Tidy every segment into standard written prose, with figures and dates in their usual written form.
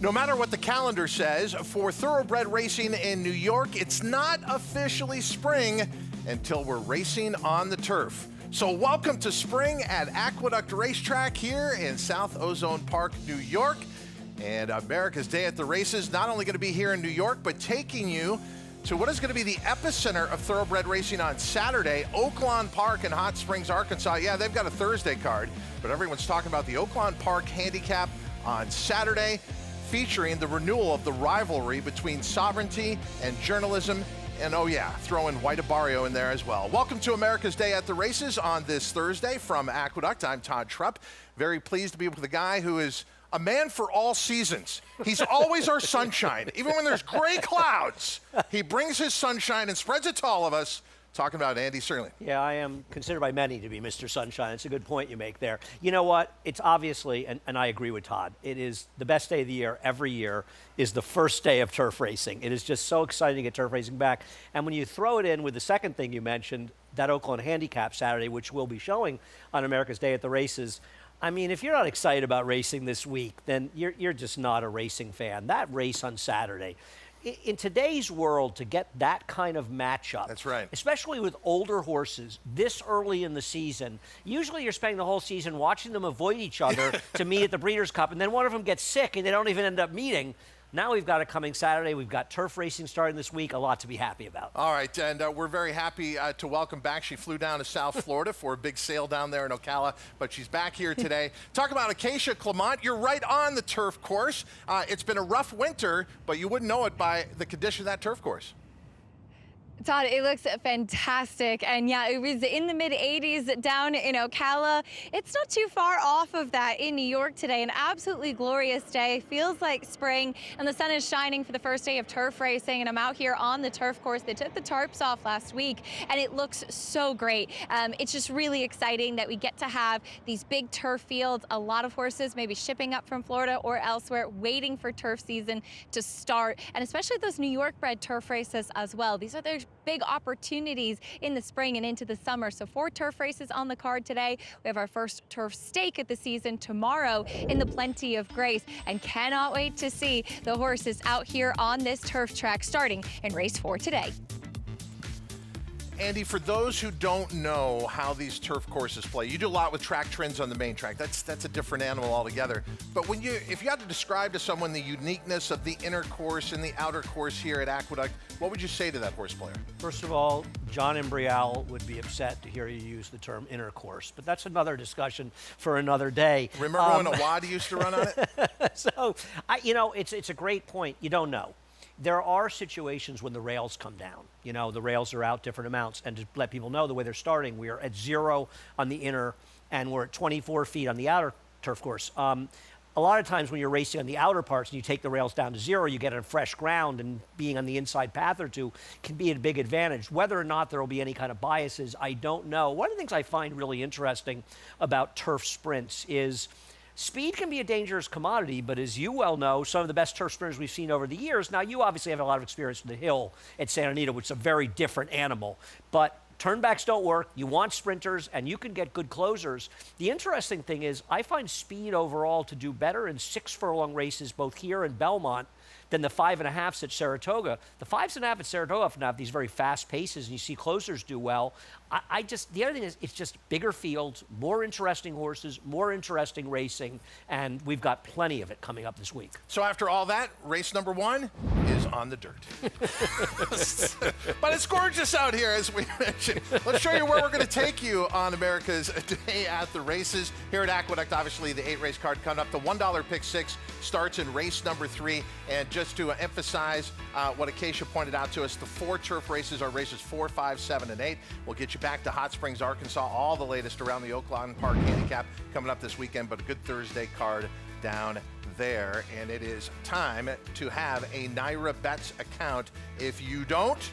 No matter what the calendar says, for thoroughbred racing in New York, it's not officially spring until we're racing on the turf. So welcome to spring at Aqueduct Racetrack here in South Oaklawn Park, New York. And America's Day at the Races, not only going to be here in New York, but taking you to what is going to be the epicenter of thoroughbred racing on Saturday, Oaklawn Park in Hot Springs, Arkansas. Yeah, they've got a Thursday card, but everyone's talking about the Oaklawn Park Handicap on Saturday, featuring the renewal of the rivalry between sovereignty and journalism. And oh yeah, throw in White Barrio in there as well. Welcome to America's Day at the Races on this Thursday from Aqueduct. I'm Todd Trupp. Very pleased to be with the guy who is a man for all seasons. He's always our sunshine. Even when there's gray clouds, he brings his sunshine and spreads it to all of us. Talking about Andy Serling. Yeah, I am considered by many to be Mr. Sunshine. It's a good point you make there. You know what? It's obviously, and I agree with Todd, it is the best day of the year every year is the first day of turf racing. It is just so exciting to get turf racing back. And when you throw it in with the second thing you mentioned, that Oaklawn Handicap Saturday, which we'll be showing on America's Day at the Races, I mean, if you're not excited about racing this week, then you're just not a racing fan. That race on Saturday, in today's world, to get that kind of matchup, that's right, especially with older horses this early in the season, usually you're spending the whole season watching them avoid each other to meet at the Breeders' Cup, and then one of them gets sick and they don't even end up meeting. Now we've got it coming Saturday. We've got turf racing starting this week. A lot to be happy about. All right, and we're very happy to welcome back. She flew down to South Florida for a big sale down there in Ocala, but she's back here today. Talk about Acacia Clement. You're right on the turf course. It's been a rough winter, but you wouldn't know it by the condition of that turf course. Todd, it looks fantastic. And yeah, it was in the mid-80s down in Ocala. It's not too far off of that in New York today. An absolutely glorious day. Feels like spring, and the sun is shining for the first day of turf racing. And I'm out here on the turf course. They took the tarps off last week, and it looks so great. It's just really exciting that we get to have these big turf fields. A lot of horses maybe shipping up from Florida or elsewhere, waiting for turf season to start. And especially those New York bred turf races as well. These are their big opportunities in the spring and into the summer. So 4 turf races on the card today. We have our first turf stake of the season tomorrow in the Plenty of Grace, and cannot wait to see the horses out here on this turf track starting in race 4 today. Andy, for those who don't know how these turf courses play, you do a lot with track trends on the main track. That's a different animal altogether. But if you had to describe to someone the uniqueness of the inner course and the outer course here at Aqueduct, what would you say to that horse player? First of all, John Embrial would be upset to hear you use the term inner course, but that's another discussion for another day. Remember when Awad used to run on it? So, you know, it's a great point. You don't know. There are situations when the rails come down. You know, the rails are out different amounts. And to let people know the way they're starting, we are at 0 on the inner, and we're at 24 feet on the outer turf course. A lot of times when you're racing on the outer parts and you take the rails down to 0, you get on fresh ground, and being on the inside path or two can be a big advantage. Whether or not there will be any kind of biases, I don't know. One of the things I find really interesting about turf sprints is speed can be a dangerous commodity, but as you well know, some of the best turf sprinters we've seen over the years, now you obviously have a lot of experience in the hill at Santa Anita, which is a very different animal, but turnbacks don't work. You want sprinters, and you can get good closers. The interesting thing is I find speed overall to do better in 6-furlong races, both here in Belmont, than the 5.5s at Saratoga. The 5.5s at Saratoga often have these very fast paces, and you see closers do well. The other thing is, it's just bigger fields, more interesting horses, more interesting racing, and we've got plenty of it coming up this week. So after all that, race number 1 is on the dirt. But it's gorgeous out here, as we mentioned. Let's show you where we're going to take you on America's Day at the Races. Here at Aqueduct, obviously, the 8-race card coming up. The $1 pick 6 starts in race number 3. And just to emphasize what Acacia pointed out to us, the 4 turf races are races 4, 5, 7, and 8. We'll get you back to Hot Springs, Arkansas. All the latest around the Oaklawn Park Handicap coming up this weekend, but a good Thursday card down there. And it is time to have a Naira Bets account. If you don't,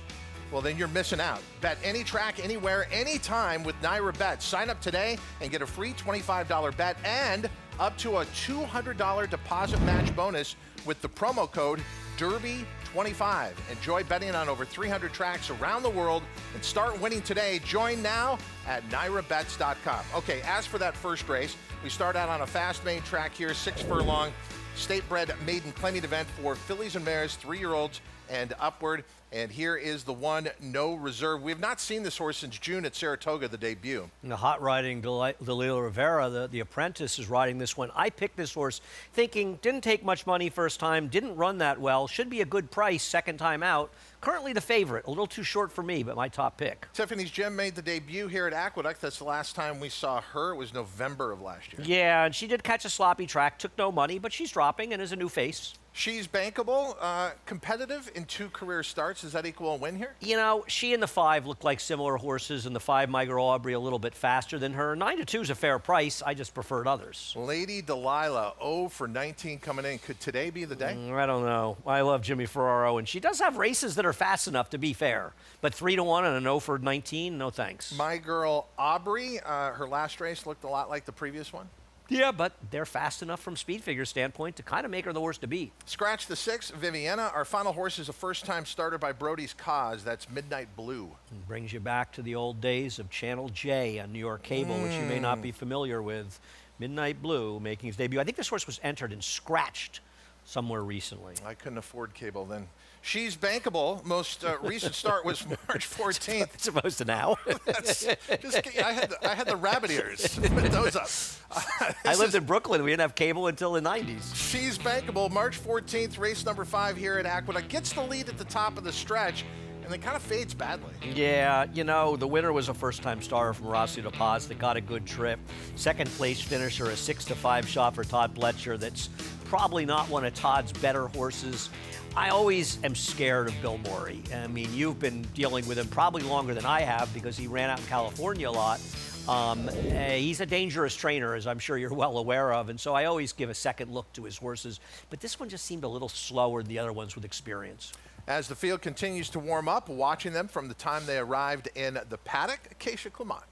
well, then you're missing out. Bet any track, anywhere, anytime with Naira Bets. Sign up today and get a free $25 bet and up to a $200 deposit match bonus with the promo code Derby25. Enjoy betting on over 300 tracks around the world and start winning today. Join now at NairaBets.com. Okay, as for that first race, we start out on a fast main track here, 6 furlong. state-bred maiden claiming event for fillies and mares, 3-year-olds and upward. And here is the one, No Reserve. We have not seen this horse since June at Saratoga, the debut. And the hot riding Dalila Rivera, the apprentice, is riding this one. I picked this horse thinking didn't take much money first time, didn't run that well, should be a good price second time out. Currently the favorite, a little too short for me, but my top pick. Tiffany's Gem made the debut here at Aqueduct. That's the last time we saw her. It was November of last year. Yeah, and she did catch a sloppy track, took no money, but she's dropping and is a new face. She's bankable, competitive in 2 career starts. Does that equal a win here? You know, she and the 5 look like similar horses, and the 5, My Girl Aubrey, a little bit faster than her. 9-2 is a fair price. I just preferred others. Lady Delilah, 0 for 19 coming in. Could today be the day? I don't know. I love Jimmy Ferraro, and she does have races that are fast enough to be fair. But 3-1 and a 0 for 19, no thanks. My Girl Aubrey, her last race looked a lot like the previous one. Yeah, but they're fast enough from speed figure standpoint to kind of make her the horse to beat. Scratch the 6, Viviana. Our final horse is a first-time starter by Brody's Cause. That's Midnight Blue. And brings you back to the old days of Channel J on New York Cable, which you may not be familiar with. Midnight Blue making his debut. I think this horse was entered and scratched somewhere recently. I couldn't afford cable then. She's bankable. Most recent start was March 14th. It's supposed to now. I had the rabbit ears. Put those up. I lived in Brooklyn. We didn't have cable until the 90s. She's bankable. March 14th, race number 5 here at Aqueduct. Gets the lead at the top of the stretch, and then kind of fades badly. Yeah, you know, the winner was a first-time starter from Rossi de Paz that got a good trip. Second place finisher, a 6-5 shot for Todd Bletcher. That's probably not one of Todd's better horses. I always am scared of Bill Morey. I mean, you've been dealing with him probably longer than I have because he ran out in California a lot. He's a dangerous trainer, as I'm sure you're well aware of, and so I always give a second look to his horses. But this one just seemed a little slower than the other ones with experience. As the field continues to warm up, watching them from the time they arrived in the paddock, Acacia Clement.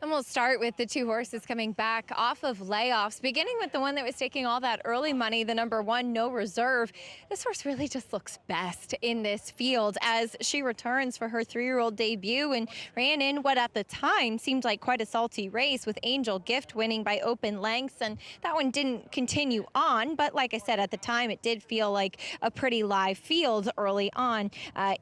And we'll start with the 2 horses coming back off of layoffs, beginning with the one that was taking all that early money, the number 1, No Reserve. This horse really just looks best in this field as she returns for her 3-year-old debut and ran in what at the time seemed like quite a salty race with Angel Gift winning by open lengths. And that one didn't continue on, but like I said, at the time, it did feel like a pretty live field early on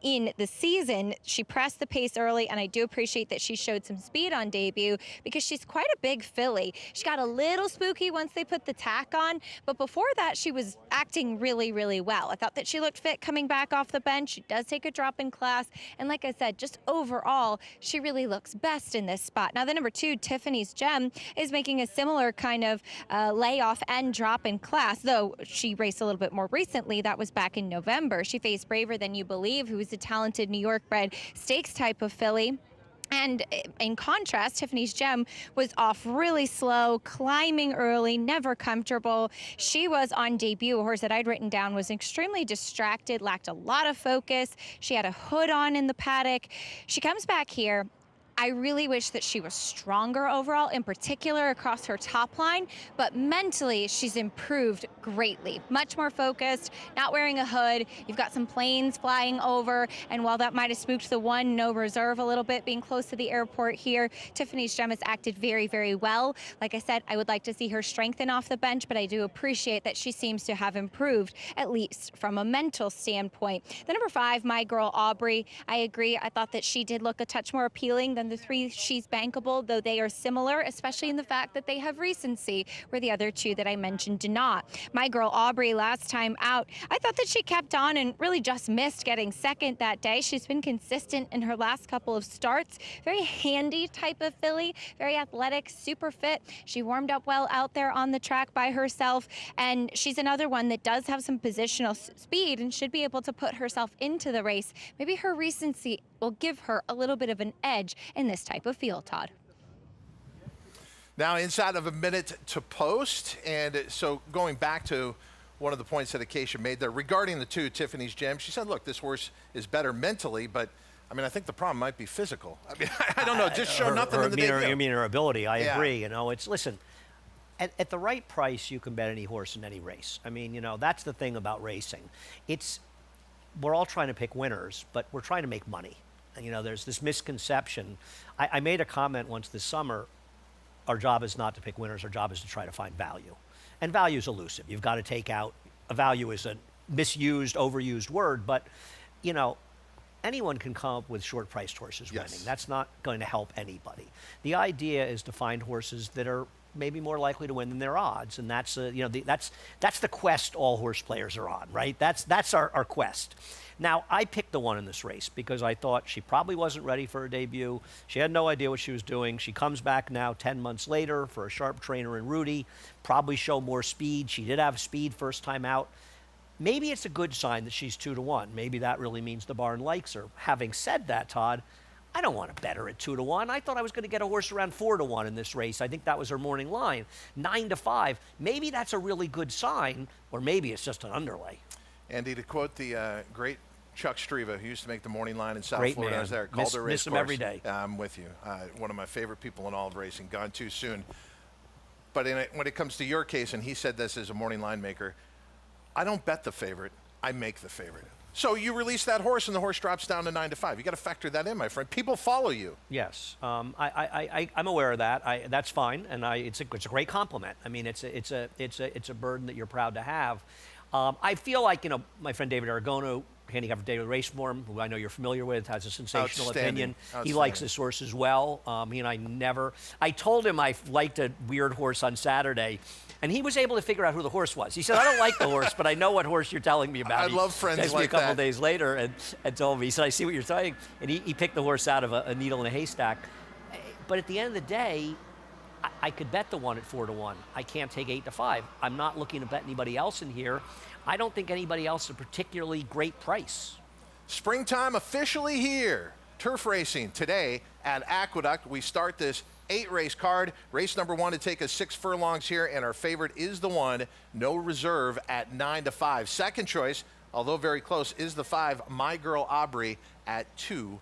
in the season. She pressed the pace early, and I do appreciate that she showed some speed on debut because she's quite a big filly. She got a little spooky once they put the tack on, but before that she was acting really, really well. I thought that she looked fit coming back off the bench. She does take a drop in class, and like I said, just overall, she really looks best in this spot. Now the number 2, Tiffany's Gem, is making a similar kind of layoff and drop in class, though she raced a little bit more recently. That was back in November. She faced Braver Than You Believe, who is a talented New York bred stakes type of filly. And in contrast, Tiffany's Gem was off really slow, climbing early, never comfortable. She was on debut. A horse that I'd written down was extremely distracted, lacked a lot of focus. She had a hood on in the paddock. She comes back here. I really wish that she was stronger overall, in particular across her top line, but mentally she's improved greatly. Much more focused, not wearing a hood. You've got some planes flying over, and while that might have spooked the 1, No Reserve a little bit, being close to the airport here, Tiffany's Gem has acted very, very well. Like I said, I would like to see her strengthen off the bench, but I do appreciate that she seems to have improved, at least from a mental standpoint. The number 5, My Girl Aubrey, I agree. I thought that she did look a touch more appealing than the 3, She's Bankable, though they are similar, especially in the fact that they have recency, where the other 2 that I mentioned do not. My Girl Aubrey, last time out, I thought that she kept on and really just missed getting second that day. She's been consistent in her last couple of starts. Very handy type of filly, very athletic, super fit. She warmed up well out there on the track by herself, and she's another one that does have some positional speed and should be able to put herself into the race. Maybe her recency will give her a little bit of an edge in this type of field, Todd. Now inside of a minute to post, and so going back to one of the points that Acacia made there regarding the 2, Tiffany's Gem, she said, look, this horse is better mentally, but I mean, I think the problem might be physical. I mean, I don't know, just show nothing in the debut. You mean her ability, I agree. You know, it's, listen, at the right price, you can bet any horse in any race. I mean, you know, that's the thing about racing. We're all trying to pick winners, but we're trying to make money. You know, there's this misconception. I made a comment once this summer, our job is not to pick winners, our job is to try to find value. And value is elusive. You've got to take out, a value is a misused, overused word, but, you know, anyone can come up with short-priced horses winning. That's not going to help anybody. The idea is to find horses that are maybe more likely to win than their odds, and that's that's the quest all horse players are on, right? That's our quest. Now, I picked the one in this race because I thought she probably wasn't ready for her debut. She had no idea what she was doing. She comes back now 10 months later for a sharp trainer in Rudy, probably show more speed. She did have speed first time out. Maybe it's a good sign that she's 2-1. Maybe that really means the barn likes her. Having said that, Todd, I don't want to bet her at 2-1. I thought I was going to get a horse around 4-1 in this race. I think that was her morning line. 9-5. Maybe that's a really good sign, or maybe it's just an underlay. Andy, to quote the great Chuck Streva, who used to make the morning line in South Great Florida, man. I was there. Called her race miss him course. every day. I'm with you. One of my favorite people in all of racing. Gone too soon. But when it comes to your case, and he said this as a morning line maker, I don't bet the favorite. I make the favorite. So you release that horse and the horse drops down to 9-5. You got to factor that in, my friend. People follow you. Yes, I'm aware of that. That's fine, and it's a great compliment. I mean, it's a burden that you're proud to have. I feel like, you know, my friend David Aragono, handicap for Daily Race Form, who I know you're familiar with, has a sensational opinion. He likes this horse as well. He and I told him I liked a weird horse on Saturday, and he was able to figure out who the horse was. He said, I don't like the horse, but I know what horse you're telling me about. I love friends like that. He texted me a couple days later and told me, he said, I see what you're saying. And he picked the horse out of a needle in a haystack. But at the end of the day, I could bet the one at 4-1. I can't take 8-5. I'm not looking to bet anybody else in here. I don't think anybody else is a particularly great price. Springtime officially here. Turf racing today at Aqueduct. We start this 8-race card. Race number 1 to take us 6 furlongs here, and our favorite is the 1, No Reserve, at 9-5. Second choice, although very close, is the 5, My Girl Aubrey, at 2-1.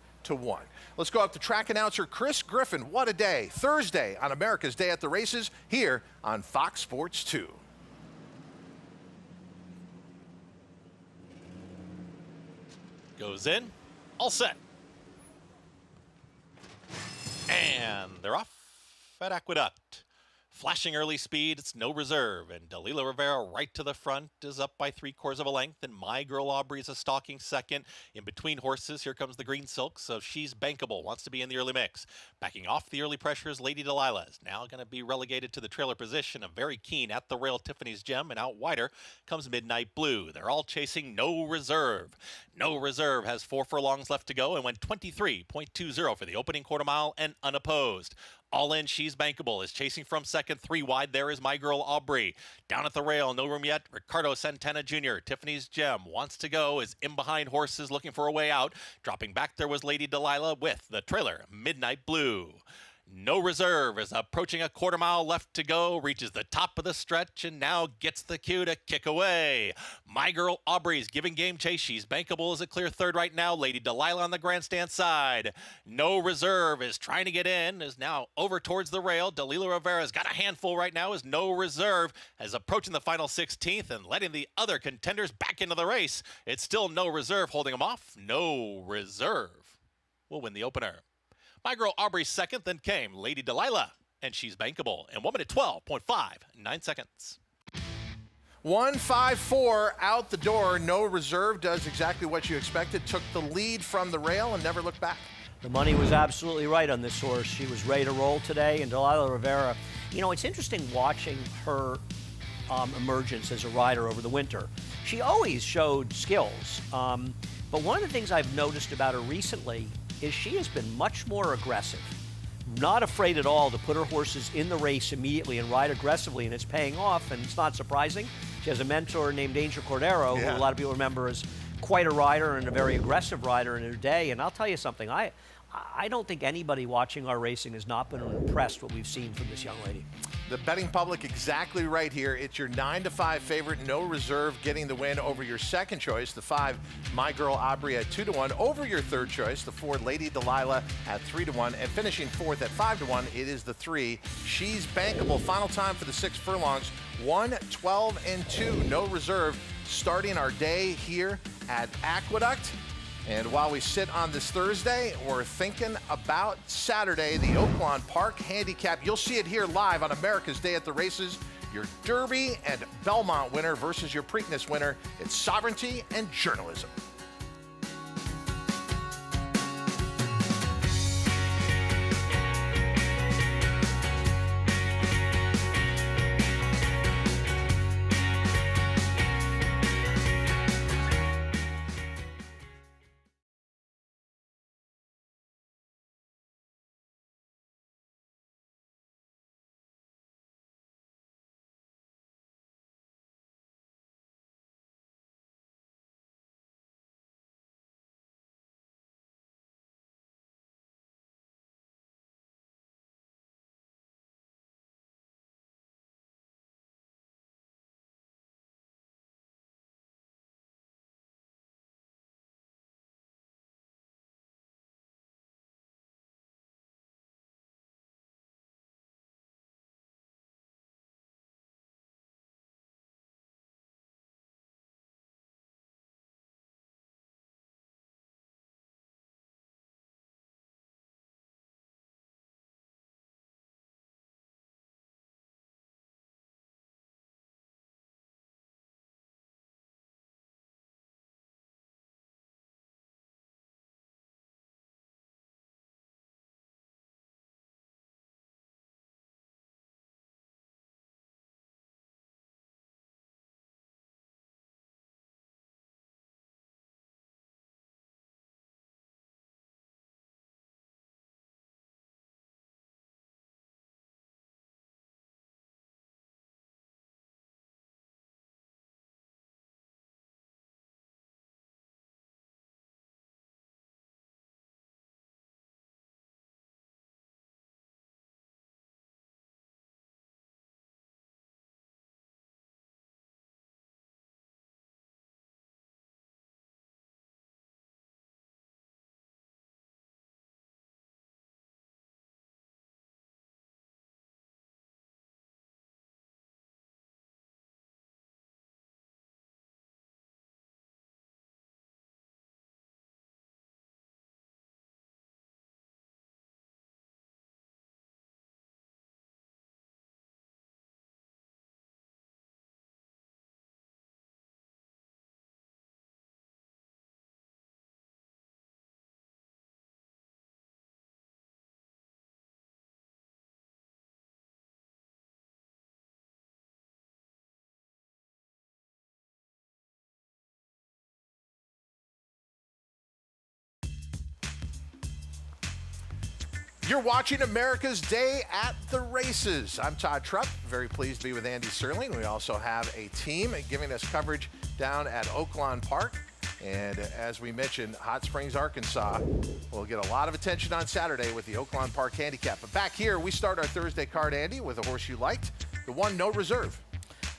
Let's go up to track announcer Chris Griffin. What a day. Thursday on America's Day at the Races here on Fox Sports 2. Goes in, all set. And they're off at Aqueduct. Flashing early speed, it's No Reserve, and Dalila Rivera right to the front is up by 3/4 of a length, and My Girl Aubrey is a stalking second. In between horses, here comes the Green Silk, so she's bankable, wants to be in the early mix. Backing off the early pressure is Lady Delilah, is now going to be relegated to the trailer position, a very keen at the rail Tiffany's Gem, and out wider comes Midnight Blue. They're all chasing No Reserve. No Reserve has 4 furlongs left to go and went 23.20 for the opening quarter mile and unopposed. All in, she's bankable, is chasing from second, 3 wide. There is My Girl Aubrey. Down at the rail, no room yet. Ricardo Santana Jr., Tiffany's Gem, wants to go, is in behind horses looking for a way out. Dropping back there was Lady Delilah with the trailer, Midnight Blue. No Reserve is approaching a quarter mile left to go, reaches the top of the stretch, and now gets the cue to kick away. My Girl Aubrey's giving game chase. She's bankable as a clear third right now. Lady Delilah on the grandstand side. No Reserve is trying to get in, is now over towards the rail. Dalila Rivera's got a handful right now as No Reserve is approaching the final 16th and letting the other contenders back into the race. It's still No Reserve holding them off. No Reserve will win the opener. My Girl Aubrey second, then came Lady Delilah, and she's bankable in 1 minute 12.59 seconds. 1-5-4 out the door. No Reserve does exactly what you expected. Took the lead from the rail and never looked back. The money was absolutely right on this horse. She was ready to roll today, and Delilah Rivera, you know, it's interesting watching her emergence as a rider over the winter. She always showed skills, but one of the things I've noticed about her recently is she has been much more aggressive. Not afraid at all to put her horses in the race immediately and ride aggressively, and it's paying off, and it's not surprising. She has a mentor named Angel Cordero, who a lot of people remember as quite a rider and a very aggressive rider in her day, and I'll tell you something, I don't think anybody watching our racing has not been impressed what we've seen from this young lady. The betting public exactly right here. It's your 9-5 favorite, No Reserve, getting the win over your second choice, the 5, My Girl Aubrey, at 2-1. Over your third choice, the 4, Lady Delilah, at 3-1. And finishing fourth at 5-1, it is the 3, She's Bankable. Final time for the 6 furlongs, 1-12-2. No Reserve, starting our day here at Aqueduct. And while we sit on this Thursday, we're thinking about Saturday, the Oaklawn Park Handicap. You'll see it here live on America's Day at the Races. your Derby and Belmont winner versus your Preakness winner. It's sovereignty and journalism. You're watching America's Day at the Races. I'm Todd Trupp, very pleased to be with Andy Serling. We also have a team giving us coverage down at Oaklawn Park. And as we mentioned, Hot Springs, Arkansas will get a lot of attention on Saturday with the Oaklawn Park Handicap. But back here, we start our Thursday card, Andy, with a horse you liked, the one no reserve.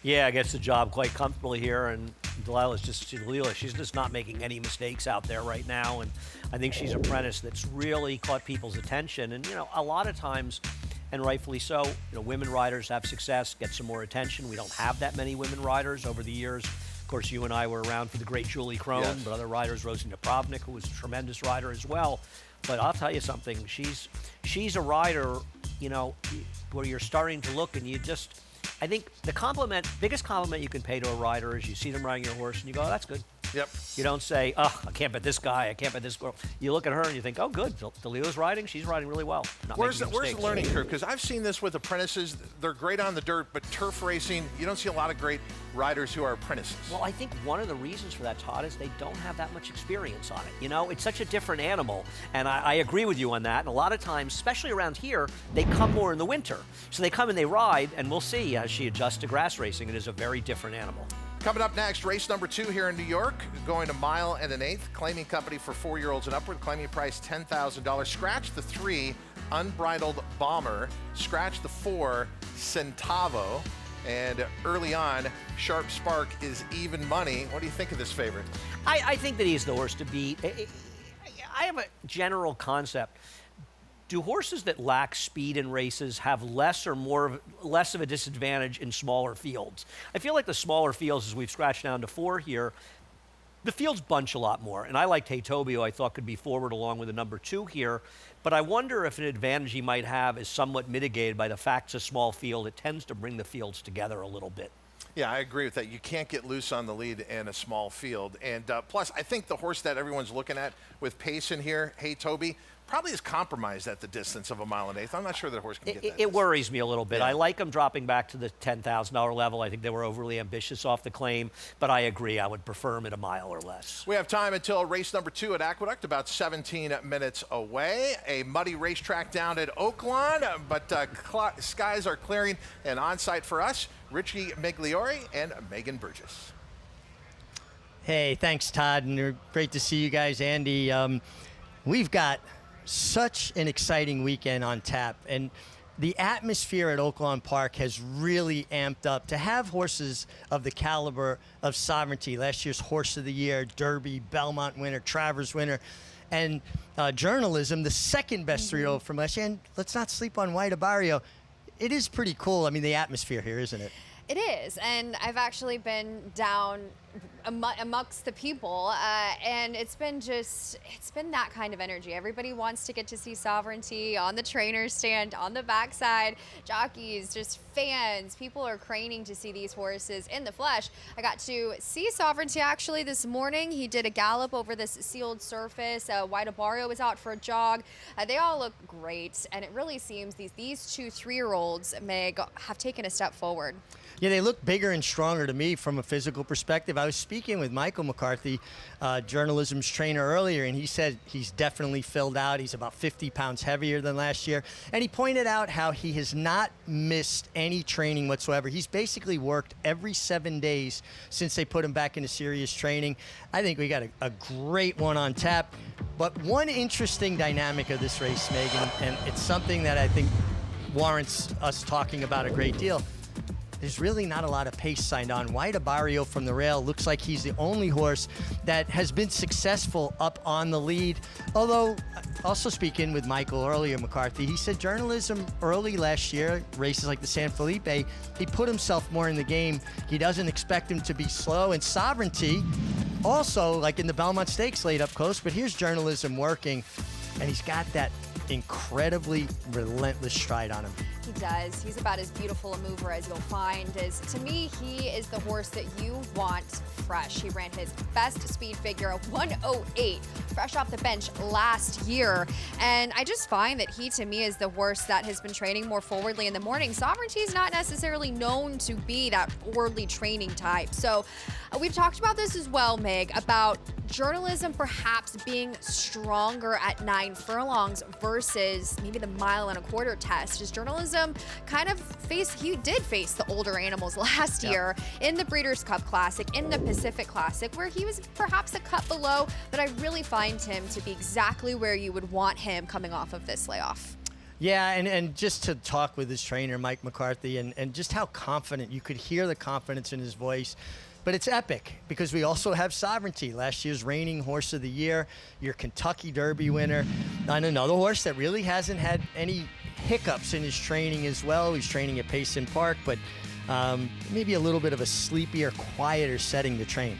Yeah, gets the job quite comfortably here, and Delilah, she's just not making any mistakes out there right now, and I think she's an apprentice that's really caught people's attention, and a lot of times, and rightfully so, women riders have success, get some more attention. We don't have that many women riders over the years. Of course, you and I were around for the great Julie Crone, yes, but other riders, Rosie Napravnik, who was a tremendous rider as well. But I'll tell you something, she's a rider, where you're starting to look and I think the biggest compliment you can pay to a rider is you see them riding your horse and you go, oh, that's good. Yep. You don't say, oh, I can't bet this guy, I can't bet this girl. You look at her and you think, oh, good, Delilah's riding, she's riding really well. Where's the learning curve? Because I've seen this with apprentices. They're great on the dirt, but turf racing, you don't see a lot of great riders who are apprentices. Well, I think one of the reasons for that, Todd, is they don't have that much experience on it. It's such a different animal, and I agree with you on that. And a lot of times, especially around here, they come more in the winter. So they come and they ride, and we'll see as she adjusts to grass racing. It is a very different animal. Coming up next, race number 2 here in New York, going a mile and an 1/8, claiming company for 4-year-olds and upward, claiming price $10,000. Scratch the 3, Unbridled Bomber. Scratch the 4, Centavo. And early on, Sharp Spark is even money. What do you think of this favorite? I think that he's the horse to beat. I have a general concept. Do horses that lack speed in races have less of a disadvantage in smaller fields? I feel like the smaller fields, as we've scratched down to 4 here, The fields bunch a lot more, and I liked Hey Toby, who I thought could be forward along with the number 2 here, but I wonder if an advantage he might have is somewhat mitigated by the fact it's a small field. It tends to bring the fields together a little bit. Yeah, I agree with that. You can't get loose on the lead in a small field. And plus, I think the horse that everyone's looking at with pace in here, Hey Toby, probably is compromised at the distance of 1 1/8. I'm not sure that horse can get that. It worries me a little bit. Yeah. I like them dropping back to the $10,000 level. I think they were overly ambitious off the claim, but I agree. I would prefer them at a mile or less. We have time until race number 2 at Aqueduct, about 17 minutes away. A muddy racetrack down at Oaklawn, but skies are clearing, and on site for us, Richie Migliori and Megan Burgess. Hey, thanks, Todd, and great to see you guys. Andy, we've got such an exciting weekend on tap, and the atmosphere at Oaklawn Park has really amped up. To have horses of the caliber of Sovereignty, last year's Horse of the Year, Derby, Belmont winner, Travers winner, and Journalism, the second best 3-year-old from last year. And let's not sleep on White Barrio. It is pretty cool. I mean, the atmosphere here, isn't it? It is, and I've actually been down amongst the people, and it's been that kind of energy. Everybody wants to get to see Sovereignty on the trainer's stand, on the backside, jockeys, just fans. People are craning to see these horses in the flesh. I got to see Sovereignty actually this morning. He did a gallop over this sealed surface. White Barrio was out for a jog. They all look great, and it really seems these 2 3-year-olds, Meg, have taken a step forward. Yeah, they look bigger and stronger to me from a physical perspective. I was speaking with Michael McCarthy, Journalism's trainer, earlier, and he said he's definitely filled out. He's about 50 pounds heavier than last year. And he pointed out how he has not missed any training whatsoever. He's basically worked every 7 days since they put him back into serious training. I think we got a great one on tap. But one interesting dynamic of this race, Megan, and it's something that I think warrants us talking about a great deal. There's really not a lot of pace signed on. White Barrio from the rail looks like he's the only horse that has been successful up on the lead. Although, also speaking with Michael earlier, McCarthy, he said Journalism early last year, races like the San Felipe, he put himself more in the game. He doesn't expect him to be slow. And Sovereignty, also, like in the Belmont Stakes, laid up close. But here's Journalism working, and he's got that incredibly relentless stride on him. He does. He's about as beautiful a mover as you'll find. To me, he is the horse that you want fresh. He ran his best speed figure, a 108, fresh off the bench last year. And I just find that he, to me, is the horse that has been training more forwardly in the morning. Sovereignty is not necessarily known to be that forwardly training type. So we've talked about this as well, Meg, about Journalism perhaps being stronger at 9 furlongs versus maybe the 1.25 mile test. As Journalism kind of he did face the older animals last year in the Breeders' Cup Classic, in the Pacific Classic, where he was perhaps a cut below, but I really find him to be exactly where you would want him coming off of this layoff. Yeah, and just to talk with his trainer, Mike McCarthy, and just how confident, you could hear the confidence in his voice. But it's epic because we also have Sovereignty, last year's reigning Horse of the Year, your Kentucky Derby winner, and another horse that really hasn't had any hiccups in his training as well. He's training at Payson Park, but maybe a little bit of a sleepier, quieter setting to train.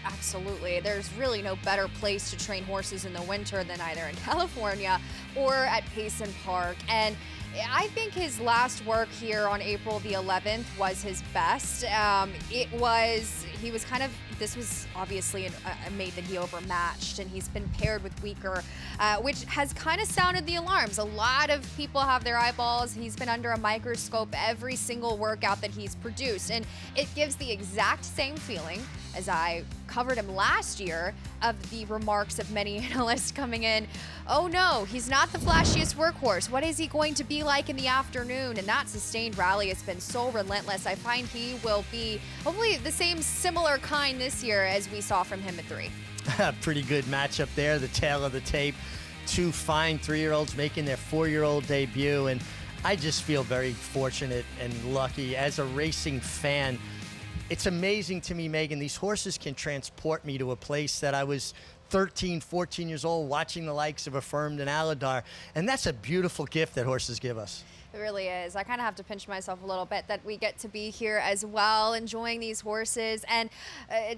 Absolutely. There's really no better place to train horses in the winter than either in California or at Payson Park. And I think his last work here on April the 11th was his best. This was obviously a mate that he overmatched, and he's been paired with weaker, which has kind of sounded the alarms. A lot of people have their eyeballs. He's been under a microscope every single workout that he's produced, and it gives the exact same feeling as I covered him last year of the remarks of many analysts coming in. Oh no, he's not the flashiest workhorse. What is he going to be like in the afternoon? And that sustained rally has been so relentless. I find he will be hopefully the same similar kind this year as we saw from him at 3. Pretty good matchup there, the tail of the tape. 2 fine 3-year-olds making their 4-year-old debut, and I just feel very fortunate and lucky as a racing fan. It's amazing to me, Megan, these horses can transport me to a place that I was 13, 14 years old watching the likes of Affirmed and Aladar, and that's a beautiful gift that horses give us. It really is. I kind of have to pinch myself a little bit that we get to be here as well, enjoying these horses, and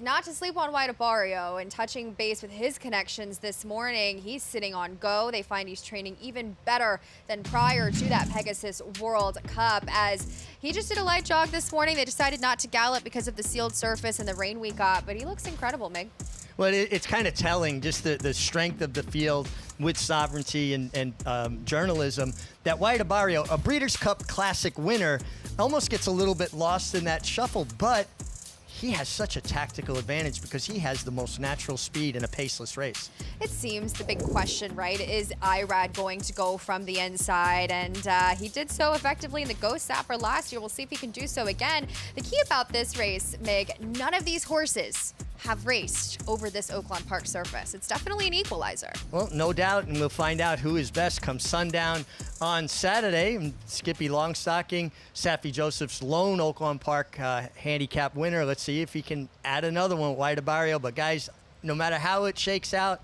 not to sleep on White Barrio and touching base with his connections this morning. He's sitting on go. They find he's training even better than prior to that Pegasus World Cup, as he just did a light jog this morning. They decided not to gallop because of the sealed surface and the rain we got, but he looks incredible, Meg. Well, it's kind of telling, just the strength of the field with sovereignty and journalism, that White Barrio, a Breeders' Cup Classic winner, almost gets a little bit lost in that shuffle, but he has such a tactical advantage because he has the most natural speed in a paceless race. It seems the big question, right, is Irad going to go from the inside? And he did so effectively in the Ghost Sapper last year. We'll see if he can do so again. The key about this race, Meg, none of these horses have raced over this Oaklawn Park surface. It's definitely an equalizer. Well, no doubt, and we'll find out who is best come sundown on Saturday. And Skippy Longstocking, Saffie Joseph's lone Oaklawn Park handicap winner. Let's see if he can add another one, White Barrio. But guys, no matter how it shakes out,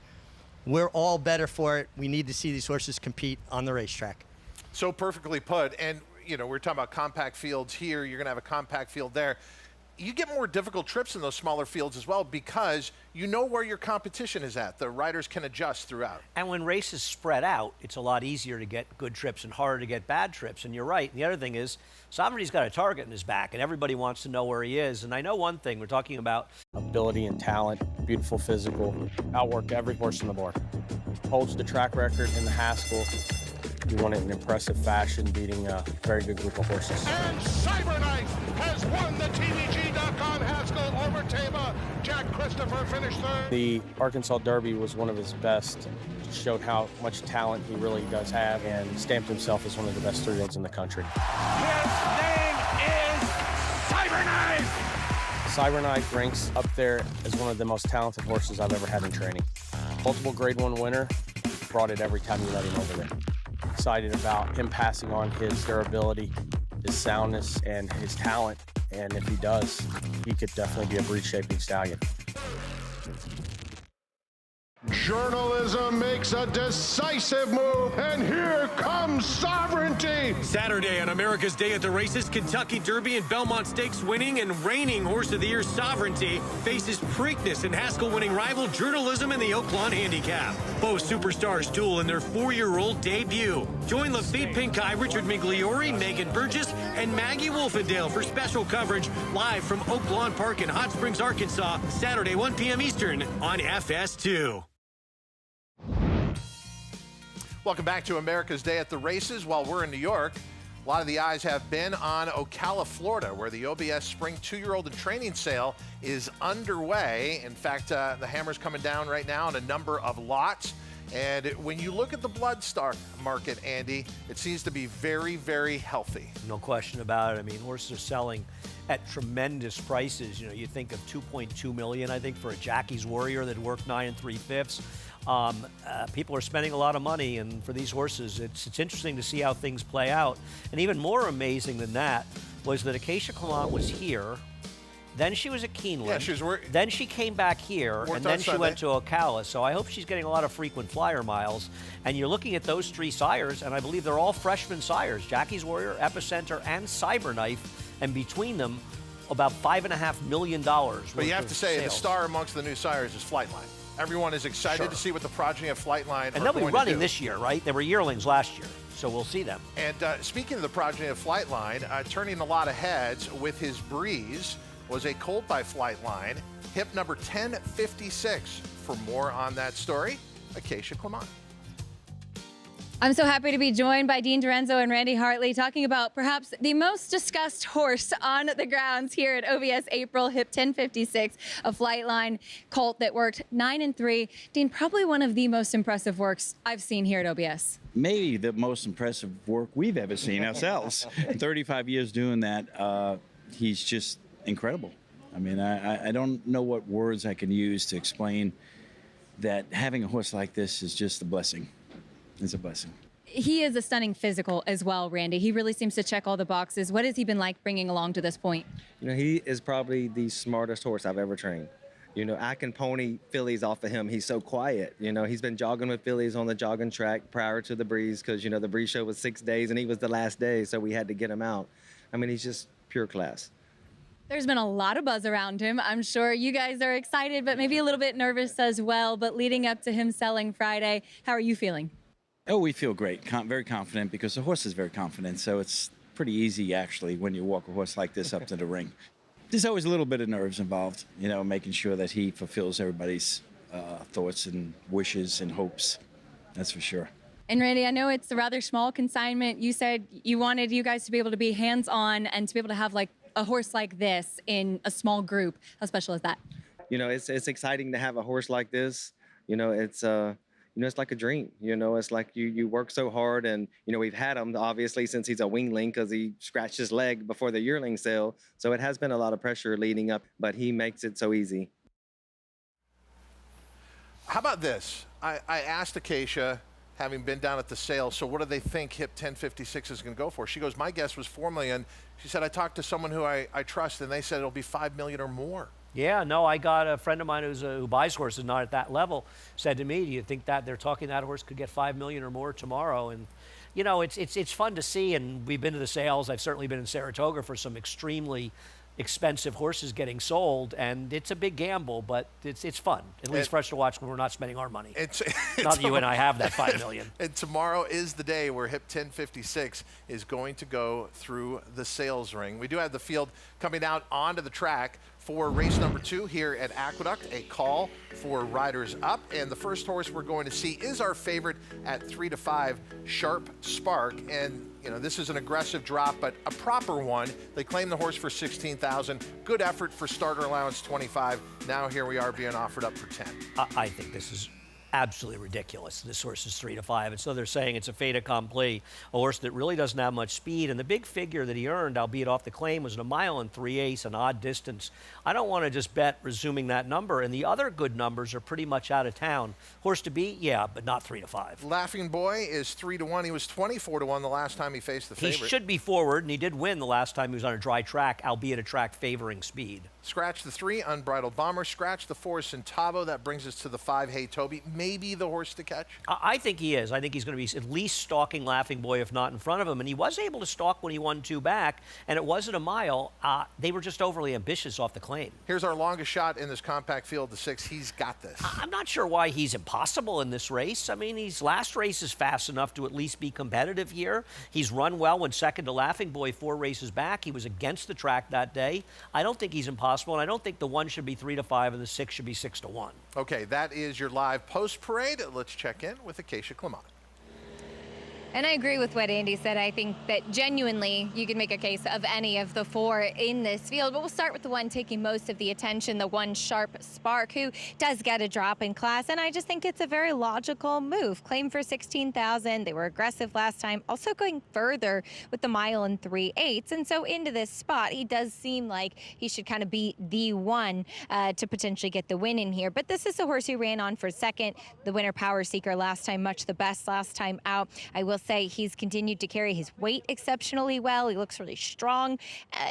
we're all better for it. We need to see these horses compete on the racetrack. So perfectly put. And, you know, we're talking about compact fields here. You're going to have a compact field there. You get more difficult trips in those smaller fields as well because you know where your competition is at. The riders can adjust throughout. And when races spread out, it's a lot easier to get good trips and harder to get bad trips. And you're right. And the other thing is, Sovereignty's got a target in his back, and everybody wants to know where he is. And I know one thing, we're talking about ability and talent, beautiful physical, outwork every horse on the board. Holds the track record in the Haskell. He won it in impressive fashion, beating a very good group of horses. And Cyberknife has won the TVG.com Haskell over Tama. Jack Christopher finished third. The Arkansas Derby was one of his best. Showed how much talent he really does have and stamped himself as one of the best three-year-olds in the country. His name is Cyberknife. Cyberknife ranks up there as one of the most talented horses I've ever had in training. Multiple Grade 1 winner, brought it every time you let him over there. Excited about him passing on his durability, his soundness, and his talent. And if he does, he could definitely be a breed-shaping stallion. Journalism makes a decisive move, and here comes Sovereignty. Saturday on America's Day at the Races, Kentucky Derby and Belmont Stakes winning and reigning Horse of the Year Sovereignty faces Preakness and Haskell winning rival Journalism in the Oaklawn Handicap. Both superstars duel in their 4-year-old debut. Join Lafitte Pinkeye, Richard Migliori, Megan Burgess, and Maggie Wolfendale for special coverage live from Oaklawn Park in Hot Springs, Arkansas, Saturday, 1 p.m. Eastern on FS2. Welcome back to America's Day at the Races. While we're in New York, a lot of the eyes have been on Ocala, Florida, where the OBS Spring 2-year-old and training sale is underway. In fact, the hammer's coming down right now on a number of lots. And when you look at the Bloodstock market, Andy, it seems to be very, very healthy. No question about it. I mean, horses are selling at tremendous prices. You know, you think of $2.2 million, I think, for a Jackie's Warrior that worked 9 3/5. People are spending a lot of money, and for these horses, it's interesting to see how things play out. And even more amazing than that was that Acacia Clement was here. Then she was at Keeneland. Yeah, she was then she came back here, and then she went to Ocala. So I hope she's getting a lot of frequent flyer miles. And you're looking at those 3 sires, and I believe they're all freshman sires: Jackie's Warrior, Epicenter, and Cyberknife. And between them, about $5.5 million. But you have to say, sales. the star amongst the new sires is Flightline. Everyone is excited to see what the progeny of Flightline and they'll be running this year, right? They were yearlings last year, so we'll see them. And speaking of the progeny of Flightline, turning a lot of heads with his Breeze was a colt by Flightline, hip number 1056. For more on that story, Acacia Clement. I'm so happy to be joined by Dean Dorenzo and Randy Hartley talking about perhaps the most discussed horse on the grounds here at OBS April, hip 1056, a Flightline colt that worked 9 3. Dean, probably one of the most impressive works I've seen here at OBS. Maybe the most impressive work we've ever seen ourselves. 35 years doing that, he's just incredible. I mean, I don't know what words I can use to explain that having a horse like this is just a blessing. It's a blessing. He is a stunning physical as well, Randy. He really seems to check all the boxes. What has he been like bringing along to this point? You know, he is probably the smartest horse I've ever trained. You know, I can pony fillies off of him. He's so quiet. You know, he's been jogging with fillies on the jogging track prior to the Breeze because, you know, the Breeze show was 6 days and he was the last day, so we had to get him out. I mean, he's just pure class. There's been a lot of buzz around him. I'm sure you guys are excited, but maybe a little bit nervous as well. But leading up to him selling Friday, how are you feeling? Oh, we feel great, very confident because the horse is very confident. So it's pretty easy, actually, when you walk a horse like this up to the ring. There's always a little bit of nerves involved, you know, making sure that he fulfills everybody's thoughts and wishes and hopes. That's for sure. And Randy, I know it's a rather small consignment. You said you wanted you guys to be able to be hands-on and to be able to have like a horse like this in a small group. How special is that? You know, it's exciting to have a horse like this. You know, it's like a dream. You know, it's like you work so hard, and you know we've had him obviously since he's a wingling because he scratched his leg before the yearling sale. So it has been a lot of pressure leading up, but he makes it so easy. How about this? I asked Acacia, having been down at the sale, so what do they think HIP 1056 is going to go for? She goes, my guess was $4 million. She said, I talked to someone who I trust, and they said it'll be $5 million or more. Yeah, no, I got a friend of mine who buys horses not at that level said to me, do you think that they're talking that horse could get $5 million or more tomorrow? And, you know, it's fun to see, and we've been to the sales. I've certainly been in Saratoga for some extremely expensive horses getting sold, and it's a big gamble, but it's fun. At least for us to watch when we're not spending our money. Not that you and I have that $5 million. And tomorrow is the day where HIP 1056 is going to go through the sales ring. We do have the field coming out onto the track for race number 2 here at Aqueduct, a call for riders up. And the first horse we're going to see is our favorite at 3-5, Sharp Spark. And you know, this is an aggressive drop, but a proper one. They claim the horse for $16,000. Good effort for starter allowance 25. Now here we are being offered up for 10. I think this is absolutely ridiculous. This horse is 3-5, and so they're saying it's a fait accompli, a horse that really doesn't have much speed. And the big figure that he earned, albeit off the claim, was 1 mile and 3/8, an odd distance. I don't want to just bet resuming that number, and the other good numbers are pretty much out of town. Horse to beat, yeah, but not 3-5. Laughing Boy is 3-1. He was 24-1 the last time he faced the favorite. He should be forward, and he did win the last time he was on a dry track, albeit a track favoring speed. Scratch the 3, Unbridled Bomber. Scratch the 4, Centavo. That brings us to the 5, Hey Toby. Maybe the horse to catch? I think he is. I think he's going to be at least stalking Laughing Boy, if not in front of him. And he was able to stalk when he won 2 back, and it wasn't a mile. They were just overly ambitious off the claim. Here's our longest shot in this compact field, the 6. He's got this. I'm not sure why he's impossible in this race. I mean, his last race is fast enough to at least be competitive here. He's run well when second to Laughing Boy 4 races back. He was against the track that day. I don't think he's impossible, and I don't think the 1 should be 3-5 and the 6 should be 6-1. Okay, that is your live post parade. Let's check in with Acacia Clement. And I agree with what Andy said. I think that genuinely you can make a case of any of the 4 in this field. But we'll start with the one taking most of the attention, the 1 Sharp Spark, who does get a drop in class. And I just think it's a very logical move. Claim for $16,000. They were aggressive last time. Also going further with the 1 mile and 3/8. And so into this spot, he does seem like he should kind of be the one to potentially get the win in here. But this is a horse who ran on for second. The winner Power Seeker last time, much the best last time out. I will say he's continued to carry his weight exceptionally well. He looks really strong.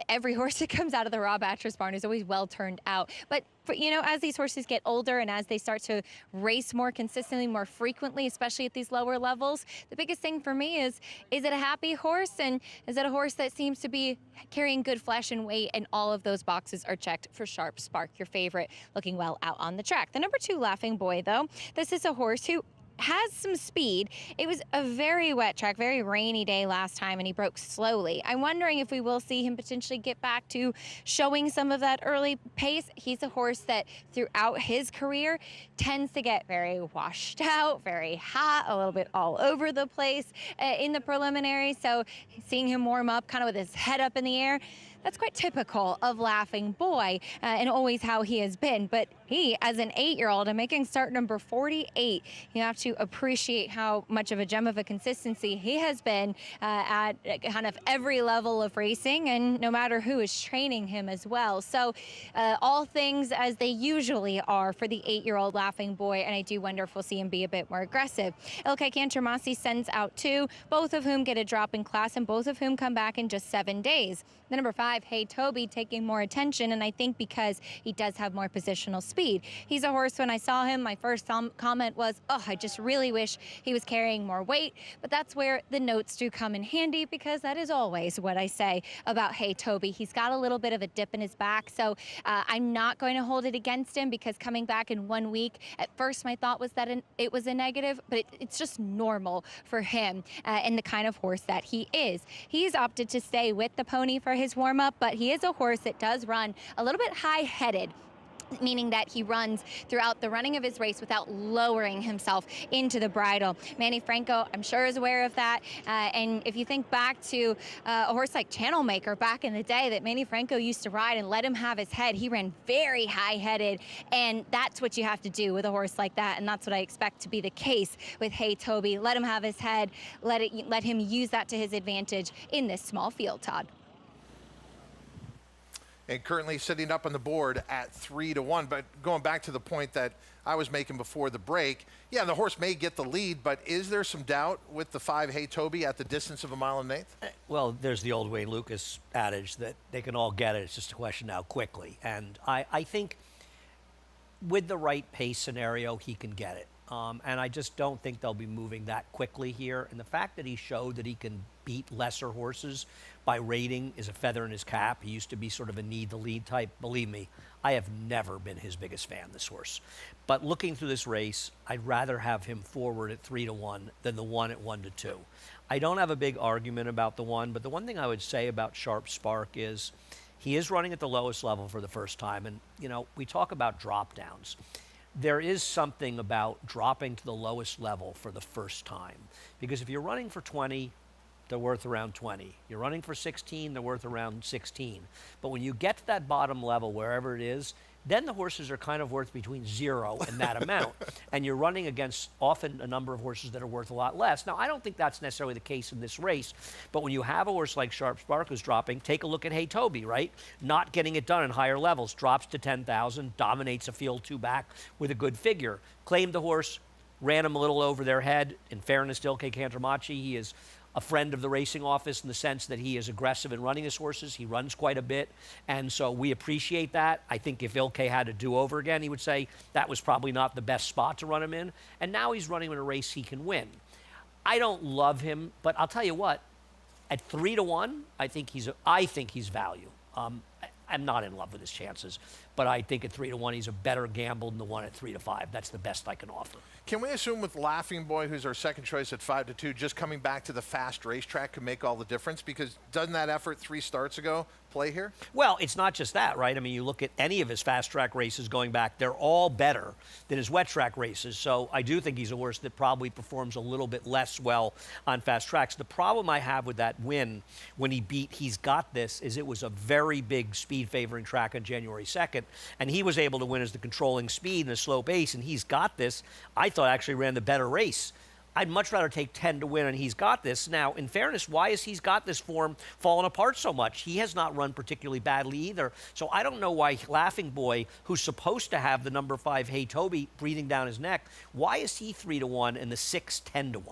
Every horse that comes out of the Rob Atras barn is always well turned out. But you know, as these horses get older and as they start to race more consistently, more frequently, especially at these lower levels, the biggest thing for me is it a happy horse, and is it a horse that seems to be carrying good flesh and weight? And all of those boxes are checked for Sharp Spark, your favorite, looking well out on the track. The number 2 Laughing Boy, though, this is a horse who has some speed. It was a very wet track, very rainy day last time, and he broke slowly. I'm wondering if we will see him potentially get back to showing some of that early pace. He's a horse that throughout his career tends to get very washed out, very hot, a little bit all over the place in the preliminary. So seeing him warm up kind of with his head up in the air, that's quite typical of Laughing Boy and always how he has been. But he, as an 8-year-old, and making start number 48, you have to appreciate how much of a gem of a consistency he has been at kind of every level of racing, and no matter who is training him as well. So all things as they usually are for the 8-year-old Laughing Boy, and I do wonder if we'll see him be a bit more aggressive. Ilkay Cantermasi sends out 2, both of whom get a drop in class, and both of whom come back in just 7 days. The number 5 5 Hey Toby taking more attention, and I think because he does have more positional speed. He's a horse, when I saw him, my first comment was, oh, I just really wish he was carrying more weight, but that's where the notes do come in handy, because that is always what I say about Hey Toby. He's got a little bit of a dip in his back, so I'm not going to hold it against him, because coming back in 1 week, at first my thought was that it was a negative, but it's just normal for him and the kind of horse that he is. He's opted to stay with the pony for his warm-up, but he is a horse that does run a little bit high-headed, meaning that he runs throughout the running of his race without lowering himself into the bridle. Manny Franco, I'm sure, is aware of that. And if you think back to a horse like Channel Maker back in the day that Manny Franco used to ride and let him have his head, he ran very high-headed, and that's what you have to do with a horse like that, and that's what I expect to be the case with Hey Toby. Let him have his head, let him use that to his advantage in this small field, Todd. And currently sitting up on the board at 3-1. But going back to the point that I was making before the break, yeah, the horse may get the lead, but is there some doubt with the 5 Hey Toby at the distance of 1 1/8? Well, there's the old Wayne Lucas adage that they can all get it. It's just a question how quickly. And I think with the right pace scenario, he can get it. And I just don't think they'll be moving that quickly here. And the fact that he showed that he can beat lesser horses by rating is a feather in his cap. He used to be sort of a need to lead type. Believe me, I have never been his biggest fan, this horse. But looking through this race, I'd rather have him forward at 3-1 than the 1 at 1-2. I don't have a big argument about the 1, but the one thing I would say about Sharp Spark is he is running at the lowest level for the first time. And, you know, we talk about drop downs. There is something about dropping to the lowest level for the first time. Because if you're running for 20, they're worth around 20. You're running for 16, they're worth around 16. But when you get to that bottom level, wherever it is, then the horses are kind of worth between 0 and that amount. And you're running against often a number of horses that are worth a lot less. Now, I don't think that's necessarily the case in this race, but when you have a horse like Sharp Spark who's dropping, take a look at Hey Toby, right? Not getting it done in higher levels, drops to 10,000, dominates a field 2 back with a good figure. Claimed the horse, ran him a little over their head. In fairness to Ilke Cantramachi, he is a friend of the racing office in the sense that he is aggressive in running his horses. He runs quite a bit, and so we appreciate that. I think if Ilke had to do over again, he would say that was probably not the best spot to run him in, and now he's running in a race he can win. I don't love him, but I'll tell you what, at 3-1, I think he's value. I'm not in love with his chances, but I think at 3-1, he's a better gamble than the 1 at 3-5. That's the best I can offer. Can we assume with Laughing Boy, who's our second choice at 5-2, just coming back to the fast racetrack could make all the difference? Because doesn't that effort 3 starts ago play here? Well, it's not just that, right? I mean, you look at any of his fast track races going back, they're all better than his wet track races. So I do think he's a horse that probably performs a little bit less well on fast tracks. The problem I have with that win when he beat He's Got This is it was a very big speed favoring track on January 2nd, and he was able to win as the controlling speed and a slow pace, and He's Got This, I thought actually ran the better race. I'd much rather take 10 to win, and He's Got This. Now, in fairness, why is He's Got This form fallen apart so much? He has not run particularly badly either. So I don't know why Laughing Boy, who's supposed to have the number 5 Hey Toby breathing down his neck, why is he 3-1 and the 6 10-1?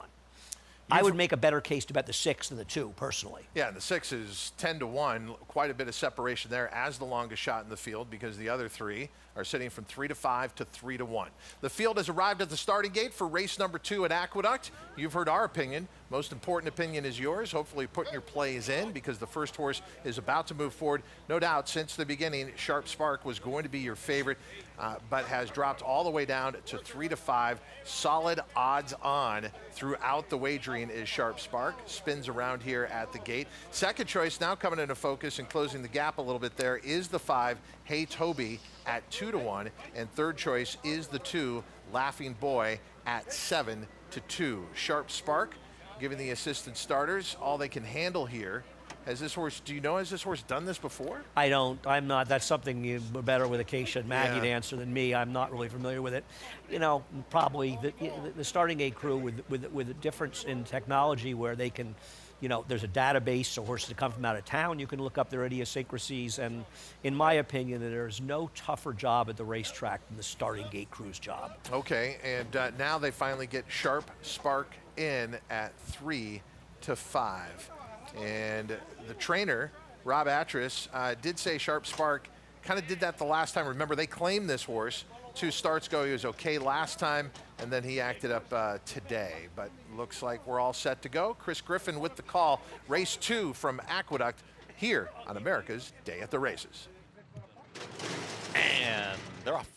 I would make a better case to bet the 6 than the 2, personally. Yeah, the 6 is 10-1, quite a bit of separation there as the longest shot in the field because the other 3 are sitting from 3-5 to 3-1. The field has arrived at the starting gate for race number 2 at Aqueduct. You've heard our opinion. Most important opinion is yours. Hopefully putting your plays in because the first horse is about to move forward. No doubt, since the beginning, Sharp Spark was going to be your favorite, but has dropped all the way down to 3-5. Solid odds on throughout the wagering is Sharp Spark. Spins around here at the gate. Second choice now coming into focus and closing the gap a little bit there is the 5 Hey Toby at 2-1, and third choice is the 2 Laughing Boy at 7-2. Sharp Spark giving the assistant starters all they can handle here. Has this horse, do you know, has this horse done this before? I don't. I'm not. That's something you're better with Acacia and Maggie to answer than me. I'm not really familiar with it. You know, probably the starting gate crew with a difference in technology where they can, you know, there's a database so horses that come from out of town, you can look up their idiosyncrasies, and in my opinion, there's no tougher job at the racetrack than the starting gate crew's job. Okay, and now they finally get Sharp Spark in at 3-5. And the trainer Rob Atras did say Sharp Spark kind of did that the last time. Remember, they claimed this horse 2 starts ago. He was okay last time, and then he acted up today. But looks like we're all set to go. Chris Griffin with the call. Race 2 from Aqueduct here on America's Day at the Races. And they're off.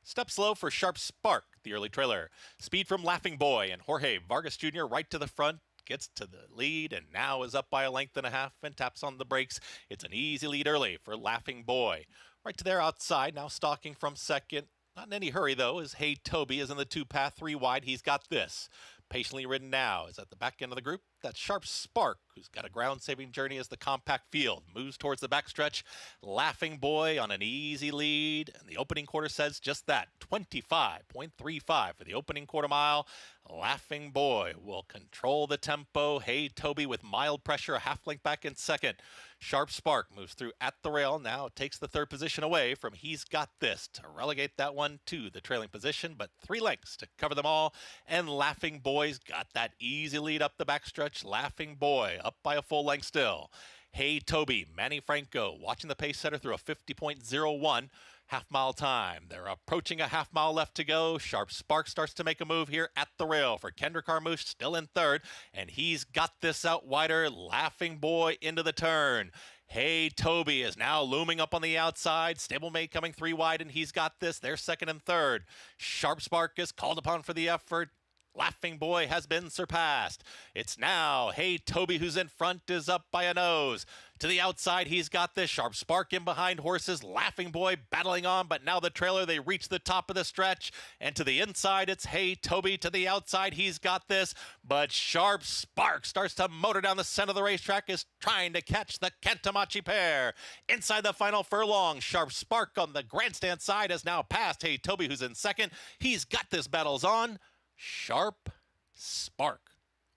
Step slow for Sharp Spark, the early trailer. Speed from Laughing Boy and Jorge Vargas Jr. right to the front. Gets to the lead and now is up by a length and a half and taps on the brakes. It's an easy lead early for Laughing Boy. Right to their outside, now stalking from second. Not in any hurry, though, as Hey Toby is in the 2-path, 3 wide. He's got this. Patiently ridden now is at the back end of the group. That's Sharp Spark, who's got a ground-saving journey as the compact field moves towards the backstretch. Laughing Boy on an easy lead, and the opening quarter says just that, 25.35 for the opening quarter mile. Laughing Boy will control the tempo. Hey Toby with mild pressure, a half length back in second. Sharp Spark moves through at the rail, now takes the 3rd position away from He's Got This to relegate that one to the trailing position, but 3 lengths to cover them all. And Laughing Boy's got that easy lead up the backstretch. Laughing Boy up by a full length still. Hey Toby, Manny Franco watching the pace setter through a 50.01 half-mile time. They're approaching a half-mile left to go. Sharp Spark starts to make a move here at the rail for Kendrick Carmouche, still in 3rd, and he's got this out wider. Laughing Boy into the turn. Hey Toby is now looming up on the outside. Stablemate coming 3 wide, and he's got this. They're 2nd and 3rd. Sharp Spark is called upon for the effort. Laughing Boy has been surpassed. It's now Hey Toby who's in front, is up by a nose. To the outside, he's got this. Sharp Spark in behind horses. Laughing Boy battling on, but now the trailer, they reach the top of the stretch. And to the inside, it's Hey Toby. To the outside, he's got this. But Sharp Spark starts to motor down the center of the racetrack, is trying to catch the Kentamachi pair. Inside the final furlong, Sharp Spark on the grandstand side has now passed Hey Toby, who's in 2nd. He's got this battles on. Sharp Spark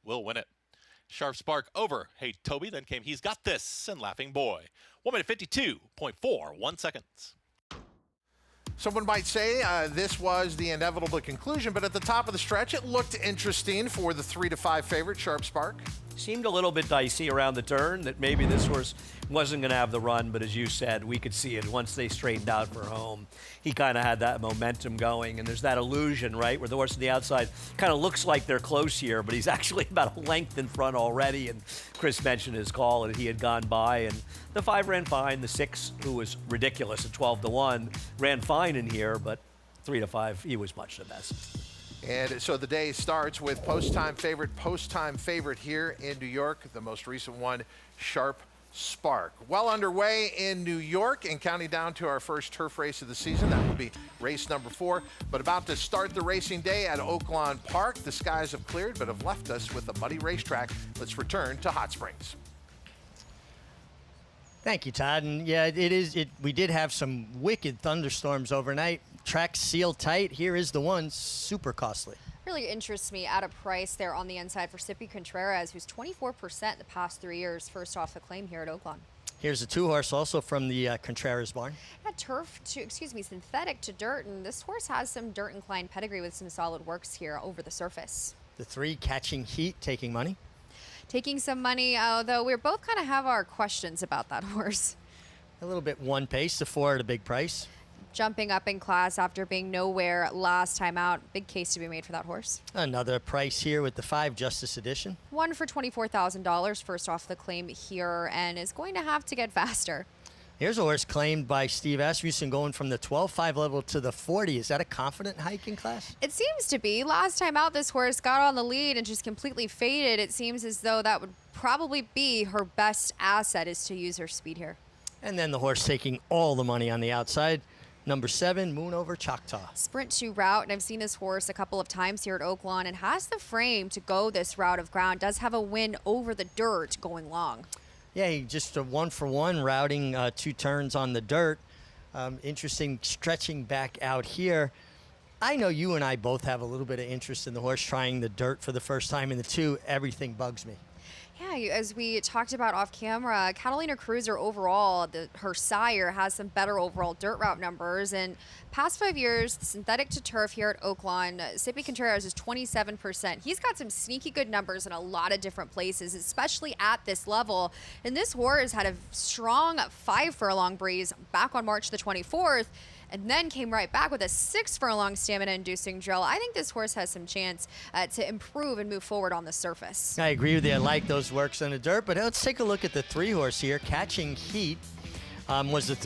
will win it. Sharp Spark over Hey Toby, then came He's Got This and Laughing Boy. 1 minute 52.41 seconds. Someone might say this was the inevitable conclusion, but at the top of the stretch, it looked interesting for the 3 to 5 favorite, Sharp Spark. Seemed a little bit dicey around the turn, that maybe this horse wasn't going to have the run, but as you said, we could see it once they straightened out for home. He kind of had that momentum going, and there's that illusion, right, where the horse on the outside kind of looks like they're close here, but he's actually about a length in front already, and Chris mentioned his call, and he had gone by, and the 5 ran fine. The 6, who was ridiculous at 12-1, ran fine in here, but 3 to 5, he was much the best. And so the day starts with post-time favorite here in New York, the most recent one, Sharp Spark. Well underway in New York and counting down to our first turf race of the season. That will be race number 4. But about to start the racing day at Oaklawn Park. The skies have cleared but have left us with a muddy racetrack. Let's return to Hot Springs. Thank you, Todd. And yeah, we did have some wicked thunderstorms overnight. Track sealed tight. Here is the one, super costly. Really interests me at a price there on the inside for Sippy Contreras, who's 24% the past 3 years, first off the claim here at Oaklawn. Here's a 2-horse also from the Contreras barn. Synthetic to dirt, and this horse has some dirt inclined pedigree with some solid works here over the surface. The 3 catching heat, taking money. Taking some money, although we both kind of have our questions about that horse. A little bit one pace, the 4 at a big price. Jumping up in class after being nowhere last time out. Big case to be made for that horse. Another price here with the 5 Justice Edition. One for $24,000 first off the claim here, and is going to have to get faster. Here's a horse claimed by Steve Asmussen going from the 12-5 level to the 40. Is that a confident hike in class? It seems to be. Last time out, this horse got on the lead and just completely faded. It seems as though that would probably be her best asset, is to use her speed here. And then the horse taking all the money on the outside. Number 7, Moon Over Choctaw. Sprint 2 route, and I've seen this horse a couple of times here at Oaklawn and has the frame to go this route of ground. Does have a win over the dirt going long. Yeah, he just a 1-for-1 routing 2 turns on the dirt. Interesting stretching back out here. I know you and I both have a little bit of interest in the horse trying the dirt for the first time in the 2. Everything bugs me. Yeah, as we talked about off camera, Catalina Cruiser overall, her sire, has some better overall dirt route numbers. And past 5 years, synthetic to turf here at Oaklawn, Sippy Contreras is 27%. He's got some sneaky good numbers in a lot of different places, especially at this level. And this horse had a strong 5 furlong breeze back on March the 24th. And then came right back with a 6 furlong stamina-inducing drill. I think this horse has some chance to improve and move forward on the surface. I agree with you. I like those works on the dirt, but let's take a look at the 3 horse here. Catching Heat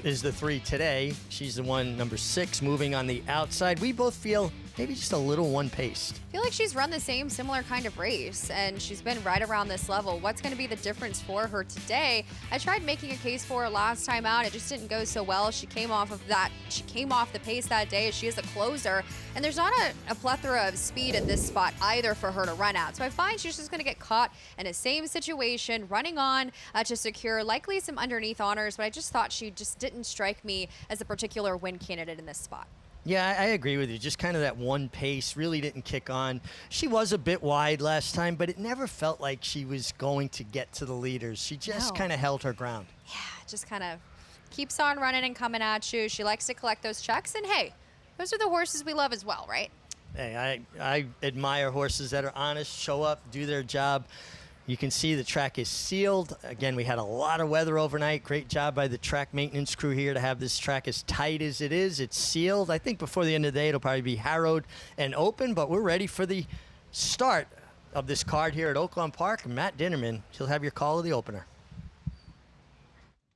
is the 3 today. She's the one, number 6, moving on the outside. We both feel maybe just a little one-paced. I feel like she's run the similar kind of race, and she's been right around this level. What's going to be the difference for her today? I tried making a case for her last time out. It just didn't go so well. She came off the pace that day. She is a closer, and there's not a plethora of speed at this spot either for her to run at. So I find she's just going to get caught in the same situation, running on to secure likely some underneath honors, but I just thought she just didn't strike me as a particular win candidate in this spot. Yeah, I agree with you. Just kind of that one pace, really didn't kick on. She was a bit wide last time, but it never felt like she was going to get to the leaders. She just kind of held her ground. Yeah, just kind of keeps on running and coming at you. She likes to collect those checks, and hey, those are the horses we love as well, right? Hey, I admire horses that are honest, show up, do their job. You can see the track is sealed. Again, we had a lot of weather overnight. Great job by the track maintenance crew here to have this track as tight as it is. It's sealed. I think before the end of the day, it'll probably be harrowed and open, but we're ready for the start of this card here at Oaklawn Park. Matt Dinnerman, he'll have your call of the opener.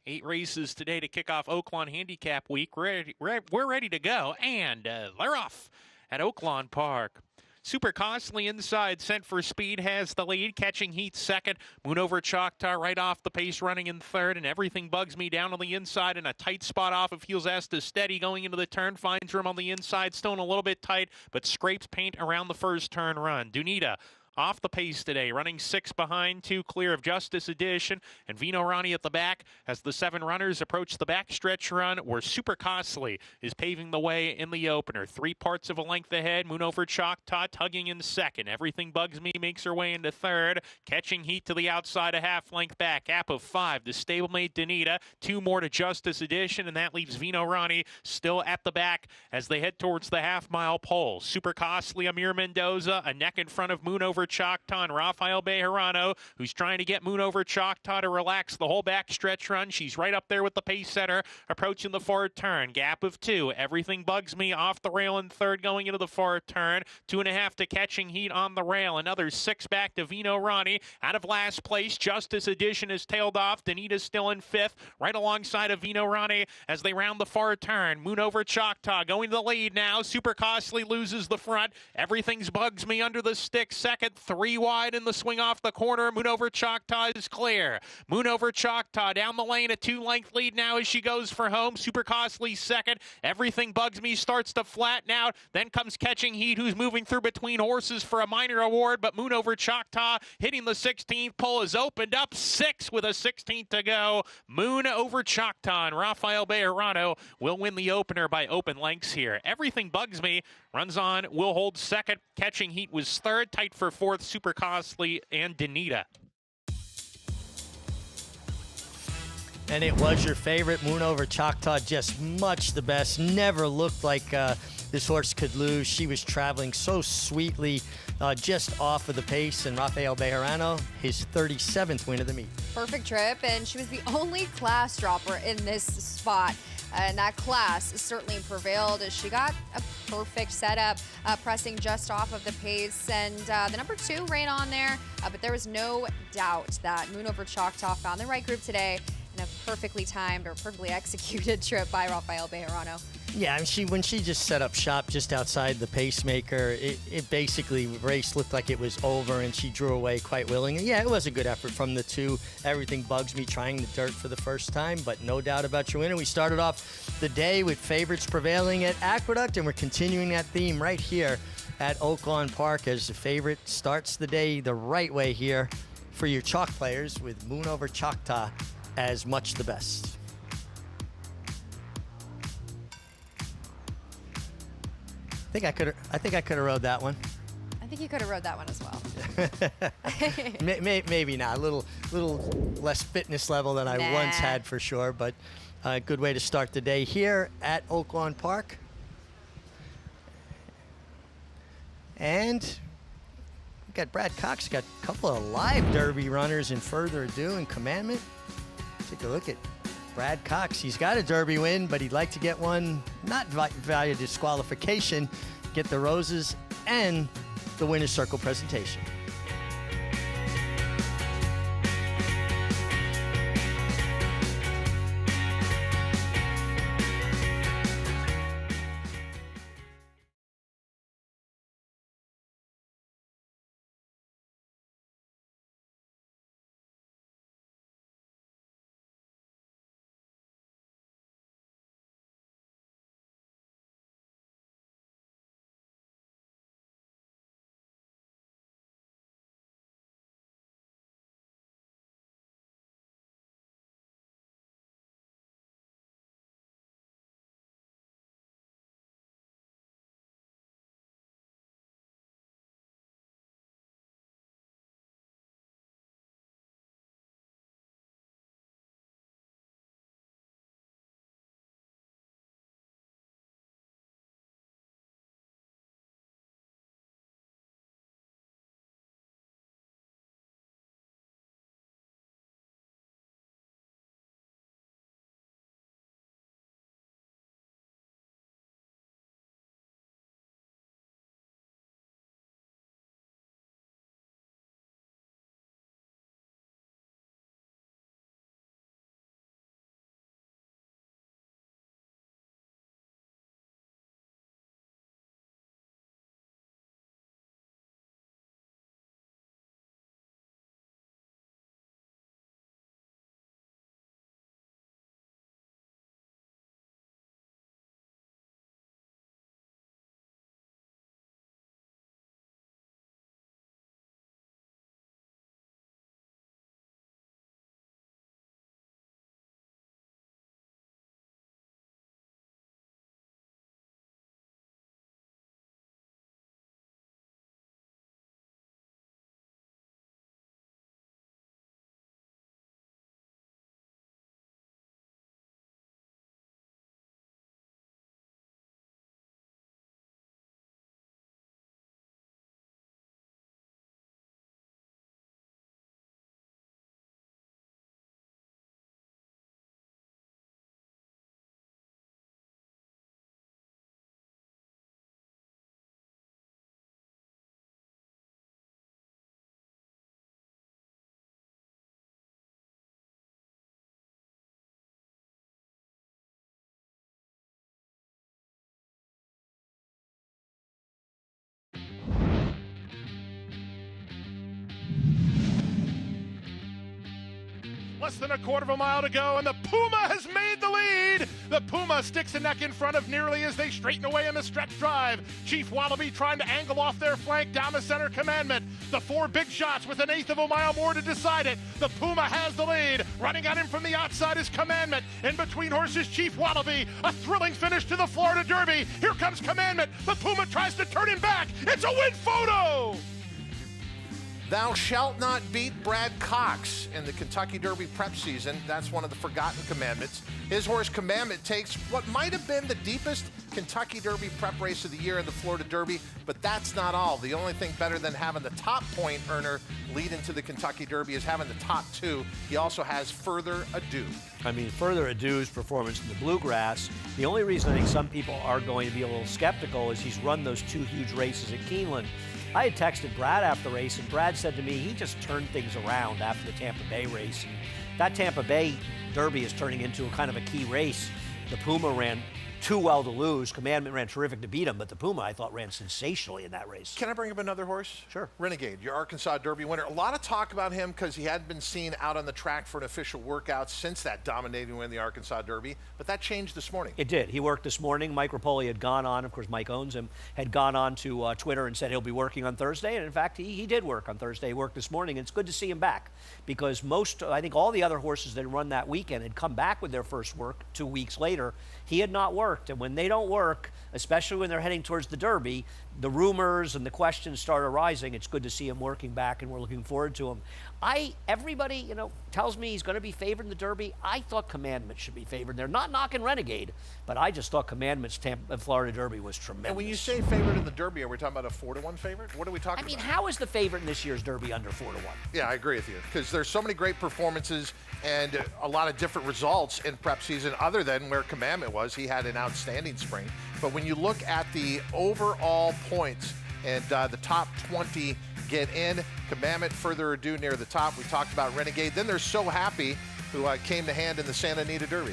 8 races today to kick off Oaklawn Handicap Week. We're ready to go, and they're off at Oaklawn Park. Super Costly inside, sent for speed, has the lead. Catching Heat second. Moon Over Choctaw right off the pace, running in third. And Everything Bugs Me down on the inside in a tight spot off of Heels Estes steady going into the turn. Finds room on the inside, still in a little bit tight, but scrapes paint around the first turn run. Dunita off the pace today, running 6 behind, 2 clear of Justice Edition, and Vino Rani at the back as the 7 runners approach the backstretch run, where Super Costly is paving the way in the opener. 3 parts of a length ahead, Moon Over Choctaw tugging in second. Everything Bugs Me makes her way into third. Catching Heat to the outside, a half length back. Gap of 5 to stablemate Danita, 2 more to Justice Edition, and that leaves Vino Rani still at the back as they head towards the half-mile pole. Super Costly, Amir Mendoza, a neck in front of Moon Over Choctaw and Rafael Bejarano, who's trying to get Moon Over Choctaw to relax the whole backstretch run. She's right up there with the pace setter, approaching the forward turn. Gap of 2. Everything Bugs Me off the rail in third, going into the forward turn. 2.5 to Catching Heat on the rail. Another 6 back to Vino Rani. Out of last place, Justice Edition is tailed off. Danita's still in 5th, right alongside of Vino Rani as they round the forward turn. Moon Over Choctaw going to the lead now. Super Costly loses the front. Everything's Bugs Me under the stick second. 3 wide in the swing off the corner. Moon Over Choctaw is clear. Moon Over Choctaw down the lane, a 2-length lead now as she goes for home. Super Costly second. Everything Bugs Me starts to flatten out. Then comes Catching Heat, who's moving through between horses for a minor award, but Moon Over Choctaw hitting the 16th pole is opened up 6 with a 16th to go. Moon Over Choctaw and Rafael Bejarano will win the opener by open lengths here. Everything Bugs Me runs on, will hold second. Catching Heat was third, tight for fourth, Super Costly and Danita. And it was your favorite, Moon Over Choctaw, just much the best. Never looked like this horse could lose. She was traveling so sweetly, just off of the pace. And Rafael Bejarano, his 37th win of the meet. Perfect trip, and she was the only class dropper in this spot. And that class certainly prevailed as she got a perfect setup, pressing just off of the pace. And the number 2 ran on there, but there was no doubt that Moon Over Choctaw found the right group today in a perfectly timed or perfectly executed trip by Rafael Bejarano. Yeah, and when she just set up shop just outside the pacemaker, it basically, race looked like it was over, and she drew away quite willingly. Yeah, it was a good effort from the 2. Everything Bugs Me trying the dirt for the first time, but no doubt about your winner. We started off the day with favorites prevailing at Aqueduct, and we're continuing that theme right here at Oaklawn Park as the favorite starts the day the right way here for your chalk players with Moon Over Choctaw as much the best. I think I could have rode that one. I think you could have rode that one as well. Maybe not. A little less fitness level than I once had for sure, but a good way to start the day here at Oaklawn Park. And we got Brad Cox, got a couple of live Derby runners in Further Ado and Commandment. Take a look at Brad Cox. He's got a Derby win, but he'd like to get one not via disqualification, get the roses and the winner's circle presentation. Less than a quarter of a mile to go, and the Puma has made the lead. The Puma sticks a neck in front of Nearly as they straighten away in the stretch drive. Chief Wallaby trying to angle off their flank down the center Commandment. The four big shots with an eighth of a mile more to decide it. The Puma has the lead. Running at him from the outside is Commandment. In between horses, Chief Wallaby. A thrilling finish to the Florida Derby. Here comes Commandment. The Puma tries to turn him back. It's a win photo! Thou shalt not beat Brad Cox in the Kentucky Derby prep season. That's one of the forgotten commandments. His horse Commandment takes what might have been the deepest Kentucky Derby prep race of the year in the Florida Derby, but that's not all. The only thing better than having the top point earner lead into the Kentucky Derby is having the top two. He also has Further Ado. I mean, Further Ado's performance in the Bluegrass, the only reason I think some people are going to be a little skeptical is he's run those two huge races at Keeneland. I had texted Brad after the race, and Brad said to me he just turned things around after the Tampa Bay race. And that Tampa Bay Derby is turning into a kind of a key race. The Puma ran too well to lose. Commandment ran terrific to beat him, but the Puma, I thought, ran sensationally in that race. Can I bring up another horse? Sure. Renegade, your Arkansas Derby winner. A lot of talk about him because he hadn't been seen out on the track for an official workout since that dominating win in the Arkansas Derby, but that changed this morning. It did. He worked this morning. Mike Rapoli had gone on, of course, Mike owns him, had gone on to Twitter and said he'll be working on Thursday, and in fact, he did work on Thursday. He worked this morning, and it's good to see him back because I think all the other horses that run that weekend had come back with their first work 2 weeks later. He had not worked. worked. And when they don't work, especially when they're heading towards the Derby, the rumors and the questions start arising. It's good to see him working back, and we're looking forward to him. Everybody, you know, tells me he's going to be favored in the Derby. I thought Commandment should be favored. They're not knocking Renegade, but I just thought Commandment's Florida Derby was tremendous. And when you say favorite in the Derby, are we talking about a 4-1 favorite? What are we talking about? I mean, how is the favorite in this year's Derby under 4-1? Yeah, I agree with you, because there's so many great performances and a lot of different results in prep season other than where Commandment was. He had an outstanding spring. But when you look at the overall points and the top 20 get in, Commandment, further ado, near the top. We talked about Renegade. Then there's So Happy, who came to hand in the Santa Anita Derby.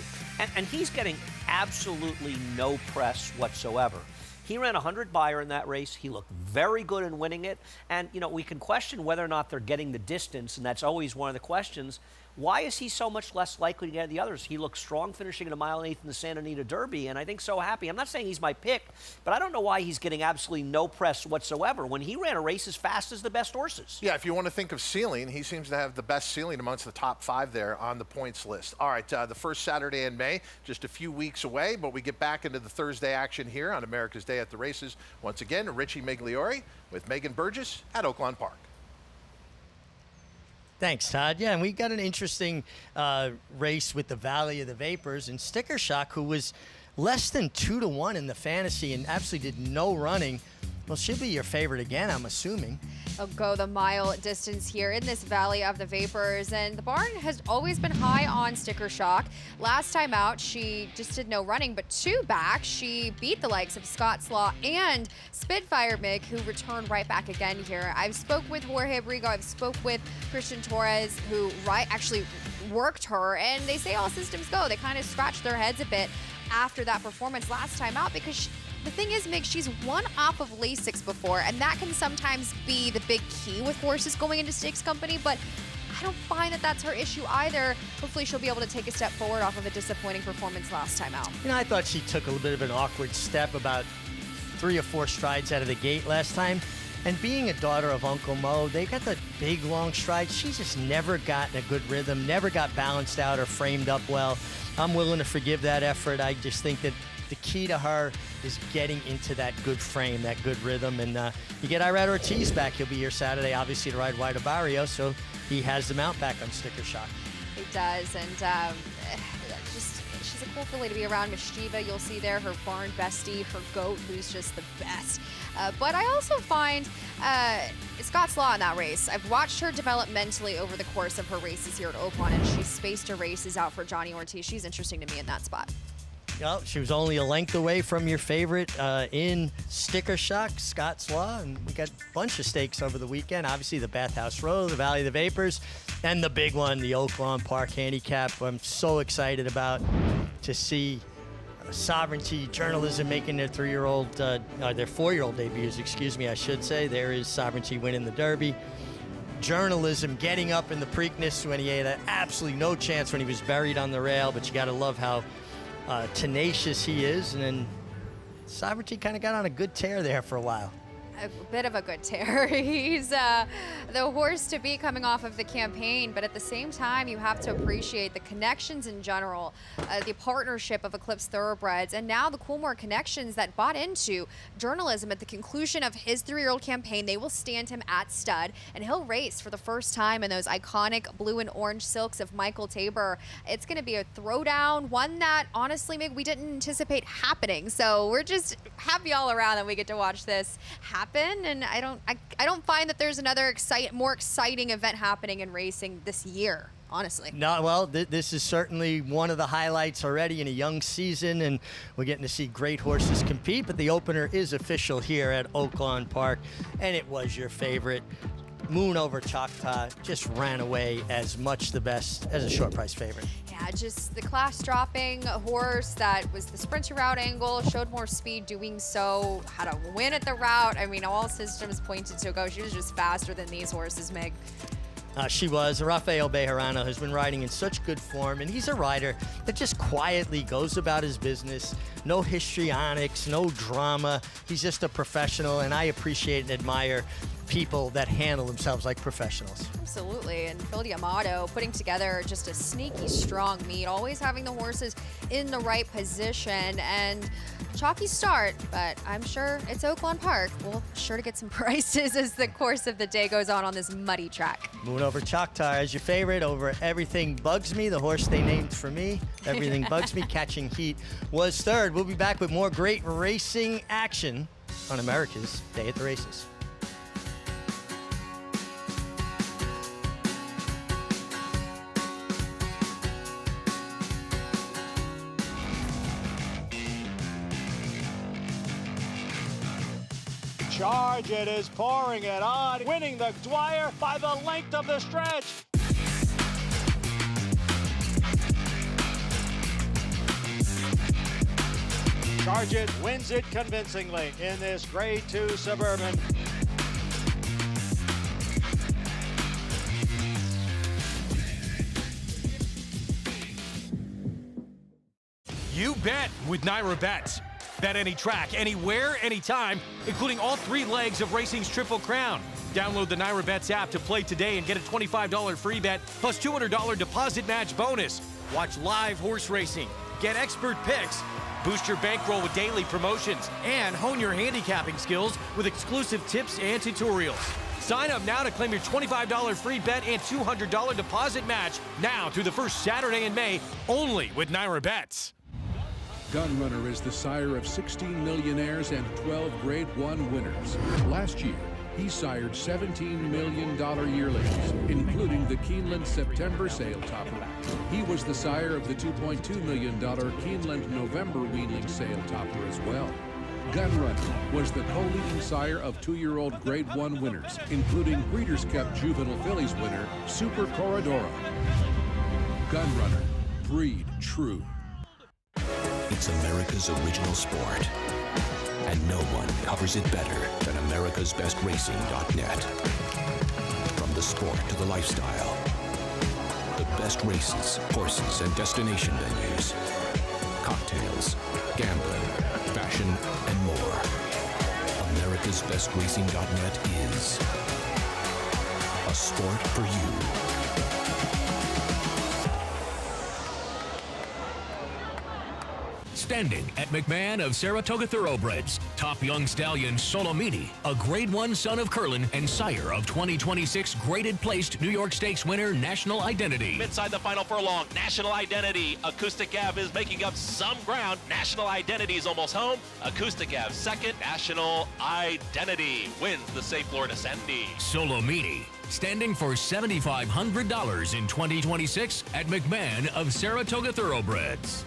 And he's getting absolutely no press whatsoever. He ran 100 buyer in that race. He looked very good in winning it. And, you know, we can question whether or not they're getting the distance, and that's always one of the questions. Why is he so much less likely to get the others? He looks strong finishing at 1.8 miles in the Santa Anita Derby, and I think So Happy. I'm not saying he's my pick, but I don't know why he's getting absolutely no press whatsoever when he ran a race as fast as the best horses. Yeah, if you want to think of ceiling, he seems to have the best ceiling amongst the top 5 there on the points list. All right, the first Saturday in May, just a few weeks away, but we get back into the Thursday action here on America's Day at the Races. Once again, Richie Migliore with Megan Burgess at Oaklawn Park. Thanks, Todd. Yeah, and we got an interesting race with the Valley of the Vapors and Sticker Shock, who was less than 2-1 in the fantasy and absolutely did no running. Well, she'll be your favorite again, I'm assuming. They'll go the mile distance here in this Valley of the Vapors, and the barn has always been high on Sticker Shock. Last time out, she just did no running, but 2 back, she beat the likes of Scott's Law and Spitfire Mick, who returned right back again here. I've spoke with Jorge Abrigo, I've spoke with Christian Torres, who actually worked her, and they say all systems go. They kind of scratched their heads a bit after that performance last time out, because the thing is, Mick, she's won off of Lasix before, and that can sometimes be the big key with horses going into stakes company, but I don't find that that's her issue either. Hopefully she'll be able to take a step forward off of a disappointing performance last time out. You know, I thought she took a little bit of an awkward step about 3 or 4 strides out of the gate last time. And being a daughter of Uncle Mo, they got the big, long strides. She just never got in a good rhythm, never got balanced out or framed up well. I'm willing to forgive that effort. I just think that the key to her is getting into that good frame, that good rhythm. And you get Irad Ortiz back. He'll be here Saturday, obviously, to ride White Barrio, so he has the mount back on Sticker Shock. He does, and she's a cool filly to be around. Mischieva, you'll see there, her barn bestie, her goat, who's just the best. But I also find Scott's Law in that race. I've watched her developmentally over the course of her races here at Oaklawn, and she's spaced her races out for Johnny Ortiz. She's interesting to me in that spot. Well, she was only a length away from your favorite in Sticker Shock, Scott's Law, and we got a bunch of stakes over the weekend. Obviously, the Bathhouse Row, the Valley of the Vapors, and the big one, the Oaklawn Park Handicap. I'm so excited about to see Sovereignty Journalism making their 4-year-old debuts, excuse me, I should say. There is Sovereignty winning the Derby. Journalism getting up in the Preakness when he had absolutely no chance when he was buried on the rail, but you got to love how tenacious he is, and then Sovereignty kind of got on a good tear there for a while. A bit of a good tear. He's the horse to beat coming off of the campaign, but at the same time, you have to appreciate the connections in general, the partnership of Eclipse Thoroughbreds, and now the Coolmore connections that bought into journalism at the conclusion of his 3-year-old campaign. They will stand him at stud, and he'll race for the first time in those iconic blue and orange silks of Michael Tabor. It's going to be a throwdown, one that honestly, maybe we didn't anticipate happening. So we're just happy all around that we get to watch this happen. And I don't find that there's another more exciting event happening in racing this year, honestly. No, well, this is certainly one of the highlights already in a young season, and we're getting to see great horses compete. But the opener is official here at Oaklawn Park, and it was your favorite. Moon over Choctaw just ran away as much the best as a short price favorite. Yeah, just the class dropping horse that was the sprinter route angle, showed more speed doing so, had a win at the route. I mean, all systems pointed to go. She was just faster than these horses, Meg. She was. Rafael Bejarano has been riding in such good form, and he's a rider that just quietly goes about his business. No histrionics, no drama. He's just a professional, and I appreciate and admire people that handle themselves like professionals. Absolutely, and Phil D'Amato putting together just a sneaky strong meet, always having the horses in the right position, and chalky start, but I'm sure it's Oaklawn Park. We'll sure to get some prices as the course of the day goes on this muddy track. Moving over Choctaw as your favorite over Everything Bugs Me, the horse they named for me. Everything Bugs Me, Catching Heat was third. We'll be back with more great racing action on America's Day at the Races. Charge, it is pouring it on, winning the Dwyer by the length of the stretch. Charge It wins it convincingly in this Grade 2 Suburban. You bet with Naira Bets. Bet any track, anywhere, anytime, including all 3 legs of racing's Triple Crown. Download the Naira Bets app to play today and get a $25 free bet plus $200 deposit match bonus. Watch live horse racing, get expert picks, boost your bankroll with daily promotions, and hone your handicapping skills with exclusive tips and tutorials. Sign up now to claim your $25 free bet and $200 deposit match now through the first Saturday in May, only with Naira Bets. Gunrunner is the sire of 16 millionaires and 12 Grade 1 winners. Last year, he sired $17 million yearlings, including the Keeneland September sale topper. He was the sire of the $2.2 million Keeneland November weanling sale topper as well. Gunrunner was the co-leading sire of 2-year-old Grade 1 winners, including Breeders' Cup Juvenile Fillies winner Super Corridoro. Gunrunner, breed true. It's America's original sport, and no one covers it better than americasbestracing.net. From the sport to the lifestyle, the best races, horses, and destination venues, cocktails, gambling, fashion, and more. americasbestracing.net is a sport for you. Standing at McMahon of Saratoga Thoroughbreds, top young stallion Solomini, a Grade 1 son of Curlin and sire of 2026 graded placed New York Stakes winner National Identity. Inside the final furlong, National Identity. Acoustic Ave is making up some ground. National Identity is almost home. Acoustic Ave second. National Identity wins the Safe Lord Ascendi. Solomini, standing for $7,500 in 2026 at McMahon of Saratoga Thoroughbreds.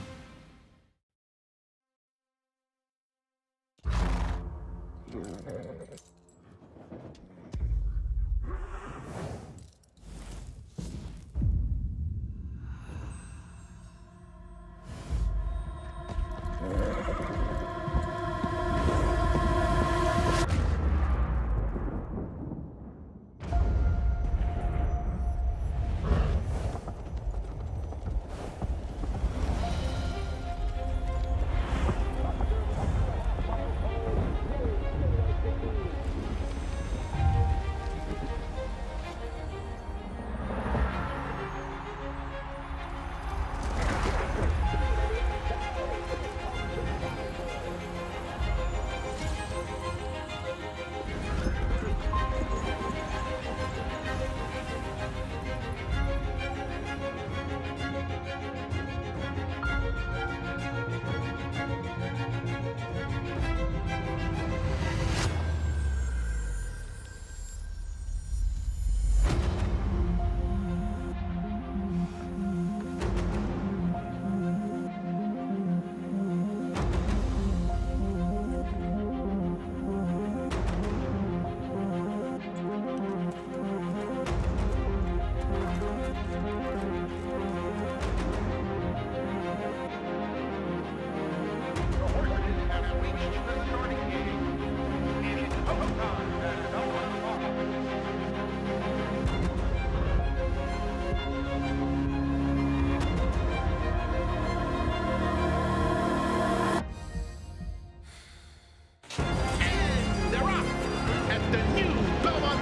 The new Belmont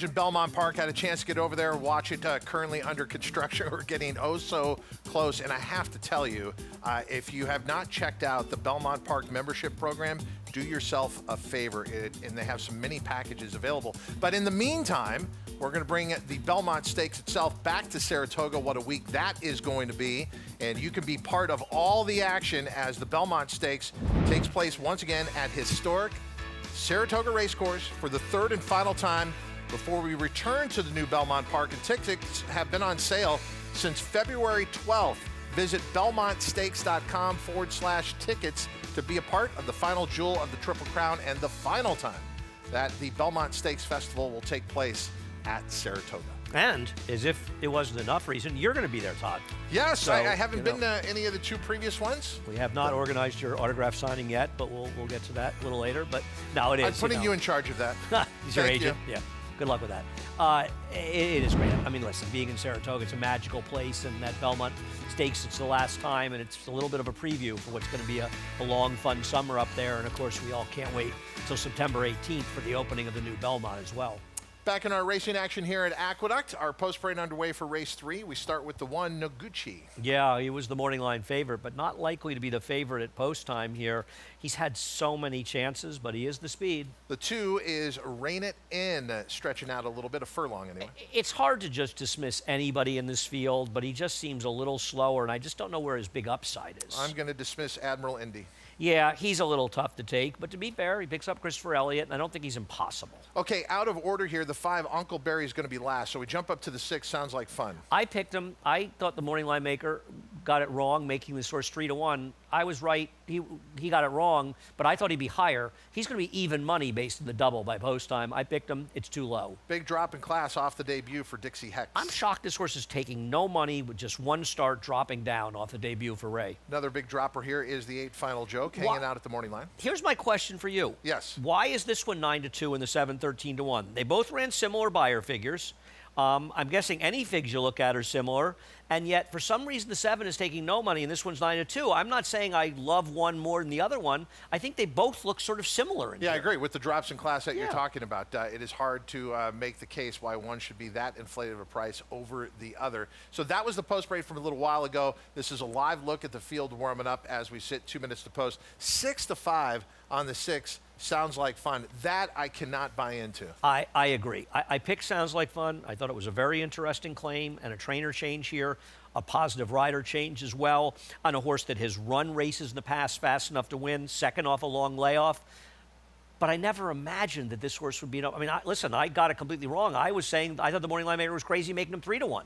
Village in Belmont Park. Had a chance to get over there and watch it. Currently under construction. We're getting oh so close. And I have to tell you, if you have not checked out the Belmont Park membership program, do yourself a favor. And they have some mini packages available. But in the meantime, we're going to bring the Belmont Stakes itself back to Saratoga. What a week that is going to be. And you can be part of all the action as the Belmont Stakes takes place once again at historic Saratoga Racecourse for the third and final time before we return to the new Belmont Park. And tickets have been on sale since February 12th. Visit belmontstakes.com/tickets to be a part of the final jewel of the Triple Crown and the final time that the Belmont Stakes Festival will take place at Saratoga. And as if it wasn't enough reason, you're going to be there, Todd. Yes, So, I haven't been to any of the two previous ones. We have not organized your autograph signing yet, but we'll get to that a little later. But no, it is. I'm putting you in charge of that. He's your Thank agent? you. Yeah. Good luck with that. It is great. I mean, listen, being in Saratoga, it's a magical place, and that Belmont Stakes, it's the last time, and it's a little bit of a preview for what's going to be a long, fun summer up there. And, of course, we all can't wait until September 18th for the opening of the new Belmont as well. Back in our racing action here at Aqueduct, our post-parade underway for race 3. We start with the one, Noguchi. Yeah, he was the morning line favorite, but not likely to be the favorite at post time here. He's had so many chances, but he is the speed. The 2 is Rein It In, stretching out a little bit, a furlong anyway. It's hard to just dismiss anybody in this field, but he just seems a little slower, and I just don't know where his big upside is. I'm going to dismiss Admiral Indy. Yeah, he's a little tough to take, but to be fair, he picks up Christopher Elliott, and I don't think he's impossible. Okay, out of order here, the 5, Uncle Barry, is going to be last, so we jump up to the 6. Sounds like fun. I picked him. I thought the morning line maker got it wrong, making this horse 3-1. I was right. He got it wrong, but I thought he'd be higher. He's going to be even money based on the double by post time. I picked him. It's too low. Big drop in class off the debut for Dixie Hex. I'm shocked this horse is taking no money with just one start dropping down off the debut for Ray. Another big dropper here is the 8 Final Joke, hanging out at the morning line. Here's my question for you. Yes. Why is this one 9-2 and the 7 13-1? They both ran similar buyer figures. I'm guessing any figs you look at are similar, and yet for some reason the 7 is taking no money and this one's 9-2. I'm not saying I love one more than the other one. I think they both look sort of similar in Yeah, here. I agree. With the drops in class that you're talking about, it is hard to make the case why one should be that inflated of a price over the other. So that was the post parade from a little while ago. This is a live look at the field warming up as we sit 2 minutes to post. 6-5 on the 6. Sounds like fun. That I cannot buy into. I agree. I picked Sounds Like Fun. I thought it was a very interesting claim and a trainer change here, a positive rider change as well on a horse that has run races in the past fast enough to win, second off a long layoff. But I never imagined that this horse would be enough. I mean, listen, I got it completely wrong. I was saying I thought the morning line maker was crazy making him 3-1.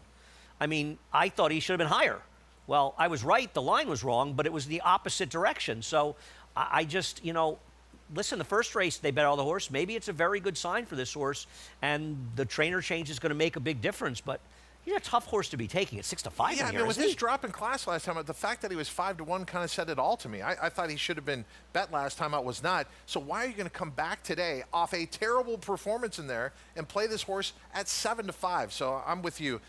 I mean, I thought he should have been higher. Well, I was right. The line was wrong, but it was the opposite direction. So I just, listen, the first race, they bet all the horse. Maybe it's a very good sign for this horse, and the trainer change is going to make a big difference. But he's a tough horse to be taking at 6-5. Yeah, I mean, with his drop in class last time, the fact that he was 5-1 kind of said it all to me. I thought he should have been bet last time out, was not. So why are you going to come back today off a terrible performance in there and play this horse at 7-5? So I'm with you.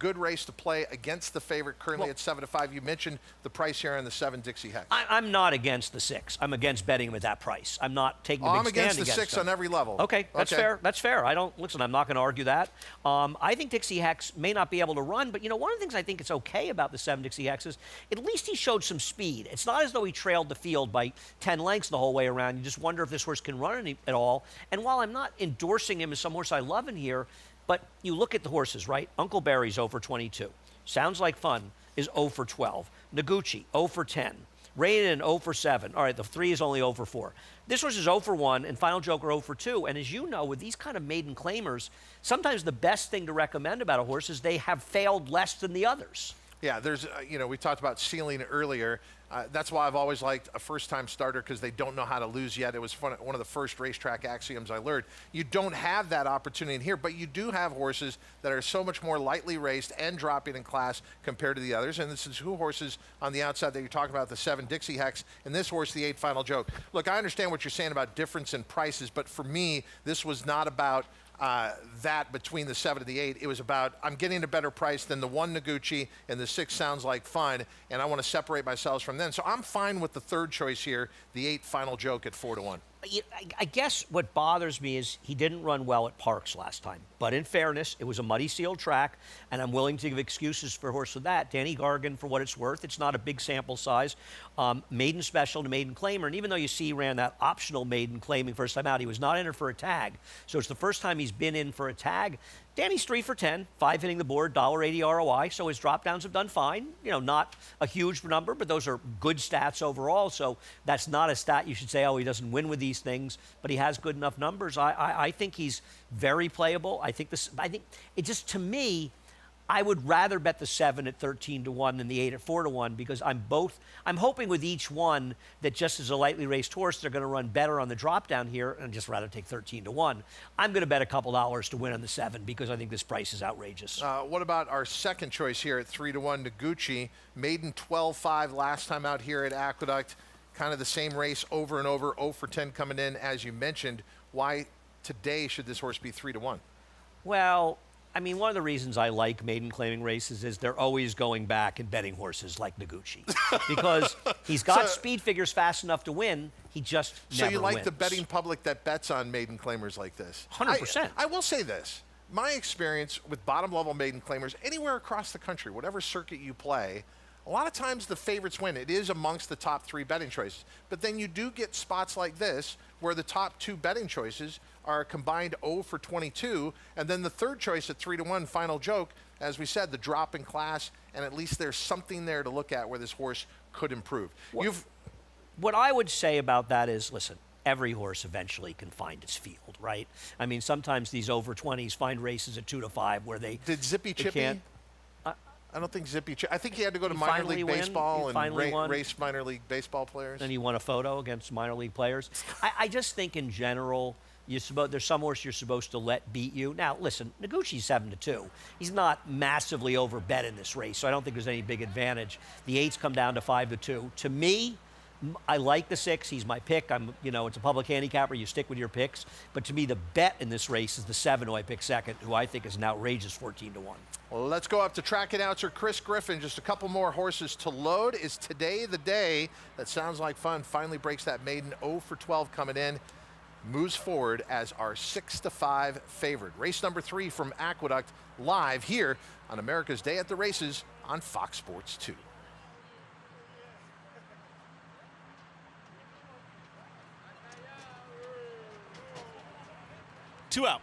Good race to play against the favorite currently at 7-5. You mentioned the price here on the 7 Dixie Hex. I'm not against the 6. I'm against betting him at that price. I'm not taking a big I'm against stand the 6 him. on every level. Okay, that's fair. That's fair. I'm not going to argue that. I think Dixie Hex may not be able to run, but one of the things I think it's okay about the 7 Dixie Hex is at least he showed some speed. It's not as though he trailed the field by 10 lengths the whole way around. You just wonder if this horse can run at all. And while I'm not endorsing him as some horse I love in here, but you look at the horses, right? Uncle Barry's 0 for 22. Sounds Like Fun is 0 for 12. Noguchi, 0 for 10. Raiden, 0 for 7. All right, the 3 is only 0 for 4. This horse is 0 for 1, and Final Joker 0 for 2. And as you know, with these kind of maiden claimers, sometimes the best thing to recommend about a horse is they have failed less than the others. Yeah, there's, we talked about ceiling earlier. That's why I've always liked a first-time starter, because they don't know how to lose yet. It was one of the first racetrack axioms I learned. You don't have that opportunity in here, but you do have horses that are so much more lightly raced and dropping in class compared to the others. And this is two horses on the outside that you're talking about, the 7 Dixie Hex, and this horse, the 8 Final Joke. Look, I understand what you're saying about difference in prices, but for me, this was not about that between the 7 and the 8. It was about, I'm getting a better price than the 1 Noguchi and the 6 Sounds Like Fun, and I want to separate myself from them. So I'm fine with the third choice here, the 8 Final Joke at 4-1. I guess what bothers me is he didn't run well at Parks last time. But in fairness, it was a muddy sealed track, and I'm willing to give excuses for a horse with that. Danny Gargan, for what it's worth, it's not a big sample size. Maiden special to maiden claimer, and even though you see he ran that optional maiden claiming first time out, he was not in it for a tag. So it's the first time he's been in for a tag. Danny's 3 for 10, 5 hitting the board, $1.80 ROI, so his drop downs have done fine. You know, not a huge number, but those are good stats overall, so that's not a stat you should say, oh, he doesn't win with these things, but he has good enough numbers. I think he's very playable. I think it just, to me, I would rather bet the 7 at 13-1 than the 8 at 4-1 because I'm hoping with each one that just as a lightly raced horse, they're going to run better on the drop down here and just rather take 13-1. I'm going to bet a couple dollars to win on the 7 because I think this price is outrageous. What about our second choice here at 3-1, Noguchi? Maiden 12-5 last time out here at Aqueduct. Kind of the same race over and over, 0 for 10 coming in, as you mentioned. Why today should this horse be 3-1? Well, I mean, one of the reasons I like maiden claiming races is they're always going back and betting horses like Noguchi because he's got speed figures fast enough to win. He just never So you like wins. the betting public that bets on maiden claimers like this? 100%. I will say this. My experience with bottom-level maiden claimers anywhere across the country, whatever circuit you play, a lot of times the favorites win. It is amongst the top 3 betting choices. But then you do get spots like this where the top 2 betting choices are combined 0 for 22, and then the third choice at 3-1, Final Joke, as we said, the drop in class, and at least there's something there to look at where this horse could improve. What I would say about that is, listen, every horse eventually can find its field, right? I mean, sometimes these over 20s find races at 2-5 where they Did Zippy Chippy? can't. I don't think Zippy Chippy. I think he had to go to minor league baseball and race minor league baseball players. And he won a photo against minor league players. I just think in general, there's some horse you're supposed to let beat you. Now, listen, Noguchi's 7-2. He's not massively overbet in this race, so I don't think there's any big advantage. The 8s come down to 5-2. To me, I like the 6. He's my pick. It's a public handicapper. You stick with your picks. But to me, the bet in this race is the 7, who I pick second, who I think is an outrageous 14-1. Well, let's go up to track announcer Chris Griffin. Just a couple more horses to load. Is today the day? That sounds like fun. Finally breaks that maiden 0 for 12 coming in. Moves forward as our 6-5 favorite. Race number 3 from Aqueduct, live here on America's Day at the Races on Fox Sports 2. Two out.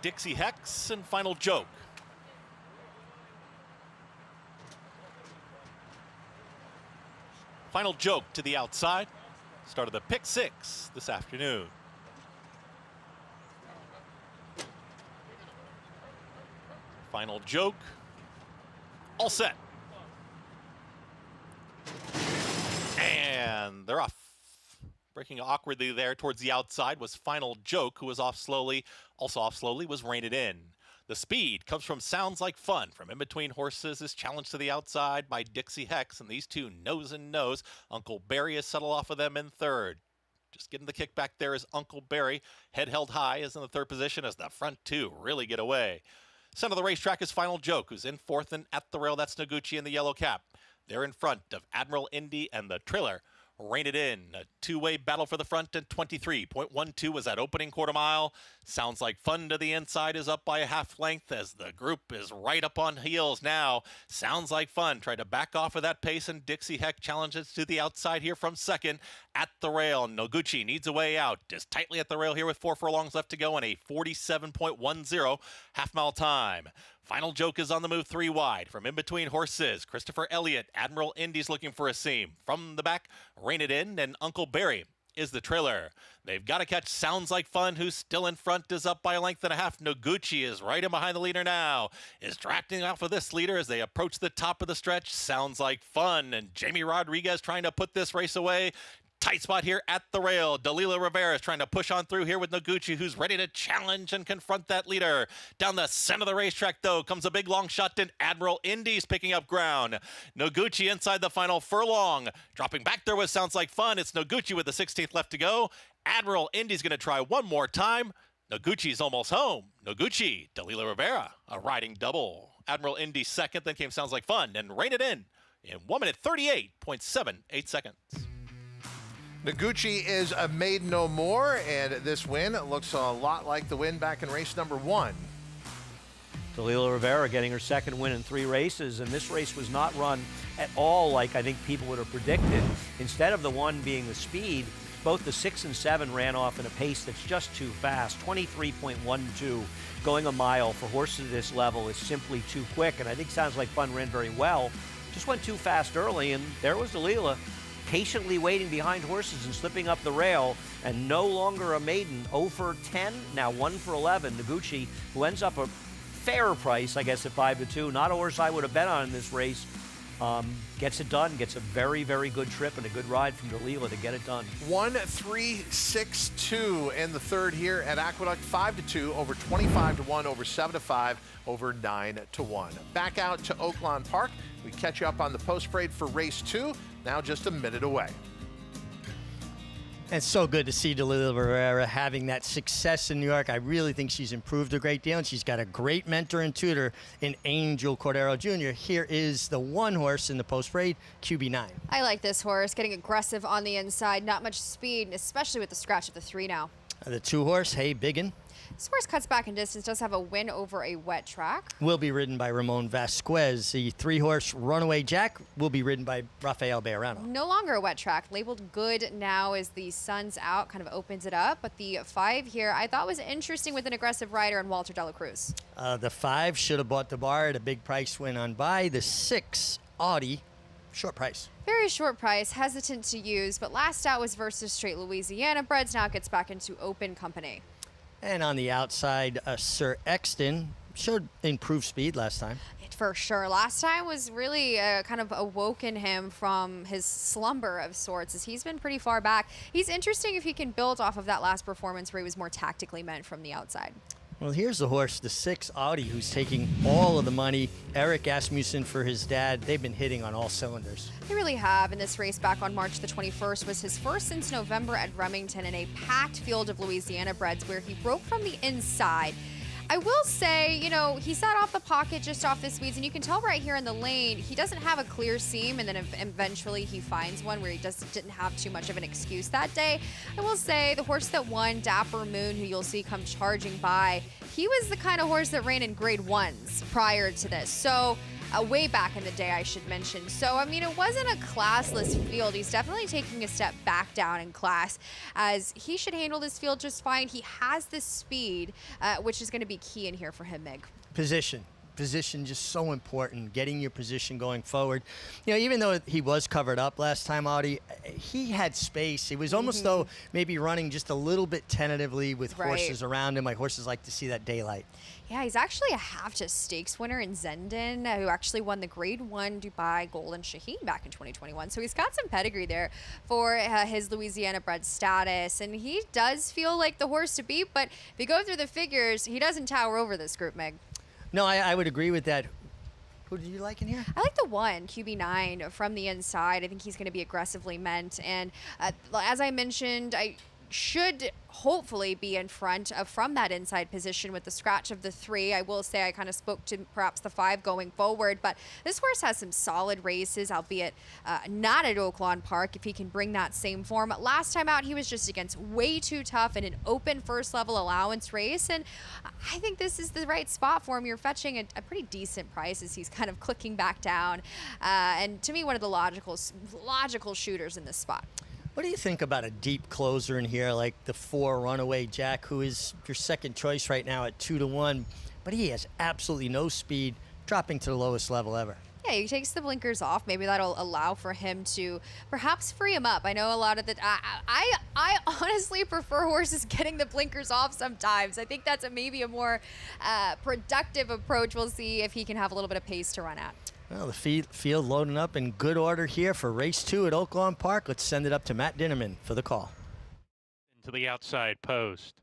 Dixie Hex and Final Joke. Final Joke to the outside. Started the pick 6 this afternoon. Final Joke. All set. And they're off. Breaking awkwardly there towards the outside was Final Joke, who was off slowly. Also off slowly was Rein It In. The speed comes from Sounds Like Fun. From in between horses is challenged to the outside by Dixie Hex, and these two nose and nose. Uncle Barry is settled off of them in third. Just getting the kick back there is Uncle Barry. Head held high is in the third position as the front two really get away. Center of the racetrack is Final Joke, who's in fourth, and at the rail, that's Noguchi in the yellow cap. They're in front of Admiral Indy and the trailer. Rein It In, a two-way battle for the front, and 23.12 was that opening quarter mile. Sounds Like Fun to the inside is up by a half length as the group is right up on heels now. Sounds Like Fun tried to back off of that pace, and Dixie Heck challenges to the outside here from second. At the rail, Noguchi needs a way out. Just tightly at the rail here with 4 furlongs left to go and a 47.10 half-mile time. Final Joke is on the move 3 wide. From in between horses, Christopher Elliott, Admiral Indy's looking for a seam. From the back, Rein It In, and Uncle Barry is the trailer. They've got to catch Sounds Like Fun, who's still in front, is up by a length and a half. Noguchi is right in behind the leader now. Is drafting off of this leader as they approach the top of the stretch. Sounds Like Fun, and Jamie Rodriguez trying to put this race away. Tight spot here at the rail. Dalila Rivera is trying to push on through here with Noguchi, who's ready to challenge and confront that leader. Down the center of the racetrack, though, comes a big long shot, and Admiral Indy's picking up ground. Noguchi inside the final furlong. Dropping back there with Sounds Like Fun. It's Noguchi with the 16th left to go. Admiral Indy's going to try one more time. Noguchi's almost home. Noguchi, Dalila Rivera, a riding double. Admiral Indy second, then came Sounds Like Fun, and Rein It In 1 minute 38.78 seconds. Noguchi is a maiden no more, and this win looks a lot like the win back in race number 1. Dalila Rivera getting her second win in 3 races, and this race was not run at all like I think people would have predicted. Instead of the 1 being the speed, both the 6 and 7 ran off in a pace that's just too fast. 23.12 going a mile for horses at this level is simply too quick, and I think Sounds Like Fun ran very well. Just went too fast early, and there was Dalila patiently waiting behind horses and slipping up the rail, and no longer a maiden. 0 for 10, now 1 for 11. Noguchi, who ends up a fair price, I guess, at 5-2. Not a horse I would have bet on in this race. Gets it done, gets a very, very good trip and a good ride from Dalila to get it done. 1-3-6-2 in the third here at Aqueduct. 5-2 over 25-1 over 7-5 over 9-1. Back out to Oaklawn Park. We catch you up on the post parade for race 2. Now just a minute away. And it's so good to see Dalila Rivera having that success in New York. I really think she's improved a great deal, and she's got a great mentor and tutor in Angel Cordero Jr. Here is the 1 horse in the post parade, QB9. I like this horse, getting aggressive on the inside, not much speed, especially with the scratch of the 3 now. The 2 horse, Hey Biggin, This horse cuts back in distance, does have a win over a wet track. will be ridden by Ramon Vasquez. The 3 horse Runaway Jack will be ridden by Rafael Bejarano. No longer a wet track, labeled good now as the sun's out, kind of opens it up. But the 5 here I thought was interesting with an aggressive rider and Walter Dela Cruz. The 5 should have bought the bar at a big price win on by. The 6 Audi, short price. Very short price, hesitant to use, but last out was versus straight Louisiana breds. Now it gets back into open company. And on the outside, Sir Exton showed improved speed last time. For sure. Last time was really kind of awoken him from his slumber of sorts, as he's been pretty far back. He's interesting if he can build off of that last performance where he was more tactically meant from the outside. Well, here's the horse, the 6 Audi, who's taking all of the money. Eric Asmussen for his dad. They've been hitting on all cylinders. They really have. And this race back on March the 21st was his first since November at Remington in a packed field of Louisiana breds where he broke from the inside. I will say, you know, he sat off the pocket just off the weeds, and you can tell right here in the lane, he doesn't have a clear seam, and then eventually he finds one where he didn't have too much of an excuse that day. I will say the horse that won, Dapper Moon, who you'll see come charging by, he was the kind of horse that ran in grade 1s prior to this. So way back in the day, I should mention. So, I mean, it wasn't a classless field. He's definitely taking a step back down in class, as he should handle this field just fine. He has the speed, which is going to be key in here for him, Mig. Position just so important, getting your position going forward. You know, even though he was covered up last time, Audi, he had space. It was almost though maybe running just a little bit tentatively with horses around him. My horses like to see that daylight. Yeah, he's actually a half-just stakes winner in Zendon, who actually won the Grade 1 Dubai Golden Shaheen back in 2021. So he's got some pedigree there for his Louisiana bred status, and he does feel like the horse to beat, but if you go through the figures, he doesn't tower over this group, Meg. No, I would agree with that. Who do you like in here? I like the 1, QB9, from the inside. I think he's going to be aggressively meant. And as I mentioned, I should hopefully be in front of from that inside position with the scratch of the 3. I will say I kind of spoke to perhaps the 5 going forward, but this horse has some solid races, albeit not at Oaklawn Park, if he can bring that same form. Last time out, he was just against way too tough in an open first level allowance race, and I think this is the right spot for him. You're fetching a pretty decent price as he's kind of clicking back down, and to me, one of the logical shooters in this spot. What do you think about a deep closer in here like the 4 Runaway Jack, who is your second choice right now at 2-1, but he has absolutely no speed, dropping to the lowest level ever? Yeah, he takes the blinkers off. Maybe that'll allow for him to perhaps free him up. I know a lot of the... I honestly prefer horses getting the blinkers off sometimes. I think that's maybe a more productive approach. We'll see if he can have a little bit of pace to run at. Well, the field loading up in good order here for race 2 at Oaklawn Park. Let's send it up to Matt Dinnerman for the call. To the outside post.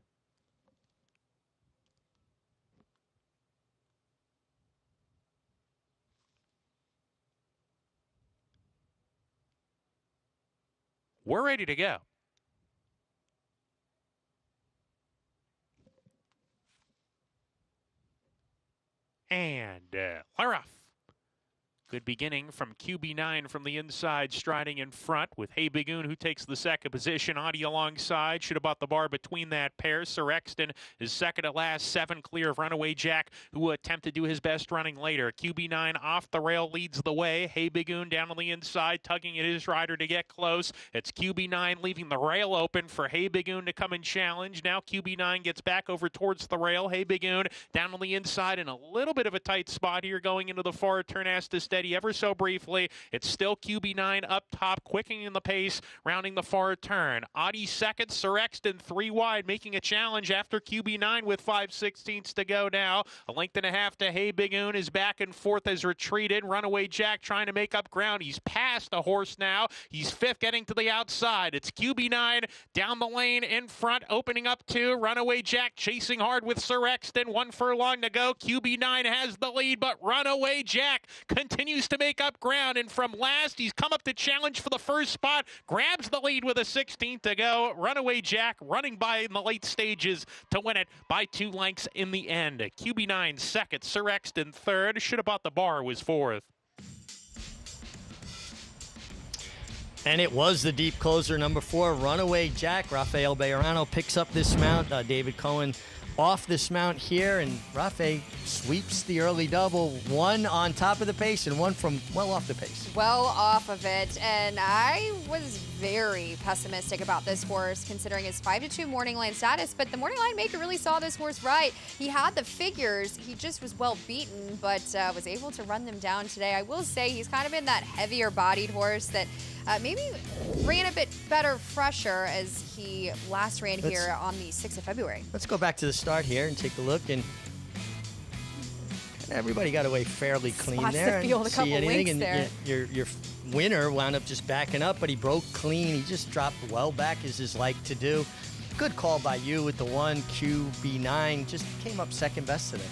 We're ready to go. And we're off. Good beginning from QB9 from the inside, striding in front with Hey Bigoon, who takes the second position. Audie alongside, should have bought the bar between that pair. Sir Exton is second to last, 7 clear of Runaway Jack, who will attempt to do his best running later. QB9 off the rail leads the way. Hey Bigoon down on the inside, tugging at his rider to get close. It's QB9 leaving the rail open for Hey Bigoon to come and challenge. Now QB9 gets back over towards the rail. Hey Bigoon down on the inside in a little bit of a tight spot here going into the far turn, has to steady ever so briefly. It's still QB9 up top, quickening the pace, rounding the far turn. Audie second, Sir Exton 3 wide, making a challenge after QB9 with 5/16 to go now. A length and a half to Hey Bigoon, is back and forth, has retreated. Runaway Jack trying to make up ground. He's past the horse now. He's 5th, getting to the outside. It's QB9 down the lane in front, opening up 2. Runaway Jack chasing hard with Sir Exton. 1 furlong to go. QB9 has the lead, but Runaway Jack continues to make up ground, and from last, he's come up to challenge for the first spot, grabs the lead with a 16th to go. Runaway Jack running by in the late stages to win it by 2 lengths in the end. QB9 second, Sir Exton third. Should have bought the bar, was 4th. And it was the deep closer, number 4, Runaway Jack. Rafael Bejarano picks up this mount. David Cohen off this mount here, and Rafe sweeps the early double, 1 on top of the pace and 1 from well off the pace. Well off of it, and I was very pessimistic about this horse considering his 5-2 morning line status, but the morning line maker really saw this horse right. He had the figures, he just was well beaten, but was able to run them down today. I will say he's kind of been that heavier bodied horse that maybe ran a bit better fresher as he last ran here on the 6th of February. Let's go back to the start here and take a look, and everybody got away fairly clean Spots there. the field, a couple winks and there. Your winner wound up just backing up, but he broke clean. He just dropped well back, as is like to do. Good call by you with the 1 QB9. Just came up second best today.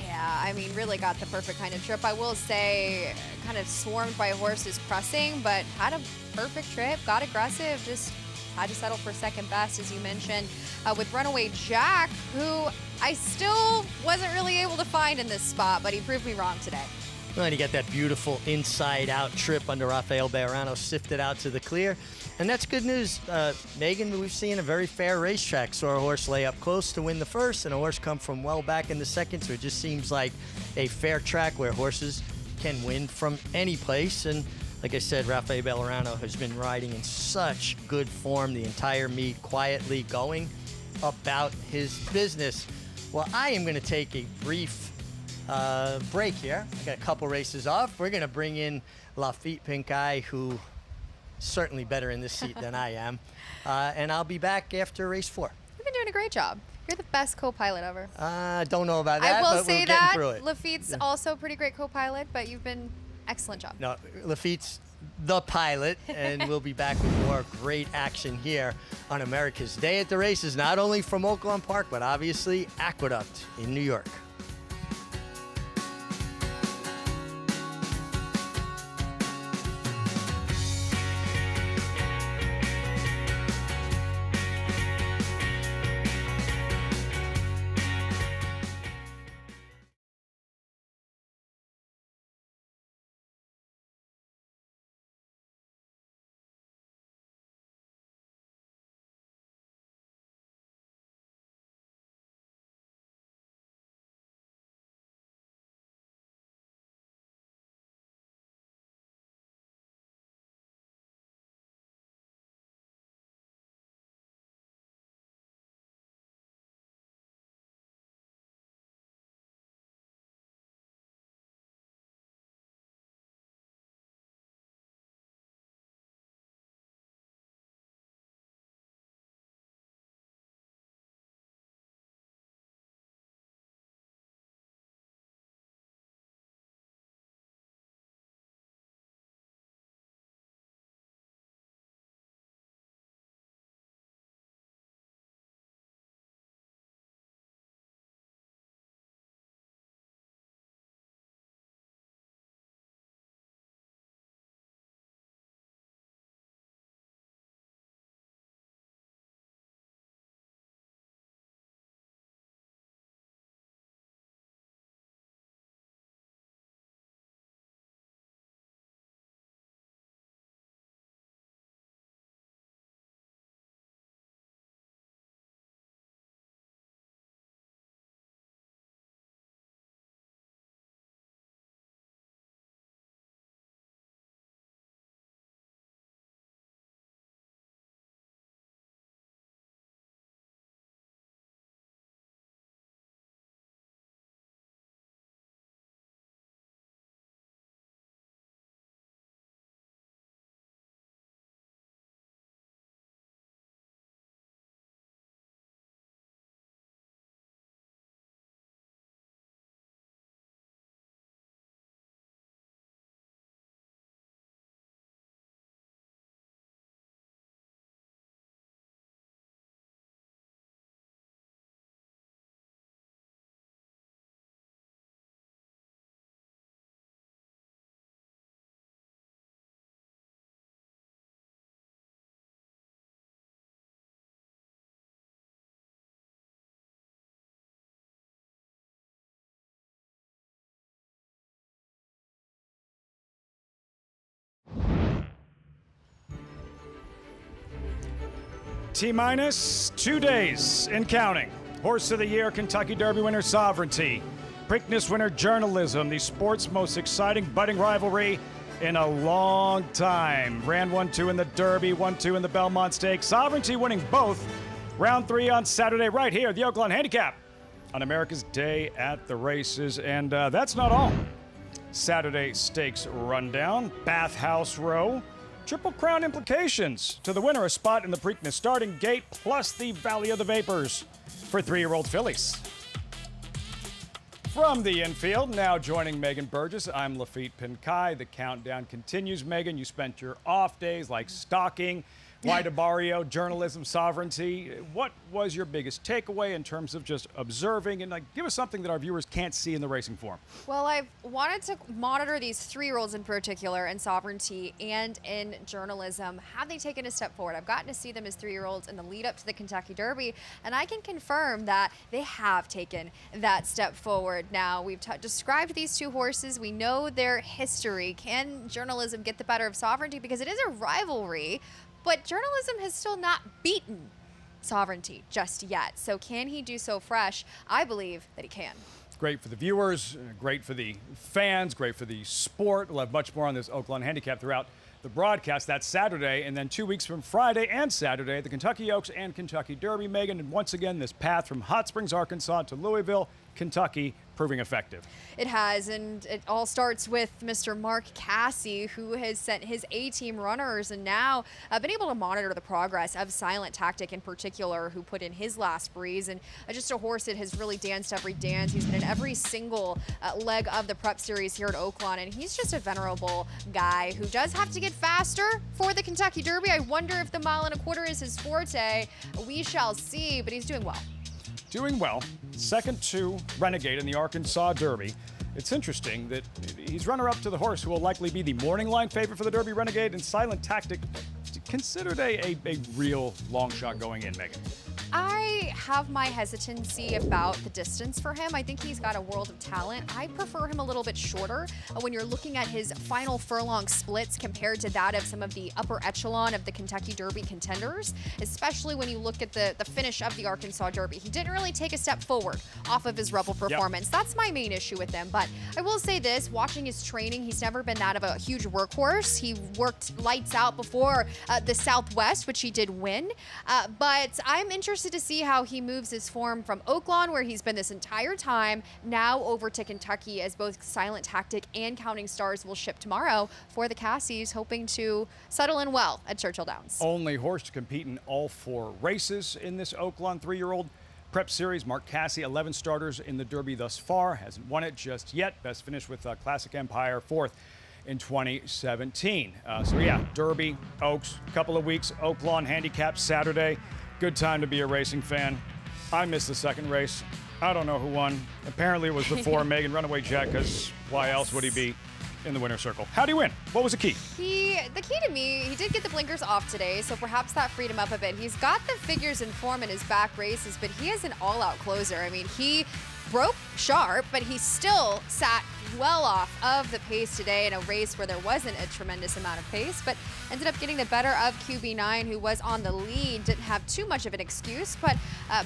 Yeah, I mean, really got the perfect kind of trip. I will say, kind of swarmed by horses pressing, but had a perfect trip, got aggressive, just had to settle for second best, as you mentioned, with Runaway Jack, who I still wasn't really able to find in this spot, but he proved me wrong today. Well, and you got that beautiful inside-out trip under Rafael Bejarano, sifted out to the clear. And that's good news. Megan, we've seen a very fair racetrack. Saw a horse lay up close to win the first, and a horse come from well back in the second, so it just seems like a fair track where horses can win from any place. And like I said, Rafael Bejarano has been riding in such good form the entire meet, quietly going about his business. Well, I am going to take a brief break here. I got a couple races off. We're going to bring in Lafitte Pink Eye, who is certainly better in this seat than I am. And I'll be back after race 4. You've been doing a great job. You're the best co-pilot ever. Don't know about that, I will but say we're that. getting through it. Lafitte's also a pretty great co-pilot, but you've been excellent job. No, Lafitte's the pilot, and we'll be back with more great action here on America's Day at the Races, not only from Oaklawn Park, but obviously Aqueduct in New York. T-minus 2 days and counting. Horse of the Year, Kentucky Derby winner Sovereignty. Preakness winner Journalism, the sport's most exciting budding rivalry in a long time. Ran 1-2 in the Derby, 1-2 in the Belmont Stakes. Sovereignty winning both. Round 3 on Saturday right here at the Oaklawn Handicap on America's Day at the Races. And that's not all. Saturday Stakes rundown, Bathhouse Row. Triple Crown implications. To the winner, a spot in the Preakness starting gate, plus the Valley of the Vapors for 3-year-old fillies. From the infield, now joining Megan Burgess, I'm Lafitte Pinkai. The countdown continues. Megan, you spent your off days like stalking, Barrio, Journalism, Sovereignty. What was your biggest takeaway in terms of just observing and give us something that our viewers can't see in the racing form? Well, I've wanted to monitor these 3-year-olds in particular in Sovereignty and in Journalism. Have they taken a step forward? I've gotten to see them as 3-year-olds in the lead up to the Kentucky Derby, and I can confirm that they have taken that step forward. Now, we've described these two horses. We know their history. Can Journalism get the better of Sovereignty? Because it is a rivalry. But Journalism has still not beaten Sovereignty just yet. So can he do so fresh? I believe that he can. It's great for the viewers, great for the fans, great for the sport. We'll have much more on this Oaklawn Handicap throughout the broadcast. That's Saturday, and then 2 weeks from Friday and Saturday, the Kentucky Oaks and Kentucky Derby, Megan. And once again, this path from Hot Springs, Arkansas to Louisville, Kentucky, proving effective. It has, and it all starts with Mr. Mark Casse, who has sent his A-team runners and now been able to monitor the progress of Silent Tactic in particular, who put in his last breeze, and just a horse that has really danced every dance. He's been in every single leg of the prep series here at Oaklawn, and he's just a venerable guy who does have to get faster for the Kentucky Derby. I wonder if the 1.25 miles is his forte. We shall see, but he's doing well. Doing well. Second to Renegade in the Arkansas Derby. It's interesting that he's runner-up to the horse who will likely be the morning line favorite for the Derby, Renegade, and Silent Tactic considered a real long shot going in, Megan. I have my hesitancy about the distance for him. I think he's got a world of talent. I prefer him a little bit shorter when you're looking at his final furlong splits compared to that of some of the upper echelon of the Kentucky Derby contenders, especially when you look at the finish of the Arkansas Derby. He didn't really take a step forward off of his Rebel performance. Yep. That's my main issue with him. But I will say this, watching his training, he's never been that of a huge workhorse. He worked lights out before the Southwest, which he did win. But I'm interested to see how he moves his form from Oaklawn, where he's been this entire time, now over to Kentucky, as both Silent Tactic and Counting Stars will ship tomorrow for the Cassis, hoping to settle in well at Churchill Downs. Only horse to compete in all 4 races in this Oaklawn 3-year-old prep series. Mark Casse, 11 starters in the Derby thus far, hasn't won it just yet. Best finish with Classic Empire, 4th in 2017. So yeah, Derby, Oaks, couple of weeks, Oaklawn Handicap Saturday. Good time to be a racing fan. I missed the second race. I don't know who won. Apparently it was the 4 Megan Runaway Jack, because why else would he be in the winner's circle? How'd he win? What was the key? The key to me, he did get the blinkers off today, so perhaps that freed him up a bit. He's got the figures and form in his back races, but he is an all-out closer. I mean, he broke sharp, but he still sat well off of the pace today in a race where there wasn't a tremendous amount of pace, but ended up getting the better of QB9, who was on the lead. Didn't have too much of an excuse, but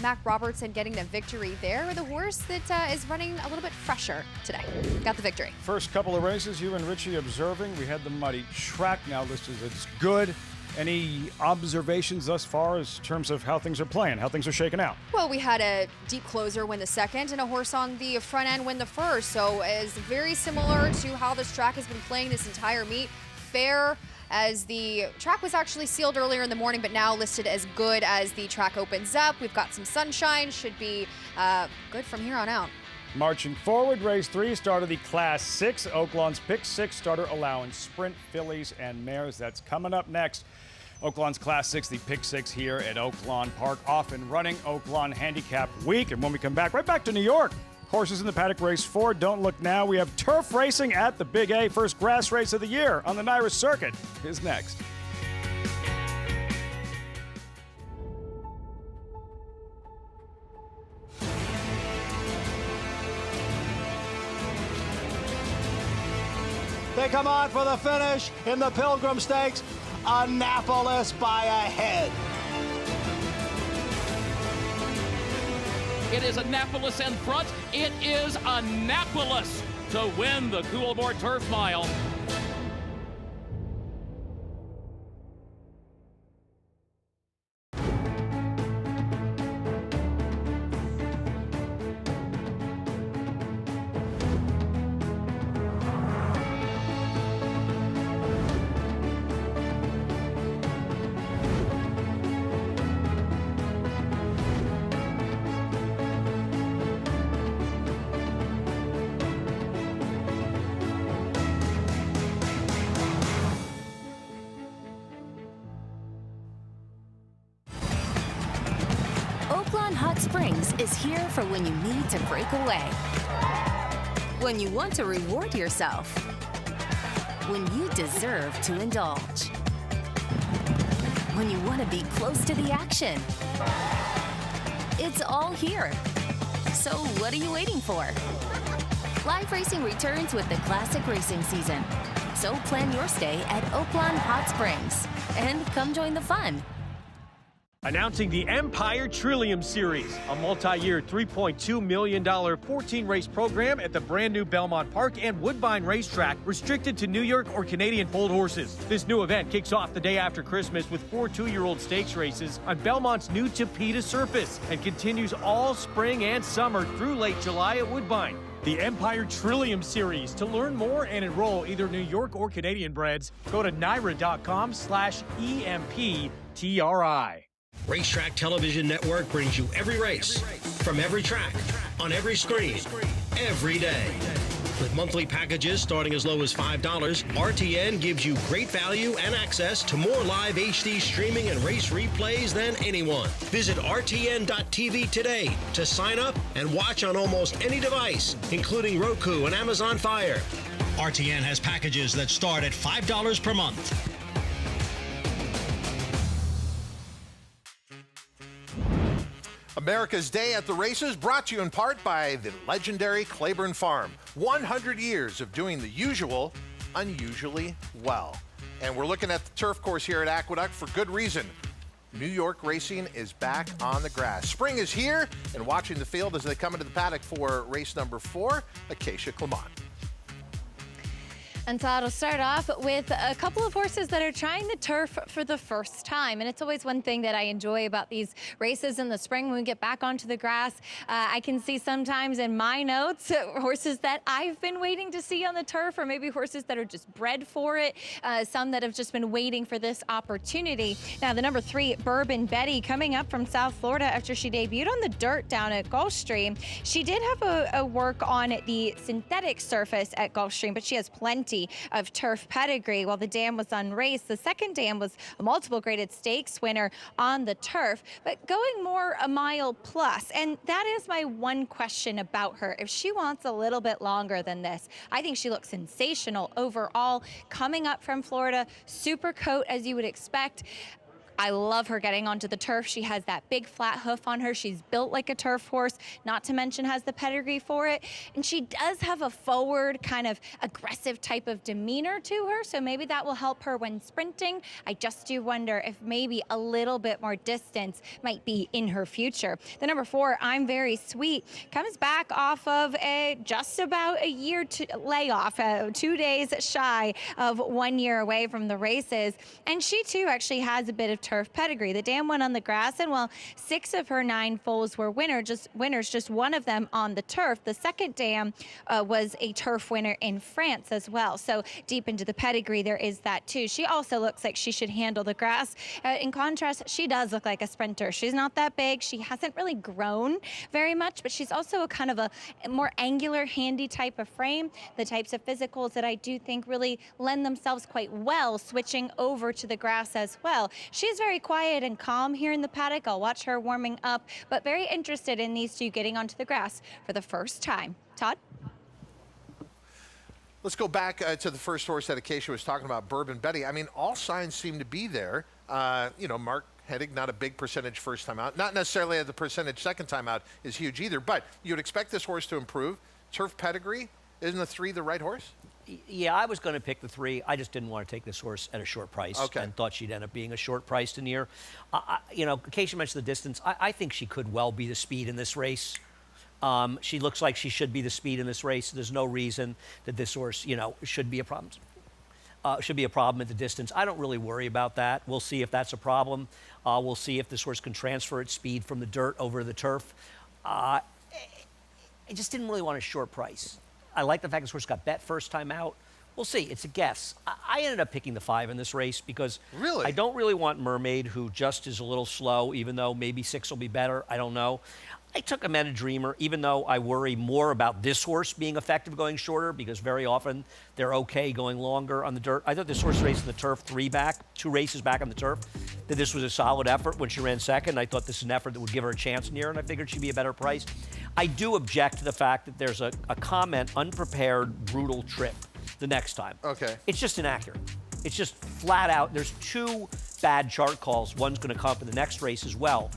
Mac Robertson getting the victory there with a horse that is running a little bit fresher today. Got the victory. First couple of races, you and Richie observing. We had the muddy track now listed as good. Any observations thus far in terms of how things are playing, how things are shaking out? Well, we had a deep closer win the second and a horse on the front end win the first. So it's very similar to how this track has been playing this entire meet. Fair, as the track was actually sealed earlier in the morning, but now listed as good as the track opens up. We've got some sunshine, should be good from here on out. Marching forward, race 3, start of the Class 6. Oaklawn's Pick 6 starter allowance sprint fillies and mares. That's coming up next. Oaklawn's Class 6, the Pick 6 here at Oaklawn Park, off and running Oaklawn Handicap Week. And when we come back, right back to New York, horses in the paddock race 4. Don't look now. We have turf racing at the Big A. First grass race of the year on the Naira Circuit is next. They come on for the finish in the Pilgrim Stakes. Annapolis by a head. It is Annapolis in front. It is Annapolis to win the Coolmore Turf Mile. Oaklawn Hot Springs is here for when you need to break away, when you want to reward yourself, when you deserve to indulge, when you want to be close to the action. It's all here. So what are you waiting for? Live racing returns with the classic racing season. So plan your stay at Oaklawn Hot Springs and come join the fun. Announcing the Empire Trillium Series, a multi-year $3.2 million 14-race program at the brand new Belmont Park and Woodbine Racetrack, restricted to New York or Canadian foaled horses. This new event kicks off the day after Christmas with 4 two-year-old stakes races on Belmont's new Tapeta surface and continues all spring and summer through late July at Woodbine. The Empire Trillium Series. To learn more and enroll either New York or Canadian breds, go to NYRA.com/EMPTRI. Racetrack Television Network brings you every race, from every track, on every screen, every day. With monthly packages starting as low as $5, RTN gives you great value and access to more live HD streaming and race replays than anyone. Visit RTN.tv today to sign up and watch on almost any device, including Roku and Amazon Fire. RTN has packages that start at $5 per month. America's Day at the Races, brought to you in part by the legendary Claiborne Farm. 100 years of doing the usual unusually well. And we're looking at the turf course here at Aqueduct for good reason. New York racing is back on the grass. Spring is here, and watching the field as they come into the paddock for race number 4, Acacia Clement. And Todd, will start off with a couple of horses that are trying the turf for the first time. And it's always one thing that I enjoy about these races in the spring when we get back onto the grass. I can see sometimes in my notes horses that I've been waiting to see on the turf, or maybe horses that are just bred for it, some that have just been waiting for this opportunity. Now, the number 3, Bourbon Betty, coming up from South Florida after she debuted on the dirt down at Gulfstream. She did have a work on the synthetic surface at Gulfstream, but she has plenty of turf pedigree. While the dam was unraced, the second dam was a multiple graded stakes winner on the turf, but going more a mile plus. And that is my one question about her. If she wants a little bit longer than this, I think she looks sensational overall. Coming up from Florida, super coat as you would expect. I love her getting onto the turf. She has that big flat hoof on her. She's built like a turf horse, not to mention has the pedigree for it. And she does have a forward kind of aggressive type of demeanor to her, so maybe that will help her when sprinting. I just do wonder if maybe a little bit more distance might be in her future. The number 4, I'm Very Sweet, comes back off of just about a year layoff, 2 days shy of 1 year away from the races. And she too actually has a bit of turf pedigree. The dam went on the grass, and while 6 of her 9 foals were winners, just one of them on the turf. The second dam was a turf winner in France as well. So deep into the pedigree, there is that too. She also looks like she should handle the grass. In contrast, she does look like a sprinter. She's not that big. She hasn't really grown very much, but she's also a kind of a more angular, handy type of frame. The types of physicals that I do think really lend themselves quite well switching over to the grass as well. She's very quiet and calm here in the paddock. I'll watch her warming up, but very interested in these two getting onto the grass for the first time. Todd? Let's go back to the first horse that Acacia was talking about, Bourbon Betty. I mean, all signs seem to be there. Mark Hennig, not a big percentage first time out. Not necessarily the percentage second time out is huge either, but you would expect this horse to improve. Turf pedigree, isn't the 3 the right horse? Yeah, I was going to pick the 3. I just didn't want to take this horse at a short price and thought she'd end up being a short price to near. You know, in case you mentioned the distance, I think she could well be the speed in this race. She looks like she should be the speed in this race. There's no reason that this horse, you know, should be a problem. Should be a problem at the distance. I don't really worry about that. We'll see if that's a problem. We'll see if this horse can transfer its speed from the dirt over to the turf. I just didn't really want a short price. I like the fact this horse got bet first time out. We'll see. It's a guess. I ended up picking the 5 in this race because I don't really want Mermaid, who just is a little slow, even though maybe 6 will be better. I don't know. I took a Maiden Dreamer, even though I worry more about this horse being effective going shorter, because very often they're okay going longer on the dirt. I thought this horse raced in the turf 2 races back on the turf, that this was a solid effort when she ran second. I thought this is an effort that would give her a chance near, and I figured she'd be a better price. I do object to the fact that there's a comment, unprepared, brutal trip the next time. Okay. It's just inaccurate. It's just flat out. There's 2 bad chart calls. One's going to come up in the next race as well.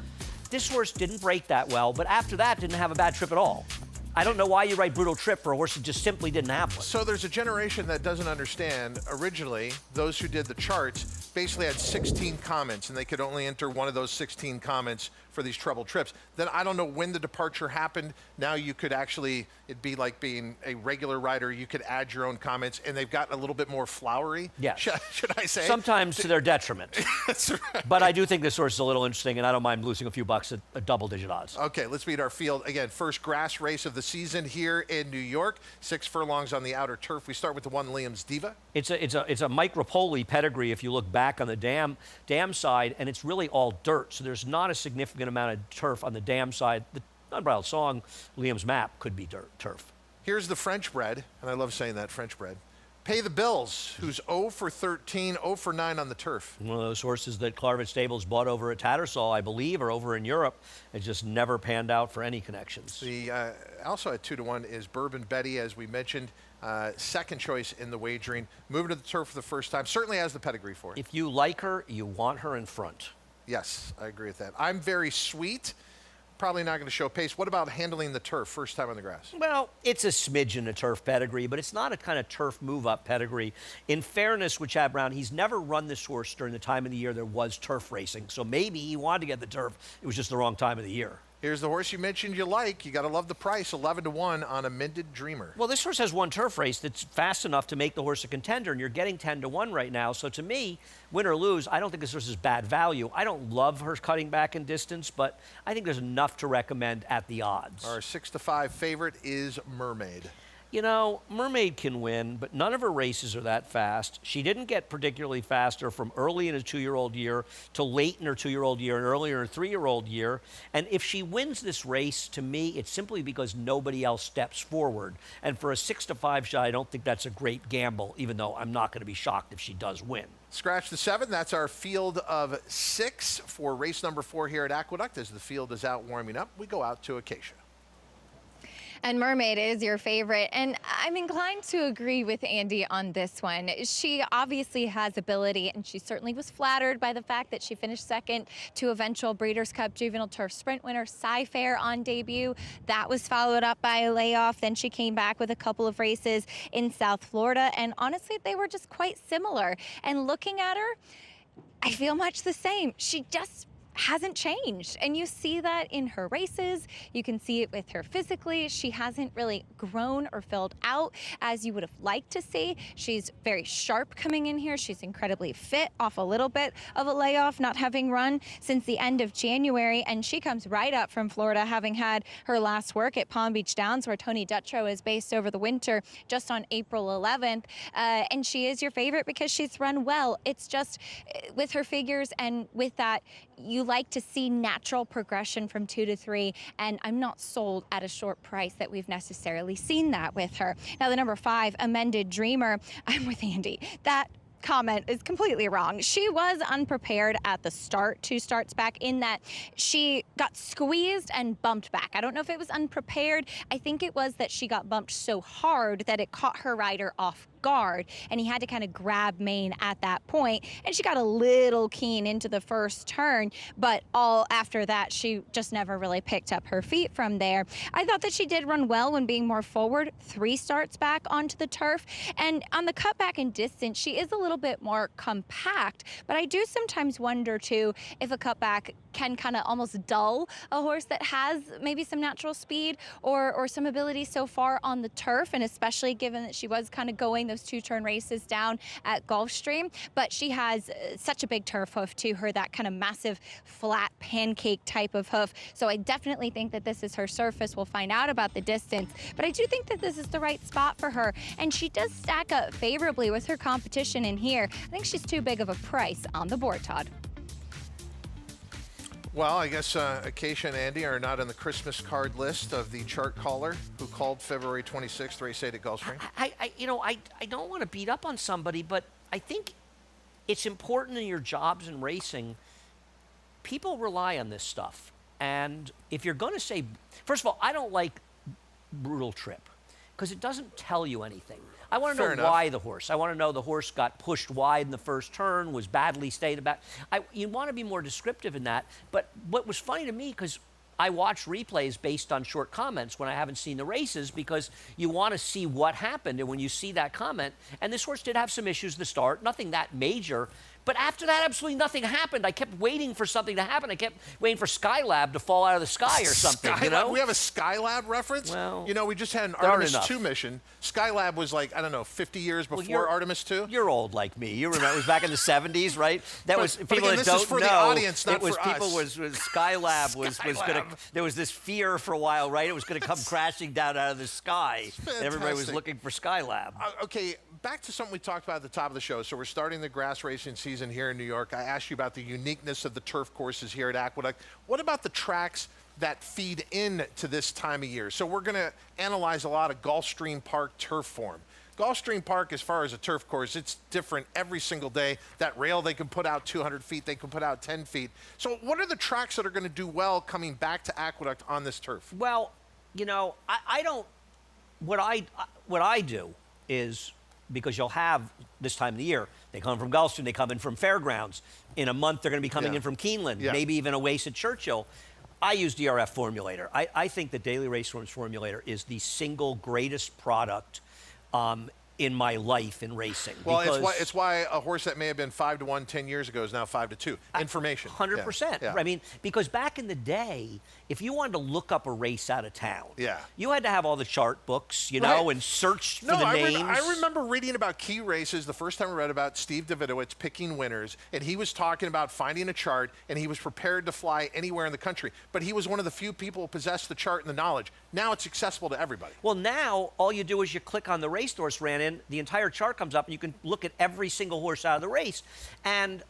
This horse didn't break that well, but after that didn't have a bad trip at all. I don't know why you write brutal trip for a horse that just simply didn't have one. So there's a generation that doesn't understand. Originally, those who did the charts basically had 16 comments, and they could only enter one of those 16 comments for these treble trips. Then I don't know when the departure happened. Now you could actually, it'd be like being a regular rider. You could add your own comments, and they've gotten a little bit more flowery. Yeah. Should I say? Sometimes to their detriment. That's right. But I do think this horse is a little interesting, and I don't mind losing a few bucks at double-digit odds. Okay, let's meet our field. Again, first grass race of the season here in New York. 6 furlongs on the outer turf. We start with the 1 Liam's Diva. It's a Mike Rapoli pedigree if you look back on the dam side, and it's really all dirt. So there's not a significant amount of turf on the dam side. The Unbridled Song, Liam's Map, could be turf. Here's the French bred, and I love saying that, French bred. Pay the Bills, who's 0 for 13, 0 for 9 on the turf. One of those horses that Clarvett Stables bought over at Tattersall, I believe, or over in Europe. It just never panned out for any connections. The also at 2 to 1 is Bourbon Betty, as we mentioned. Second choice in the wagering. Moving to the turf for the first time. Certainly has the pedigree for it. If you like her, you want her in front. Yes, I agree with that. I'm very sweet. Probably not going to show pace. What about handling the turf first time on the grass? Well, it's a smidgen of turf pedigree, but it's not a kind of turf move-up pedigree. In fairness with Chad Brown, he's never run this horse during the time of the year there was turf racing. So maybe he wanted to get the turf. It was just the wrong time of the year. Here's the horse you mentioned you like. You got to love the price, 11 to 1 on Amended Dreamer. Well, this horse has one turf race that's fast enough to make the horse a contender, and you're getting 10 to 1 right now. So to me, win or lose, I don't think this horse is bad value. I don't love her cutting back in distance, but I think there's enough to recommend at the odds. Our 6 to 5 favorite is Mermaid. You know, Mermaid can win, but none of her races are that fast. She didn't get particularly faster from early in her 2-year-old year to late in her 2-year-old year and earlier in her 3-year-old year. And if she wins this race, to me, it's simply because nobody else steps forward. And for a 6 to 5 shot, I don't think that's a great gamble, even though I'm not going to be shocked if she does win. Scratch the 7. That's our field of 6 for race number 4 here at Aqueduct. As the field is out warming up, we go out to Acacia. And Mermaid is your favorite, and I'm inclined to agree with Andy on this one. She obviously has ability, and she certainly was flattered by the fact that she finished second to eventual Breeders' Cup Juvenile Turf Sprint winner Cy-Fair on debut. That was followed up by a layoff. Then she came back with a couple of races in South Florida, and honestly, they were just quite similar. And looking at her, I feel much the same. She just hasn't changed, and you see that in her races. You can see it with her physically. She hasn't really grown or filled out as you would have liked to see. She's very sharp coming in here. She's incredibly fit off a little bit of a layoff, not having run since the end of January, and she comes right up from Florida, having had her last work at Palm Beach Downs, where Tony Dutrow is based over the winter, just on April 11th, and she is your favorite because she's run well. It's just with her figures and with that, you like to see natural progression from 2 to 3, and I'm not sold at a short price that we've necessarily seen that with her. Now, the number 5, Amended Dreamer, I'm with Andy. That comment is completely wrong. She was unprepared at the start, 2 starts back, in that she got squeezed and bumped back. I don't know if it was unprepared. I think it was that she got bumped so hard that it caught her rider off guard, and he had to kind of grab mane at that point, and she got a little keen into the first turn, but all after that, she just never really picked up her feet from there. I thought that she did run well when being more forward, 3 starts back onto the turf, and on the cutback and distance, she is a little bit more compact, but I do sometimes wonder too if a cutback can kind of almost dull a horse that has maybe some natural speed or some ability so far on the turf, and especially given that she was kind of going those 2-turn races down at Gulfstream, but she has such a big turf hoof to her, that kind of massive flat pancake type of hoof. So I definitely think that this is her surface. We'll find out about the distance, but I do think that this is the right spot for her, and she does stack up favorably with her competition in here. I think she's too big of a price on the board, Todd. Well, I guess Acacia and Andy are not on the Christmas card list of the chart caller who called February 26th, race 8 at Gulfstream. I don't want to beat up on somebody, but I think it's important in your jobs and racing. People rely on this stuff. And if you're going to say, first of all, I don't like brutal trip because it doesn't tell you anything. I want to know why the horse. I want to know the horse got pushed wide in the first turn, was badly stayed about. You want to be more descriptive in that. But what was funny to me, because I watch replays based on short comments when I haven't seen the races, because you want to see what happened. And when you see that comment, and this horse did have some issues at the start, nothing that major. But after that, absolutely nothing happened. I kept waiting for something to happen. I kept waiting for Skylab to fall out of the sky or something, Skylab? you know? We have a Skylab reference? Well, you know, we just had an Artemis 2 mission. Skylab was like, I don't know, 50 years before Artemis 2? You're old like me. You remember, it was back in the 70s, right? That was, but people again, that this don't is for know, the audience, not it was for people us. Skylab was going to, there was this fear for a while, right? It was going to come crashing down out of the sky. And everybody was looking for Skylab. Okay, back to something we talked about at the top of the show. So we're starting the grass racing season here in New York. I asked you about the uniqueness of the turf courses here at Aqueduct. What about the tracks that feed into this time of year? So we're going to analyze a lot of Gulfstream Park turf form. Gulfstream Park, as far as a turf course, it's different every single day. That rail, they can put out 200 feet, they can put out 10 feet. So what are the tracks that are going to do well coming back to Aqueduct on this turf? Well, you know, I don't, what I do is, because you'll have this time of the year, they come from Gulfstream, they come in from Fairgrounds. In a month, they're going to be coming in from Keeneland, maybe even a Wace at Churchill. I use DRF Formulator. I think the Daily Raceforms Formulator is the single greatest product in my life in racing. Well, it's why a horse that may have been 5-1 10 years ago is now 5-2. Information. 100%. Yeah. I mean, because back in the day, if you wanted to look up a race out of town, you had to have all the chart books, you know, and search for the names. I remember reading about key races the first time I read about Steve Davidowitz picking winners, and he was talking about finding a chart, and he was prepared to fly anywhere in the country. But he was one of the few people who possessed the chart and the knowledge. Now it's accessible to everybody. Well, now all you do is you click on the racehorse ran in, the entire chart comes up, and you can look at every single horse out of the race. And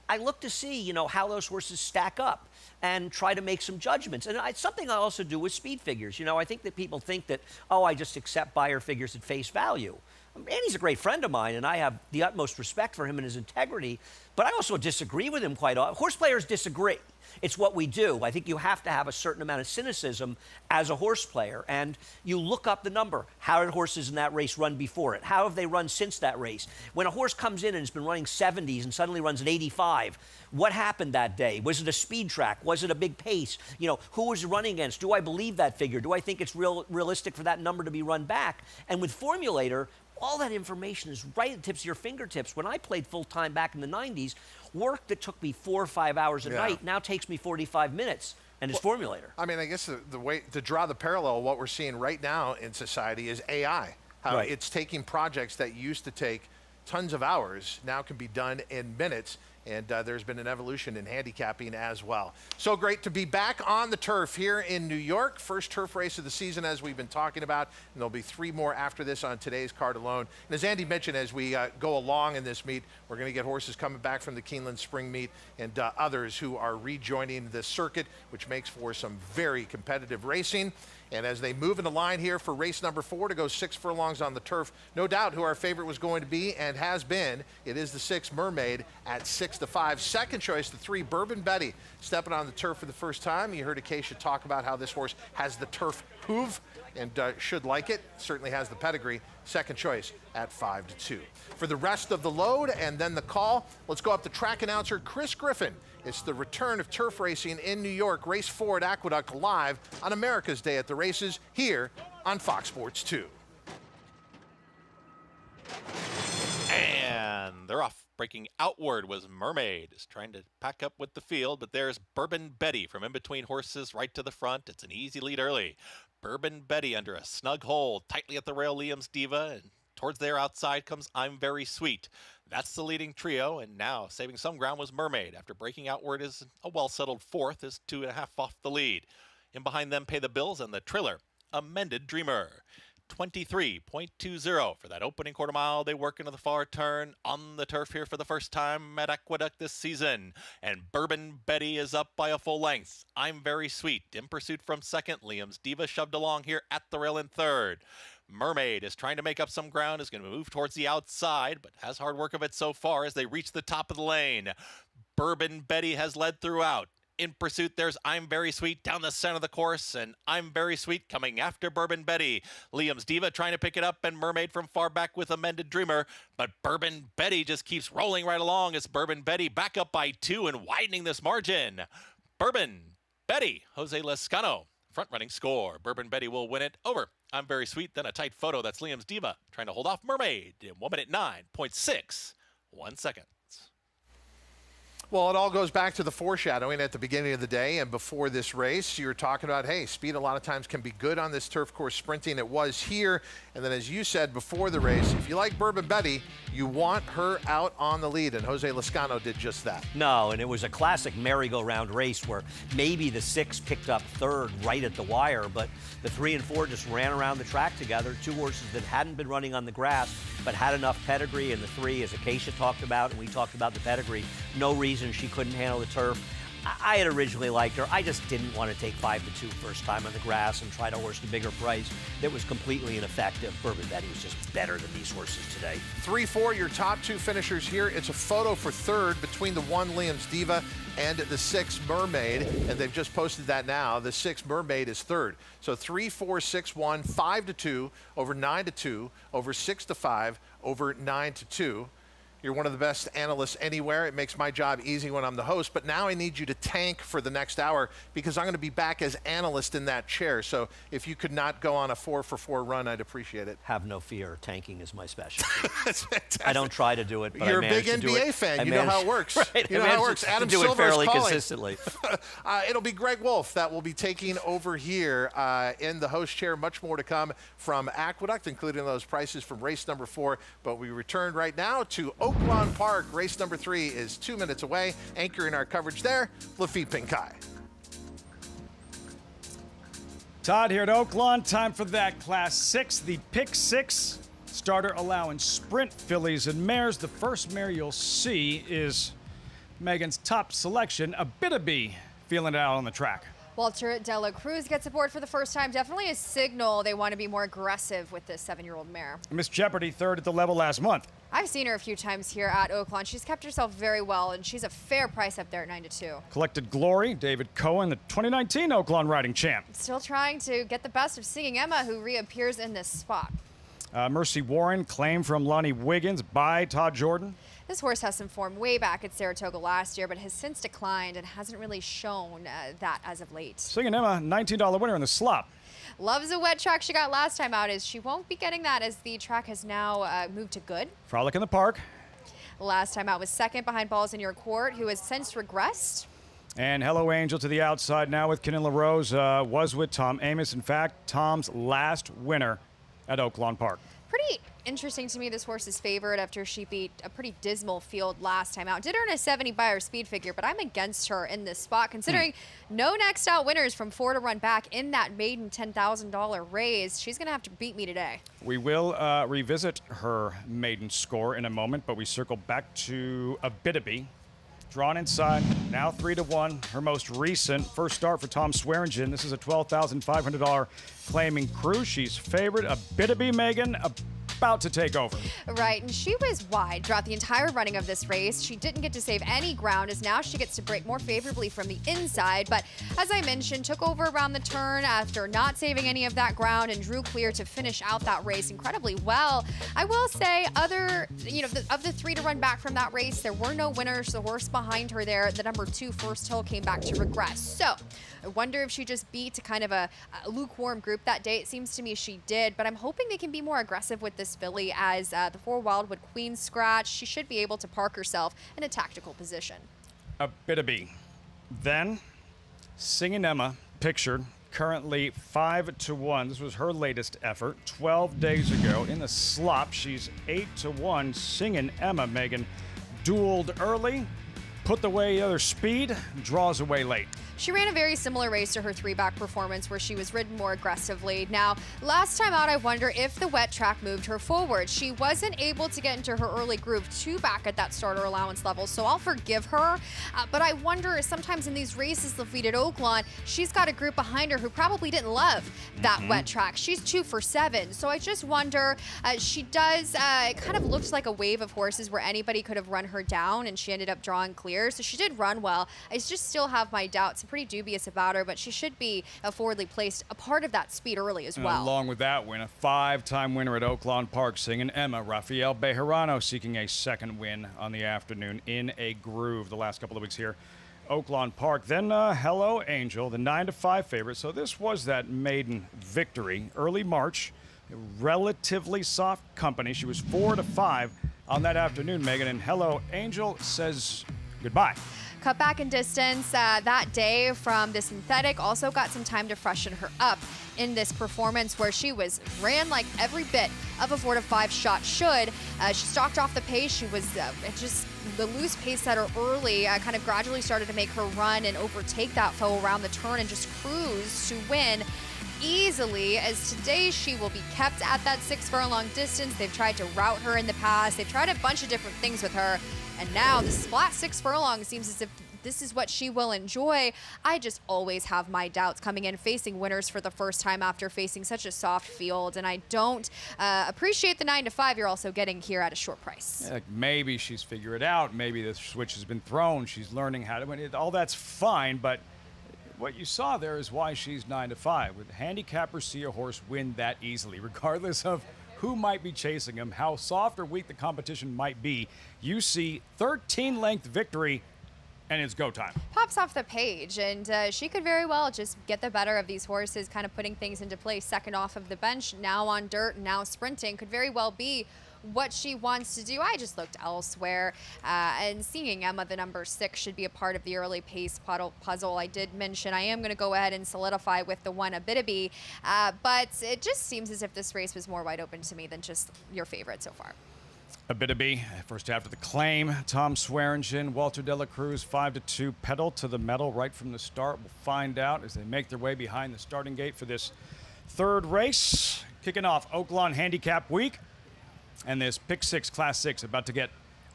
I look to see, you know, how those horses stack up and try to make some judgments. And it's something I also do with speed figures. You know, I think that people think that, oh, I just accept buyer figures at face value. Andy's a great friend of mine, and I have the utmost respect for him and his integrity, but I also disagree with him quite often. Horse players disagree. It's what we do. I think you have to have a certain amount of cynicism as a horse player, and you look up the number. How did horses in that race run before it? How have they run since that race? When a horse comes in and has been running 70s and suddenly runs an 85, what happened that day? Was it a speed track? Was it a big pace? You know, who was running against? Do I believe that figure? Do I think it's realistic for that number to be run back? And with Formulator, all that information is right at the tips of your fingertips. When I played full-time back in the 90s, work that took me 4 or 5 hours a night now takes me 45 minutes, and it's Formulator. I mean, I guess the way to draw the parallel, what we're seeing right now in society is AI. How it's taking projects that used to take tons of hours, now can be done in minutes. And there's been an evolution in handicapping as well. So great to be back on the turf here in New York. First turf race of the season, as we've been talking about. And there'll be 3 more after this on today's card alone. And as Andy mentioned, as we go along in this meet, we're going to get horses coming back from the Keeneland Spring Meet and others who are rejoining the circuit, which makes for some very competitive racing. And as they move in the line here for race number 4 to go 6 furlongs on the turf, no doubt who our favorite was going to be and has been. It is the 6 Mermaid at 6-5. Second choice, the 3 Bourbon Betty, stepping on the turf for the first time. You heard Acacia talk about how this horse has the turf hoof. and should like it. Certainly has the pedigree. Second choice at 5-2. For the rest of the load and then the call, let's go up to track announcer Chris Griffin. It's the return of turf racing in New York. Race 4 at Aqueduct live on America's Day at the Races here on Fox Sports 2. And they're off. Breaking outward was Mermaid, is trying to pack up with the field, but there's Bourbon Betty from in between horses right to the front. It's an easy lead early. Bourbon Betty under a snug hold, tightly at the rail, Liam's Diva, and towards their outside comes I'm Very Sweet. That's the leading trio, and now saving some ground was Mermaid. After breaking outward is a well-settled fourth, is 2.5 off the lead. In behind them Pay the Bills and the trailer, Amended Dreamer. 23.20 for that opening quarter mile. They work into the far turn on the turf here for the first time at Aqueduct this season. And Bourbon Betty is up by a full length. I'm Very Sweet in pursuit from second. Liam's Diva shoved along here at the rail in third. Mermaid is trying to make up some ground, is going to move towards the outside, but has hard work of it so far as they reach the top of the lane. Bourbon Betty has led throughout. In pursuit, there's I'm Very Sweet down the center of the course, and I'm Very Sweet coming after Bourbon Betty. Liam's Diva trying to pick it up, and Mermaid from far back with Amended Dreamer. But Bourbon Betty just keeps rolling right along as Bourbon Betty back up by 2 and widening this margin. Bourbon Betty, Jose Lescano, front-running score. Bourbon Betty will win it over I'm Very Sweet, then a tight photo. That's Liam's Diva trying to hold off Mermaid in 1 minute 9.61 seconds. Well, it all goes back to the foreshadowing at the beginning of the day and before this race. You were talking about, hey, speed a lot of times can be good on this turf course sprinting. It was here. And then as you said before the race, if you like Bourbon Betty, you want her out on the lead. And Jose Lescano did just that. No, and it was a classic merry-go-round race where maybe the 6 picked up third right at the wire, but the 3 and 4 just ran around the track together. 2 horses that hadn't been running on the grass, but had enough pedigree. And the 3, as Acacia talked about, and we talked about the pedigree, no reason she couldn't handle the turf. I had originally liked her. I just didn't want to take 5-2 first time on the grass and try to horse the bigger price. It was completely ineffective. Bourbon Betty was just better than these horses today. 3-4, your top 2 finishers here. It's a photo for third between the 1 Liam's Diva and the 6 Mermaid, and they've just posted that now. The 6 Mermaid is third. So 3-4, 6-1, 5-2, over 9-2, over 6-5, over 9-2. You're one of the best analysts anywhere. It makes my job easy when I'm the host, but now I need you to tank for the next hour because I'm going to be back as analyst in that chair. So if you could not go on a 4-for-4 run, I'd appreciate it. Have no fear. Tanking is my specialty. I don't try to do it, but You're I a big to do NBA it. fan. You know how it works. Right. You know how it works. Adam do Silver it fairly is calling. consistently. It'll be Greg Wolf that will be taking over here in the host chair. Much more to come from Aqueduct, including those prices from race number 4. But we return right now to Oaklawn Park. Race number 3 is 2 minutes away. Anchoring our coverage there, Lafitte Pinkai. Todd here at Oaklawn. Time for that Class 6, the Pick 6. Starter allowing sprint fillies and mares. The first mare you'll see is Megan's top selection, a Bidabee, feeling it out on the track. Walter De La Cruz gets aboard for the first time. Definitely a signal they want to be more aggressive with this 7-year-old mare. Miss Jeopardy third at the level last month. I've seen her a few times here at Oaklawn. She's kept herself very well, and she's a fair price up there at 9-2. Collected Glory, David Cohen, the 2019 Oaklawn riding champ. Still trying to get the best of Singing Emma, who reappears in this spot. Mercy Warren, claim from Lonnie Wiggins by Todd Jordan. This horse has some form way back at Saratoga last year, but has since declined and hasn't really shown that as of late. Singing Emma, $19 winner in the slop. Loves a wet track she got last time out, as she won't be getting that as the track has now moved to good. Frolic in the Park. Last time out was second behind Balls in Your Court, who has since regressed. And Hello Angel to the outside now with Kenan LaRose, was with Tom Amos. In fact, Tom's last winner at Oaklawn Park. Pretty interesting to me, this horse is favored after she beat a pretty dismal field last time out. Did earn a 70 by her speed figure, but I'm against her in this spot, considering no next out winners from 4 to run back in that maiden $10,000 raise. She's going to have to beat me today. We will revisit her maiden score in a moment, but we circle back to a Bidabee. Drawn inside, now 3-1. Her most recent first start for Tom Swearingen. This is a $12,500 Flaming Crew. She's favored. A bit of B, Megan, about to take over. Right, and she was wide throughout the entire running of this race. She didn't get to save any ground, as now she gets to break more favorably from the inside. But as I mentioned, took over around the turn after not saving any of that ground and drew clear to finish out that race incredibly well. I will say, of the three to run back from that race, there were no winners. The horse behind her there, the number 2 First Hill, came back to regress. So I wonder if she just beat kind of a lukewarm group that day. It seems to me she did, but I'm hoping they can be more aggressive with this filly, as the 4 Wildwood Queen scratch. She should be able to park herself in a tactical position. A bit of B. Then, Singing Emma, pictured, currently 5-1. This was her latest effort 12 days ago. In the slop, she's 8-1. Singing Emma, Megan, dueled early, put away the other speed, draws away late. She ran a very similar race to her 3-back performance, where she was ridden more aggressively. Now, last time out, I wonder if the wet track moved her forward. She wasn't able to get into her early groove 2-back at that starter allowance level, so I'll forgive her. But I wonder, sometimes in these races, Lafitte at Oaklawn, she's got a group behind her who probably didn't love that wet track. She's 2 for 7, so I just wonder, she does, it kind of looks like a wave of horses where anybody could have run her down, and she ended up drawing clear, so she did run well. I just still have my doubts. Pretty dubious about her, but she should be a forwardly placed, a part of that speed early as well. Along with that win, a 5-time winner at Oaklawn Park, Singing Emma, Rafael Bejarano, seeking a second win on the afternoon in a groove the last couple of weeks here. Oaklawn Park. Then Hello Angel, the 9-5 favorite. So this was that maiden victory, early March, relatively soft company. She was 4-5 on that afternoon, Megan, and Hello Angel says goodbye. Cut back in distance that day from the synthetic. Also got some time to freshen her up in this performance, where she ran like every bit of a 4-5 shot should. She stalked off the pace. She was just the loose pace setter early, kind of gradually started to make her run and overtake that foe around the turn and just cruise to win easily, as today she will be kept at that 6-furlong distance. They've tried to route her in the past. They've tried a bunch of different things with her. And now this flat 6 furlong seems as if this is what she will enjoy. I just always have my doubts coming in, facing winners for the first time after facing such a soft field. And I don't appreciate the 9-5 you're also getting here at a short price. Yeah, like maybe she's figured it out. Maybe the switch has been thrown. She's learning how to win. All that's fine, but what you saw there is why she's 9-5. With handicappers see a horse win that easily, regardless of who might be chasing him, how soft or weak the competition might be. You see 13-length victory, and it's go time. Pops off the page, and she could very well just get the better of these horses, kind of putting things into place. Second off of the bench, now on dirt, now sprinting, could very well be what she wants to do. I just looked elsewhere, and Singing Emma, the number 6, should be a part of the early pace puzzle. I did mention I am going to go ahead and solidify with the 1 Abitabi, but it just seems as if this race was more wide open to me than just your favorite so far. Abitabi, first after the claim. Tom Swearingen, Walter Dela Cruz, 5-2, pedal to the metal right from the start. We'll find out as they make their way behind the starting gate for this third race. Kicking off Oaklawn Handicap Week. And this Pick 6 Class 6 about to get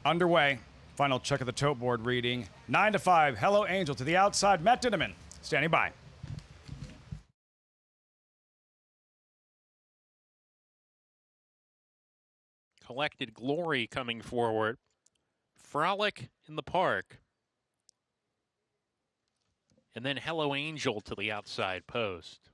underway. Final check of the tote board reading. 9-5, Hello Angel to the outside. Matt Dinneman standing by. Collected Glory coming forward. Frolic in the Park. And then Hello Angel to the outside post.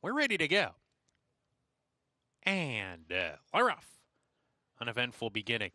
We're ready to go. And we're off. Uneventful beginning.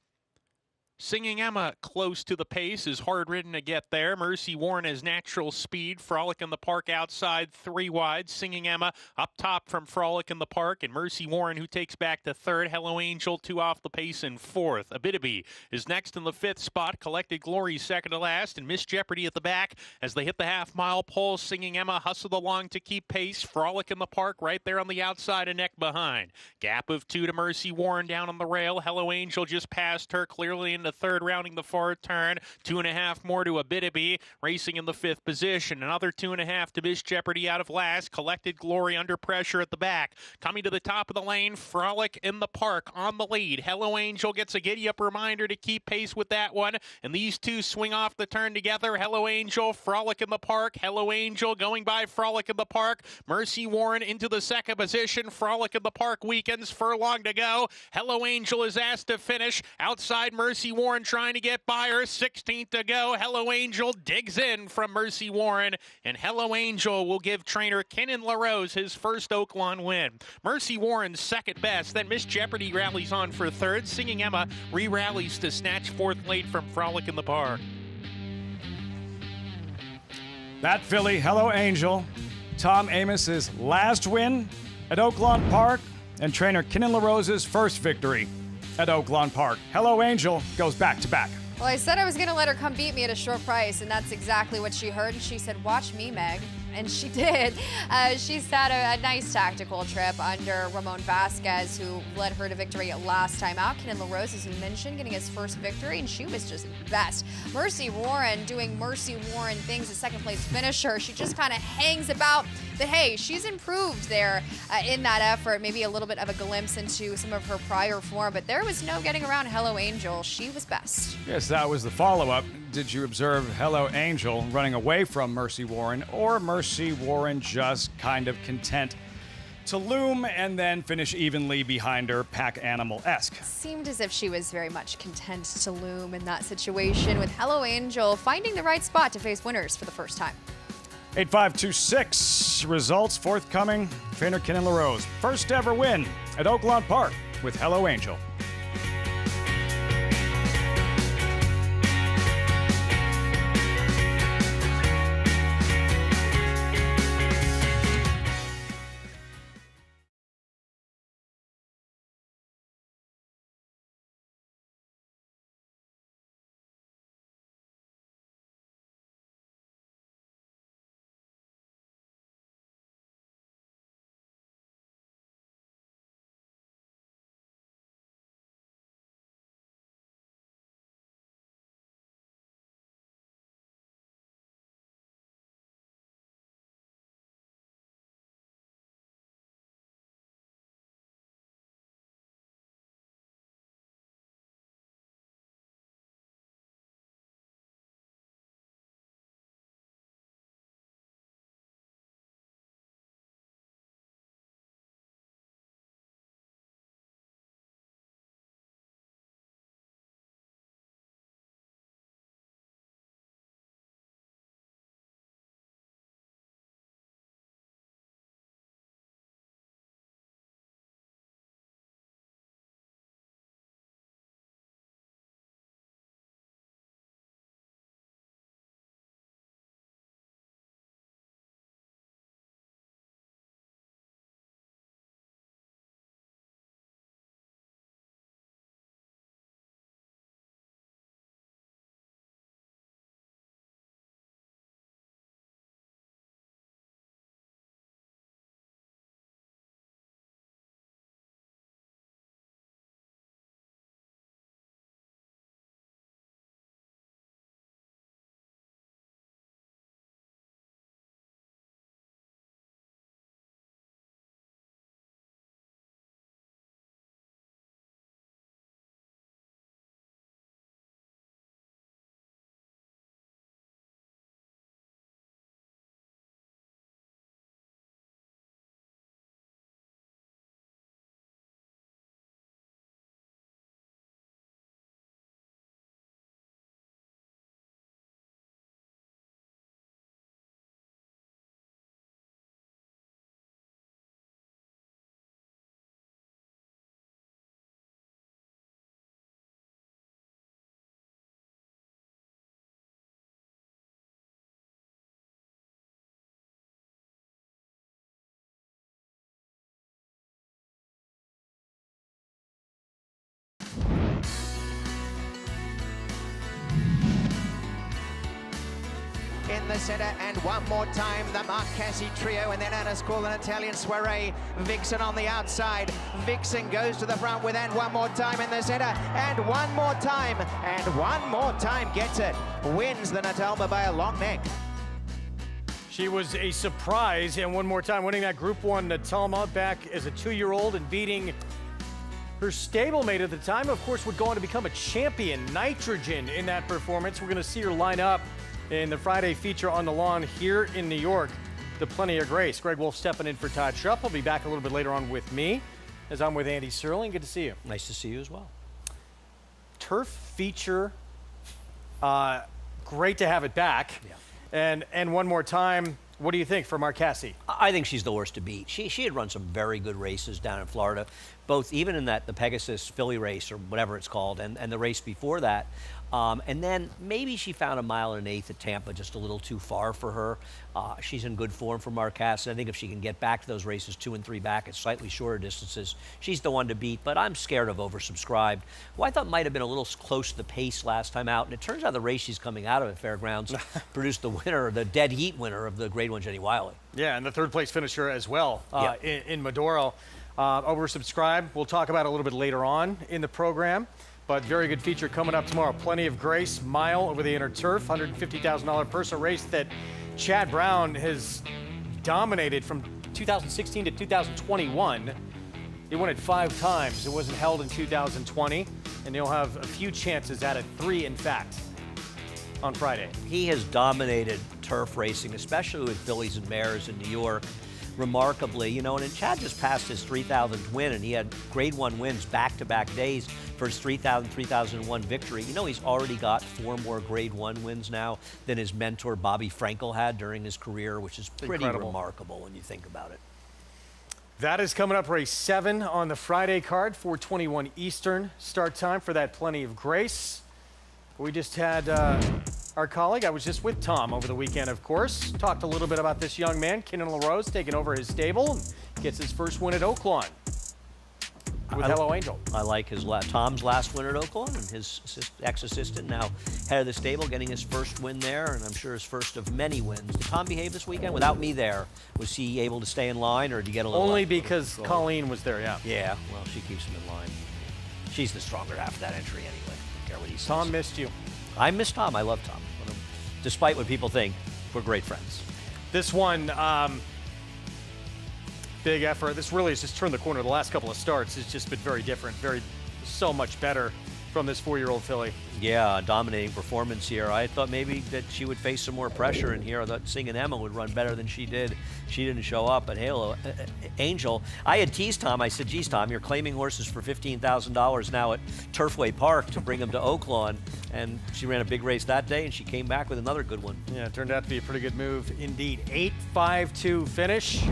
Singing Emma close to the pace, is hard-ridden to get there. Mercy Warren has natural speed. Frolic in the Park outside, 3 wide. Singing Emma up top from Frolic in the Park, and Mercy Warren, who takes back to 3rd. Hello Angel 2 off the pace in 4th. Abitabi is next in the 5th spot. Collected Glory 2nd to last, and Miss Jeopardy at the back as they hit the half-mile pole. Singing Emma hustled along to keep pace. Frolic in the Park right there on the outside, a neck behind. Gap of 2 to Mercy Warren down on the rail. Hello Angel just passed her clearly into the third, rounding the fourth turn. 2.5 more to Abitabi, racing in the 5th position. Another 2.5 to Miss Jeopardy out of last. Collected Glory under pressure at the back. Coming to the top of the lane, Frolic in the Park on the lead. Hello Angel gets a giddy-up reminder to keep pace with that one, and these two swing off the turn together. Hello Angel, Frolic in the Park. Hello Angel going by Frolic in the Park. Mercy Warren into the 2nd position. Frolic in the Park weakens. Furlong to go. Hello Angel is asked to finish. Outside Mercy Warren trying to get by her. 16th to go. Hello Angel digs in from Mercy Warren, and Hello Angel will give trainer Kenan LaRose his first Oaklawn win. Mercy Warren's second best. Then Miss Jeopardy rallies on for third. Singing Emma re-rallies to snatch 4th late from Frolic in the Park. That filly, Hello Angel, Tom Amos's last win at Oaklawn Park, and trainer Kenan LaRose's first victory at Oaklawn Park. Hello Angel goes back to back. Well, I said I was going to let her come beat me at a short price, and that's exactly what she heard. And she said, watch me, Meg. And she did. She sat a nice tactical trip under Ramon Vasquez, who led her to victory last time out. Kenan LaRose, as you mentioned, getting his first victory, and she was just the best. Mercy Warren doing Mercy Warren things, a second place finisher. She just kind of hangs about, but hey, she's improved there in that effort. Maybe a little bit of a glimpse into some of her prior form, but there was no getting around Hello Angel. She was best. Yes, that was the follow-up. Did you observe Hello Angel running away from Mercy Warren, or Mercy Warren just kind of content to loom and then finish evenly behind her, pack animal-esque? Seemed as if she was very much content to loom in that situation, with Hello Angel finding the right spot to face winners for the first time. 8526 results forthcoming. Trainer Kenan LaRose, first ever win at Oaklawn Park with Hello Angel. center, and one more time the Mark Cassey trio, and then Anna Squall and Italian Soiree. Vixen on the outside. Vixen goes to the front with and one more time in the center, and one more time, gets it. Wins the Natalma by a long neck. She was a surprise, and one more time winning that Group 1 Natalma back as a 2-year-old and beating her stablemate at the time. Of course, would go on to become a champion. Nitrogen in that performance. We're going to see her line up in the Friday feature on the lawn here in New York. The Plenty of Grace. Greg Wolf stepping in for Todd Schrupp. He'll be back a little bit later on with me as I'm with Andy Serling. Good to see you. Nice to see you as well. Turf feature. Great to have it back. Yeah. And one more time, what do you think for Mark Cassey? I think she's the horse to beat. She had run some very good races down in Florida, both even in the Pegasus Philly race or whatever it's called, and the race before that. And then maybe she found a 1 1/8 at Tampa just a little too far for her. She's in good form for Mark Cassey. I think if she can get back to those races 2 and 3 back at slightly shorter distances, she's the one to beat. But I'm scared of Oversubscribed, who I thought might have been a little close to the pace last time out. And it turns out the race she's coming out of at Fairgrounds produced the winner, the dead heat winner of the Grade 1 Jenny Wiley. Yeah, and the 3rd place finisher as well in Medoro. Oversubscribed, we'll talk about it a little bit later on in the program. But very good feature coming up tomorrow. Plenty of Grace, mile over the inner turf, $150,000 purse, a race that Chad Brown has dominated from 2016 to 2021. He won it 5 times. It wasn't held in 2020, and he'll have a few chances at it, 3 in fact, on Friday. He has dominated turf racing, especially with fillies and mares in New York, remarkably. And Chad just passed his 3,000th win, and he had Grade 1 wins back-to-back days for his 3001 victory. He's already got 4 more Grade 1 wins now than his mentor Bobby Frankel had during his career, which is pretty remarkable when you think about it. That is coming up, race 7 on the Friday card, 4:21 Eastern start time for that Plenty of Grace. We just had our colleague, I was just with Tom over the weekend, of course, talked a little bit about this young man, Kenan LaRose, taking over his stable and gets his first win at Oaklawn with Hello Angel. I like Tom's last win at Oaklawn, and his ex-assistant, now head of the stable, getting his first win there, and I'm sure his first of many wins. Did Tom behave this weekend? Without me there, was he able to stay in line, or did you get a little... Only because Colleen was there, yeah. Yeah, well, she keeps him in line. She's the stronger half of that entry anyway. I don't care what he says. Tom missed you. I miss Tom. I love Tom. Despite what people think, we're great friends. This one, big effort. This really has just turned the corner. The last couple of starts has just been very different, so much better from this 4-year-old filly. Yeah, dominating performance here. I thought maybe that she would face some more pressure in here. I thought Singing Emma would run better than she did. She didn't show up, but Halo Angel. I had teased Tom. I said, geez, Tom, you're claiming horses for $15,000 now at Turfway Park to bring them to Oaklawn. And she ran a big race that day, and she came back with another good one. Yeah, it turned out to be a pretty good move indeed. 8-5-2 finish.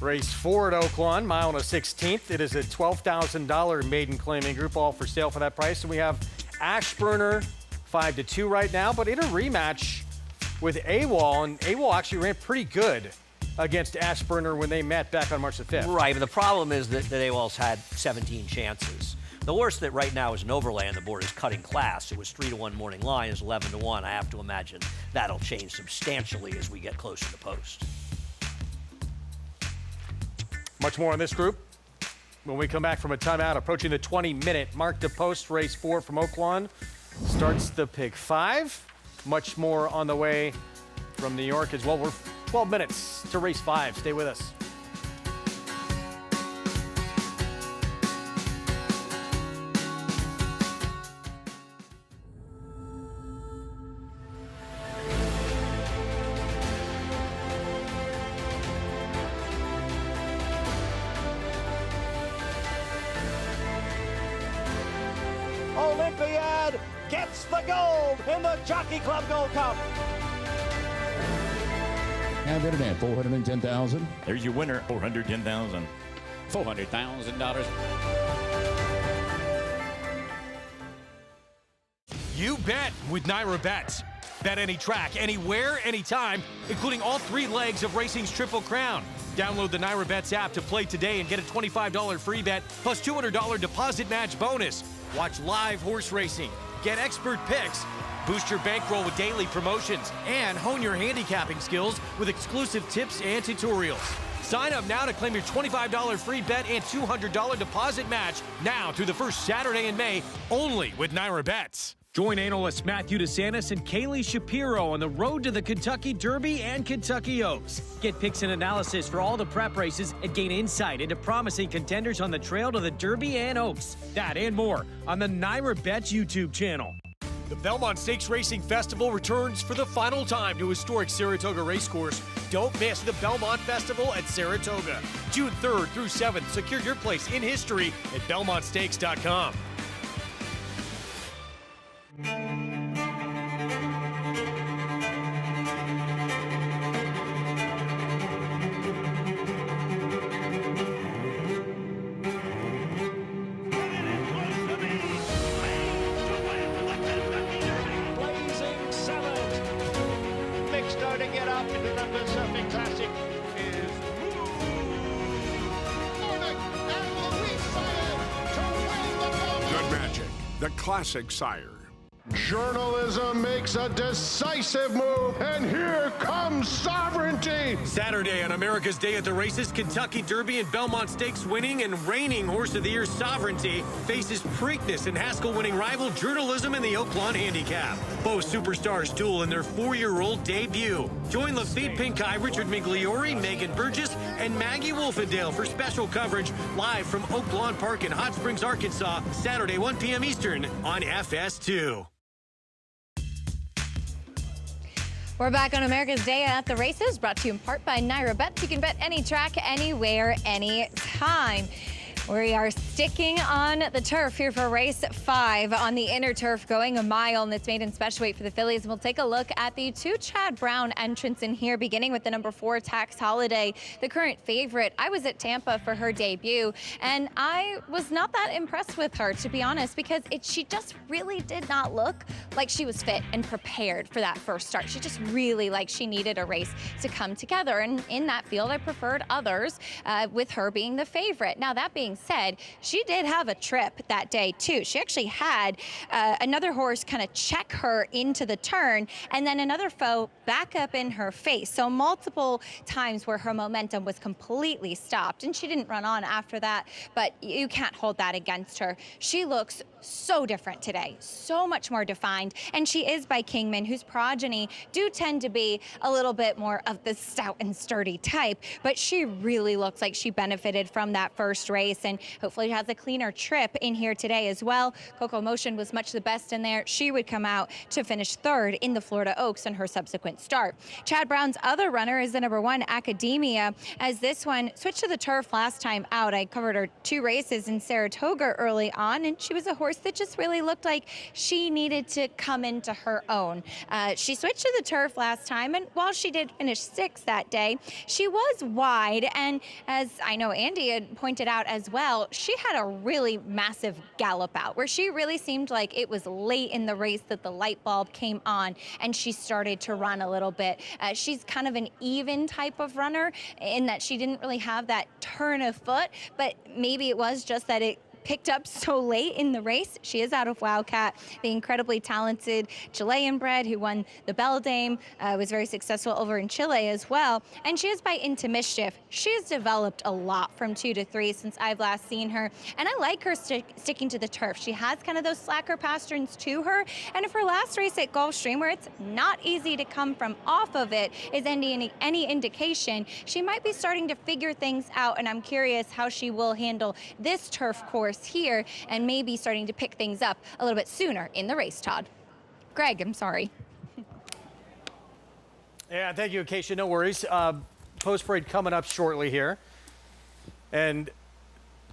Race 4 at Oaklawn, 1 1/16. It is a $12,000 maiden claiming group, all for sale for that price. And we have Ashburner 5-2 right now, but in a rematch with AWOL, and AWOL actually ran pretty good against Ashburner when they met back on March the 5th. Right, but the problem is that AWOL's had 17 chances. The horse that right now is an overlay on the board is Cutting Class. It was 3-1 morning line, is 11-1. I have to imagine that'll change substantially as we get closer to post. Much more on this group when we come back from a timeout. Approaching the 20-minute mark to post. Race 4 from Oaklawn starts the pick 5. Much more on the way from New York as well. We're 12 minutes to race 5. Stay with us. Olympiad gets the gold in the Jockey Club Gold Cup. Have it at $410,000. There's your winner, $410,000. $400,000. You bet with Naira Bets. Bet any track, anywhere, anytime, including all 3 legs of racing's Triple Crown. Download the Naira Bets app to play today and get a $25 free bet plus $200 deposit match bonus. Watch live horse racing, get expert picks, Boost your bankroll with daily promotions and hone your handicapping skills with exclusive tips and tutorials. Sign up now to claim your $25 free bet and $200 deposit match now through the first Saturday in May, only with Naira Bets. Join analysts Matthew DeSantis and Kaylee Shapiro on the road to the Kentucky Derby and Kentucky Oaks. Get picks and analysis for all the prep races and gain insight into promising contenders on the trail to the Derby and Oaks. That and more on the Naira Bets YouTube channel. The Belmont Stakes Racing Festival returns for the final time to historic Saratoga Racecourse. Don't miss the Belmont Festival at Saratoga. June 3rd through 7th. Secure your place in history at belmontstakes.com. Starting it up in the number surfing classic is Good Magic, the classic sire. Journalism makes a decisive move, and here comes sovereignty. Saturday on America's Day at the Races, Kentucky Derby and Belmont Stakes winning and reigning Horse of the Year Sovereignty faces Preakness and Haskell winning rival Journalism in the Oaklawn Handicap. Both superstars duel in their 4-year-old debut. Join Lafitte Pinkeye, Richard Migliori, Megan Burgess, and Maggie Wolfendale for special coverage live from Oaklawn Park in Hot Springs, Arkansas, Saturday 1 p.m. Eastern on FS2. We're back on America's Day at the Races, brought to you in part by Naira Bets. You can bet any track, anywhere, anytime. We are sticking on the turf here for race 5 on the inner turf, going a mile in this maiden special weight for the fillies. And we'll take a look at the 2 Chad Brown entrants in here, beginning with the number 4 Tax Holiday, the current favorite. I was at Tampa for her debut, and I was not that impressed with her, to be honest, because she just really did not look like she was fit and prepared for that first start. She just really she needed a race to come together. And in that field, I preferred others, with her being the favorite. Now, that being said, she did have a trip that day too. She actually had another horse kind of check her into the turn, and then another foe back up in her face. So multiple times where her momentum was completely stopped, and she didn't run on after that, but you can't hold that against her. She looks so different today, so much more defined, and she is by Kingman, whose progeny do tend to be a little bit more of the stout and sturdy type, but she really looks like she benefited from that first race, and hopefully has a cleaner trip in here today as well. Coco Motion was much the best in there. She would come out to finish 3rd in the Florida Oaks in her subsequent start. Chad Brown's other runner is the number 1 Academia, as this one switched to the turf last time out. I covered her 2 races in Saratoga early on, and she was a horse that just really looked like she needed to come into her own. She switched to the turf last time, and while she did finish 6th that day, she was wide, and as I know Andy had pointed out as well, she had a really massive gallop out where she really seemed like it was late in the race that the light bulb came on and she started to run a little bit. She's kind of an even type of runner in that she didn't really have that turn of foot, but maybe it was just that it picked up so late in the race. She is out of Wildcat, the incredibly talented Chilean bred who won the Beldame, was very successful over in Chile as well. And she is by Into Mischief. She has developed a lot from 2 to 3 since I've last seen her. And I like her sticking to the turf. She has kind of those slacker pasterns to her. And if her last race at Gulfstream, where it's not easy to come from off of it, is any indication, she might be starting to figure things out. And I'm curious how she will handle this turf course here and maybe starting to pick things up a little bit sooner in the race, Todd. Greg, I'm sorry. Yeah, thank you, Acacia. No worries. Post-parade coming up shortly here. And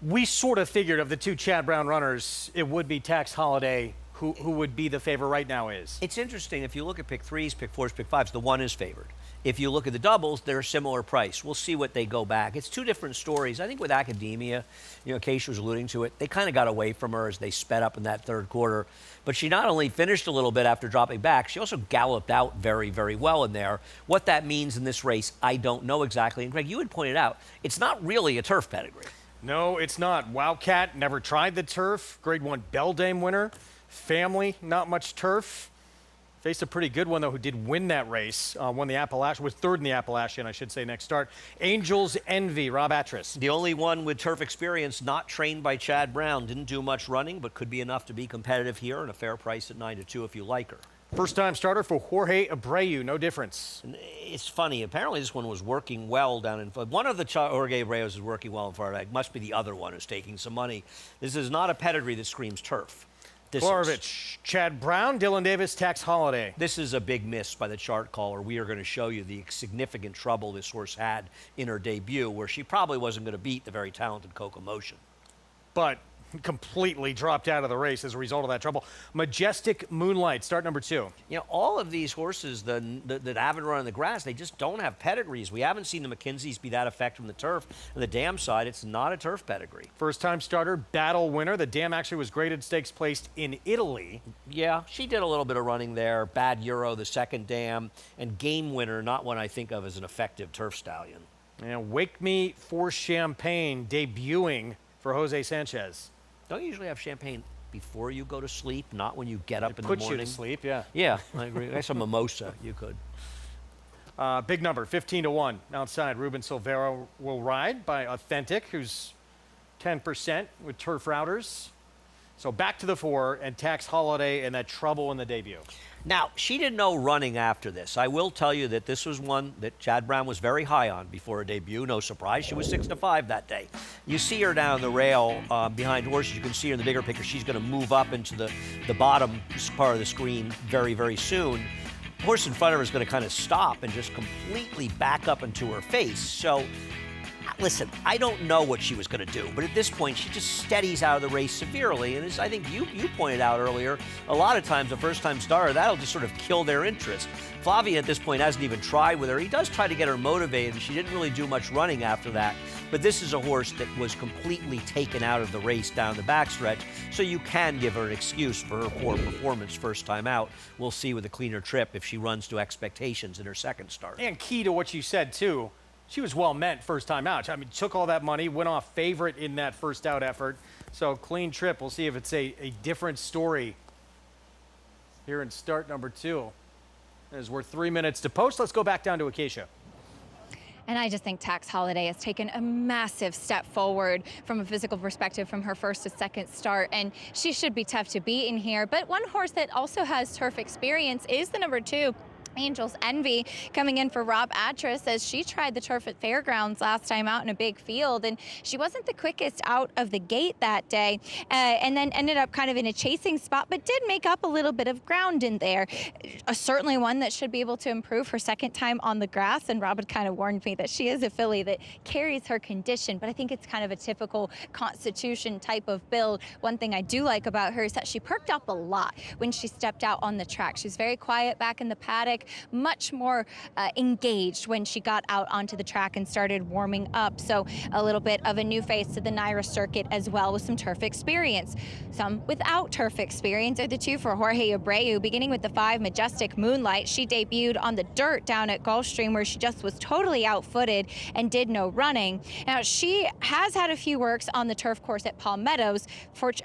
we sort of figured of the 2 Chad Brown runners, it would be Tax Holiday who would be the favorite right now is. It's interesting. If you look at pick 3s, pick 4s, pick 5s, the 1 is favored. If you look at the doubles, they're a similar price. We'll see what they go back. It's 2 different stories. I think with Academia, Acacia was alluding to it, they kind of got away from her as they sped up in that 3rd quarter. But she not only finished a little bit after dropping back, she also galloped out very, very well in there. What that means in this race, I don't know exactly. And Greg, you had pointed out, it's not really a turf pedigree. No, it's not. Wildcat never tried the turf. Grade 1 Beldame winner. Family, not much turf. Faced a pretty good one, though, who did win that race. Won the Appalachian, was third in the Appalachian, I should say, next start. Angel's Envy, Rob Atras. The only one with turf experience, not trained by Chad Brown. Didn't do much running, but could be enough to be competitive here, and a fair price at 9-2 if you like her. First-time starter for Jorge Abreu, no difference. It's funny. Apparently, this one was working well down in. One of the Jorge Abreu's is working well in Florida. It must be the other one who's taking some money. This is not a pedigree that screams turf. Florovich, Chad Brown, Dylan Davis, Tax Holiday. This is a big miss by the chart caller. We are going to show you the significant trouble this horse had in her debut, where she probably wasn't going to beat the very talented Coco Motion. But completely dropped out of the race as a result of that trouble. Majestic Moonlight, start number 2. You know, all of these horses that haven't run on the grass, they just don't have pedigrees. We haven't seen the McKinseys be that effective in the turf. On the dam side, it's not a turf pedigree. First-time starter, battle winner. The dam actually was graded stakes placed in Italy. Yeah, she did a little bit of running there. Bad Euro, the second dam, and game winner, not one I think of as an effective turf stallion. And Wake Me for Champagne, debuting for Jose Sanchez. Don't you usually have champagne before you go to sleep, not when you get up in the Puts morning? you to sleep, yeah. Yeah, I agree. I guess a mimosa, you could. Big number, 15-1. Outside, Ruben Silvera will ride by Authentic, who's 10% with turf routers. So back to the 4 and Tax Holiday and that trouble in the debut. Now, she did no running after this. I will tell you that this was one that Chad Brown was very high on before her debut. No surprise. She was 6-5 that day. You see her down the rail behind horses. You can see her in the bigger picture. She's going to move up into the bottom part of the screen very, very soon. The horse in front of her is going to kind of stop and just completely back up into her face. So, listen, I don't know what she was going to do, but at this point, she just steadies out of the race severely. And as I think you pointed out earlier, a lot of times a first-time starter, that'll just sort of kill their interest. Flavia at this point hasn't even tried with her. He does try to get her motivated, and she didn't really do much running after that. But this is a horse that was completely taken out of the race down the backstretch, so you can give her an excuse for her poor performance first time out. We'll see with a cleaner trip if she runs to expectations in her second start. And key to what you said, too, she was well meant first time out. I mean, took all that money, went off favorite in that first out effort. So clean trip. We'll see if it's a different story here in start number 2. As we're 3 minutes to post, let's go back down to Acacia. And I just think Tax Holiday has taken a massive step forward from a physical perspective from her first to second start. And she should be tough to beat in here. But one horse that also has turf experience is the number 2. Angel's Envy, coming in for Rob Atras, as she tried the turf at Fairgrounds last time out in a big field, and she wasn't the quickest out of the gate that day, and then ended up kind of in a chasing spot, but did make up a little bit of ground in there. Certainly one that should be able to improve her second time on the grass, and Rob had kind of warned me that she is a filly that carries her condition, but I think it's kind of a typical Constitution type of build. One thing I do like about her is that she perked up a lot when she stepped out on the track. She was very quiet back in the paddock, much more engaged when she got out onto the track and started warming up. So a little bit of a new face to the Naira circuit as well, with some turf experience. Some without turf experience are the 2 for Jorge Abreu, beginning with the 5 Majestic Moonlight. She debuted on the dirt down at Gulfstream, where she just was totally out-footed and did no running. Now, she has had a few works on the turf course at Palmettos.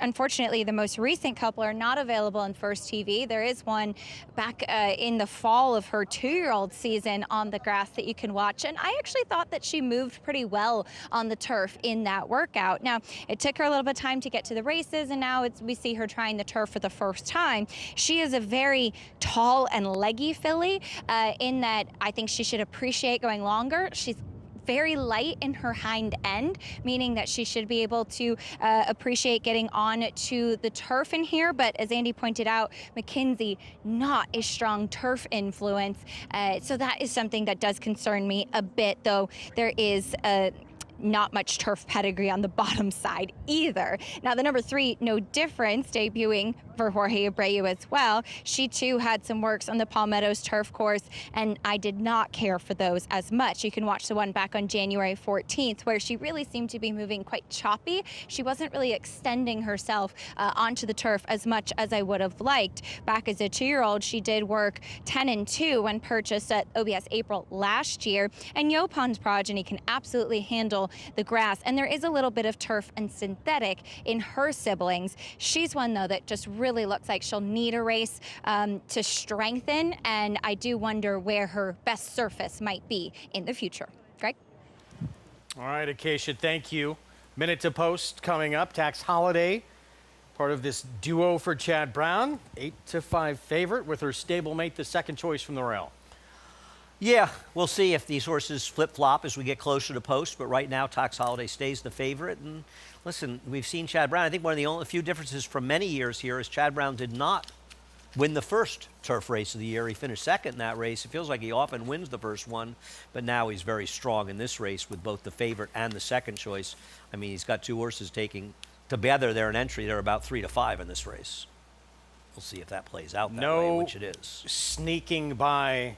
Unfortunately, the most recent couple are not available on First TV. There is one back in the fall of her 2-year-old season on the grass that you can watch, and I actually thought that she moved pretty well on the turf in that workout. Now, it took her a little bit of time to get to the races, and now we see her trying the turf for the first time. She is a very tall and leggy filly, in that I think she should appreciate going longer. She's very light in her hind end, meaning that she should be able to appreciate getting on to the turf in here. But as Andy pointed out, McKinsey, not a strong turf influence. So that is something that does concern me a bit, though there is not much turf pedigree on the bottom side either. Now, the number 3, No Difference, debuting for Jorge Abreu as well. She too had some works on the Palmettos turf course, and I did not care for those as much. You can watch the one back on January 14th, where she really seemed to be moving quite choppy. She wasn't really extending herself onto the turf as much as I would have liked. Back as a 2-year-old, she did work 10-2 when purchased at OBS April last year, and Yopon's progeny can absolutely handle handle the grass. And there is a little bit of turf and synthetic in her siblings. She's one, though, that just really looks like she'll need a race to strengthen, and I do wonder where her best surface might be in the future. Greg? All right, Acacia, thank you. Minute to post coming up. Tax Holiday, part of this duo for Chad Brown. 8-5 favorite with her stablemate, the second choice from the rail. Yeah, we'll see if these horses flip-flop as we get closer to post, but right now Tax Holiday stays the favorite. And listen, we've seen Chad Brown. I think one of the only few differences from many years here is Chad Brown did not win the first turf race of the year. He finished second in that race. It feels like he often wins the first one, but now he's very strong in this race with both the favorite and the second choice. I mean, he's got two horses taking together. They're an entry. They're about 3-5 in this race. We'll see if that plays out that way, which it is. Sneaking by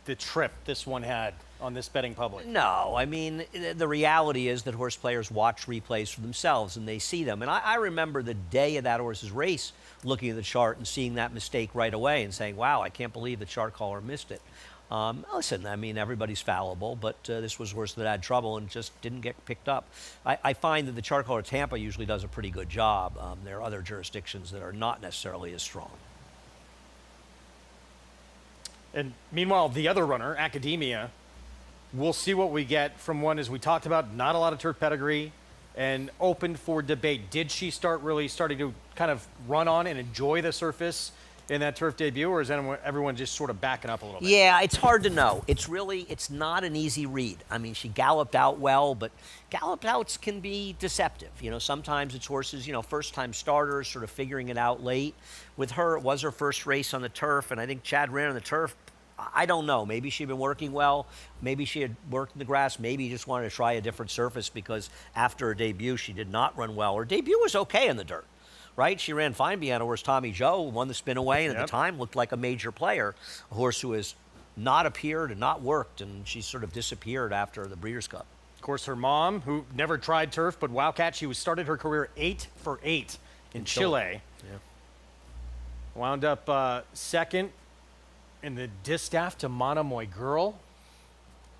the trip this one had on this betting public. No, I mean, the reality is that horse players watch replays for themselves and they see them. And I remember the day of that horse's race looking at the chart and seeing that mistake right away and saying, wow, I can't believe the chart caller missed it. Listen, I mean, everybody's fallible, but this was a horse that had trouble and just didn't get picked up. I find that the chart caller Tampa usually does a pretty good job. There are other jurisdictions that are not necessarily as strong. And meanwhile, the other runner, Academia, we'll see what we get from one, as we talked about, not a lot of turf pedigree and open for debate. Did she starting to kind of run on and enjoy the surface in that turf debut, or is everyone just sort of backing up a little bit? Yeah, it's hard to know. It's not an easy read. I mean, she galloped out well, but galloped outs can be deceptive. You know, sometimes it's horses, you know, first-time starters sort of figuring it out late. With her, it was her first race on the turf, and I think Chad ran on the turf. I don't know. Maybe she'd been working well. Maybe she had worked in the grass. Maybe just wanted to try a different surface because after her debut, she did not run well. Her debut was okay in the dirt, right? She ran fine behind a horse, Tommy Joe, won the spin away, and at the time looked like a major player, a horse who has not appeared and not worked, and she sort of disappeared after the Breeders' Cup. Of course, her mom, who never tried turf, but Wildcat, she started her career 8 for 8 in Chile. Yeah. Wound up second in the distaff to Monomoy Girl.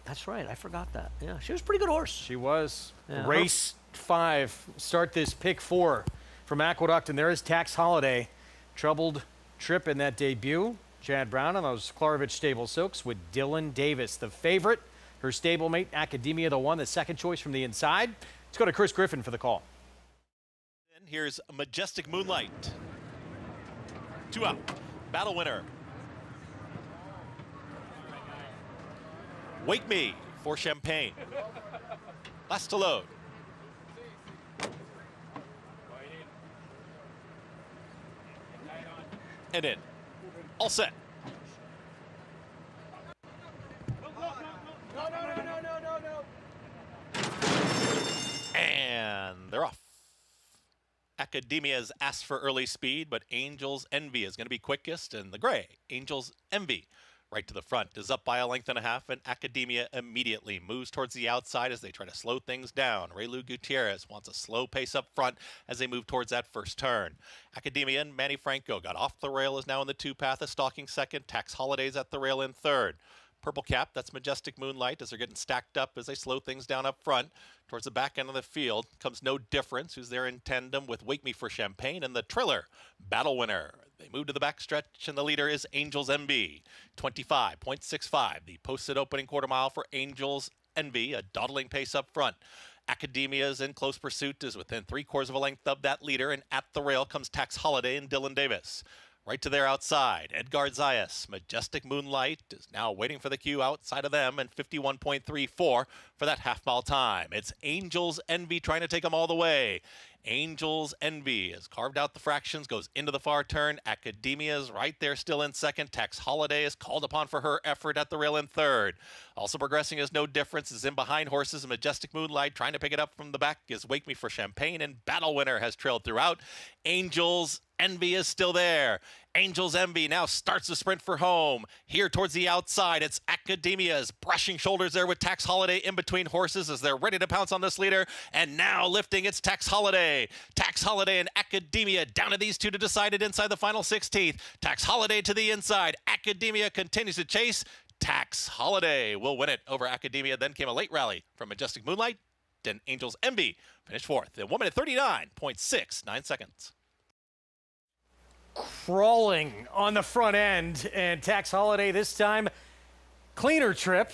That's right. I forgot that. Yeah, she was a pretty good horse. She was. Yeah. Race 5. Start this pick 4 from Aqueduct, and there is Tax Holiday. Troubled trip in that debut. Chad Brown on those Klarovich stable silks with Dylan Davis, the favorite. Her stablemate, Academia, the one, the second choice from the inside. Let's go to Chris Griffin for the call. And here's Majestic Moonlight. 2 out. Battle winner. Wake Me for Champagne. Last to load. And in. All set. And they're off. Academia's asked for early speed, but Angel's Envy is going to be quickest, and the gray, Angel's Envy, right to the front, is up by a length and a half, and Academia immediately moves towards the outside as they try to slow things down. Raylu Gutierrez wants a slow pace up front as they move towards that first turn. Academia and Manny Franco got off the rail, is now in the 2-path, a stalking second. Tax Holidays at the rail in third. Purple Cap, that's Majestic Moonlight, as they're getting stacked up as they slow things down up front. Towards the back end of the field comes No Difference, who's there in tandem with Wake Me for Champagne, and the Triller, Battle Winner. They move to the backstretch, and the leader is Angel's Envy. 25.65, the posted opening quarter mile for Angel's Envy, a dawdling pace up front. Academia's in close pursuit, is within 3/4 of a length of that leader, and at the rail comes Tax Holiday and Dylan Davis. Right to their outside, Edgar Zayas, Majestic Moonlight, is now waiting for the cue outside of them, and 51.34 for that half-mile time. It's Angel's Envy trying to take them all the way. Angel's Envy has carved out the fractions, goes into the far turn. Academia's right there still in second. Tax Holiday is called upon for her effort at the rail in third. Also progressing is No Difference, is in behind horses. Majestic Moonlight trying to pick it up from the back is Wake Me for Champagne, and Battle Winner has trailed throughout. Angel's Envy is still there. Angel's Envy now starts the sprint for home. Here towards the outside, it's Academia's brushing shoulders there with Tax Holiday in between horses as they're ready to pounce on this leader. And now lifting, it's Tax Holiday. Tax Holiday and Academia down to these two to decide it inside the final 16th. Tax Holiday to the inside. Academia continues to chase. Tax Holiday will win it over Academia. Then came a late rally from Majestic Moonlight and Angels MB finished 4th in 1 minute 39.69 seconds. Crawling on the front end, and Tax Holiday this time, cleaner trip.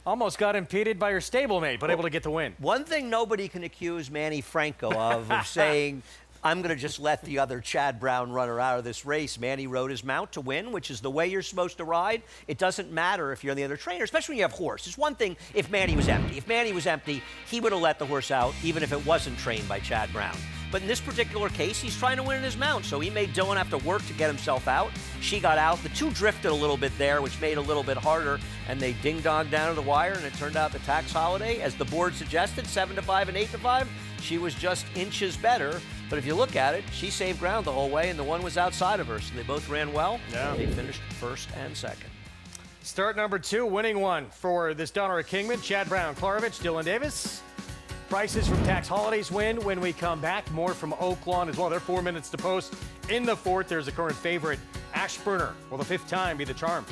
Almost got impeded by her stablemate, but able to get the win. One thing nobody can accuse Manny Franco of saying, I'm going to just let the other Chad Brown runner out of this race. Manny rode his mount to win, which is the way you're supposed to ride. It doesn't matter if you're the other trainer, especially when you have horse. It's one thing if Manny was empty. If Manny was empty, he would have let the horse out, even if it wasn't trained by Chad Brown. But in this particular case, he's trying to win in his mount, so he made Dylan have to work to get himself out. She got out. The two drifted a little bit there, which made it a little bit harder, and they ding-donged down to the wire, and it turned out the Tax Holiday, as the board suggested, 7-5 and 8-5, she was just inches better. But if you look at it, she saved ground the whole way, and the one was outside of her, so they both ran well. Yeah. They finished first and second. Start number 2, winning one for this Donner Kingman. Chad Brown, Klarovich, Dylan Davis. Prices from Tax Holiday's win when we come back. More from Oaklawn as well. They're 4 minutes to post. In the 4th, there's a current favorite, Ashburner. Will the 5th time be the charm?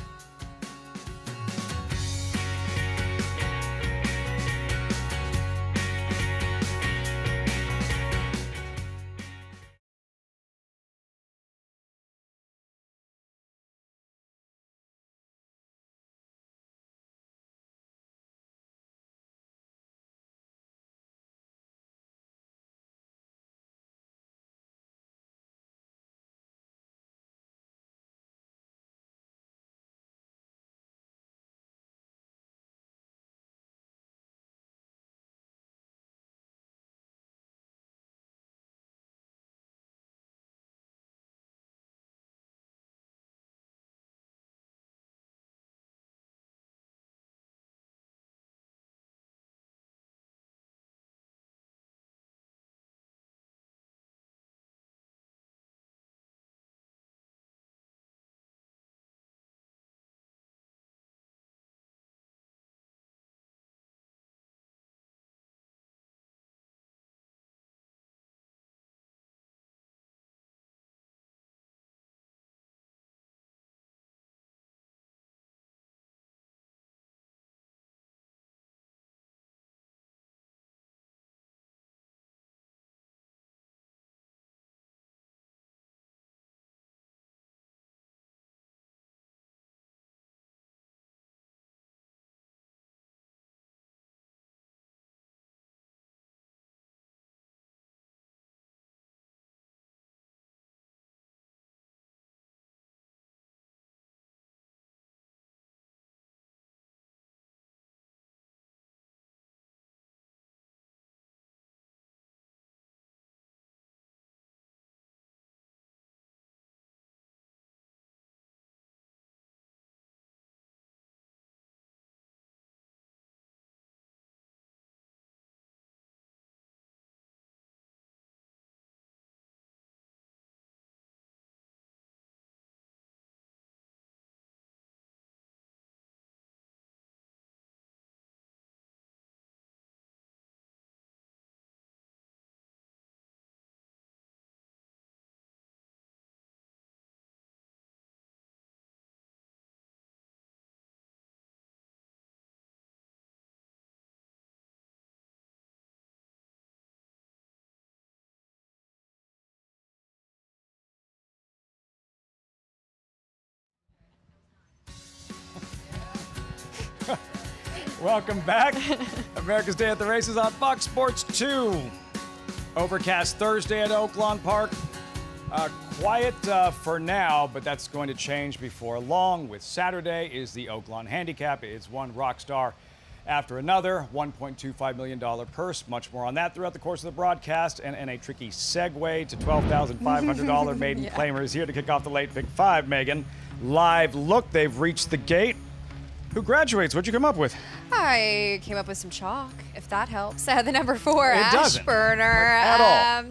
Welcome back. America's Day at the Races on Fox Sports 2. Overcast Thursday at Oaklawn Park. Quiet for now, but that's going to change before long. With Saturday is the Oaklawn Handicap. It's one rock star after another. $1.25 million purse. Much more on that throughout the course of the broadcast. And a tricky segue to $12,500 maiden claimer is here to kick off the late Big Five, Megan. Live look. They've reached the gate. Who graduates? What'd you come up with? I came up with some chalk, if that helps. I had the number 4, It doesn't. Ashburner. At all.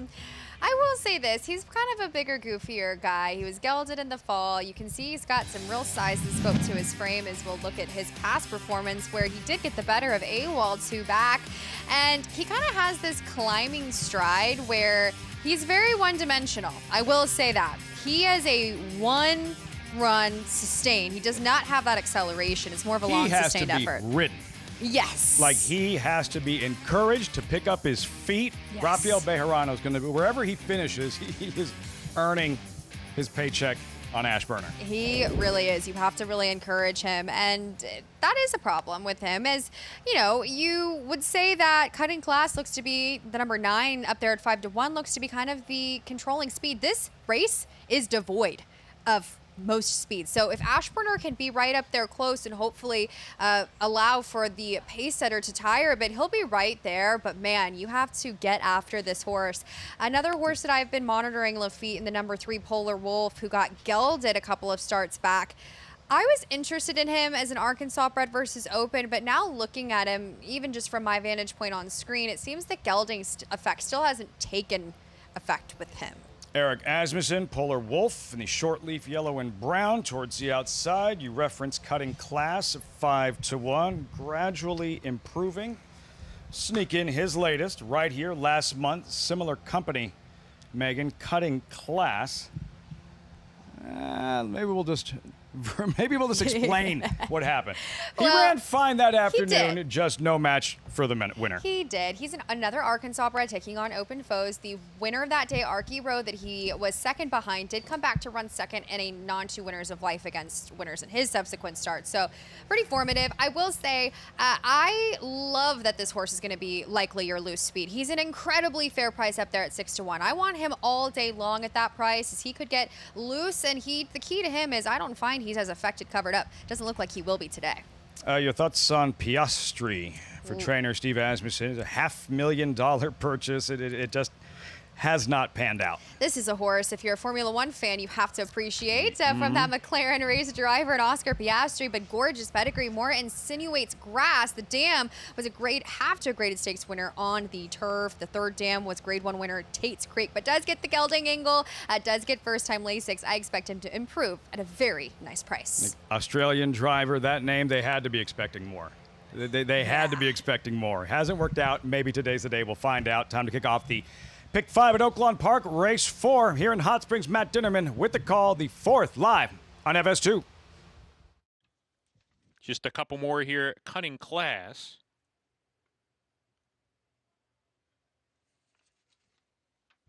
I will say this, he's kind of a bigger, goofier guy. He was gelded in the fall. You can see he's got some real size and scope to his frame as we'll look at his past performance where he did get the better of AWOL 2 back. And he kind of has this climbing stride where he's very one-dimensional. I will say that. He has a one-run sustain. He does not have that acceleration. It's more of a long, sustained effort. He has to be ridden. Yes. Like, he has to be encouraged to pick up his feet. Yes. Rafael Bejarano is going to be, wherever he finishes, he is earning his paycheck on Ashburner. He really is. You have to really encourage him. And that is a problem with him, as, you know, you would say that Cutting Class looks to be the number 9 up there at 5-1, looks to be kind of the controlling speed. This race is devoid of most speed. So if Ashburner can be right up there close and hopefully allow for the pace setter to tire a bit, he'll be right there. But man, you have to get after this horse. Another horse that I've been monitoring, Lafitte, in the number 3 Polar Wolf, who got gelded a couple of starts back. I was interested in him as an Arkansas bred versus open, but now looking at him, even just from my vantage point on screen, it seems the gelding effect still hasn't taken effect with him. Eric Asmussen, Polar Wolf in the short leaf yellow and brown towards the outside. You reference Cutting Class of 5-1, gradually improving. Sneak in his latest right here last month. Similar company, Megan, Cutting Class. Maybe we'll just explain what happened. He ran fine that afternoon, just no match for the winner. He did. He's another Arkansas bred taking on open foes. The winner of that day, Arky Road, that he was second behind, did come back to run second in a non-2 winners of life against winners in his subsequent start. So pretty formative. I will say, I love that this horse is going to be likely your loose speed. He's an incredibly fair price up there at 6-1. I want him all day long at that price, as he could get loose, and the key to him is I don't find he's as affected covered up. Doesn't look like he will be today. Your thoughts on Piastri for trainer Steve Asmussen? It's a $500,000 purchase. It just has not panned out. This is a horse, if you're a Formula One fan, you have to appreciate from that McLaren race driver and Oscar Piastri, but gorgeous pedigree, more insinuates grass. The Dam was a great graded stakes winner on the turf. The third Dam was grade 1 winner Tate's Creek, but does get the gelding angle, does get first time Lasix. I expect him to improve at a very nice price. Australian driver, that name, they had to be expecting more. They had to be expecting more. Hasn't worked out. Maybe today's the day. We'll find out. Time to kick off the Pick 5 at Oaklawn Park, race 4 here in Hot Springs. Matt Dinnerman with the call, the 4th live on FS2. Just a couple more here. Cutting Class.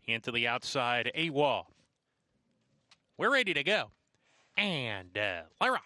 Hand to the outside, A-Wall. We're ready to go. And Lyroff.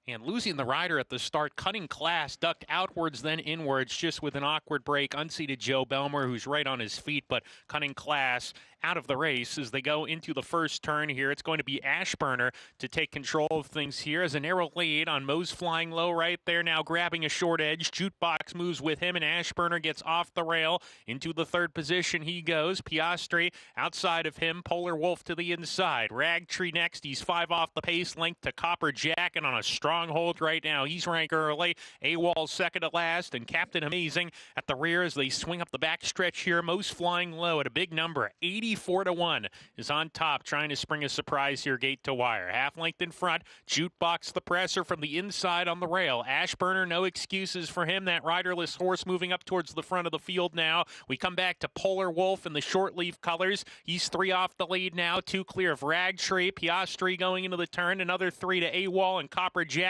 And losing the rider at the start, Cutting Class ducked outwards, then inwards, just with an awkward break. Unseated Joe Belmer, who's right on his feet, but Cutting Class out of the race as they go into the first turn here. It's going to be Ashburner to take control of things here as a narrow lead on Moe's Flying Low right there, now grabbing a short edge. Jukebox moves with him, and Ashburner gets off the rail. Into the third position he goes. Piastri outside of him. Polar Wolf to the inside. Ragtree next. He's 5 off the pace, linked to Copper Jacket on a strong hold right now. He's ranked early. A-Wall second to last, and Captain Amazing at the rear as they swing up the backstretch here. Moe's Flying Low at a big number, 84-1, is on top, trying to spring a surprise here, gate to wire. Half length in front. Jukebox the presser from the inside on the rail. Ashburner, no excuses for him. That riderless horse moving up towards the front of the field now. We come back to Polar Wolf in the short leaf colors. He's 3 off the lead now. 2 clear of Ragtree. Piastri going into the turn. Another 3 to A-Wall and Copper Jacket.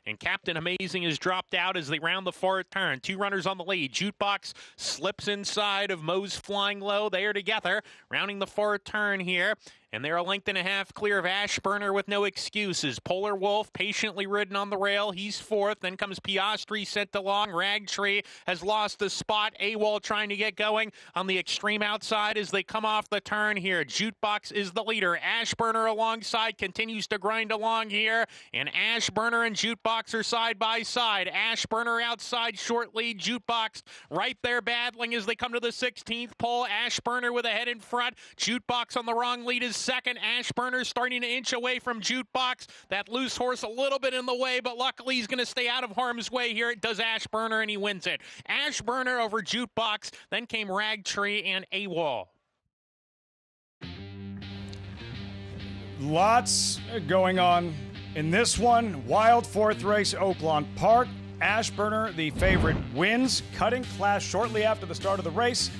And Captain Amazing is dropped out as they round the far turn. 2 runners on the lead. Jukebox slips inside of Moe's Flying Low. They are together, rounding the far turn here. And they're a length and a half clear of Ashburner with no excuses. Polar Wolf patiently ridden on the rail. He's 4th. Then comes Piastri sent along. Ragtree has lost the spot. A-Wall trying to get going on the extreme outside as they come off the turn here. Jukebox is the leader. Ashburner alongside continues to grind along here. And Ashburner and Jukebox are side by side. Ashburner outside, short lead. Jukebox right there battling as they come to the 16th pole. Ashburner with a head in front. Jukebox on the wrong lead is second. Ashburner starting to inch away from Jukebox. That loose horse a little bit in the way, but luckily he's going to stay out of harm's way here. It does Ashburner, and he wins it. Ashburner over Jukebox. Then came Ragtree and A-Wall. Lots going on in this one. Wild 4th race, Oaklawn Park. Ashburner, the favorite, wins. Cutting Class shortly after the start of the race.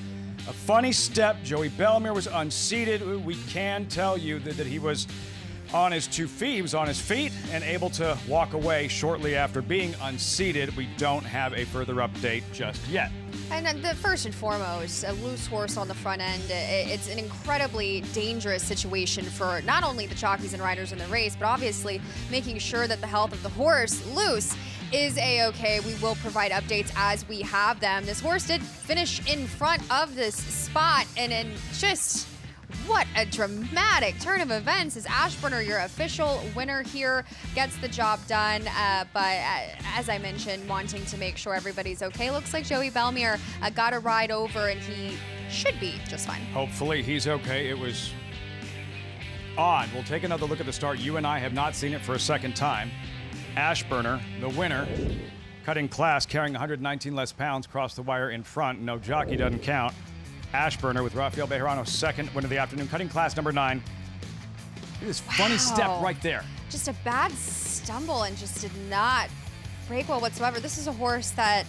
A funny step. Joey Bellemere was unseated. We can tell you that he was on his 2 Phoebes on his feet and able to walk away shortly after being unseated. We don't have a further update just yet. And the first and foremost, a loose horse on the front end, it's an incredibly dangerous situation for not only the jockeys and riders in the race, but obviously making sure that the health of the horse loose is A-okay. We will provide updates as we have them. This horse did finish in front of this spot, and just what a dramatic turn of events as Ashburner, your official winner here, gets the job done. But as I mentioned, wanting to make sure everybody's okay. Looks like Joey Belmont got a ride over, and he should be just fine. Hopefully he's okay. It was on. We'll take another look at the start. You and I have not seen it for a second time. Ashburner, the winner, cutting class, carrying 119 less pounds, crossed the wire in front. No jockey doesn't count. Ashburner with Rafael Bejarano, second win of the afternoon, cutting class number 9. Look at this funny step right there. Just a bad stumble and just did not break well whatsoever. This is a horse that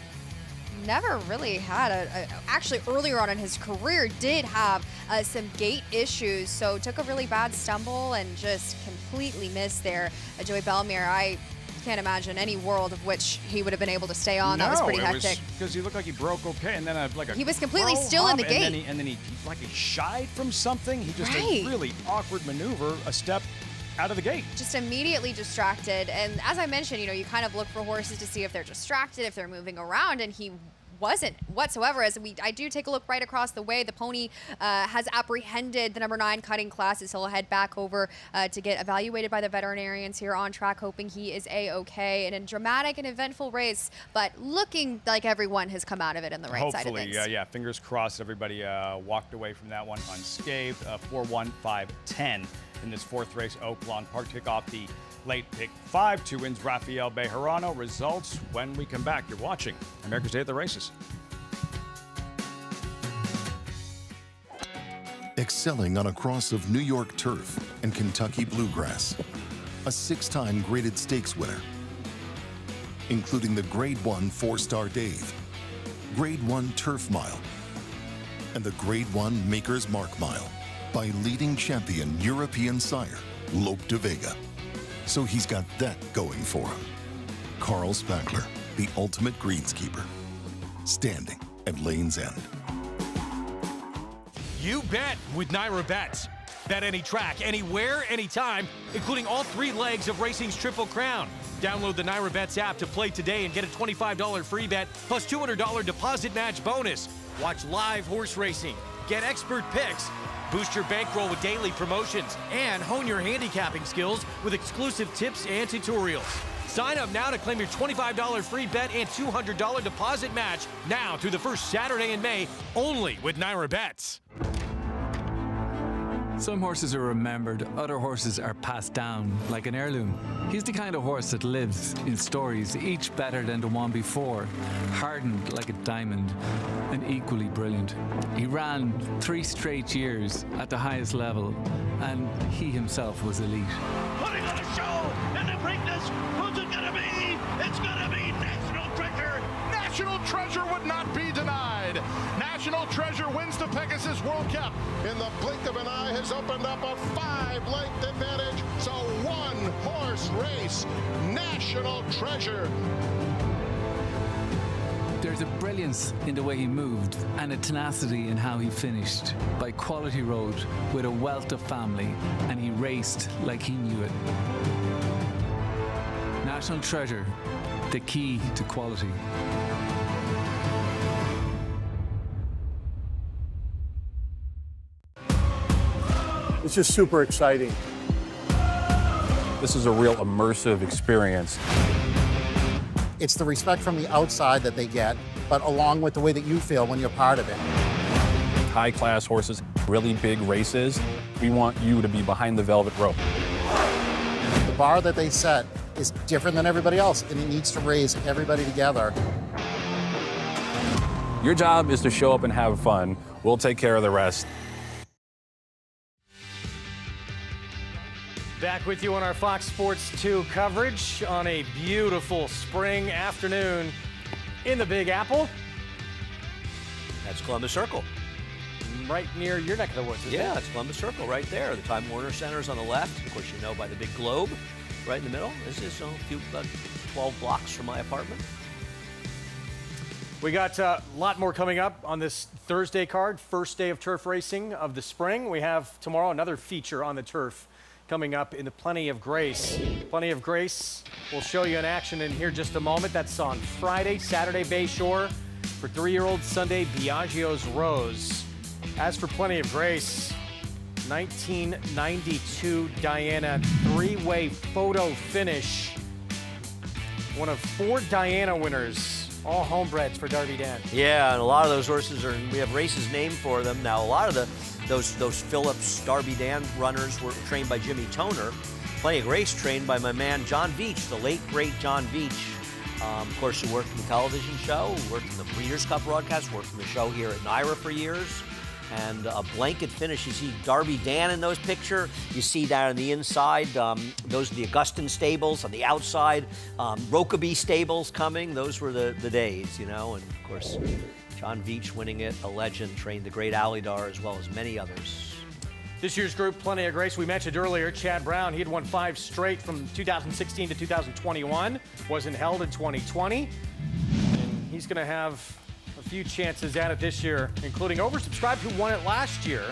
never really had actually earlier on in his career did have some gait issues, so took a really bad stumble and just completely missed there. Joey Belmont, I can't imagine any world of which he would have been able to stay on. That was pretty hectic. Because he looked like he broke okay, and then he was completely still in the gate. And then he like he shied from something. He just a really awkward maneuver, a step out of the gate. Just immediately distracted. And as I mentioned, you kind of look for horses to see if they're distracted, if they're moving around, and he wasn't whatsoever. I do take a look right across the way. The pony has apprehended the number 9 cutting classes. He'll head back over to get evaluated by the veterinarians here on track, hoping he is A-okay. And a dramatic and eventful race, but looking like everyone has come out of it in the right side of things. Hopefully, yeah, fingers crossed everybody walked away from that one unscathed. 4-1-5-10 in this 4th race. Oaklawn Park kick off the late pick 5. 2 wins, Rafael Bejarano. Results when we come back. You're watching America's Day at the Races. Excelling on a cross of New York turf and Kentucky bluegrass. A 6-time graded stakes winner, including the Grade 1 4-Star Dave, Grade 1 Turf Mile, and the Grade 1 Maker's Mark Mile by leading champion European sire, Lope de Vega. So he's got that going for him. Carl Spackler, the ultimate greenskeeper, standing at Lane's End. You bet with Naira Bets. Bet any track, anywhere, anytime, including all 3 legs of racing's Triple Crown. Download the Naira Bets app to play today and get a $25 free bet plus $200 deposit match bonus. Watch live horse racing, get expert picks, boost your bankroll with daily promotions, and hone your handicapping skills with exclusive tips and tutorials. Sign up now to claim your $25 free bet and $200 deposit match now through the first Saturday in May, only with Naira Bets. Some horses are remembered, other horses are passed down like an heirloom. He's the kind of horse that lives in stories, each better than the one before, hardened like a diamond and equally brilliant. He ran 3 straight years at the highest level, and he himself was elite. Putting on a show in the Preakness. Who's it gonna be? It's gonna be National Treasure. National Treasure would not be denied. National Treasure wins the Pegasus World Cup. In the blink of an eye has opened up a 5-length advantage. So 1-horse race, National Treasure. There's a brilliance in the way he moved and a tenacity in how he finished. By quality road with a wealth of family, and he raced like he knew it. National Treasure, the key to quality. It's just super exciting. This is a real immersive experience. It's the respect from the outside that they get, but along with the way that you feel when you're part of it. High-class horses, really big races. We want you to be behind the velvet rope. The bar that they set is different than everybody else, and it needs to raise everybody together. Your job is to show up and have fun. We'll take care of the rest. Back with you on our Fox Sports 2 coverage on a beautiful spring afternoon in the Big Apple. That's Columbus Circle. right near your neck of the woods, isn't it? Yeah, it's Columbus Circle right there. The Time Warner Center's on the left. Of course, you know by the big globe right in the middle. This is a few, about 12 blocks from my apartment. We got a lot more coming up on this Thursday card, first day of turf racing of the spring. We have tomorrow another feature on the turf coming up in the Plenty of Grace. Plenty of Grace, we'll show you in action in here just a moment. That's on Friday, Saturday, Bayshore. For 3-year-old Sunday, Biagio's Rose. As for Plenty of Grace, 1992 Diana 3-way photo finish. One of 4 Diana winners, all homebreds for Darby Dan. Yeah, and a lot of those horses are, we have races named for them. Now, a lot of those Phillips, Darby Dan runners were trained by Jimmy Toner. Plenty of Grace trained by my man John Veach, the late, great John Veach. Of course, who worked in the television show, worked in the Breeders' Cup broadcast, worked in the show here at Naira for years. And a blanket finish. You see Darby Dan in those pictures. You see down on the inside, those are the Augustin stables. On the outside, Rokeby stables coming. Those were the days, you know. And of course, John Veach winning it, a legend, trained the great Alidar as well as many others. This year's group, Plenty of Grace, we mentioned earlier, Chad Brown, he had won 5 straight from 2016 to 2021, wasn't held in 2020, and he's going to have a few chances at it this year, including Oversubscribed, who won it last year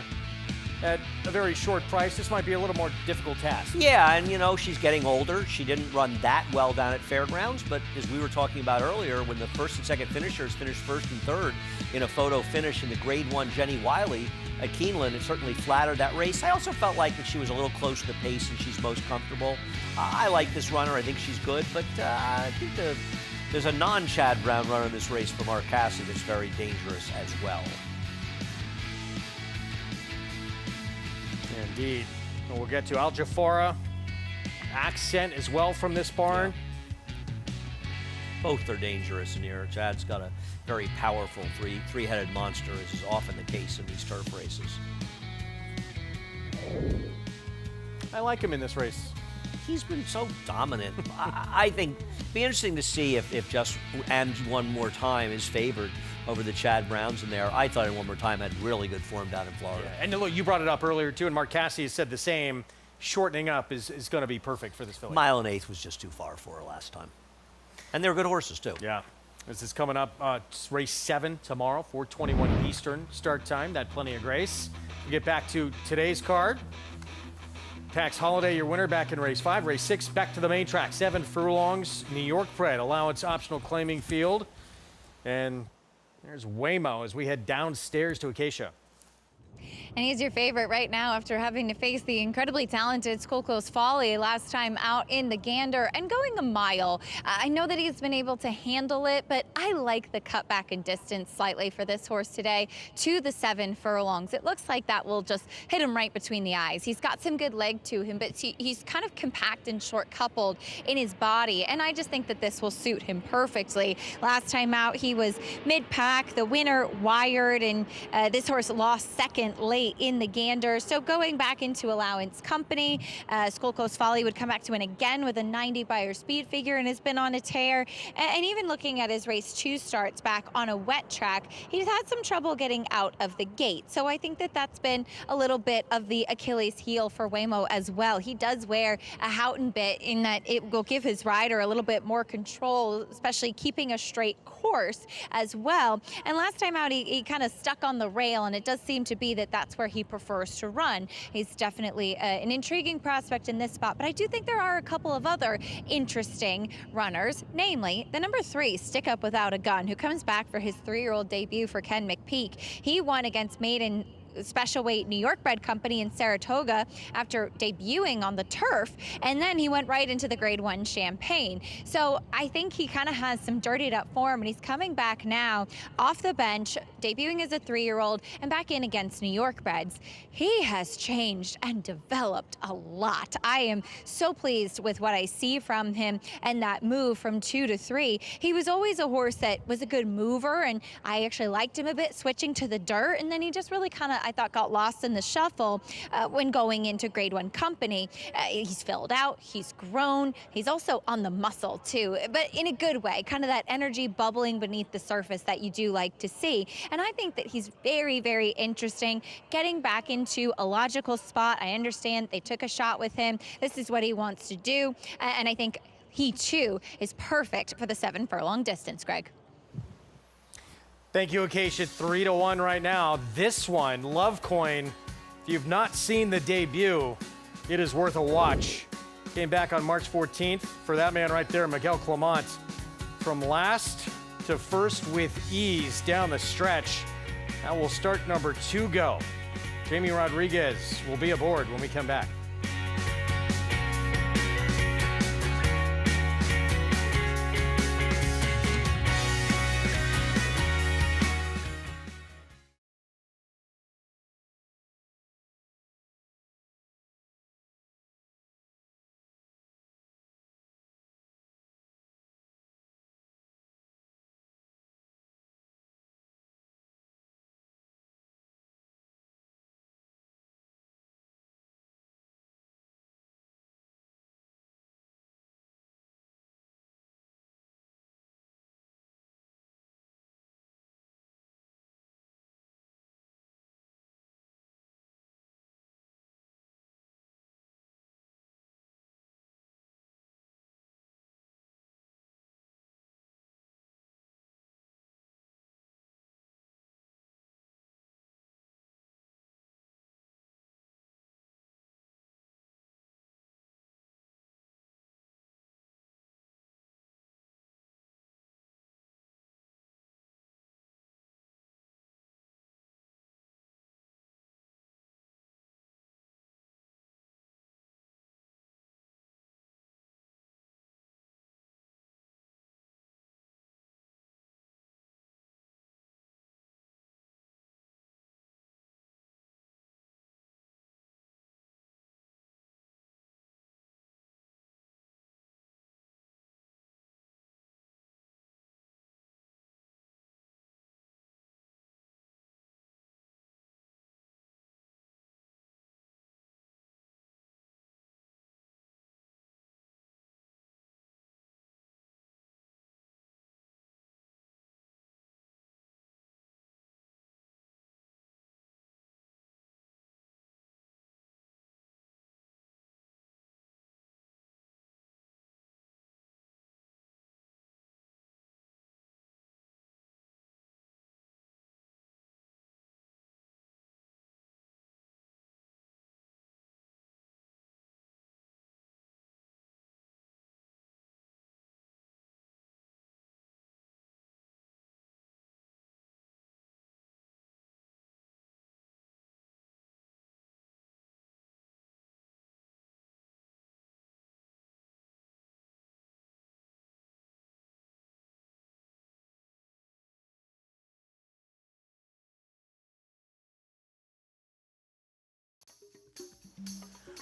at a very short price. This might be a little more difficult task. Yeah, and you know, she's getting older. She didn't run that well down at Fairgrounds, but as we were talking about earlier, when the first and second finishers finished first and third in a photo finish in the Grade 1 Jenny Wiley at Keeneland, it certainly flattered that race. I also felt like that she was a little close to the pace and she's most comfortable. I like this runner. I think she's good, but I think there's a non-Chad Brown runner in this race from Mark Cassidy that's very dangerous as well. Indeed. And we'll get to Al Jafara, Accent as well from this barn. Yeah. Both are dangerous in here. Chad's got a very powerful three-headed monster, as is often the case in these turf races. I like him in this race. He's been so dominant. I think it'd be interesting to see if Just and One More Time is favored over the Chad Browns in there. I thought One More Time had really good form down in Florida. Yeah. And look, you brought it up earlier too, and Mark Cassidy said the same. Shortening up is going to be perfect for this filly. Mile and Eighth was just too far for her last time. And they were good horses too. Yeah. This is coming up, it's race 7 tomorrow, 4:21 Eastern start time, that Plenty of Grace. We get back to today's card. Tax Holiday, your winner, back in race 5. Race 6, back to the main track. 7 furlongs, New York bred, allowance optional claiming field. And there's Waymo as we head downstairs to Acacia. And he's your favorite right now after having to face the incredibly talented Skolko's Folly last time out in the Gander and going a mile. I know that he's been able to handle it, but I like the cutback in distance slightly for this horse today to the 7 furlongs. It looks like that will just hit him right between the eyes. He's got some good leg to him, but he's kind of compact and short coupled in his body, and I just think that this will suit him perfectly. Last time out, he was mid-pack. The winner wired, and this horse lost second late in the Gander. So going back into allowance company, Skolko's Folly would come back to win again with a 90 Beyer speed figure and has been on a tear. And even looking at his race 2 starts back on a wet track, he's had some trouble getting out of the gate. So I think that that's been a little bit of the Achilles heel for Waymo as well. He does wear a Houghton bit in that it will give his rider a little bit more control, especially keeping a straight course as well. And last time out, he kind of stuck on the rail, and it does seem to be that that's where he prefers to run. He's definitely an intriguing prospect in this spot, but I do think there are a couple of other interesting runners, namely the number 3, Stick Up Without a Gun, who comes back for his 3-year-old debut for Ken McPeak. He won against maiden special weight New York bred company in Saratoga after debuting on the turf, and then he went right into the Grade 1 Champagne. So I think he kind of has some dirtied up form, and he's coming back now off the bench, debuting as a 3-year-old and back in against New York breds. He has changed and developed a lot. I am so pleased with what I see from him and that move from 2 to 3. He was always a horse that was a good mover, and I actually liked him a bit switching to the dirt, and then he just really kind of, I thought got lost in the shuffle when going into Grade 1 company. He's filled out, he's grown, he's also on the muscle too, but in a good way, kind of that energy bubbling beneath the surface that you do like to see. And I think that he's very, very interesting, getting back into a logical spot. I understand they took a shot with him. This is what he wants to do. And I think he too is perfect for the 7 furlong distance, Greg. Thank you, Acacia. 3-1 right now. This one, Love Coin, if you've not seen the debut, it is worth a watch. Came back on March 14th for that man right there, Miguel Clement. From last to first with ease down the stretch. Now we'll start number 2 go. Jamie Rodriguez will be aboard when we come back.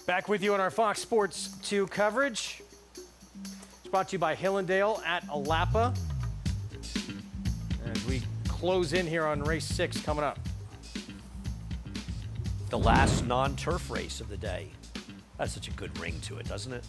Back with you on our Fox Sports 2 coverage. It's brought to you by Hillendale at Alapa. As we close in here on race 6 coming up. The last non-turf race of the day. That's such a good ring to it, doesn't it?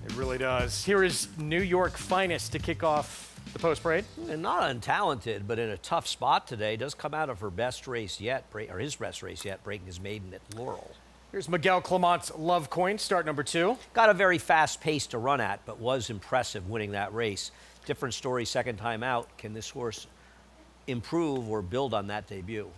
It really does. Here is New York Finest to kick off the post parade. And not untalented, but in a tough spot today. Does come out of her best race yet, or his best race yet, breaking his maiden at Laurel. Here's Miguel Clement's Love Coin, start number 2. Got a very fast pace to run at, but was impressive winning that race. Different story second time out. Can this horse improve or build on that debut?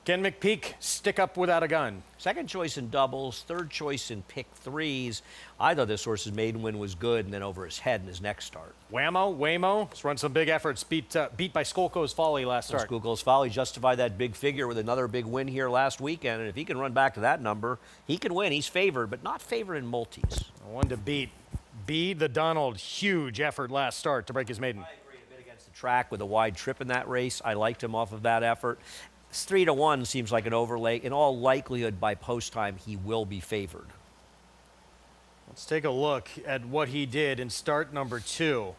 Ken McPeak, Stick Up Without a Gun. Second choice in doubles, third choice in pick threes. I thought this horse's maiden win was good, and then over his head in his next start. Waymo, has run some big efforts, beat by Skolko's Folly last start. Skolko's Folly justified that big figure with another big win here last weekend, and if he can run back to that number, he can win. He's favored, but not favored in multis. One to beat. B. The Donald, huge effort last start to break his maiden. I agree, a bit against the track with a wide trip in that race. I liked him off of that effort. 3-1 seems like an overlay. In all likelihood, by post time, he will be favored. Let's take a look at what he did in start number 2.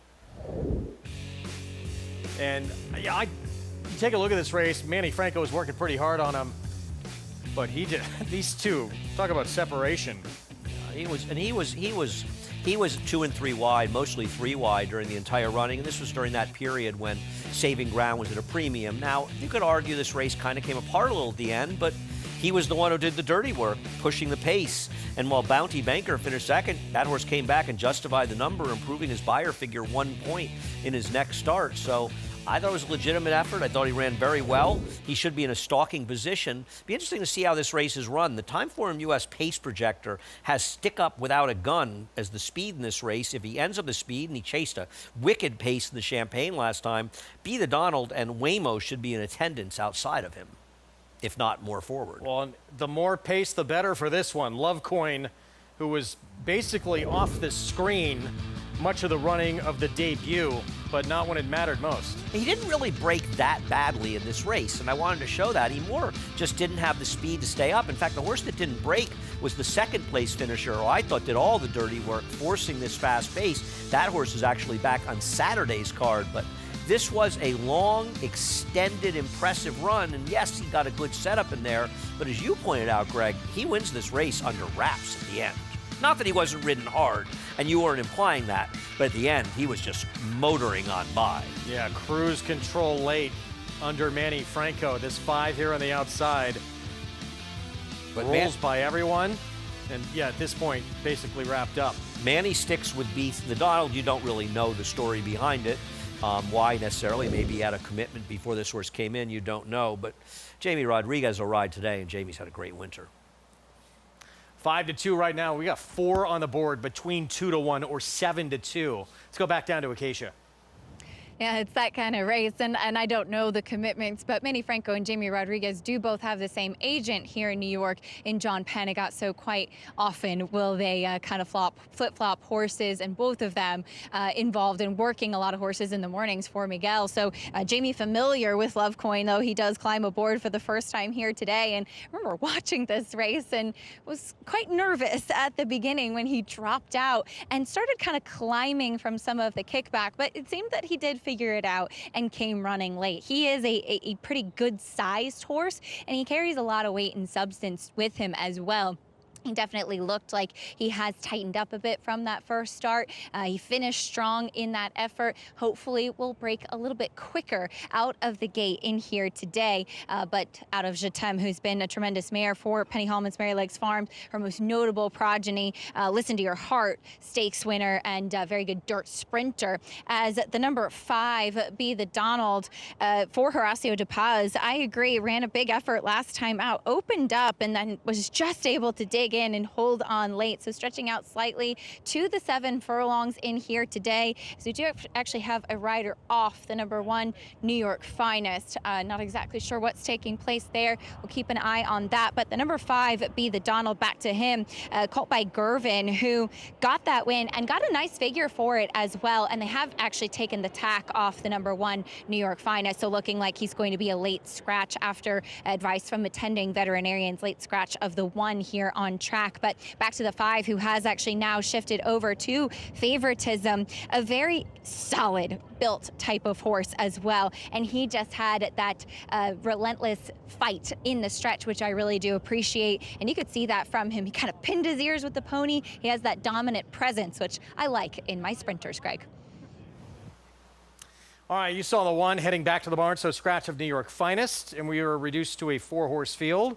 And yeah, take a look at this race. Manny Franco was working pretty hard on him. But he did, these two, talk about separation. He was 2 and 3 wide, mostly 3 wide during the entire running, and this was during that period when saving ground was at a premium. Now, you could argue this race kind of came apart a little at the end, but he was the one who did the dirty work, pushing the pace. And while Bounty Banker finished second, that horse came back and justified the number, improving his buyer figure 1 point in his next start. So I thought it was a legitimate effort. I thought he ran very well. He should be in a stalking position. Be interesting to see how this race is run. The Timeform US pace projector has Stick Up Without a Gun as the speed in this race. If he ends up the speed, and he chased a wicked pace in the Champagne last time, Be the Donald and Waymo should be in attendance outside of him, if not more forward. Well, the more pace, the better for this one. Lovecoin, who was basically off the screen much of the running of the debut, but not when it mattered most. He didn't really break that badly in this race, and I wanted to show that. He more just didn't have the speed to stay up. In fact, the horse that didn't break was the second place finisher, who I thought did all the dirty work, forcing this fast pace. That horse is actually back on Saturday's card, but this was a long, extended, impressive run, and yes, he got a good setup in there, but as you pointed out, Greg, he wins this race under wraps at the end. Not that he wasn't ridden hard, and you weren't implying that, but at the end, he was just motoring on by. Yeah, cruise control late under Manny Franco. This 5 here on the outside. But rolls by everyone, and yeah, at this point, basically wrapped up. Manny sticks with Beef the Donald. You don't really know the story behind it. Why necessarily? Maybe he had a commitment before this horse came in. You don't know. But Jamie Rodriguez will ride today, and Jamie's had a great winter. 5-2 right now. We got 4 on the board between 2-1 or 7-2. Let's go back down to Acacia. Yeah, it's that kind of race, and I don't know the commitments, but Manny Franco and Jamie Rodriguez do both have the same agent here in New York in John Panigot, so quite often will they kind of flip-flop horses, and both of them involved in working a lot of horses in the mornings for Miguel. So Jamie familiar with Lovecoin, though he does climb aboard for the first time here today, and I remember watching this race and was quite nervous at the beginning when he dropped out and started kind of climbing from some of the kickback, but it seemed that he did figure it out and came running late. He is a pretty good sized horse, and he carries a lot of weight and substance with him as well. He definitely looked like he has tightened up a bit from that first start. He finished strong in that effort. Hopefully will break a little bit quicker out of the gate in here today. But out of Jatem, who's been a tremendous mare for Penny Hallman's Mary Legs Farms, her most notable progeny, Listen to Your Heart stakes winner and very good dirt sprinter. As the number 5, Be the Donald for Horacio de Paz, I agree, ran a big effort last time out, opened up and then was just able to dig in and hold on late, so stretching out slightly to the 7 furlongs in here today. So we do actually have a rider off, the number 1 New York Finest. Not exactly sure what's taking place there. We'll keep an eye on that, but the number 5, Be the Donald, back to him, caught by Gervin, who got that win and got a nice figure for it as well, and they have actually taken the tack off the number 1 New York Finest, so looking like he's going to be a late scratch after advice from attending veterinarians, late scratch of the 1 here on track. But back to the 5, who has actually now shifted over to favoritism, a very solid built type of horse as well, and he just had that relentless fight in the stretch, which I really do appreciate, and you could see that from him. He kind of pinned his ears with the pony. He has that dominant presence, which I like in my sprinters, Greg. All right, you saw the 1 heading back to the barn, so scratch of New York Finest, and we were reduced to a 4-horse field,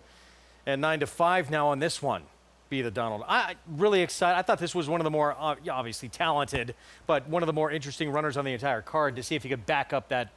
and 9-5 now on this one. Be the Donald. I'm really excited. I thought this was one of the more obviously talented, but one of the more interesting runners on the entire card, to see if he could back up that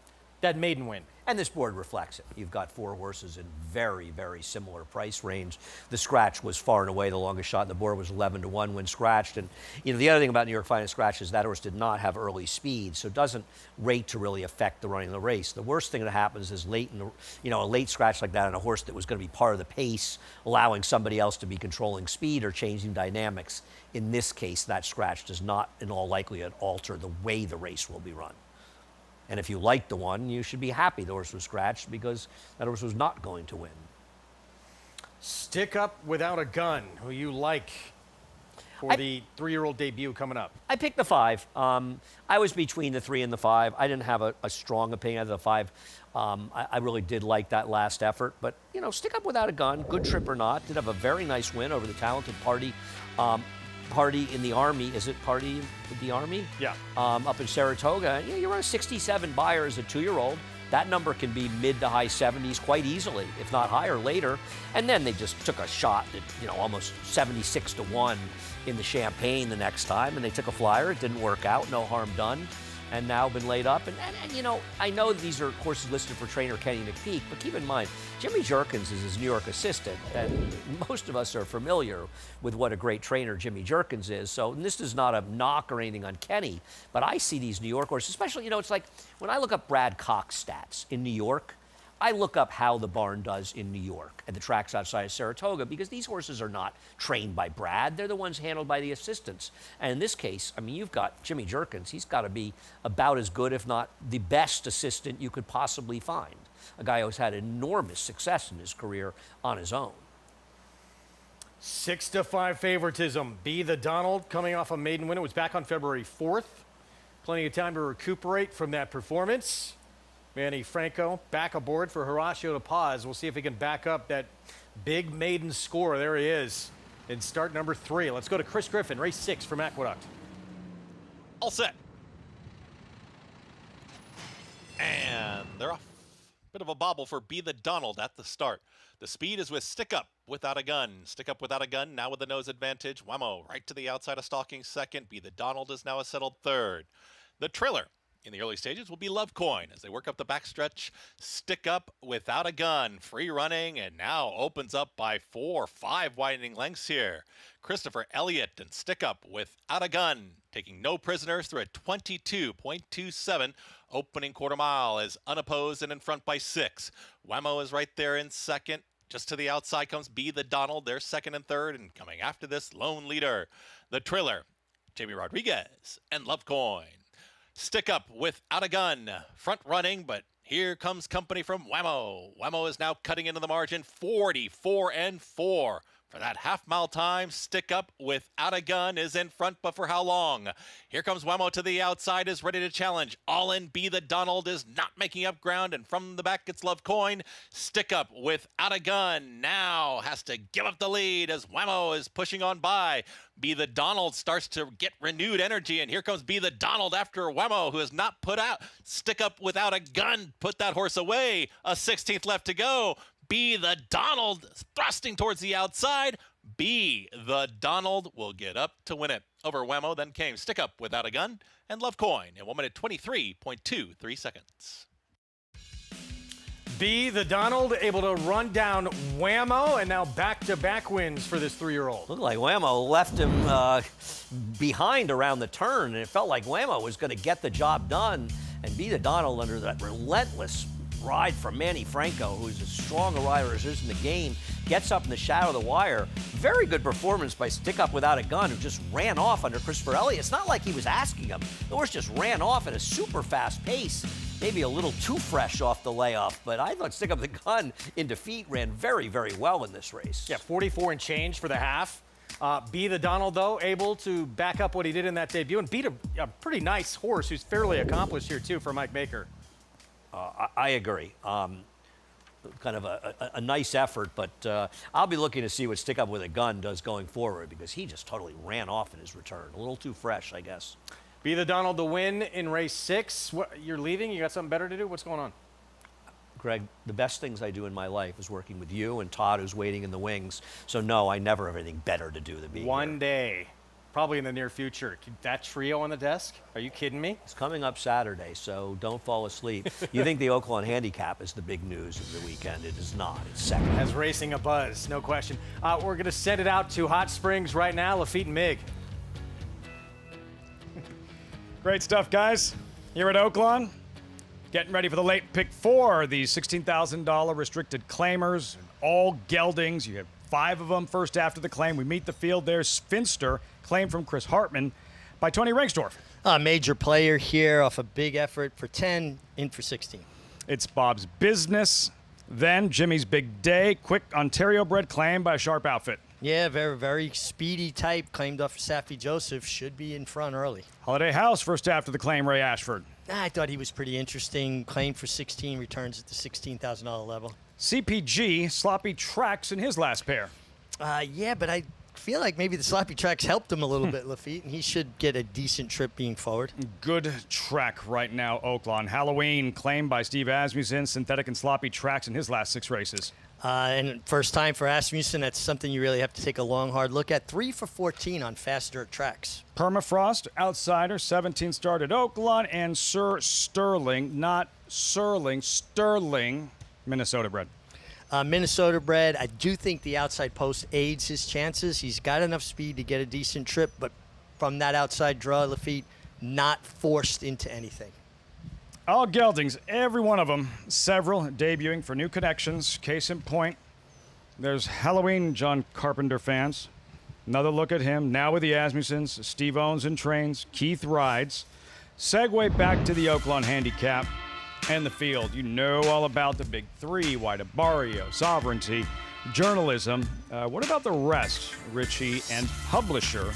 maiden win. And this board reflects it. You've got 4 horses in very, very similar price range. The scratch was far and away the longest shot in the board, was 11-1 when scratched. And you know, the other thing about New York Finest scratch is that horse did not have early speed, so it doesn't rate to really affect the running of the race. The worst thing that happens is late in the, a late scratch like that on a horse that was going to be part of the pace, allowing somebody else to be controlling speed or changing dynamics. In this case, that scratch does not, in all likelihood, alter the way the race will be run. And if you like the 1, you should be happy the horse was scratched, because that horse was not going to win. Stick Up Without a Gun, who you like? for the 3-year-old debut coming up? I picked the 5. I was between the 3 and the 5. I didn't have a strong opinion of the 5. I really did like that last effort. But, you know, Stick Up Without a Gun, good trip or not, did have a very nice win over the talented Party. Party in the Army. Is it Party in the Army? Yeah. Up in Saratoga. Yeah, you're on a 67 buyer as a 2-year-old. That number can be mid to high 70s quite easily, if not higher later. And then they just took a shot at, you know, almost 76 to 1 in the Champagne the next time, and they took a flyer. It didn't work out, no harm done, and now been laid up. And you know, I know these are horses listed for trainer Kenny McPeak, but keep in mind, Jimmy Jerkins is his New York assistant, and most of us are familiar with what a great trainer Jimmy Jerkins is. So this is not a knock or anything on Kenny, but I see these New York horses, especially, you know, it's like when I look up Brad Cox stats in New York, I look up how the barn does in New York at the tracks outside of Saratoga, because these horses are not trained by Brad. They're the ones handled by the assistants. And in this case, I mean, you've got Jimmy Jerkins. He's got to be about as good, if not the best assistant you could possibly find. A guy who's had enormous success in his career on his own. 6-5 favoritism. Be the Donald, coming off a maiden win. It was back on February 4th. Plenty of time to recuperate from that performance. Manny Franco back aboard for Horacio to pause. We'll see if he can back up that big maiden score. There he is in start number 3. Let's go to Chris Griffin, race 6 from Aqueduct. All set. And they're off. Bit of a bobble for Be the Donald at the start. The speed is with Stick Up Without a Gun. Stick Up Without a Gun now with the nose advantage. Whammo right to the outside of stalking second. Be the Donald is now a settled third. The trailer in the early stages will be Love Coin as they work up the backstretch. Stick Up Without a Gun, free running, and now opens up by 4-5 widening lengths here. Christopher Elliott and Stick Up Without a Gun taking no prisoners through a 22.27 opening quarter mile is unopposed and in front by 6. Whammo is right there in second. Just to the outside comes Be the Donald. They're second and third, and coming after this, lone leader, the trailer, Jamie Rodriguez and Love Coin. Stick Up Without a Gun, front running, but here comes company from Whammo. Whammo is now cutting into the margin, 44-4. For that half-mile time, Stick Up Without a Gun is in front, but for how long? Here comes Whammo to the outside, is ready to challenge. All in, Be the Donald is not making up ground, and from the back it's Love Coin. Stick Up Without a Gun now has to give up the lead as Whammo is pushing on by. Be the Donald starts to get renewed energy, and here comes Be the Donald after Whammo, who has not put out. Stick Up Without a Gun put that horse away. A 16th left to go. Be the Donald thrusting towards the outside. Be the Donald will get up to win it. Over Whammo then came Stick Up Without a Gun and Love Coin in 1 minute 23.23 seconds. Be the Donald able to run down Whammo, and now back-to-back wins for this 3-year-old. Looked like Whammo left him behind around the turn, and it felt like Whammo was going to get the job done. And Be the Donald, under that relentless ride from Manny Franco, who's as strong a rider as is in the game, gets up in the shadow of the wire. Very good performance by Stick Up Without a Gun, who just ran off under Christopher Elliott. It's not like he was asking him. The horse just ran off at a super fast pace. Maybe a little too fresh off the layoff, but I thought Stick Up the Gun in defeat ran very, very well in this race. Yeah, 44 and change for the half. Be the Donald, though, able to back up what he did in that debut and beat a pretty nice horse who's fairly accomplished here, too, for Mike Baker. I agree. Kind of a nice effort, but I'll be looking to see what Stick Up With a Gun does going forward, because he just totally ran off in his return. A little too fresh, I guess. Be the Donald the win in race 6. You're leaving? You got something better to do? What's going on? Greg, the best things I do in my life is working with you and Todd, who's waiting in the wings. So no, I never have anything better to do than be One here. day, probably in the near future. That trio on the desk? Are you kidding me? It's coming up Saturday, so don't fall asleep. You think the Oaklawn Handicap is the big news of the weekend. It is not. It's second. Has racing a buzz, no question. We're going to send it out to Hot Springs right now. Lafitte and Mig. Great stuff, guys. Here at Oaklawn, getting ready for the late pick 4, the $16,000 restricted claimers, all geldings. You have 5 of them first after the claim. We meet the field there. Sphinster, claim from Chris Hartman by Tony Rengsdorf. Major player here off a big effort for 10, in for 16. It's Bob's Business. Then Jimmy's Big Day, quick Ontario-bred claim by Sharp Outfit. Yeah, very, very speedy type. Claimed off Safi Joseph. Should be in front early. Holiday House, first after the claim, Ray Ashford. I thought he was pretty interesting. Claimed for 16, returns at the $16,000 level. CPG, sloppy tracks in his last pair. Yeah, but I feel like maybe the sloppy tracks helped him a little bit, Lafitte, and he should get a decent trip being forward. Good track right now, Oaklawn. Halloween, claimed by Steve Asmussen, synthetic and sloppy tracks in his last 6 races. And first time for Asmussen, that's something you really have to take a long, hard look at. 3 for 14 on fast dirt tracks. Permafrost, outsider, 17 started Oaklawn, and Sir Sterling, not Serling, Sterling, Minnesota bred. Minnesota bred. I do think the outside post aids his chances. He's got enough speed to get a decent trip, but from that outside draw, Lafitte, not forced into anything. All geldings, every one of them, several debuting for new connections. Case in point, there's Halloween John Carpenter fans. Another look at him, now with the Asmussens. Steve owns and trains, Keith rides. Segue back to the Oaklawn Handicap and the field. You know all about the big 3, White Barrio, Sovereignty, journalism. What about the rest, Richie, and publisher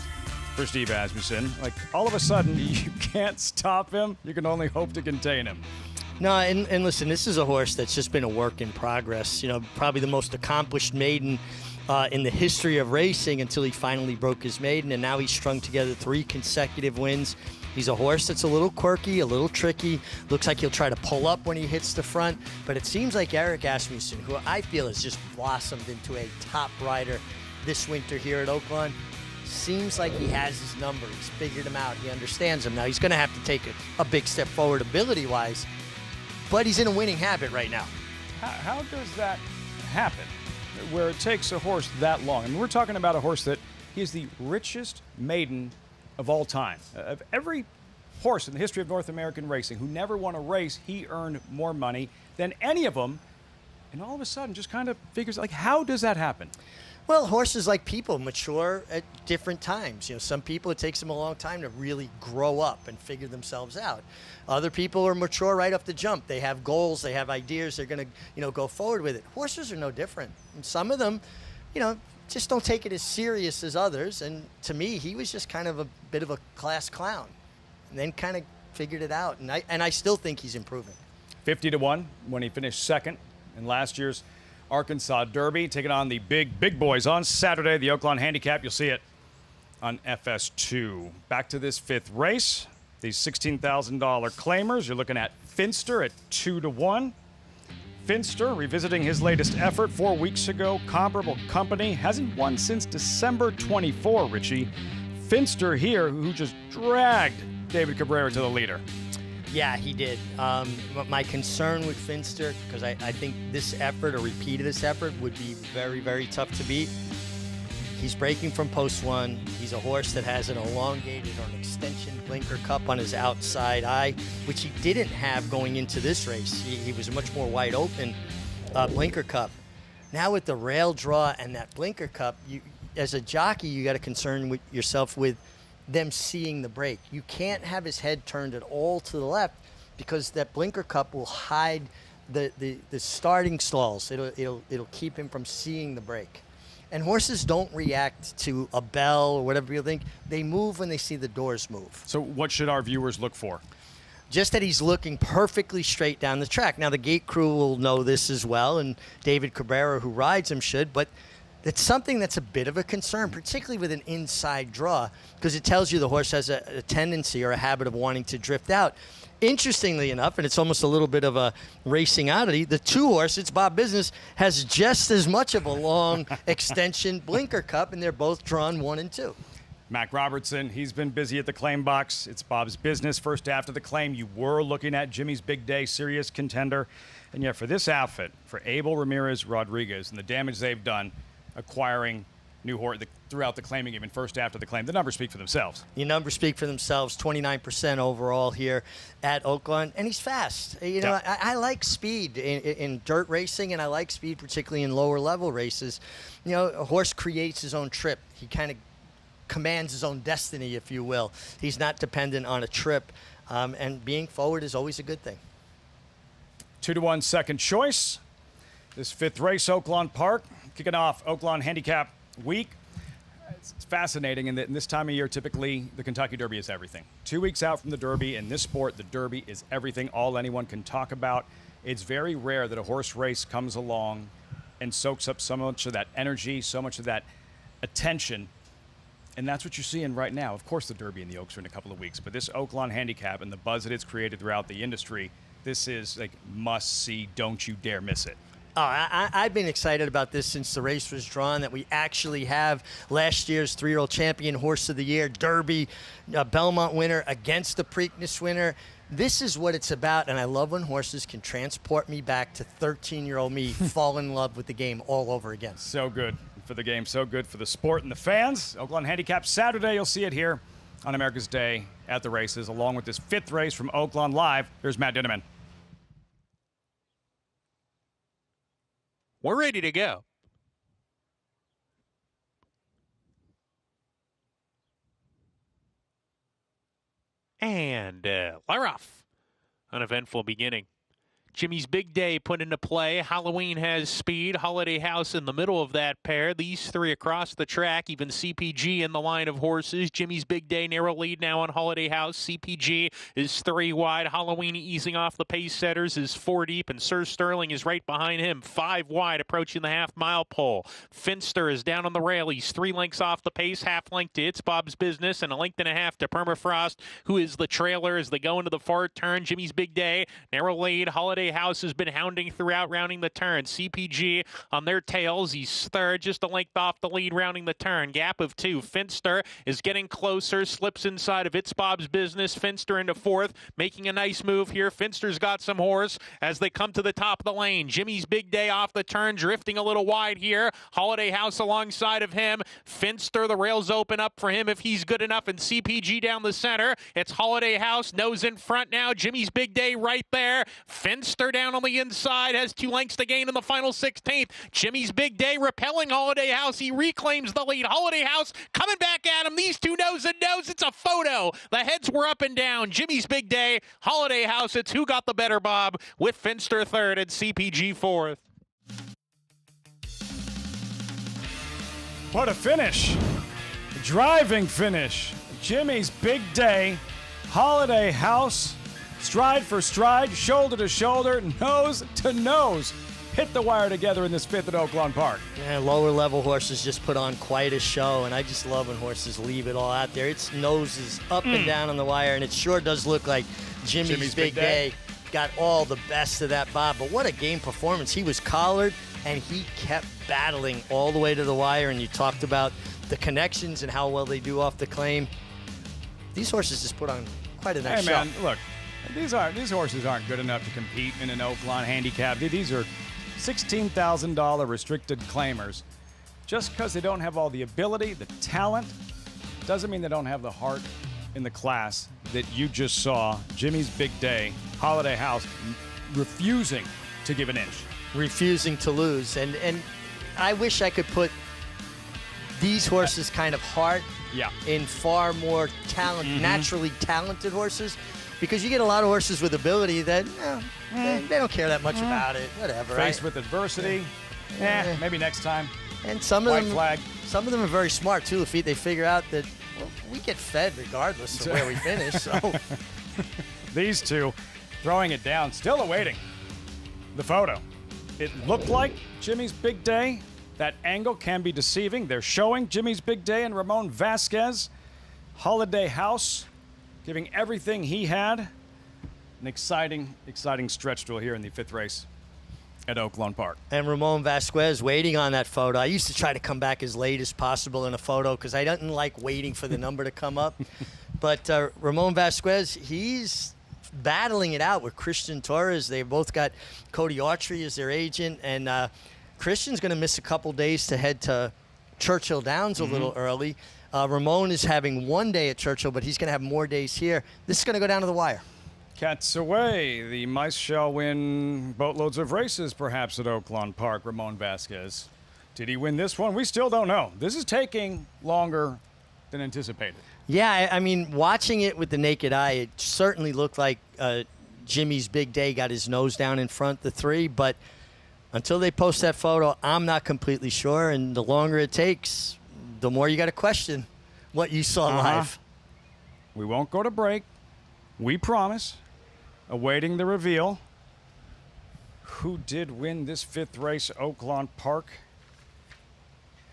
for Steve Asmussen? Like, all of a sudden, you can't stop him. You can only hope to contain him. No, and listen, this is a horse that's just been a work in progress. You know, probably the most accomplished maiden in the history of racing until he finally broke his maiden, and now he's strung together 3 consecutive wins. He's a horse that's a little quirky, a little tricky. Looks like he'll try to pull up when he hits the front, but it seems like Eric Asmussen, who I feel has just blossomed into a top rider this winter here at Oaklawn, seems like he has his number. He's figured him out. He understands him. Now, he's going to have to take a big step forward ability-wise, but he's in a winning habit right now. How does that happen, where it takes a horse that long? I mean, we're talking about a horse that he is the richest maiden of all time. Of every horse in the history of North American racing who never won a race, he earned more money than any of them, and all of a sudden just kind of figures, like, how does that happen? Well, horses, like people, mature at different times. You know, some people, it takes them a long time to really grow up and figure themselves out. Other people are mature right off the jump. They have goals, they have ideas, they're going to, go forward with it. Horses are no different. And some of them, just don't take it as serious as others. And to me, he was just kind of a bit of a class clown, and then kind of figured it out. And I still think he's improving. 50-1 when he finished second in last year's Arkansas Derby, taking on the big boys on Saturday, the Oaklawn Handicap. You'll see it on FS2. Back to this 5th race. These $16,000 claimers. You're looking at Finster at 2-1. Finster revisiting his latest effort 4 weeks ago. Comparable company. Hasn't won since December 24, Richie. Finster here, who just dragged David Cabrera to the leader. Yeah, he did. My concern with Finster, because I think this effort, a repeat of this effort, would be very, very tough to beat. He's breaking from post 1. He's a horse that has an elongated or an extension blinker cup on his outside eye, which he didn't have going into this race. He was a much more wide open blinker cup. Now with the rail draw and that blinker cup, as a jockey, you got to concern yourself with them seeing the break. You can't have his head turned at all to the left, because that blinker cup will hide the starting stalls. It'll keep him from seeing the break. And horses don't react to a bell or whatever you think. They move when they see the doors move. So what should our viewers look for? Just that he's looking perfectly straight down the track. Now, the gate crew will know this as well, and David Cabrera, who rides him, should, but it's something that's a bit of a concern, particularly with an inside draw, because it tells you the horse has a tendency or a habit of wanting to drift out. Interestingly enough, and it's almost a little bit of a racing oddity, the 2-horse, it's Bob Business, has just as much of a long extension blinker cup, and they're both drawn 1 and 2. Mac Robertson, he's been busy at the claim box. It's Bob's Business. First after the claim, you were looking at Jimmy's Big Day, serious contender. And yet for this outfit, for Abel Ramirez Rodriguez and the damage they've done acquiring new horse throughout the claiming, even first after the claim, the numbers speak for themselves. The numbers speak for themselves. 29% overall here at Oaklawn, and he's fast. I like speed in dirt racing, and I like speed particularly in lower level races. A horse creates his own trip. He kind of commands his own destiny, if you will. He's not dependent on a trip, and being forward is always a good thing. 2-1 second choice. This 5th race, Oaklawn Park, kicking off Oaklawn Handicap week. It's fascinating in that in this time of year, typically the Kentucky Derby is everything. 2 weeks out from the Derby, in this sport, the Derby is everything, all anyone can talk about. It's very rare that a horse race comes along and soaks up so much of that energy, so much of that attention. And that's what you're seeing right now. Of course, the Derby and the Oaks are in a couple of weeks, but this Oaklawn Handicap and the buzz that it's created throughout the industry, this is like must-see, don't you dare miss it. Oh, I've been excited about this since the race was drawn, that we actually have last year's 3-year-old champion, Horse of the Year, Derby, Belmont winner against the Preakness winner. This is what it's about, and I love when horses can transport me back to 13-year-old me, fall in love with the game all over again. So good for the game, so good for the sport and the fans. Oaklawn Handicap Saturday, you'll see it here on America's Day at the races, along with this 5th race from Oaklawn Live. Here's Matt Dinneman. We're ready to go. And they're off. Uneventful beginning. Jimmy's Big Day put into play. Halloween has speed. Holiday House in the middle of that pair. These three across the track. Even CPG in the line of horses. Jimmy's Big Day narrow lead now on Holiday House. CPG is 3 wide. Halloween easing off the pace setters is 4 deep. And Sir Sterling is right behind him. 5 wide approaching the half-mile pole. Finster is down on the rail. He's 3 lengths off the pace. Half length to It's Bob's Business. And a length and a half to Permafrost, who is the trailer as they go into the far turn. Jimmy's Big Day narrow lead. Holiday House has been hounding throughout, rounding the turn. CPG on their tails. He's third, just a length off the lead, rounding the turn. Gap of 2. Finster is getting closer, slips inside of It's Bob's Business. Finster into 4th, making a nice move here. Finster's got some horse as they come to the top of the lane. Jimmy's Big Day off the turn, drifting a little wide here. Holiday House alongside of him. Finster, the rails open up for him if he's good enough, and CPG down the center. It's Holiday House, nose in front now. Jimmy's Big Day right there. Finster down on the inside, has 2 lengths to gain in the final 16th. Jimmy's Big Day repelling Holiday House. He reclaims the lead. Holiday House coming back at him. These two nose and nose. It's a photo. The heads were up and down. Jimmy's Big Day, Holiday House. It's who got the better, Bob, with Finster 3rd and CPG 4th. What a finish. Driving finish. Jimmy's Big Day, Holiday House, stride for stride, shoulder to shoulder, nose to nose. Hit the wire together in this 5th at Oaklawn Park. Yeah, lower level horses just put on quite a show, and I just love when horses leave it all out there. Its nose is up and down on the wire, and it sure does look like Jimmy's Big Day got all the best of that, Bob. But what a game performance. He was collared, and he kept battling all the way to the wire, and you talked about the connections and how well they do off the claim. These horses just put on quite a nice show. Hey, man, look. These horses aren't good enough to compete in an Oaklawn Handicap. These are $16,000 restricted claimers. Just because they don't have all the ability, the talent, doesn't mean they don't have the heart in the class that you just saw. Jimmy's Big Day, Holiday House, refusing to give an inch. Refusing to lose. And I wish I could put these horses' kind of heart in far more naturally talented horses. Because you get a lot of horses with ability that they don't care that much about it. Whatever. Faced with adversity, maybe next time. And some of White flag. Some of them are very smart too. Lafitte, they figure out that we get fed regardless of where we finish. So these two throwing it down, still awaiting the photo. It looked like Jimmy's Big Day. That angle can be deceiving. They're showing Jimmy's Big Day and Ramon Vasquez. Holiday House giving everything he had. An exciting stretch duel here in the 5th race at Oaklawn Park. And Ramon Vasquez waiting on that photo. I used to try to come back as late as possible in a photo because I didn't like waiting for the number to come up. But Ramon Vasquez, he's battling it out with Christian Torres. They've both got Cody Autry as their agent. And Christian's going to miss a couple days to head to Churchill Downs a little early. Ramon is having 1 day at Churchill, but he's going to have more days here. This is going to go down to the wire. Cats away. The mice shall win boatloads of races, perhaps, at Oaklawn Park. Ramon Vasquez. Did he win this one? We still don't know. This is taking longer than anticipated. Yeah, I mean, watching it with the naked eye, it certainly looked like Jimmy's Big Day got his nose down in front, the 3, but until they post that photo, I'm not completely sure. And the longer it takes, the more you got to question what you saw live. We won't go to break. We promise. Awaiting the reveal. Who did win this 5th race, Oaklawn Park?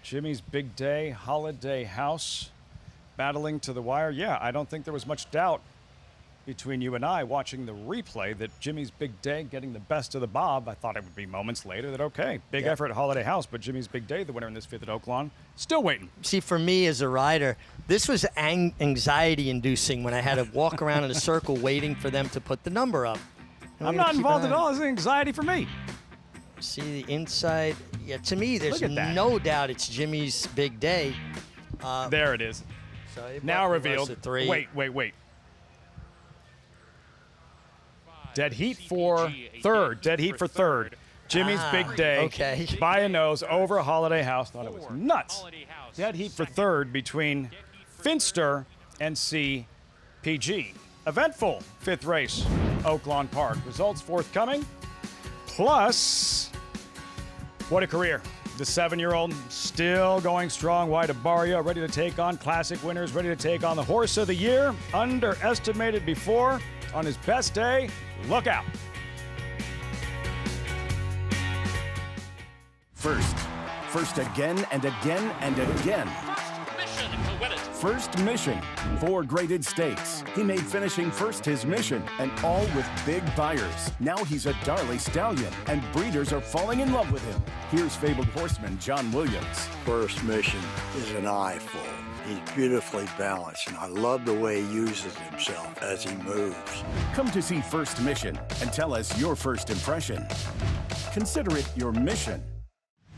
Jimmy's Big Day, Holiday House, battling to the wire. Yeah, I don't think there was much doubt between you and I watching the replay that Jimmy's Big Day getting the best of the bob. I thought it would be moments later that, okay, big effort at Holiday House, but Jimmy's Big Day, the winner in this 5th at Oaklawn, still waiting. See, for me as a rider, this was anxiety-inducing when I had to walk around in a circle waiting for them to put the number up. I'm not involved at all. This is anxiety for me. See the inside. Yeah, to me, there's no doubt it's Jimmy's Big Day. There it is. So now revealed. Wait. Dead heat for third. Dead heat for third. Jimmy's Big Day. Okay. By a nose over Holiday House. Thought it was nuts. Dead heat for third between Finster and CPG. Eventful 5th race, Oaklawn Park. Results forthcoming. Plus, what a career. The 7-year-old still going strong. Wide Abaria, ready to take on classic winners, ready to take on the horse of the year. Underestimated before. On his best day, look out. First again and again and again. First mission, 4 graded stakes. He made finishing first his mission, and all with big buyers. Now he's a Darley Stallion, and breeders are falling in love with him. Here's fabled horseman John Williams. First mission is an eyeful. He's beautifully balanced, and I love the way he uses himself as he moves. Come to see First Mission and tell us your first impression. Consider it your mission.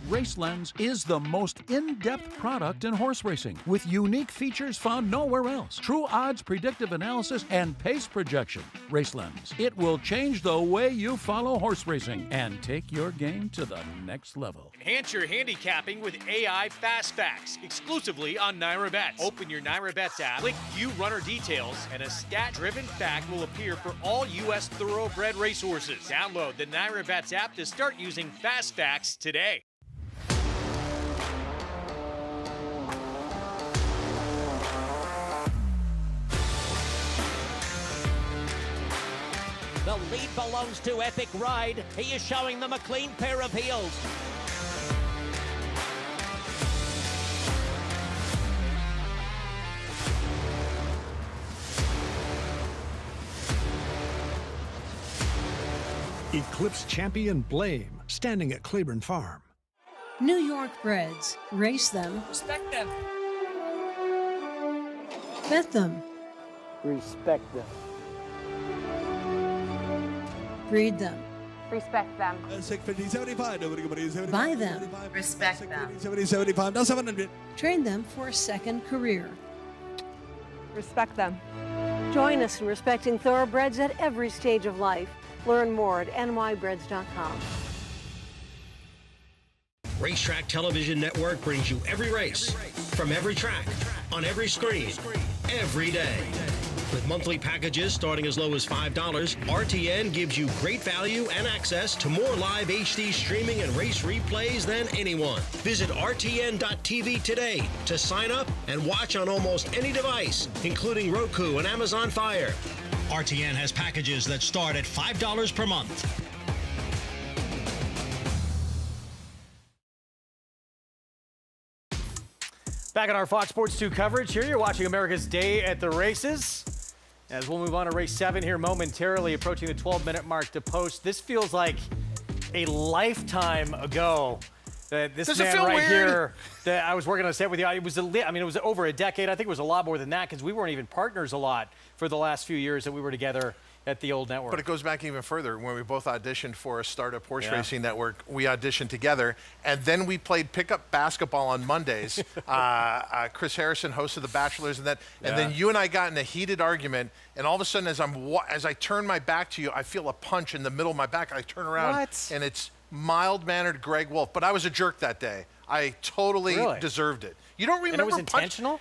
RaceLens is the most in-depth product in horse racing, with unique features found nowhere else. True odds, predictive analysis, and pace projection. RaceLens. It will change the way you follow horse racing and take your game to the next level. Enhance your handicapping with AI Fast Facts, exclusively on NyraBets. Open your NyraBets app, click View Runner Details, and a stat-driven fact will appear for all U.S. thoroughbred racehorses. Download the NyraBets app to start using Fast Facts today. The lead belongs to Epic Ride. He is showing them a clean pair of heels. Eclipse champion Blame, standing at Claiborne Farm. New York breds. Race them. Respect them. Bet them. Respect them. Breed them. Respect them. Buy them. Respect them. Train them for a second career. Respect them. Join us in respecting thoroughbreds at every stage of life. Learn more at nybreds.com. Racetrack Television Network brings you every race, from every track, on every screen, every day. With monthly packages starting as low as $5, RTN gives you great value and access to more live HD streaming and race replays than anyone. Visit RTN.tv today to sign up and watch on almost any device, including Roku and Amazon Fire. RTN has packages that start at $5 per month. Back on our Fox Sports 2 coverage here, you're watching America's Day at the Races. As we'll move on to race 7 here momentarily, approaching the 12-minute mark to post. This feels like a lifetime ago. This man right here that I was working on a set with you. It was it was over a decade. I think it was a lot more than that because we weren't even partners a lot for the last few years that we were together at the old network. But it goes back even further. When we both auditioned for a startup horse racing network, we auditioned together, and then we played pickup basketball on Mondays. Chris Harrison hosted The Bachelors, and then you and I got in a heated argument, and all of a sudden, as I turn my back to you, I feel a punch in the middle of my back. I turn around, and it's mild-mannered Greg Wolf. But I was a jerk that day. I totally deserved it. You don't remember? And it was intentional?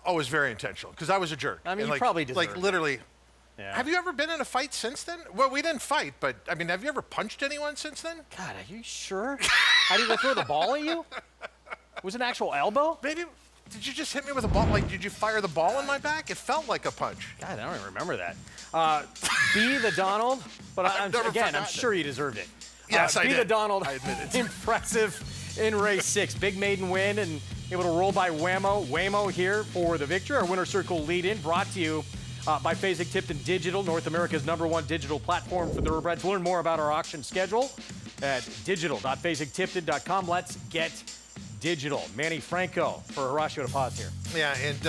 Oh, it was very intentional because I was a jerk. I mean, and you probably deserved it. Literally. Yeah. Have you ever been in a fight since then? Well, we didn't fight, but I mean, have you ever punched anyone since then? God, are you sure? I didn't throw the ball at you? Was it an actual elbow? Maybe. Did you just hit me with a ball? Like, did you fire the ball in my back? It felt like a punch. God, I don't even remember that. B the Donald, but I'm sure you deserved it. Yes, I did. B the Donald, I admit it. impressive in race 6. Big maiden win and able to roll by Waymo here for the victory. Our winner circle lead-in brought to you by Fasig Tipton Digital, North America's #1 digital platform for thoroughbreds. Learn more about our auction schedule at digital.fasigtipton.com. Let's get digital. Manny Franco for Horacio to pause here. Yeah, and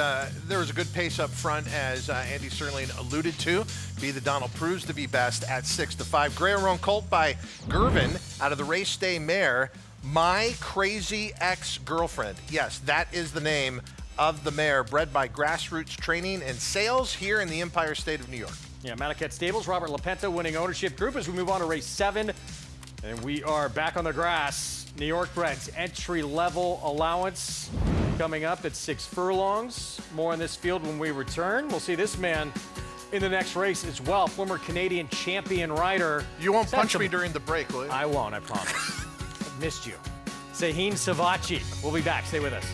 there was a good pace up front, as Andy Serling alluded to. Be the Donald proves to be best at 6-5. Gray Roan Colt by Gervin out of the race day mare, My Crazy Ex-Girlfriend. Yes, that is the name of the mare, bred by Grassroots Training and Sales here in the Empire State of New York. Yeah, Manicat Stables, Robert LaPenta winning ownership group as we move on to race 7. And we are back on the grass. New York Breds entry-level allowance coming up at 6 furlongs. More on this field when we return. We'll see this man in the next race as well. Former Canadian champion rider. You won't punch me during the break, will you? I won't, I promise. I missed you. Sahin Savachi. We'll be back. Stay with us.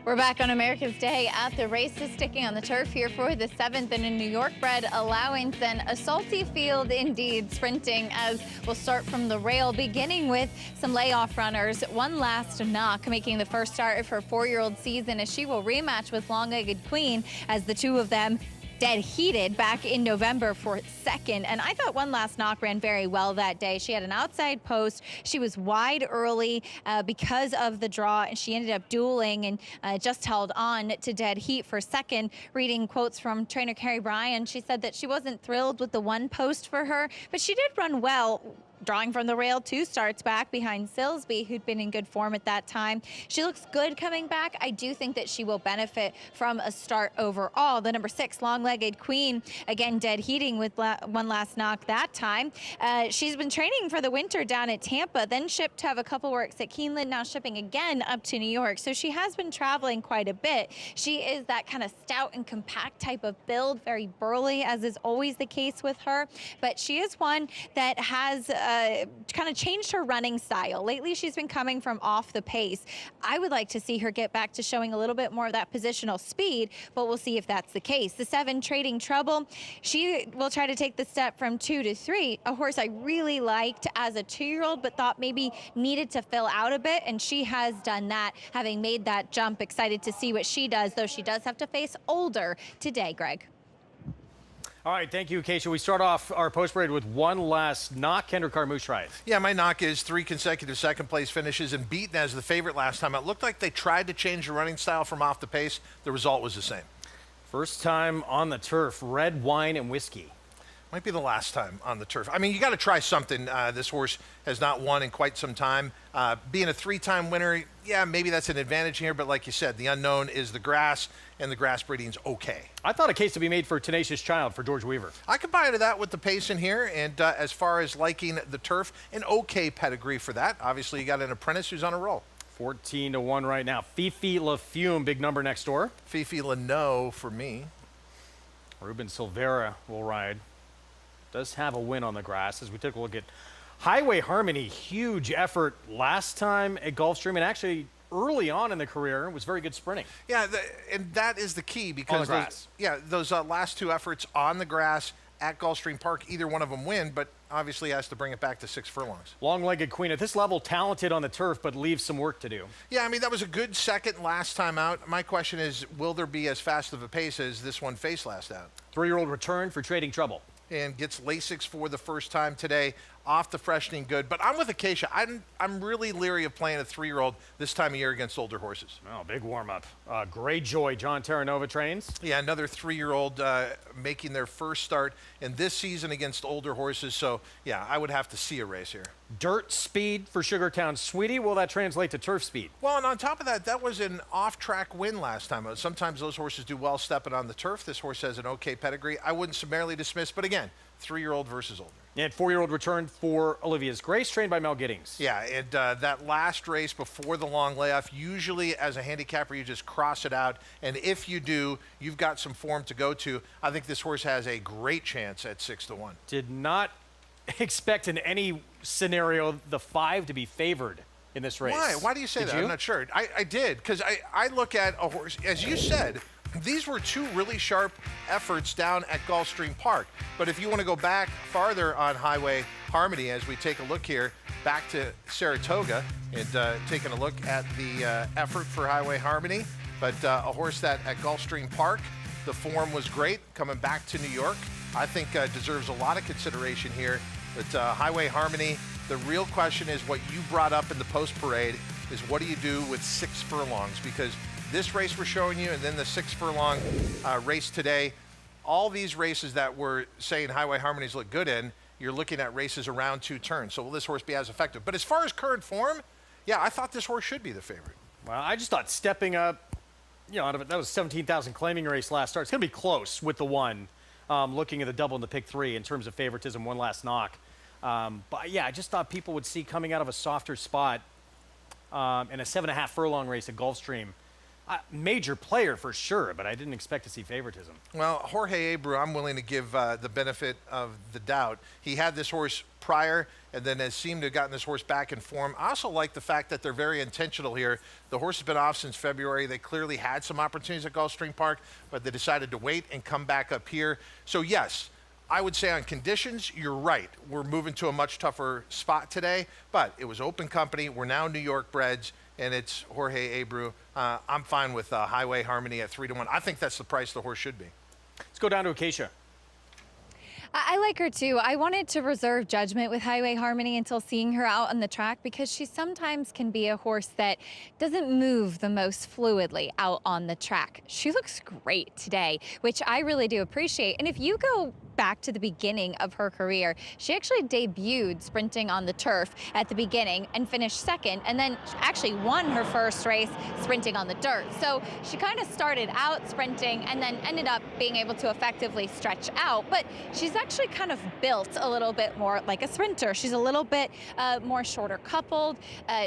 We're back on America's Day at the races, sticking on the turf here for the 7th in a New York bred allowance, and a salty field indeed, sprinting as we'll start from the rail, beginning with some layoff runners. One Last Knock making the first start of her 4-year-old season, as she will rematch with Long-Legged Queen, as the two of them dead heated back in November for 2nd. And I thought One Last Knock ran very well that day. She had an outside post. She was wide early because of the draw, and she ended up dueling and just held on to dead heat for 2nd. Reading quotes from trainer Carrie Bryan, she said that she wasn't thrilled with the one post for her, but she did run well. drawing from the rail 2 starts back behind Silsby, who'd been in good form at that time. She looks good coming back. I do think that she will benefit from a start overall. The number 6, Long-Legged Queen, again, dead heating with one last knock that time. She's been training for the winter down at Tampa, then shipped to have a couple works at Keeneland, now shipping again up to New York. So she has been traveling quite a bit. She is that kind of stout and compact type of build, very burly, as is always the case with her. But she is one that has kind of changed her running style. Lately, she's been coming from off the pace. I would like to see her get back to showing a little bit more of that positional speed, but we'll see if that's the case. The 7, Trading Trouble, she will try to take the step from 2 to 3, a horse I really liked as a 2-year-old, but thought maybe needed to fill out a bit, and she has done that, having made that jump. Excited to see what she does, though she does have to face older today, Greg. All right, thank you, Acacia. We start off our post parade with one last knock. Kendrick Carmouche. Yeah, my knock is 3 consecutive second-place finishes and beaten as the favorite last time. It looked like they tried to change the running style from off the pace. The result was the same. First time on the turf, red wine and whiskey. Might be the last time on the turf. I mean, you got to try something. This horse has not won in quite some time. Being a 3-time winner, yeah, maybe that's an advantage here. But like you said, the unknown is the grass, and the grass breeding's okay. I thought a case to be made for Tenacious Child for George Weaver. I could buy into that with the pace in here. And as far as liking the turf, an okay pedigree for that. Obviously, you got an apprentice who's on a roll. 14-1 right now. Fifi LaFume, big number next door. Fifi Lano for me. Ruben Silvera will ride. Does have a win on the grass as we take a look at Highway Harmony. Huge effort last time at Gulfstream, and actually early on in the career was very good sprinting. Yeah, and that is the key because those last 2 efforts on the grass at Gulfstream Park, either one of them win, but obviously has to bring it back to 6 furlongs. Long-Legged Queen at this level, talented on the turf, but leaves some work to do. Yeah, I mean, that was a good second last time out. My question is, will there be as fast of a pace as this one faced last out? 3-year-old return for Trading Trouble. And gets Lasix for the first time today, off the freshening good. But I'm with Acacia. I'm really leery of playing a 3-year-old this time of year against older horses. Oh, big warm-up. Greyjoy, John Terranova trains. Yeah, another 3-year-old making their first start in this season against older horses. So, yeah, I would have to see a race here. Dirt speed for Sugartown Sweetie. Will that translate to turf speed? Well, and on top of that, that was an off-track win last time. Sometimes those horses do well stepping on the turf. This horse has an okay pedigree. I wouldn't summarily dismiss, but again, 3-year-old versus older. And 4-year-old return for Olivia's Grace, trained by Mel Giddings. Yeah, and that last race before the long layoff, usually as a handicapper, you just cross it out. And if you do, you've got some form to go to. I think this horse has a great chance at 6-1. Did not expect in any scenario the 5 to be favored in this race. Why? Why do you say that? I'm not sure. I did, because I look at a horse, as you said, these were 2 really sharp efforts down at Gulfstream Park. But if you want to go back farther on Highway Harmony, as we take a look here, back to Saratoga, and taking a look at the effort for Highway Harmony. But a horse that at Gulfstream Park, the form was great, coming back to New York. I think deserves a lot of consideration here. But Highway Harmony, the real question is what you brought up in the post parade is what do you do with 6 furlongs? Because this race we're showing you and then the 6 furlong race today, all these races that we're saying Highway Harmonies look good in, you're looking at races around 2 turns. So will this horse be as effective? But as far as current form, yeah, I thought this horse should be the favorite. Well, I just thought stepping up, you know, that was 17,000 claiming race last start. It's going to be close with the 1. Looking at the double and the pick 3 in terms of favoritism, one last knock. But yeah, I just thought people would see coming out of a softer spot in a 7.5 furlong race at Gulfstream. Major player for sure, but I didn't expect to see favoritism. Well, Jorge Abreu, I'm willing to give the benefit of the doubt. He had this horse prior and then has seemed to have gotten this horse back in form. I also like the fact that they're very intentional here. The horse has been off since February. They clearly had some opportunities at Gulfstream Park, but they decided to wait and come back up here. So yes, I would say on conditions, you're right. We're moving to a much tougher spot today, but it was open company. We're now New York breds, and it's Jorge Abreu. I'm fine with Highway Harmony at 3-1. I think that's the price the horse should be. Let's go down to Acacia. I like her too. I wanted to reserve judgment with Highway Harmony until seeing her out on the track because she sometimes can be a horse that doesn't move the most fluidly out on the track. She looks great today, which I really do appreciate. And if you go back to the beginning of her career. She actually debuted sprinting on the turf at the beginning and finished second, and then actually won her first race sprinting on the dirt. So she kind of started out sprinting and then ended up being able to effectively stretch out, but she's actually kind of built a little bit more like a sprinter. She's a little bit more shorter coupled.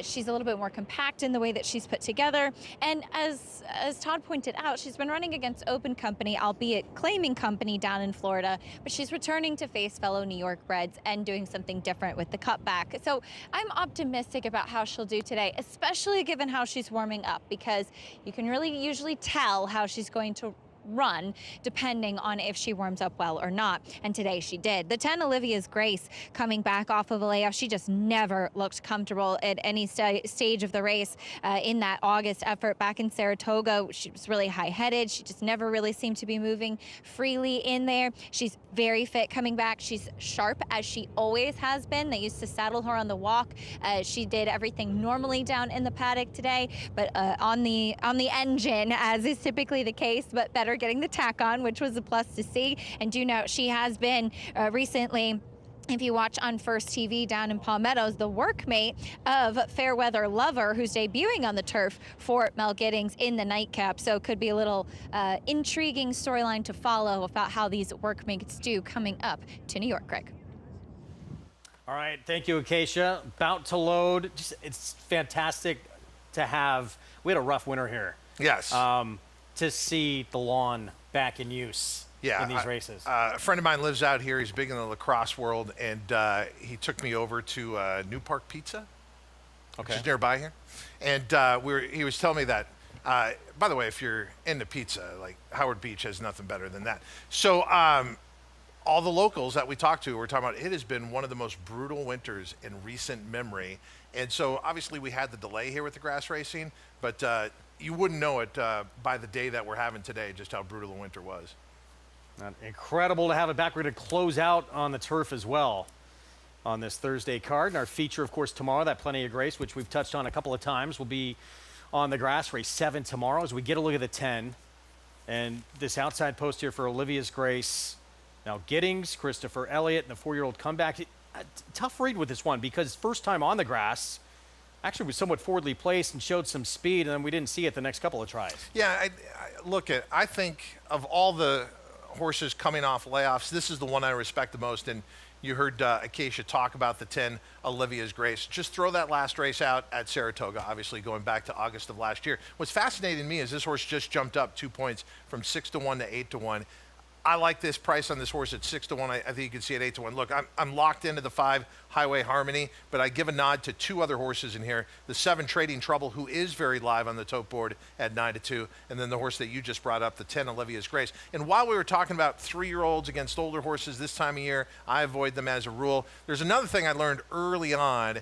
She's a little bit more compact in the way that she's put together. And as Todd pointed out, she's been running against Open Company, albeit claiming company down in Florida, but she's returning to face fellow New York breds and doing something different with the cutback. So I'm optimistic about how she'll do today, especially given how she's warming up, because you can really usually tell how she's going to run depending on if she warms up well or not, and today she did. The 10 Olivia's Grace coming back off of a layoff. She just never looked comfortable at any stage of the race in that August effort back in Saratoga. She was really high-headed. She just never really seemed to be moving freely in there. She's very fit coming back. She's sharp as she always has been. They used to saddle her on the walk. She did everything normally down in the paddock today, but on the engine, as is typically the case, but better getting the tack on, which was a plus to see. And do note, she has been recently, if you watch on First TV down in Palm Meadows, the workmate of Fairweather Lover, who's debuting on the turf for Mel Giddings in the nightcap. So it could be a little intriguing storyline to follow about how these workmates do coming up to New York, Greg. All right, thank you, Acacia. About to load. Just, it's fantastic to have. We had a rough winter here. Yes. To see the lawn back in use in these races. A friend of mine lives out here. He's big in the lacrosse world, and he took me over to New Park Pizza, which is nearby here. And he was telling me that, by the way, if you're into pizza, like Howard Beach has nothing better than that. So all the locals that we talked to were talking about it has been one of the most brutal winters in recent memory. And so obviously we had the delay here with the grass racing, but you wouldn't know it by the day that we're having today, just how brutal the winter was. Incredible to have it back. We're going to close out on the turf as well on this Thursday card. And our feature, of course, tomorrow, that Plenty of Grace, which we've touched on a couple of times, will be on the grass, race 7 tomorrow as we get a look at the 10. And this outside post here for Olivia's Grace. Now Giddings, Christopher Elliott, and the 4-year-old comeback. Tough read with this one because first time on the grass, actually was somewhat forwardly placed and showed some speed, and then we didn't see it the next couple of tries. Yeah, I think of all the horses coming off layoffs, this is the one I respect the most. And you heard Acacia talk about the 10 Olivia's Grace. Just throw that last race out at Saratoga, obviously going back to August of last year. What's fascinating to me is this horse just jumped up 2 points from 6-1 to 8-1. I like this price on this horse at 6-1. I think you can see it 8-1. Look, I'm locked into the 5 Highway Harmony, but I give a nod to 2 other horses in here. The 7 Trading Trouble, who is very live on the tote board at 9-2, and then the horse that you just brought up, the 10 Olivia's Grace. And while we were talking about 3-year-olds against older horses this time of year, I avoid them as a rule. There's another thing I learned early on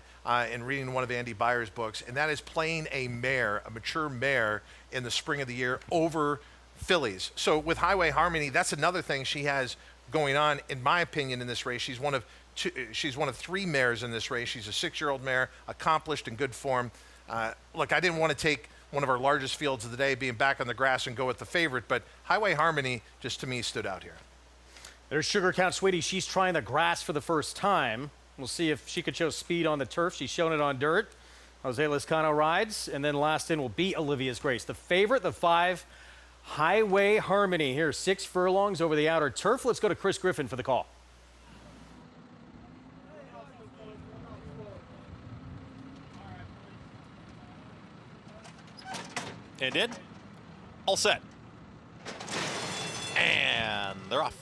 in reading one of Andy Byer's books, and that is playing a mare, a mature mare, in the spring of the year over fillies. So with Highway Harmony, that's another thing she has going on, in my opinion, in this race. She's one of 3 mares in this race. She's a 6-year-old mare, accomplished, in good form. Look, I didn't want to take one of our largest fields of the day, being back on the grass, and go with the favorite, but Highway Harmony just to me stood out here. There's Sugar Count Sweetie. She's trying the grass for the first time. We'll see if she could show speed on the turf. She's shown it on dirt. Jose Lezcano rides, and then last in will be Olivia's Grace. The favorite, the 5 Highway Harmony. Here, 6 furlongs over the outer turf. Let's go to Chris Griffin for the call. And in. All set. And they're off.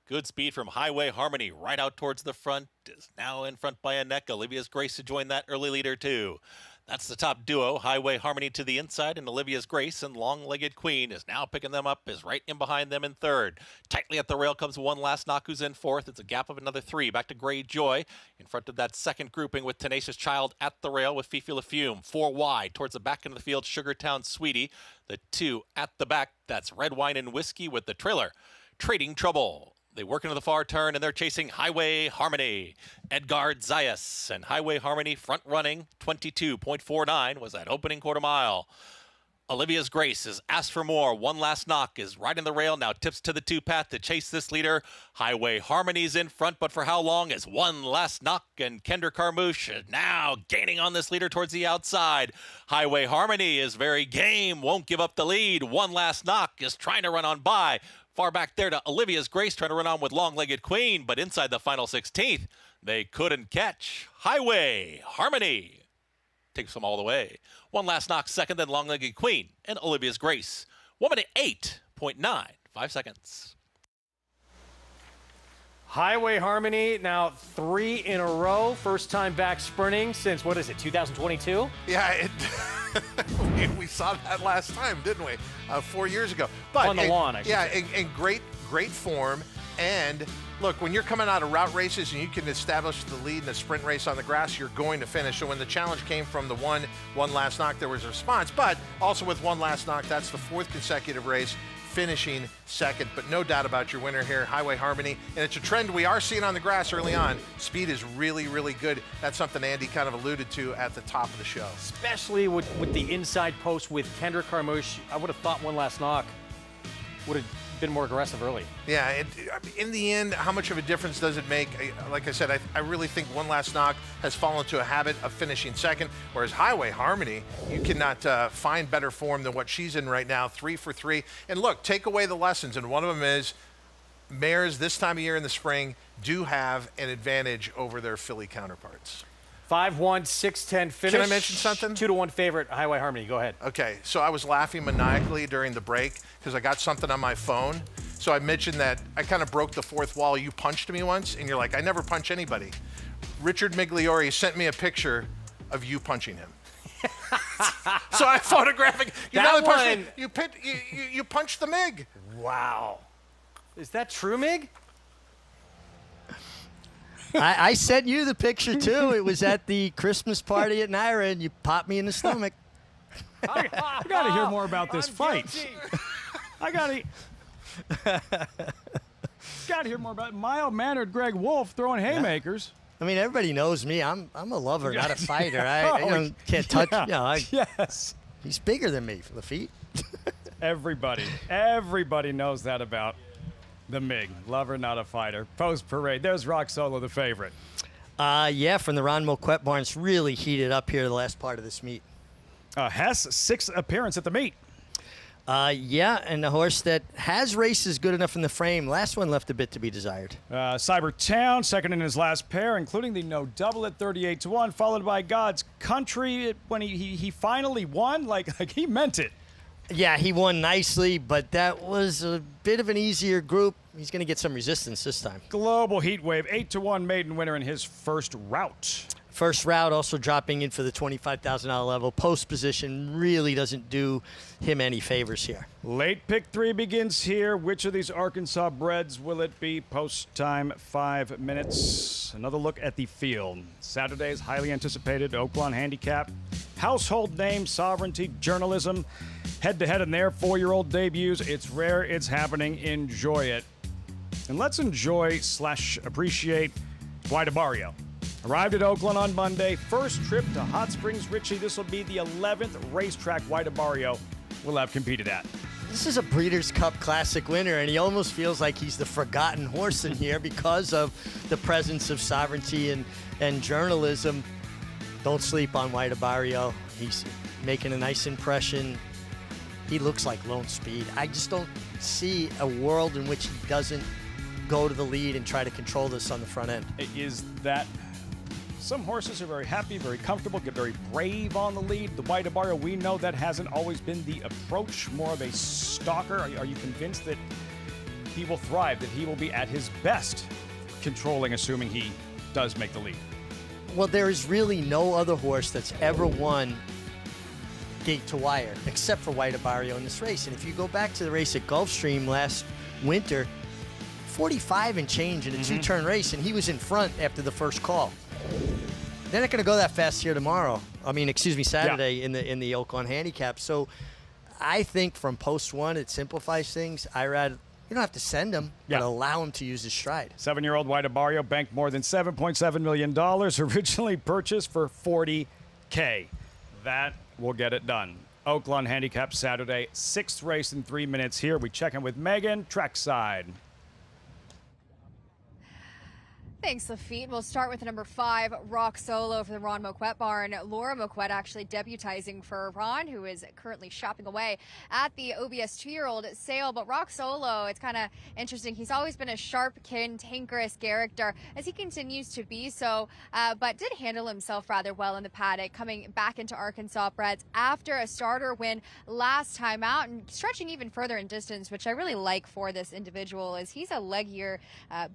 Good speed from Highway Harmony right out towards the front. Is now in front by a neck. Olivia's Grace to join that early leader too. That's the top duo. Highway Harmony to the inside, and Olivia's Grace and Long-Legged Queen is now picking them up, is right in behind them in third. Tightly at the rail comes One Last Knock, who's in fourth. It's a gap of another 3. Back to Grey Joy in front of that second grouping with Tenacious Child at the rail with Fifi Lafume. 4 wide towards the back end of the field, Sugartown Sweetie. The 2 at the back, that's Red Wine and Whiskey with the trailer, Trading Trouble. They work into the far turn, and they're chasing Highway Harmony. Edgard Zayas and Highway Harmony front running. 22.49 was that opening quarter mile. Olivia's Grace is asked for more. One last knock is riding the rail. Now tips to the 2-path to chase this leader. Highway Harmony's in front, but for how long is One Last Knock? And Kender Carmouche is now gaining on this leader towards the outside. Highway Harmony is very game, won't give up the lead. One Last Knock is trying to run on by. Far back there to Olivia's Grace, trying to run on with Long-Legged Queen, but inside the final 16th, they couldn't catch. Highway Harmony takes them all the way. One Last Knock second, then Long-Legged Queen and Olivia's Grace. 1:08.9, 5 seconds. Highway Harmony now 3 in a row. First time back sprinting since, 2022? Yeah, we saw that last time, didn't we? 4 years ago. But on the lawn, I should say. in great form. And look, when you're coming out of route races and you can establish the lead in a sprint race on the grass, you're going to finish. So when the challenge came from the one last knock, there was a response. But also with One Last Knock, that's the 4th consecutive race, finishing second. But no doubt about your winner here, Highway Harmony. And it's a trend we are seeing on the grass early on. Speed is really, really good. That's something Andy kind of alluded to at the top of the show. Especially with the inside post with Kender Carmouche. I would have thought One Last Knock would have been more aggressive early. Yeah, in the end, how much of a difference does it make? Like I said, I really think One Last Knock has fallen to a habit of finishing second, whereas Highway Harmony, you cannot find better form than what she's in right now, 3 for 3. And look, take away the lessons, and one of them is mares this time of year in the spring do have an advantage over their filly counterparts. 5-1, 6-10 finish. Can I mention something? 2-1 favorite, Highway Harmony. Go ahead. Okay, so I was laughing maniacally during the break because I got something on my phone. So I mentioned that I kind of broke the fourth wall. You punched me once, and you're like, I never punch anybody. Richard Migliori sent me a picture of you punching him. So I photographed it. You punched the Mig. Wow. Is that true, Mig? I sent you the picture, too. It was at the Christmas party at Naira, and you popped me in the stomach. I got to hear more about this fight. I got to hear more about mild-mannered Greg Wolf throwing haymakers. I mean, everybody knows me. I'm a lover, not a fighter. I can't touch. Yes. He's bigger than me for the feet. Everybody knows that about the Mig. Lover, not a fighter. Post parade. There's Rock Solo, the favorite. Yeah, from the Ron Moquette barns, really heated up here the last part of this meet. Hess, 6th appearance at the meet. Yeah, and the horse that has races good enough in the frame. Last one left a bit to be desired. Cybertown, second in his last pair, including the no double at 38-1, followed by God's Country when he finally won. Like he meant it. Yeah, he won nicely, but that was a bit of an easier group. He's going to get some resistance this time. Global Heatwave, 8-1 maiden winner in his first route. First route also dropping in for the $25,000 level. Post position really doesn't do him any favors here. Late pick 3 begins here. Which of these Arkansas breds will it be? Post time, 5 minutes. Another look at the field. Saturday's highly anticipated Oaklawn Handicap. Household name, sovereignty, journalism. Head-to-head in their 4-year-old debuts. It's rare, it's happening. Enjoy it. And let's enjoy/appreciate White Barrio. Arrived at Oakland on Monday. First trip to Hot Springs Ritchie. This will be the 11th racetrack White Barrio will have competed at. This is a Breeders' Cup Classic winner, and he almost feels like he's the forgotten horse in here because of the presence of sovereignty and journalism. Don't sleep on White Barrio. He's making a nice impression. He looks like Lone Speed. I just don't see a world in which he doesn't go to the lead and try to control this on the front end. It is that some horses are very happy, very comfortable, get very brave on the lead. The White Barrio, we know that hasn't always been the approach, more of a stalker. Are you convinced that he will thrive, that he will be at his best controlling, assuming he does make the lead? Well, there is really no other horse that's ever won gate to wire, except for White Barrio in this race. And if you go back to the race at Gulfstream last winter, 45 and change in a two-turn race, and he was in front after the first call. They're not going to go that fast here Saturday in the Oaklawn Handicap. So I think from post one, it simplifies things. You don't have to send him, but allow him to use his stride. 7-year-old White Barrio banked more than $7.7 million, originally purchased for $40K. That will get it done. Oaklawn Handicap Saturday, 6th race in 3 minutes here. We check in with Megan, trackside. Thanks, Lafitte. We'll start with the number 5, Rock Solo for the Ron Moquette barn. Laura Moquette actually debutizing for Ron, who is currently shopping away at the OBS 2-year-old sale. But Rock Solo, it's kind of interesting. He's always been a sharp, cantankerous character, as he continues to be so, but did handle himself rather well in the paddock, coming back into Arkansas Breds after a starter win last time out and stretching even further in distance, which I really like for this individual, as he's a leggier,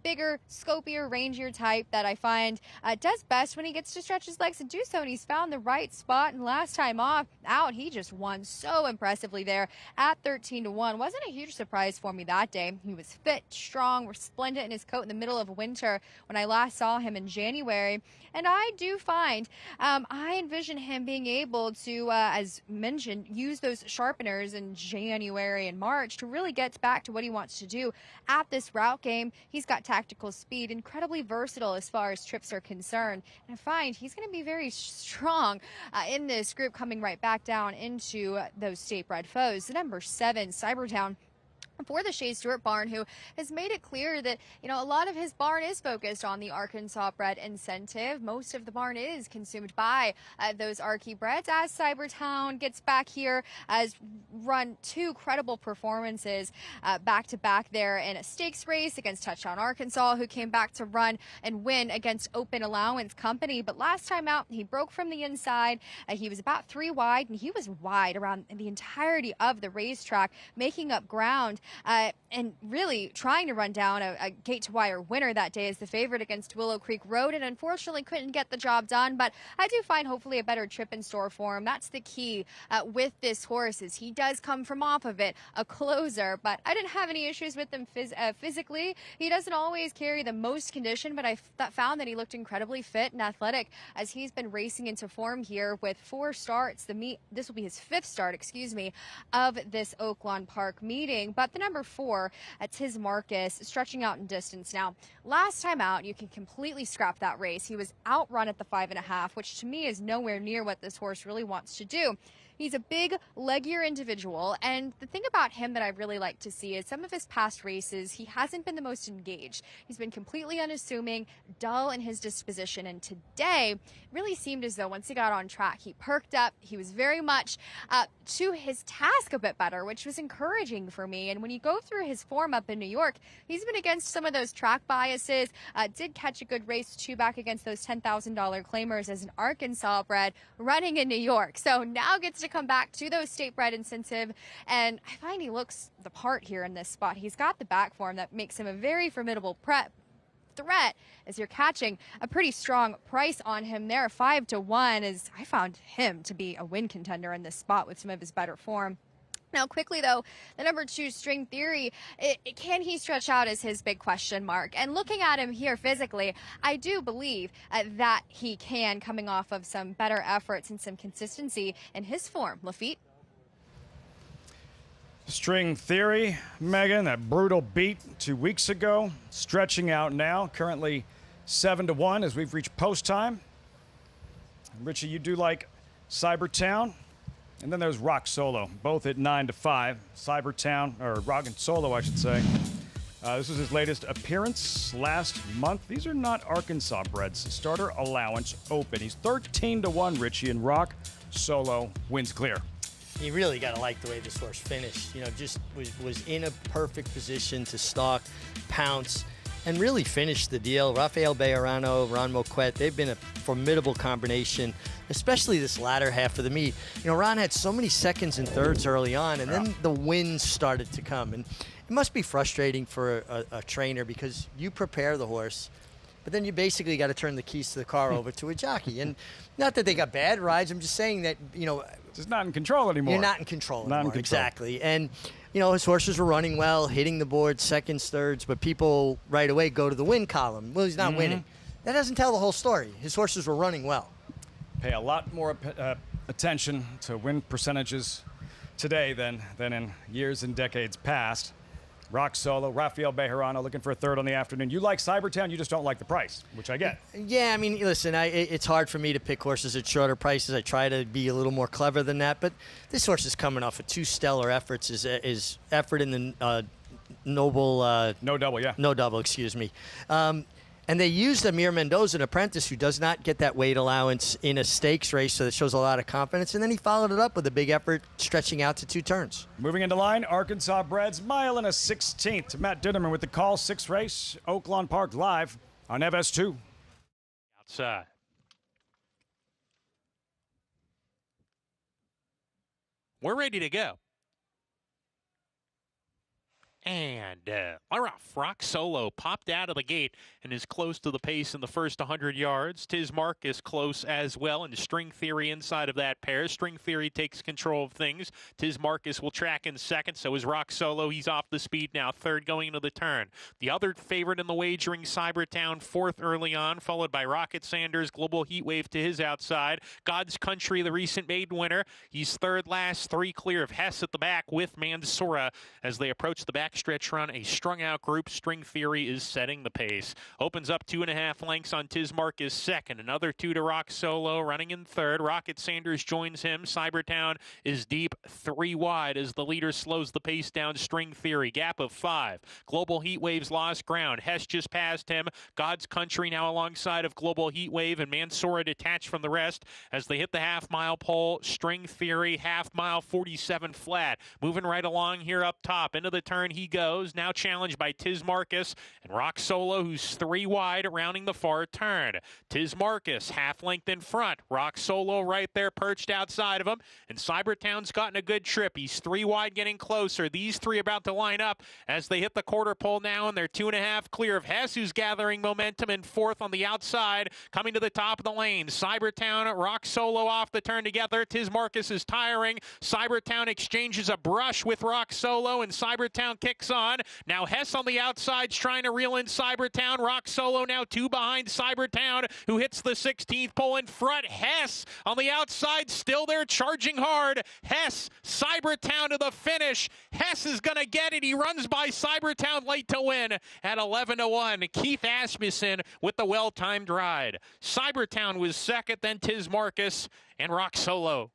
bigger, scopier, rangier type that I find does best when he gets to stretch his legs and do so, and he's found the right spot. And last time out he just won so impressively there at 13-1. Wasn't a huge surprise for me that day. He was fit, strong, resplendent in his coat in the middle of winter when I last saw him in January. And I do find I envision him being able to, as mentioned, use those sharpeners in January and March to really get back to what he wants to do at this route game. He's got tactical speed, incredibly versatile as far as trips are concerned. And I find he's going to be very strong in this group, coming right back down into those state-bred foes. The number 7, Cybertown, for the Shea Stewart barn, who has made it clear that, you know, a lot of his barn is focused on the Arkansas bred incentive. Most of the barn is consumed by those Arky breds, as Cybertown gets back here, has run 2 credible performances back to back there in a stakes race against Touchdown Arkansas, who came back to run and win against Open Allowance Company. But last time out, he broke from the inside. He was about 3 wide, and he was wide around the entirety of the racetrack, making up ground. And really trying to run down a gate-to-wire winner that day as the favorite against Willow Creek Road, and unfortunately couldn't get the job done. But I do find hopefully a better trip in store for him. That's the key with this horse, is he does come from off of it, a closer. But I didn't have any issues with him physically. He doesn't always carry the most condition, but I found that he looked incredibly fit and athletic as he's been racing into form here with 4 starts. This will be his 5th start, excuse me, of this Oaklawn Park meeting. But the number 4, Tiz Marcus, stretching out in distance. Now, last time out, you can completely scrap that race. He was outrun at the 5.5, which to me is nowhere near what this horse really wants to do. He's a big, leggier individual, and the thing about him that I really like to see is some of his past races, he hasn't been the most engaged. He's been completely unassuming, dull in his disposition, and today really seemed as though once he got on track, he perked up. He was very much to his task a bit better, which was encouraging for me. And when you go through his form up in New York, he's been against some of those track biases, did catch a good race, 2 back against those $10,000 claimers as an Arkansas bred running in New York. So now gets to come back to those state-bred incentive, and I find he looks the part here in this spot. He's got the back form that makes him a very formidable threat as you're catching a pretty strong price on him there. 5-1, as I found him to be a win contender in this spot with some of his better form. Now, quickly, though, the number 2, String Theory, can he stretch out is his big question mark. And looking at him here physically, I do believe that he can, coming off of some better efforts and some consistency in his form. Lafitte? String Theory, Megan, that brutal beat 2 weeks ago, stretching out now, currently 7-1 as we've reached post time. Richie, you do like Cybertown? And then there's Rock Solo, both at 9-5. Cybertown, or Rock and Solo, I should say. This was his latest appearance last month. These are not Arkansas breds. Starter allowance open. He's 13-1, Richie, and Rock Solo wins clear. You really got to like the way this horse finished. You know, just was in a perfect position to stalk, pounce, and really finish the deal. Rafael Bejarano, Ron Moquette, they've been a formidable combination, especially this latter half of the meet. You know, Ron had so many seconds and thirds early on, and then the wins started to come. And it must be frustrating for a trainer, because you prepare the horse, but then you basically got to turn the keys to the car over to a jockey. And not that they got bad rides, I'm just saying that, you know, just not in control anymore. You're not in control anymore. Not in control. Exactly. And, you know, his horses were running well, hitting the board, seconds, thirds, but people right away go to the win column. Well, he's not winning. That doesn't tell the whole story. His horses were running well. Pay a lot more attention to win percentages today than in years and decades past. Rock Solo, Rafael Bejarano looking for a third on the afternoon. You like Cybertown, you just don't like the price, which I get. Yeah, I mean, listen, it's hard for me to pick horses at shorter prices. I try to be a little more clever than that, but this horse is coming off of 2 stellar efforts. His effort in the No Double, excuse me. And they used Amir Mendoza, an apprentice who does not get that weight allowance in a stakes race, so that shows a lot of confidence. And then he followed it up with a big effort, stretching out to 2 turns. Moving into line, Arkansas Breds, mile and a 16th. Matt Ditterman with the call, 6th race, Oaklawn Park live on FS2. Outside. We're ready to go. And Rock Solo popped out of the gate and is close to the pace in the first 100 yards. Tiz Marcus close as well, and String Theory inside of that pair. String Theory takes control of things. Tiz Marcus will track in second, so is Rock Solo. He's off the speed now, third going into the turn. The other favorite in the wagering, Cybertown, fourth early on, followed by Rocket Sanders. Global Heatwave to his outside. God's Country, the recent maiden winner. He's third last, 3 clear of Hess at the back with Mansoura as they approach the back stretch run. A strung out group. String Theory is setting the pace. Opens up 2.5 lengths on Tiz Marcus second. Another 2 to Rock Solo running in third. Rocket Sanders joins him. Cybertown is deep 3 wide as the leader slows the pace down. String Theory gap of 5. Global Heatwave's lost ground. Hess just passed him. God's Country now alongside of Global Heatwave, and Mansoura detached from the rest as they hit the half-mile pole. String Theory half-mile 47 flat. Moving right along here up top. Into the turn he goes, now challenged by Tiz Marcus and Rock Solo, who's 3 wide, rounding the far turn. Tiz Marcus half length in front. Rock Solo right there perched outside of him, and Cybertown's gotten a good trip. He's 3 wide, getting closer. These 3 about to line up as they hit the quarter pole now, and they're 2.5 clear of Hess, who's gathering momentum in fourth on the outside, coming to the top of the lane. Cybertown, Rock Solo off the turn together. Tiz Marcus is tiring. Cybertown exchanges a brush with Rock Solo, and Cybertown kicks on. Now Hess on the outside's trying to reel in Cybertown. Rock Solo now 2 behind Cybertown, who hits the 16th pole in front. Hess on the outside, still there, charging hard. Hess, Cybertown to the finish. Hess is going to get it. He runs by Cybertown late to win at 11-1. Keith Asmussen with the well-timed ride. Cybertown was second, then Tiz Marcus and Rock Solo.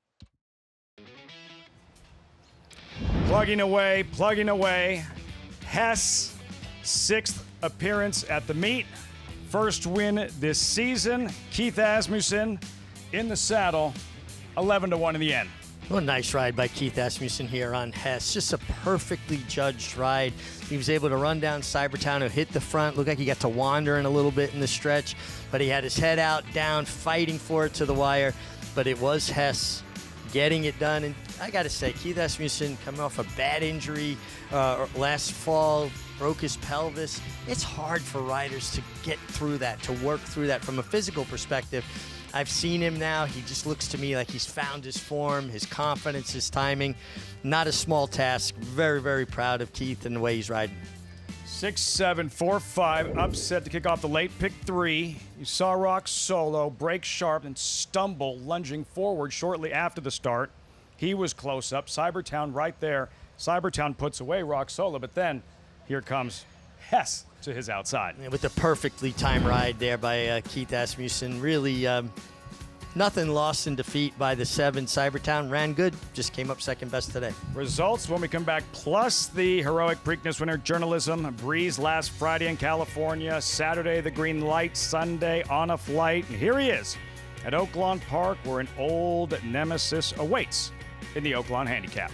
Plugging away. Hess, 6th appearance at the meet. First win this season. Keith Asmussen in the saddle, 11-1 in the end. What a nice ride by Keith Asmussen here on Hess. Just a perfectly judged ride. He was able to run down Cybertown, who hit the front. Looked like he got to wander in a little bit in the stretch, but he had his head out, down, fighting for it to the wire. But it was Hess getting it done. And I got to say, Keith Asmussen coming off a bad injury last fall, broke his pelvis. It's hard for riders to get through that, to work through that from a physical perspective. I've seen him now. He just looks to me like he's found his form, his confidence, his timing. Not a small task. Very, very proud of Keith and the way he's riding. 6-7, 4-5, upset to kick off the late pick 3. You saw Rock Solo break sharp and stumble, lunging forward shortly after the start. He was close up. Cybertown right there. Cybertown puts away Rock Solo, but then here comes Hess to his outside. With the perfectly timed ride there by Keith Asmussen. Really nothing lost in defeat by the 7. Cybertown ran good, just came up second best today. Results when we come back, plus the heroic Preakness winner, Journalism. Breeze last Friday in California, Saturday the green light, Sunday on a flight. And here he is at Oaklawn Park, where an old nemesis awaits in the Oaklawn Handicap.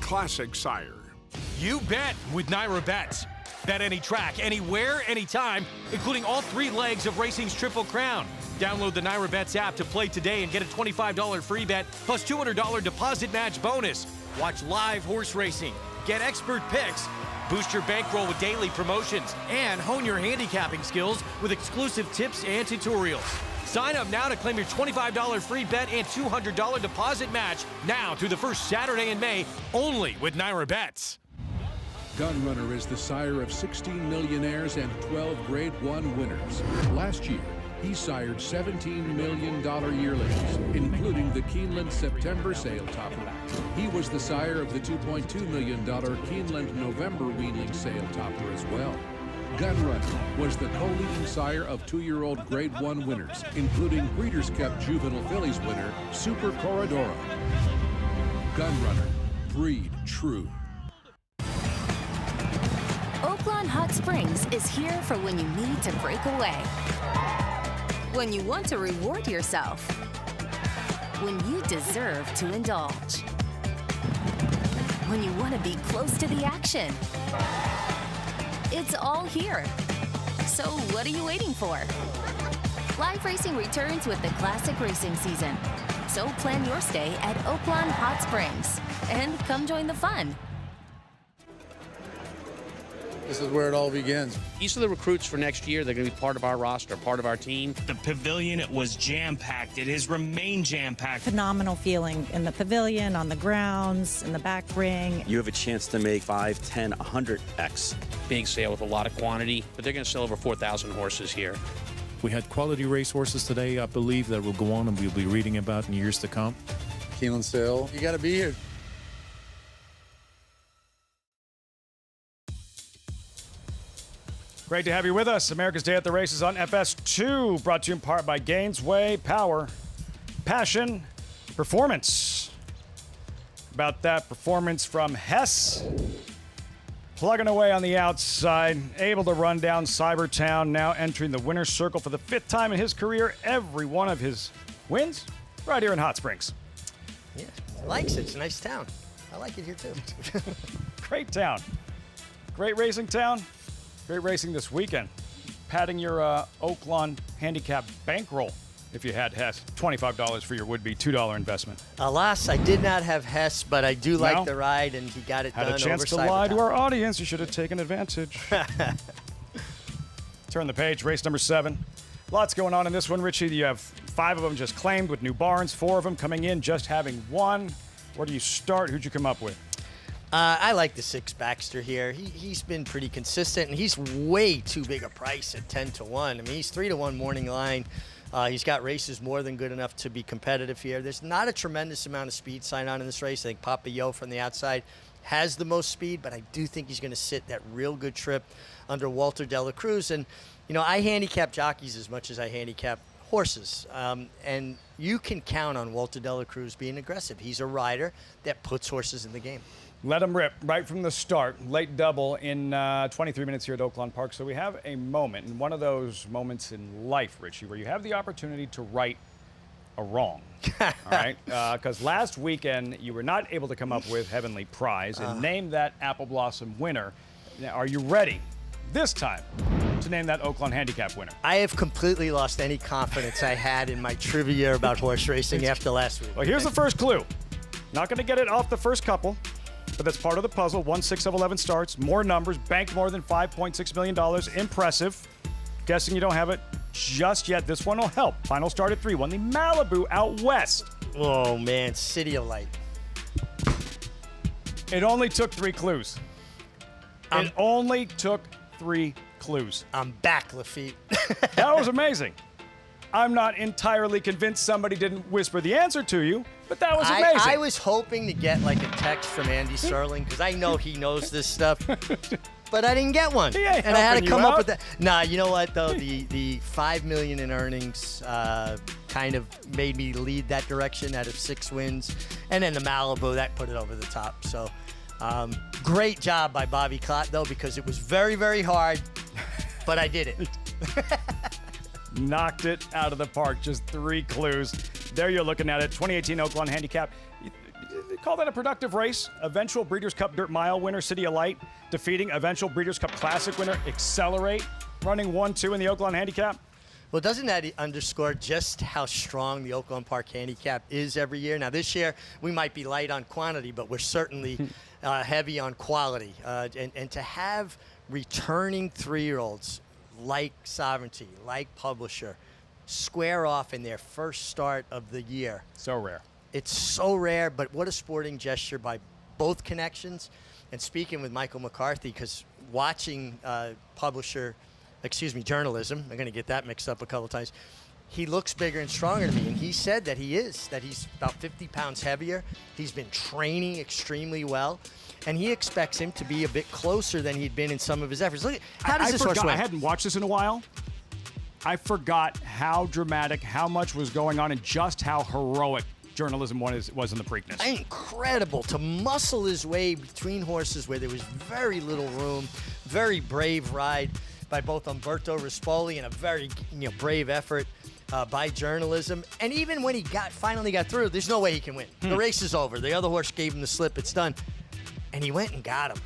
Classic sire. You bet with Naira Bets. Bet any track, anywhere, anytime, including all 3 legs of racing's Triple Crown. Download the Naira Bets app to play today and get a $25 free bet plus $200 deposit match bonus. Watch live horse racing, get expert picks, boost your bankroll with daily promotions, and hone your handicapping skills with exclusive tips and tutorials. Sign up now to claim your $25 free bet and $200 deposit match now through the first Saturday in May, only with Naira Bets. Gunrunner is the sire of 16 millionaires and 12 Grade 1 winners. Last year, he sired $17 million yearlings, including the Keeneland September sale topper. He was the sire of the $2.2 million Keeneland November weanling sale topper as well. Gunrunner was the co-leading sire of 2-year-old Grade 1 winners, including Breeders' Cup Juvenile Fillies winner Super Corridoro. Gunrunner, breed true. Oaklawn Hot Springs is here for when you need to break away, when you want to reward yourself, when you deserve to indulge, when you want to be close to the action. It's all here. So what are you waiting for? Live racing returns with the classic racing season. So plan your stay at Oaklawn Hot Springs and come join the fun. This is where it all begins. These are the recruits for next year. They're going to be part of our roster, part of our team. The pavilion, it was jam-packed. It has remained jam-packed. Phenomenal feeling in the pavilion, on the grounds, in the back ring. You have a chance to make 5, 10, 100x. Big sale with a lot of quantity, but they're going to sell over 4,000 horses here. We had quality racehorses today, I believe, that will go on and we'll be reading about in years to come. Keeneland sale. You got to be here. Great to have you with us. America's Day at the Races on FS2, brought to you in part by Gainesway Power. Passion, performance. About that performance from Hess. Plugging away on the outside, able to run down Cybertown, now entering the winner's circle for the 5th time in his career. Every one of his wins right here in Hot Springs. Yeah, he likes it. It's a nice town. I like it here too. Great town. Great racing town. Great racing this weekend. Padding your Oaklawn Handicap bankroll if you had Hess. $25 for your would-be $2 investment. Alas, I did not have Hess, but I do like the ride, and he got it done over Had a chance to lie to our audience. You should have taken advantage. Turn the page. Race number 7. Lots going on in this one, Richie. You have 5 of them just claimed with new barns, 4 of them coming in just having 1. Where do you start? Who'd you come up with? I like the 6 Baxter here. He's been pretty consistent, and he's way too big a price at 10-1. I mean, he's 3-1 morning line. He's got races more than good enough to be competitive here. There's not a tremendous amount of speed sign on in this race. I think Papa Yo from the outside has the most speed, but I do think he's going to sit that real good trip under Walter Dela Cruz. And, you know, I handicap jockeys as much as I handicap horses. And you can count on Walter Dela Cruz being aggressive. He's a rider that puts horses in the game. Let them rip right from the start. Late double in 23 minutes here at Oaklawn Park. So we have a moment, and one of those moments in life, Richie, where you have the opportunity to right a wrong. All right? Because last weekend you were not able to come up with Heavenly Prize and name that Apple Blossom winner. Now, are you ready this time to name that Oaklawn Handicap winner? I have completely lost any confidence I had in my trivia about horse racing after last week. Well, here's the first clue. Not going to get it off the first couple, but that's part of the puzzle. 1 6 of 11 starts, more numbers, banked more than $5.6 million. Impressive. Guessing you don't have it just yet. This one will help. Final start at 3. Won the Malibu out west. Oh, man. City of Light. It only took 3 clues. It only took 3 clues. I'm back, Lafitte. That was amazing. I'm not entirely convinced somebody didn't whisper the answer to you, but that was amazing. I was hoping to get like a text from Andy Serling because I know he knows this stuff, but I didn't get one. And I had to come up with that. Nah, you know what though? The $5 million in earnings kind of made me lead that direction out of 6 wins, and then the Malibu that put it over the top. So great job by Bobby Clott though, because it was very, very hard, but I did it. Knocked it out of the park. Just 3 clues. There you're looking at it. 2018 Oaklawn Handicap. You call that a productive race. Eventual Breeders' Cup Dirt Mile winner, City of Light, defeating eventual Breeders' Cup Classic winner, Accelerate, running 1-2 in the Oaklawn Handicap. Well, doesn't that underscore just how strong the Oaklawn Park Handicap is every year? Now, this year, we might be light on quantity, but we're certainly heavy on quality. And to have returning 3-year-olds like Sovereignty, like Publisher, square off in their first start of the year. So rare. It's so rare, but what a sporting gesture by both connections. And speaking with Michael McCarthy, because watching journalism, I'm going to get that mixed up a couple times. He looks bigger and stronger to me, and he said that he's about 50 pounds heavier. He's been training extremely well, and he expects him to be a bit closer than he'd been in some of his efforts. Look, how does this horse win? I hadn't watched this in a while. I forgot how dramatic, how much was going on, and just how heroic journalism was in the Preakness. Incredible to muscle his way between horses where there was very little room. Very brave ride by both Umberto Rispoli and a very brave effort by journalism. And even when he finally got through, there's no way he can win. The race is over. The other horse gave him the slip. It's done. And he went and got him.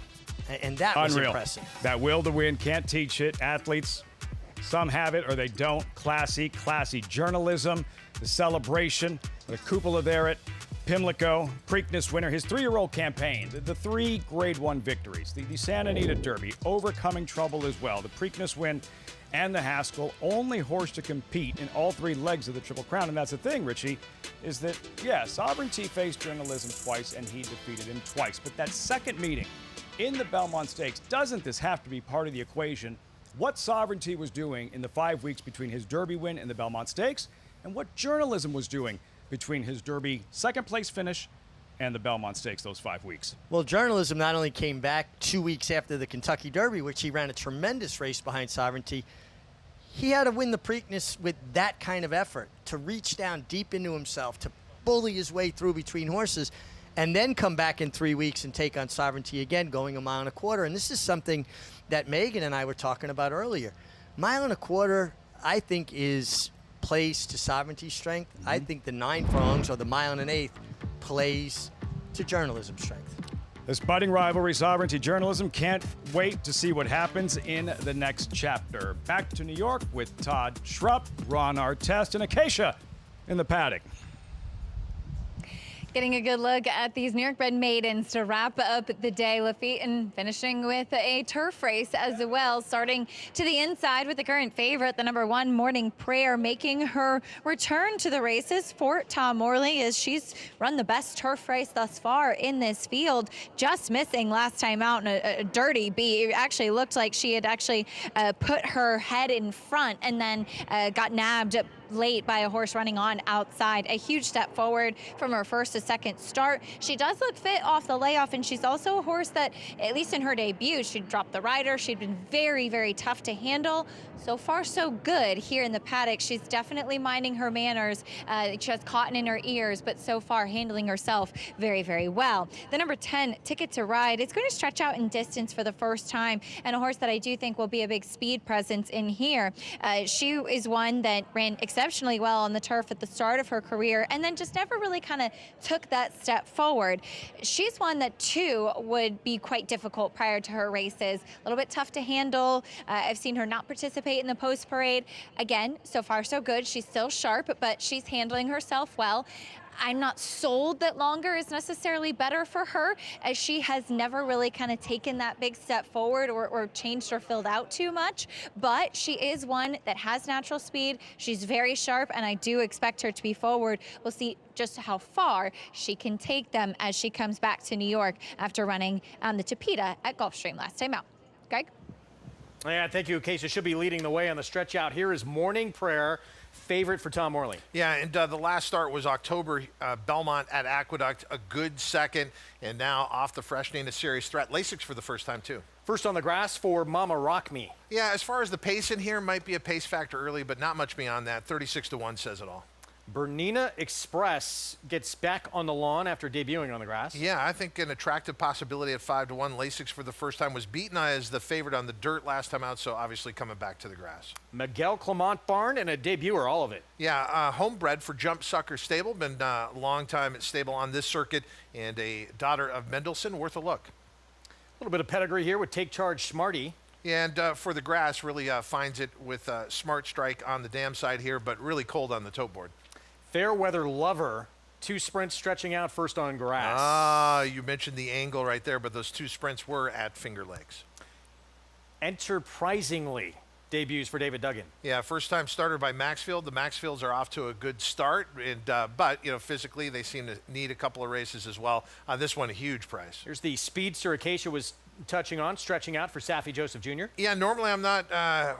And that was impressive. That will to win, can't teach it. Athletes, some have it or they don't. Classy journalism, the celebration, the cupola there at Pimlico, Preakness winner, his 3-year-old campaign, the 3 Grade 1 victories, the Santa Anita Derby, overcoming trouble as well, the Preakness win, and the Haskell, only horse to compete in all 3 legs of the Triple Crown. And that's the thing, Richie, is that, Sovereignty faced journalism twice, and he defeated him twice. But that second meeting in the Belmont Stakes, doesn't this have to be part of the equation? What Sovereignty was doing in the 5 weeks between his Derby win and the Belmont Stakes, and what journalism was doing between his Derby second-place finish and the Belmont Stakes those 5 weeks. Well, journalism not only came back 2 weeks after the Kentucky Derby, which he ran a tremendous race behind Sovereignty, he had to win the Preakness with that kind of effort, to reach down deep into himself, to bully his way through between horses, and then come back in 3 weeks and take on Sovereignty again, going 1.25 miles. And this is something that Megan and I were talking about earlier. 1.25 miles, I think, is plays to Sovereignty's strength. I think the 9 furlongs or the 1.1 miles plays to journalism's strength. This budding rivalry, Sovereignty journalism, can't wait to see what happens in the next chapter. Back to New York with Todd Schrupp, Ron Artest, and Acacia in the paddock. Getting a good look at these New York bred maidens to wrap up the day, Lafitte, and finishing with a turf race as well. Starting to the inside with the current favorite, the number 1 Morning Prayer, making her return to the races for Tom Morley, as she's run the best turf race thus far in this field, just missing last time out in a dirty beat. It actually looked like she had put her head in front and then got nabbed late by a horse running on outside. A huge step forward from her first to second start. She does look fit off the layoff, and she's also a horse that, at least in her debut, she dropped the rider. She'd been very, very tough to handle. So far, so good here in the paddock. She's definitely minding her manners. She has cotton in her ears, but so far handling herself very, very well. The number 10, Ticket to Ride, it's going to stretch out in distance for the first time, and a horse that I do think will be a big speed presence in here. She is one that ran exceptionally well on the turf at the start of her career, and then just never really kind of took that step forward. She's one that, too, would be quite difficult prior to her races. A little bit tough to handle. I've seen her not participate in the post parade. Again, so far so good. She's still sharp, but she's handling herself well. I'm not sold that longer is necessarily better for her, as she has never really kind of taken that big step forward or changed or filled out too much. But she is one that has natural speed. She's very sharp, and I do expect her to be forward. We'll see just how far she can take them as she comes back to New York after running on the Tapeta at Gulfstream last time out. Greg? Yeah, thank you, Acacia. Should be leading the way on the stretch out. Here is Morning Prayer, favorite for Tom Morley. Yeah, and the last start was October, Belmont at Aqueduct, a good second, and now off the freshening, a serious threat. Lasix for the first time, too. First on the grass for Mama Rock Me. Yeah, as far as the pace in here, might be a pace factor early, but not much beyond that. 36-1 says it all. Bernina Express gets back on the lawn after debuting on the grass. Yeah, I think an attractive possibility at 5-1. Lasix for the first time was beaten as the favorite on the dirt last time out, so obviously coming back to the grass. Miguel Clement Barn and a debuter, all of it. Yeah, homebred for Jump Sucker Stable, been a long time at stable on this circuit, and a daughter of Mendelssohn, worth a look. A little bit of pedigree here with Take Charge Smarty. And for the grass, really finds it with a smart strike on the dam side here, but really cold on the tote board. Fairweather Lover, 2 sprints stretching out first on grass. Ah, you mentioned the angle right there, but those 2 sprints were at Finger Lakes. Enterprisingly debuts for David Duggan. Yeah, first time starter by Maxfield. The Maxfields are off to a good start, and but physically they seem to need a couple of races as well. This one a huge price. Here's the speedster Acacia was touching on, stretching out for Saffie Joseph Jr. Yeah, normally I'm not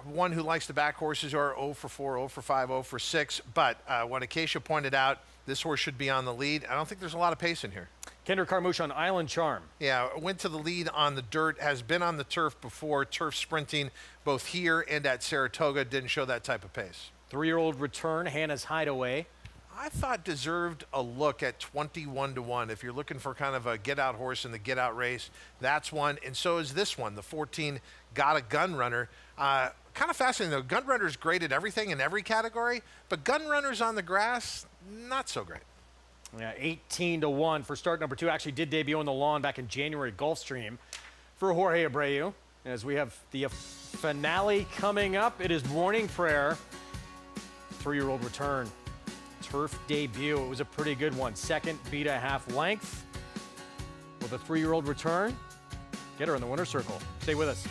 one who likes to back horses who are 0 for 4, 0 for 5, 0 for 6, but what Acacia pointed out, this horse should be on the lead. I don't think there's a lot of pace in here. Kendrick Carmouche on Island Charm. Yeah, went to the lead on the dirt, has been on the turf before, turf sprinting both here and at Saratoga, didn't show that type of pace. 3-year-old Return, Hannah's Hideaway. I thought deserved a look at 21-1. If you're looking for kind of a get-out horse in the get-out race, that's one. And so is this one, the 14 Got a Gun Runner. Kind of fascinating, though. Gun Runner's great at everything in every category, but Gun Runners on the grass, not so great. Yeah, 18-1 for start number 2. Actually did debut on the lawn back in January at Gulfstream for Jorge Abreu. As we have the finale coming up, it is Morning Prayer. 3-year-old Return. Turf debut. It was a pretty good one. Second, beat a half length. With a 3-year-old Return, get her in the winner's circle. Stay with us.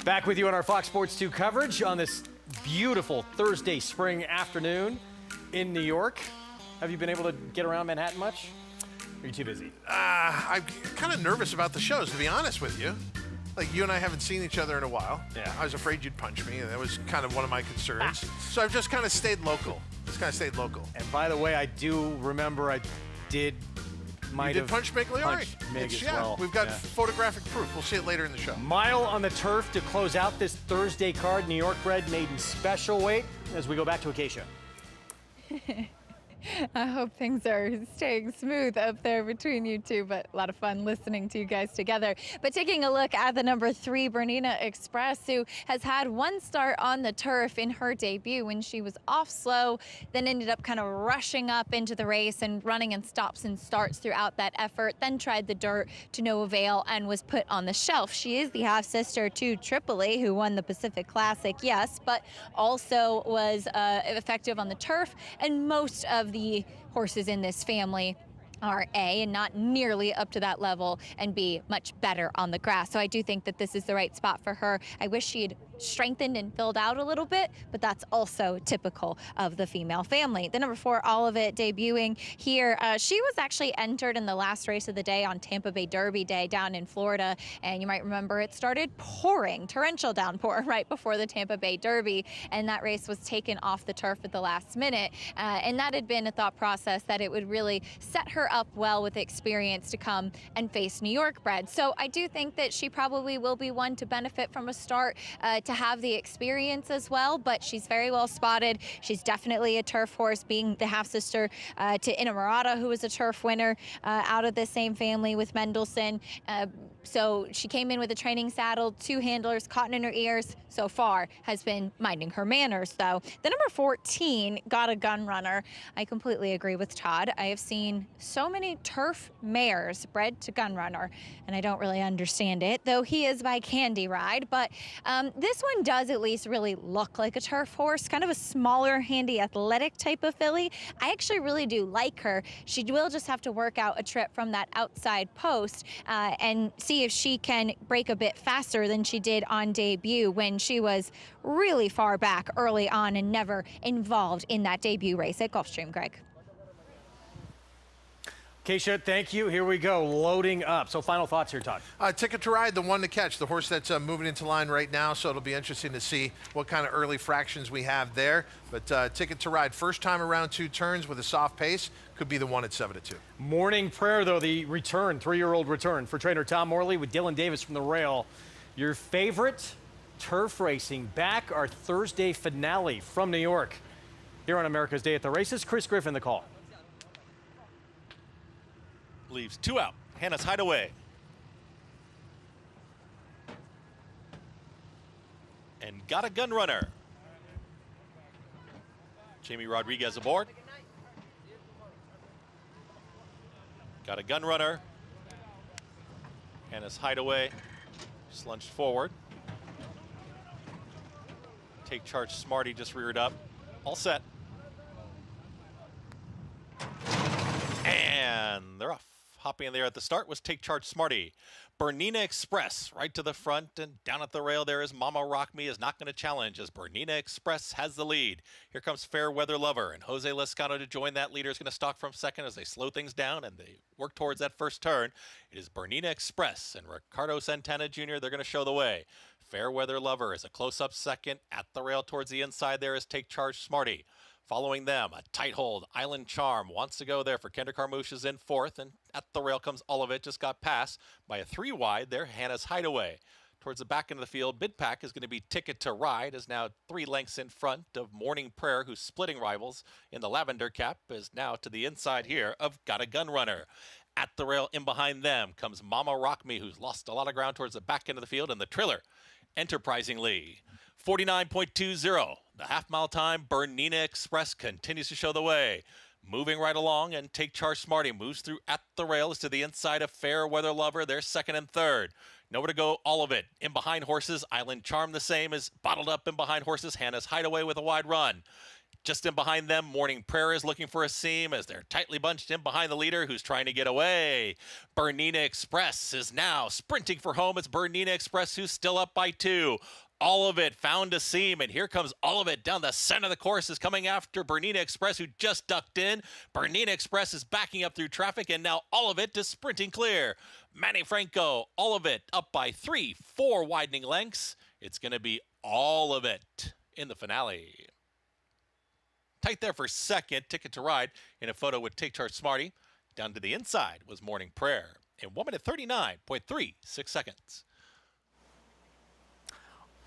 Back with you on our Fox Sports 2 coverage on this beautiful Thursday spring afternoon in New York. Have you been able to get around Manhattan much? Or are you too busy? I'm kind of nervous about the shows, to be honest with you. Like, you and I haven't seen each other in a while. Yeah. I was afraid you'd punch me, and that was kind of one of my concerns. So I've just kind of stayed local. And by the way, I do remember I did You did punch Migliore. Mig as Yeah, well. we've got photographic proof. We'll see it later in the show. Mile on the turf to close out this Thursday card. New York bred maiden special weight as we go back to Acacia. I hope things are staying smooth up there between you two, but a lot of fun listening to you guys together. But taking a look at the number 3, Bernina Express, who has had one start on the turf in her debut when she was off slow, then ended up kind of rushing up into the race and running in stops and starts throughout that effort, then tried the dirt to no avail and was put on the shelf. She is the half-sister to Tripoli, who won the Pacific Classic, yes, but also was effective on the turf, and most of the horses in this family are A, and not nearly up to that level, and B, much better on the grass. So I do think that this is the right spot for her. I wish she'd strengthened and filled out a little bit, but that's also typical of the female family. The number 4, Olivet, debuting here. She was actually entered in the last race of the day on Tampa Bay Derby Day down in Florida, and you might remember it started pouring, torrential downpour right before the Tampa Bay Derby, and that race was taken off the turf at the last minute, and that had been a thought process that it would really set her up well with experience to come and face New York bred. So I do think that she probably will be one to benefit from a start, to have the experience as well, but she's very well spotted. She's definitely a turf horse, being the half-sister to Inamorata, who was a turf winner out of the same family with Mendelssohn. So she came in with a training saddle, 2 handlers, cotton in her ears. So far has been minding her manners, though. The number 14, Got a Gun Runner. I completely agree with Todd. I have seen so many turf mares bred to Gun Runner, and I don't really understand it, though he is by Candy Ride. But this one does at least really look like a turf horse, kind of a smaller, handy, athletic type of filly. I actually really do like her. She will just have to work out a trip from that outside post and see if she can break a bit faster than she did on debut, when she was really far back early on and never involved in that debut race at Gulfstream, Greg. Keisha, thank you. Here we go, loading up. So final thoughts here, Todd. Ticket to Ride, the one to catch, the horse that's moving into line right now, so it'll be interesting to see what kind of early fractions we have there. But Ticket to Ride, first time around 2 turns with a soft pace, could be the one at 7-2. Morning Prayer, though, the return, 3-year-old return for trainer Tom Morley with Dylan Davis from the rail. Your favorite turf racing back, our Thursday finale from New York. Here on America's Day at the Races, Chris Griffin, the call. Leaves 2 out. Hannah's Hideaway. And Got a Gun Runner. Jamie Rodriguez aboard. Got a Gun Runner. Hannah's Hideaway. Just lunged forward. Take Charge Smarty just reared up. All set. And they're off. Hopping in there at the start was Take Charge Smarty. Bernina Express right to the front, and down at the rail there is Mama Rock Me is not going to challenge as Bernina Express has the lead. Here comes Fair Weather Lover, and Jose Lescano to join that leader is going to stalk from second as they slow things down and they work towards that first turn. It is Bernina Express and Ricardo Santana Jr. They're going to show the way. Fair Weather Lover is a close-up second. At the rail towards the inside there is Take Charge Smarty. Following them, a tight hold. Island Charm wants to go there for Kendra Carmouche is in fourth, and at the rail comes Olivet, just got passed by a 3 wide there, Hannah's Hideaway. Towards the back end of the field, Bid Pack is going to be Ticket to Ride, is now 3 lengths in front of Morning Prayer, who's splitting rivals in the lavender cap, is now to the inside here of Got a Gun Runner. At the rail in behind them comes Mama Rock Me, who's lost a lot of ground towards the back end of the field, and the Triller, Enterprisingly. 49.20. The half-mile time, Bernina Express continues to show the way. Moving right along, and Take Charge Smarty moves through at the rails to the inside of Fair Weather Lover. They're second and third. Nowhere to go, all of it. In behind horses, Island Charm the same as bottled up in behind horses. Hannah's Hideaway with a wide run. Just in behind them, Morning Prayer is looking for a seam as they're tightly bunched in behind the leader who's trying to get away. Bernina Express is now sprinting for home. It's Bernina Express who's still up by 2. All of it found a seam, and here comes all of it down the center of the course is coming after Bernina Express, who just ducked in. Bernina Express is backing up through traffic, and now all of it is sprinting clear. Manny Franco, all of it up by 3, 4 widening lengths. It's going to be all of it in the finale. Tight there for second, Ticket to Ride in a photo with Take Charge Smarty. Down to the inside was Morning Prayer in 1 minute 39.36 seconds.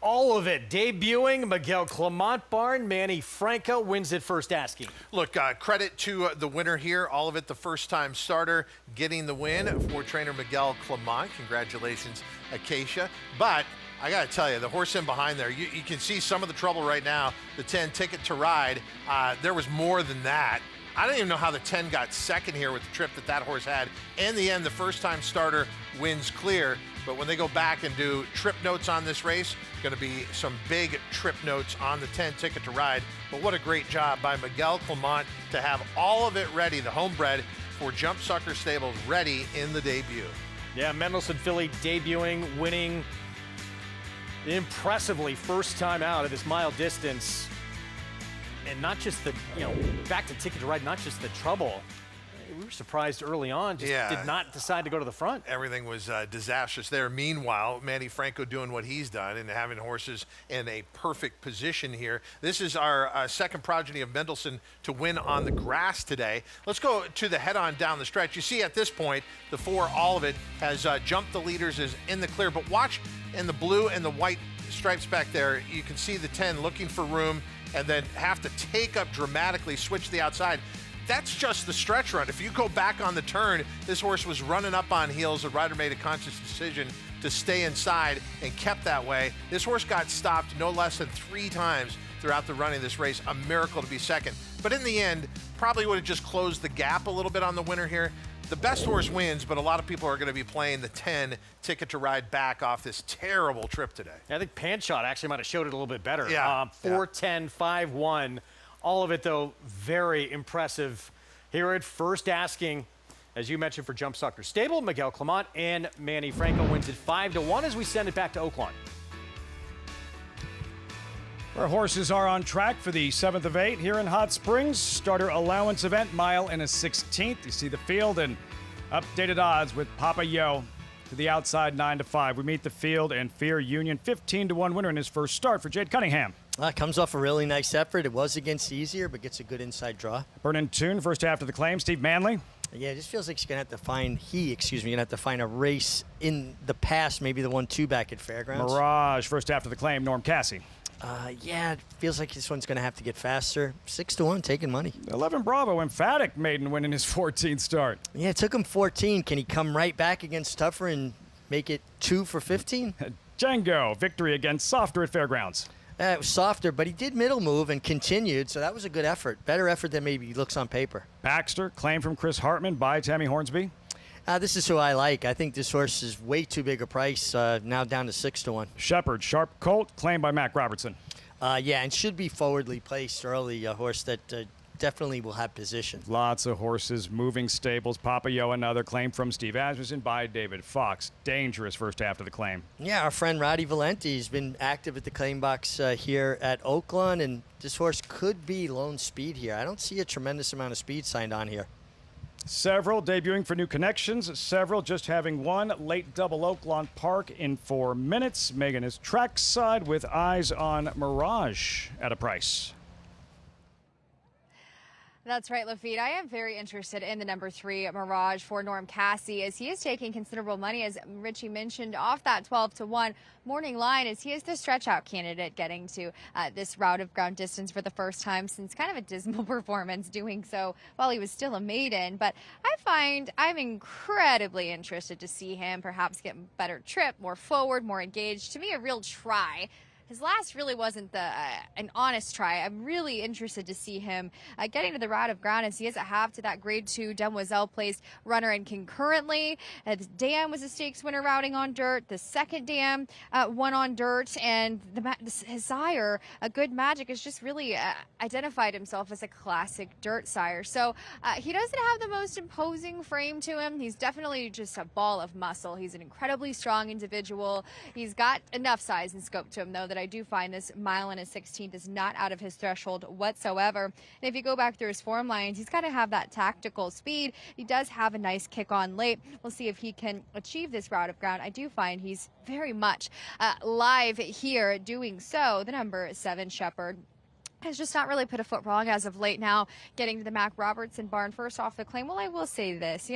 All of it. Debuting Miguel Clement barn. Manny Franco wins it first asking. Look, credit to the winner here. All of it, the first-time starter getting the win for trainer Miguel Clement. Congratulations, Acacia. But I got to tell you, the horse in behind there, you can see some of the trouble right now. The 10 Ticket to Ride, there was more than that. I don't even know how the 10 got second here with the trip that horse had. In the end, the first-time starter wins clear. But when they go back and do trip notes on this race, going to be some big trip notes on the 10 Ticket to Ride. But what a great job by Miguel Clement to have all of it ready, the homebred, for Jump Sucker Stables ready in the debut. Yeah, Mendelssohn filly debuting, winning impressively first time out at this mile distance. And not just the, back to Ticket to Ride, not just the trouble. We were surprised early on, just did not decide to go to the front. Everything was disastrous there. Meanwhile, Manny Franco doing what he's done and having horses in a perfect position here. This is our second progeny of Mendelssohn to win on the grass today. Let's go to the head-on down the stretch. You see at this point, the 4, all of it, has jumped the leaders, is in the clear. But watch in the blue and the white stripes back there, you can see the 10 looking for room and then have to take up dramatically, switch the outside. That's just the stretch run. If you go back on the turn, this horse was running up on heels. The rider made a conscious decision to stay inside and kept that way. This horse got stopped no less than 3 times throughout the running of this race. A miracle to be second. But in the end, probably would have just closed the gap a little bit on the winner here. The best horse wins, but a lot of people are going to be playing the 10 Ticket to Ride back off this terrible trip today. I think Panshot actually might have showed it a little bit better. Yeah. 4-10, 5-1. All of it, though, very impressive. Here at first asking, as you mentioned, for Jump Sucker Stable, Miguel Clement and Manny Franco wins it 5-1 as we send it back to Oaklawn. Our horses are on track for the 7th of 8 here in Hot Springs. Starter allowance event, mile and a 16th. You see the field and updated odds with Papa Yo to the outside 9-5. We meet the field and Fear Union 15-1 winner in his first start for Jade Cunningham. Comes off a really nice effort. It was against Easier, but gets a good inside draw. Burnin' Tune, first after the claim. Steve Manley. Yeah, it just feels like he's going to have to find a race in the past, maybe the 1-2 back at Fairgrounds. Mirage, first after the claim. Norm Cassie. Yeah, it feels like this one's going to have to get faster. 6-1, taking money. 11 Bravo, emphatic maiden win in his 14th start. Yeah, it took him 14. Can he come right back against Tougher and make it 2 for 15? Django, victory against Softer at Fairgrounds. It was softer, but he did middle move and continued, so that was a good effort. Better effort than maybe he looks on paper. Baxter, claim from Chris Hartman by Tammy Hornsby. This is who I like. I think this horse is way too big a price, now down to 6-1. Shepherd, Sharp Colt, claimed by Mac Robertson. Yeah, and should be forwardly placed early. A horse that definitely will have position. Lots of horses, moving stables. Papa Yo, another claim from Steve Asmussen by David Fox. Dangerous first half of the claim. Yeah, our friend Roddy Valenti has been active at the claim box here at Oaklawn, and this horse could be lone speed here. I don't see a tremendous amount of speed signed on here. Several debuting for new connections, several just having one late double Oaklawn Park in 4 minutes. Megan is trackside with eyes on Mirage at a price. That's right, Lafitte. I am very interested in the number 3 Mirage for Norm Cassie, as he is taking considerable money, as Richie mentioned, off that 12-1 morning line, as he is the stretch out candidate getting to this route of ground distance for the first time since kind of a dismal performance doing so while he was still a maiden. But I'm incredibly interested to see him perhaps get better trip, more forward, more engaged. To me, a real try. His last really wasn't an honest try. I'm really interested to see him getting to the route of ground, as he has a half to that grade 2 Demoiselle placed runner. And concurrently, the dam was a stakes winner routing on dirt. The second dam won on dirt. And his sire, a Good Magic, has just really identified himself as a classic dirt sire. So he doesn't have the most imposing frame to him. He's definitely just a ball of muscle. He's an incredibly strong individual. He's got enough size and scope to him, though, that I do find this mile and a 16th is not out of his threshold whatsoever. And if you go back through his form lines, he's got to have that tactical speed. He does have a nice kick on late. We'll see if he can achieve this route of ground. I do find he's very much live here doing so. The number 7 Shepherd. has just not really put a foot wrong as of late now, getting to the Mac Robertson barn. First off the claim, well, I will say this,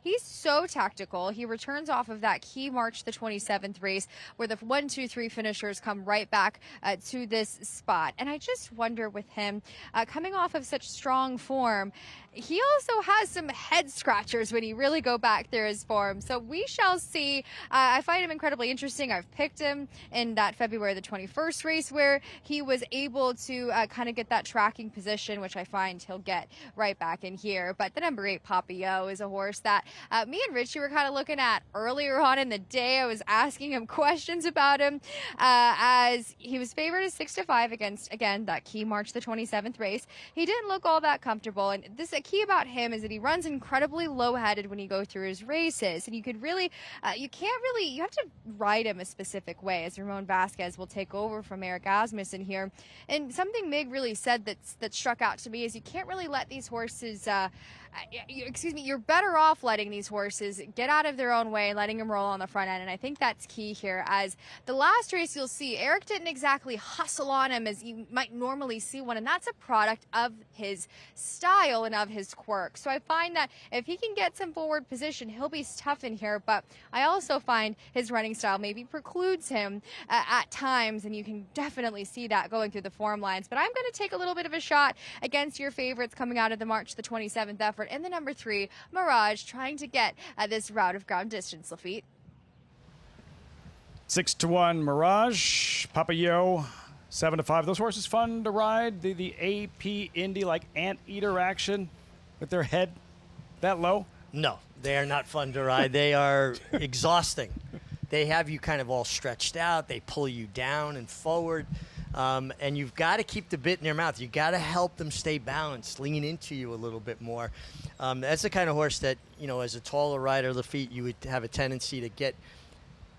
he's so tactical. He returns off of that key March the 27th race where the 1, 2, 3 finishers come right back to this spot. And I just wonder with him coming off of such strong form, he also has some head scratchers when you really go back through his form. So we shall see. I find him incredibly interesting. I've picked him in that February the 21st race where he was able to kind of get that tracking position, which I find he'll get right back in here. But the number 8 Papillot is a horse that me and Richie were kind of looking at earlier on in the day. I was asking him questions about him as he was favored as 6-5 against, again, that key March the 27th race. He didn't look all that comfortable. And this key about him is that he runs incredibly low-headed when you go through his races. And you could really, you have to ride him a specific way, as Ramon Vasquez will take over from Eric Asmussen here. And something Mig really said that struck out to me is you can't really let these horses, you're better off letting these horses get out of their own way, letting them roll on the front end. And I think that's key here. As the last race you'll see, Eric didn't exactly hustle on him as you might normally see one. And that's a product of his style and of his quirk. So I find that if he can get some forward position, he'll be tough in here. But I also find his running style maybe precludes him at times. And you can definitely see that going through the form lines. But I'm going to take a little bit of a shot against your favorites coming out of the March the 27th effort. And the number 3, Mirage, trying to get this route of ground distance, Lafitte. 6-1 Mirage, Papillot, 7-5. Those horses fun to ride. The AP Indy like anteater action with their head that low. No, they are not fun to ride. They are exhausting. They have you kind of all stretched out. They pull you down and forward. And you've got to keep the bit in their mouth. You've got to help them stay balanced, lean into you a little bit more. That's the kind of horse that, as a taller rider, Lafitte, you would have a tendency to get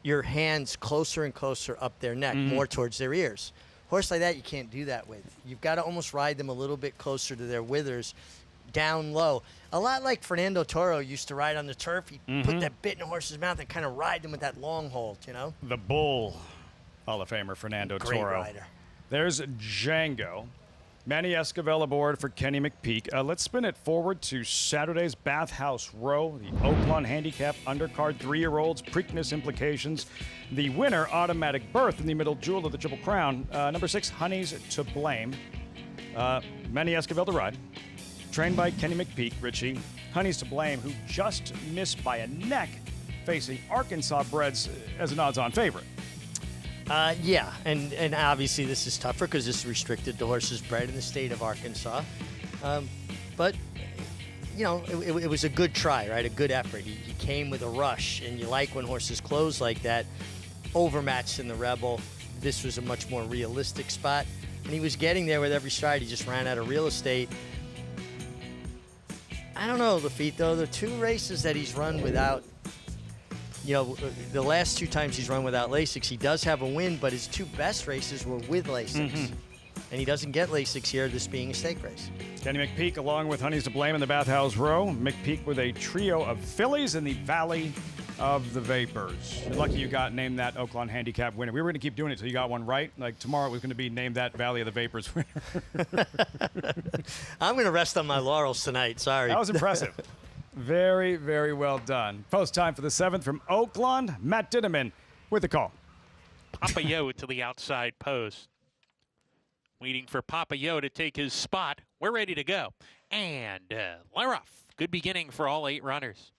your hands closer and closer up their neck, more towards their ears. Horse like that, you can't do that with. You've got to almost ride them a little bit closer to their withers, down low. A lot like Fernando Toro used to ride on the turf. He'd put that bit in the horse's mouth and kind of ride them with that long hold, The Bull, Hall of Famer Fernando Great Toro. rider. There's Django. Manny Esquivel aboard for Kenny McPeak. Let's spin it forward to Saturday's Bathhouse Row, the Oaklawn Handicap Undercard 3-year-olds, Preakness implications. The winner, automatic berth in the middle jewel of the Triple Crown. Number 6, Honey's to Blame. Manny Esquivel to ride. Trained by Kenny McPeak, Richie. Honey's to Blame, who just missed by a neck, facing Arkansas breds as an odds-on favorite. Yeah, and obviously this is tougher because this is restricted to horses bred in the state of Arkansas. But, it was a good try, right? A good effort. He came with a rush, and you like when horses close like that. Overmatched in the Rebel. This was a much more realistic spot. And he was getting there with every stride. He just ran out of real estate. I don't know, Lafitte, though. The 2 races that he's run without, the last 2 times he's run without Lasix, he does have a win, but his 2 best races were with Lasix. And he doesn't get Lasix here, this being a stake race. Kenny McPeak along with Honey's to Blame in the Bathhouse Row. McPeak with a trio of fillies in the Valley of the Vapors. You're lucky you got named that Oaklawn Handicap winner. We were going to keep doing it until you got one right. Like tomorrow it was going to be named that Valley of the Vapors winner. I'm going to rest on my laurels tonight. Sorry. That was impressive. Very, very well done. Post time for the 7th from Oaklawn. Matt Dinneman with the call. Papillot to the outside post. Waiting for Papillot to take his spot. We're ready to go. And they're off. Good beginning for all 8 runners.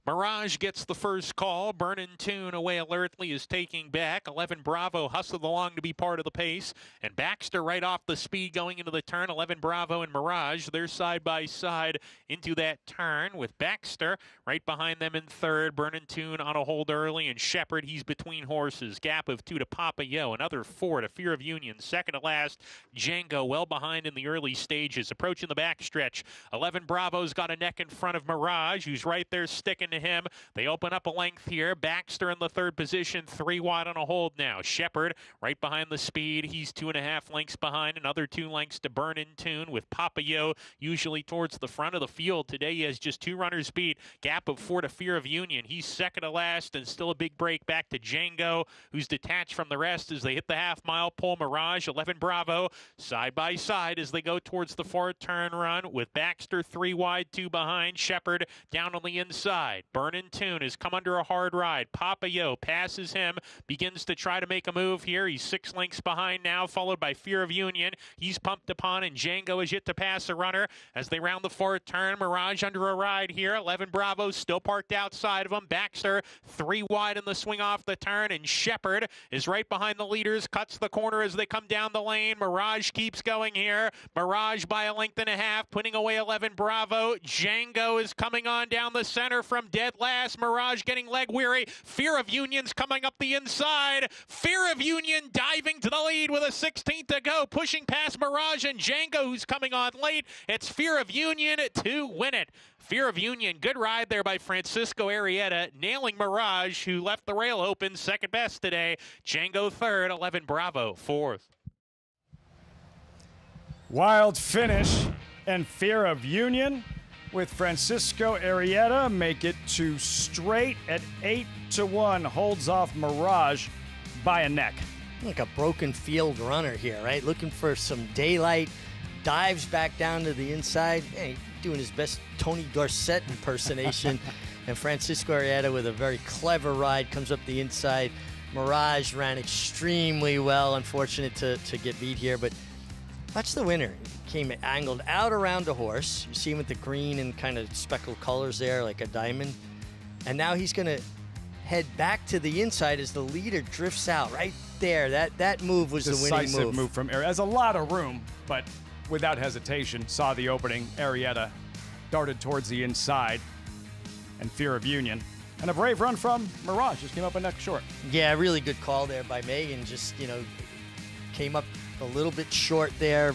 Mirage gets the first call. Burnin' Tune away alertly is taking back. 11 Bravo hustled along to be part of the pace. And Baxter right off the speed going into the turn. 11 Bravo and Mirage, they're side by side into that turn with Baxter right behind them in third. Burnin' Tune on a hold early. And Shepard, he's between horses. Gap of 2 to Papillot. Another 4 to Fear of Union. Second to last, Django well behind in the early stages. Approaching the backstretch. 11 Bravo's got a neck in front of Mirage, who's right there sticking to him. They open up a length here. Baxter in the third position, 3 wide on a hold now. Shepard right behind the speed. He's 2.5 lengths behind. Another 2 lengths to Burn in Tune with Papayo usually towards the front of the field. Today he has just 2 runners beat. Gap of 4 to Fear of Union. He's second to last and still a big break back to Django, who's detached from the rest as they hit the half-mile pole. Mirage, 11 Bravo, side by side as they go towards the forward turn run with Baxter 3 wide, 2 behind. Shepard down on the inside. Burn in Tune has come under a hard ride. Papayo passes him, begins to try to make a move here. He's 6 lengths behind now, followed by Fear of Union. He's pumped upon, and Django is yet to pass a runner as they round the forward turn. Mirage under a ride here. 11 Bravo still parked outside of him. Baxter 3 wide in the swing off the turn, and Shepard is right behind the leaders, cuts the corner as they come down the lane. Mirage keeps going here. Mirage by 1.5 lengths, putting away 11 Bravo. Django is coming on down the center from dead last. Mirage getting leg weary. Fear of Union's coming up the inside. Fear of Union diving to the lead with a 16th to go, pushing past Mirage and Django, who's coming on late. It's Fear of Union to win it. Fear of Union, good ride there by Francisco Arrieta, nailing Mirage, who left the rail open, second best today. Django third, 11 Bravo fourth. Wild finish and Fear of Union with Francisco Arrieta make it to straight at 8-1. Holds off Mirage by a neck. Like a broken field runner here, right? Looking for some daylight, dives back down to the inside. Hey, doing his best Tony Dorsett impersonation. And Francisco Arrieta with a very clever ride comes up the inside. Mirage ran extremely well. Unfortunate to get beat here, but watch the winner. Came angled out around the horse. You see him with the green and kind of speckled colors there, like a diamond. And now he's going to head back to the inside as the leader drifts out right there. That move was the winning Decisive move from Arrieta. Has a lot of room, but without hesitation, saw the opening. Arrieta darted towards the inside, and Fear of Union. And a brave run from Mirage, just came up a neck short. Yeah, really good call there by Megan. Just, came up a little bit short there.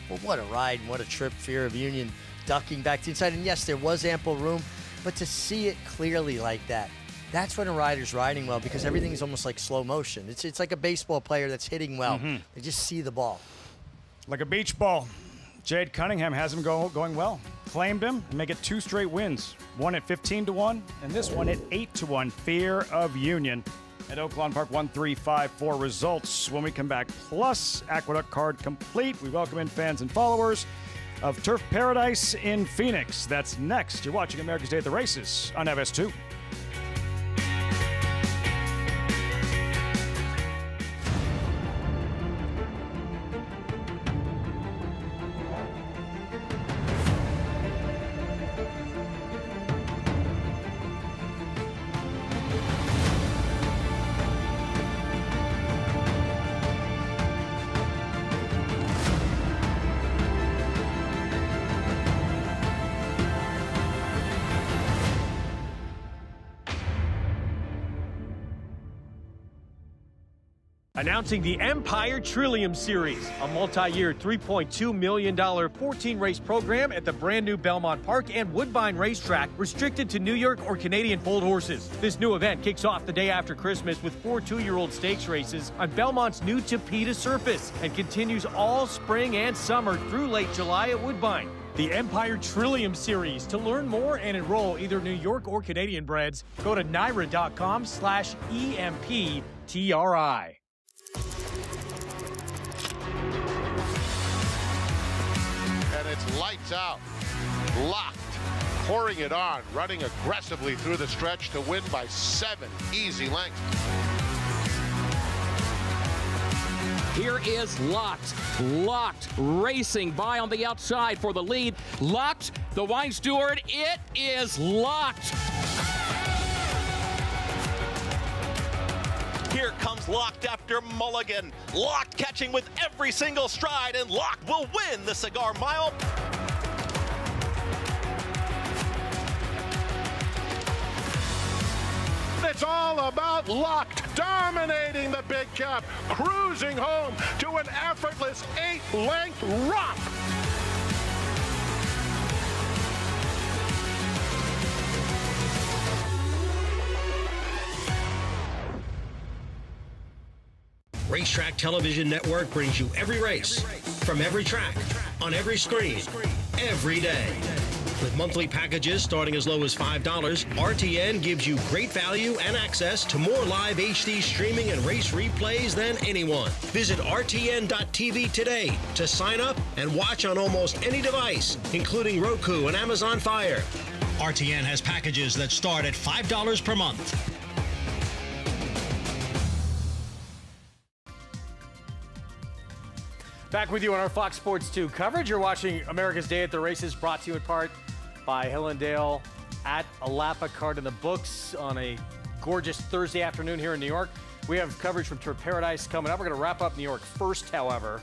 Well, what a ride and what a trip. Fear of Union ducking back to the inside. And yes, there was ample room, but to see it clearly like that, that's when a rider's riding well, because everything is almost like slow motion. It's like a baseball player that's hitting well. They just see the ball. Like a beach ball. Jade Cunningham has him going well. Claimed him and make it 2 straight wins. One at 15-1 and this one at 8-1. Fear of Union at Oaklawn Park. 1, 3, 5, 4 results when we come back. Plus Aqueduct card complete. We welcome in fans and followers of Turf Paradise in Phoenix. That's next. You're watching America's Day at the Races on FS2. Announcing the Empire Trillium Series, a multi-year $3.2 million 14-race program at the brand new Belmont Park and Woodbine Racetrack, restricted to New York or Canadian foaled horses. This new event kicks off the day after Christmas with 4 two-year-old stakes races on Belmont's new Tapeta surface and continues all spring and summer through late July at Woodbine. The Empire Trillium Series. To learn more and enroll either New York or Canadian breds, go to NYRA.com/EMPTRI. And it's lights out. Locked. Pouring it on. Running aggressively through the stretch to win by 7 easy lengths. Here is Locked. Locked racing by on the outside for the lead. Locked, the wine steward. It is Locked. Here comes Locked after Mulligan. Locked catching with every single stride, and Locked will win the Cigar Mile. It's all about Locked, dominating the big cap, cruising home to an effortless 8-length romp. Racetrack Television Network brings you every race, from every track, on every screen, every day. With monthly packages starting as low as $5, RTN gives you great value and access to more live HD streaming and race replays than anyone. Visit RTN.tv today to sign up and watch on almost any device, including Roku and Amazon Fire. RTN has packages that start at $5 per month. Back with you on our Fox Sports 2 coverage. You're watching America's Day at the Races, brought to you in part by Hill & Dale at Alapa. Card in the books on a gorgeous Thursday afternoon here in New York. We have coverage from Tour Paradise coming up. We're going to wrap up New York first, however,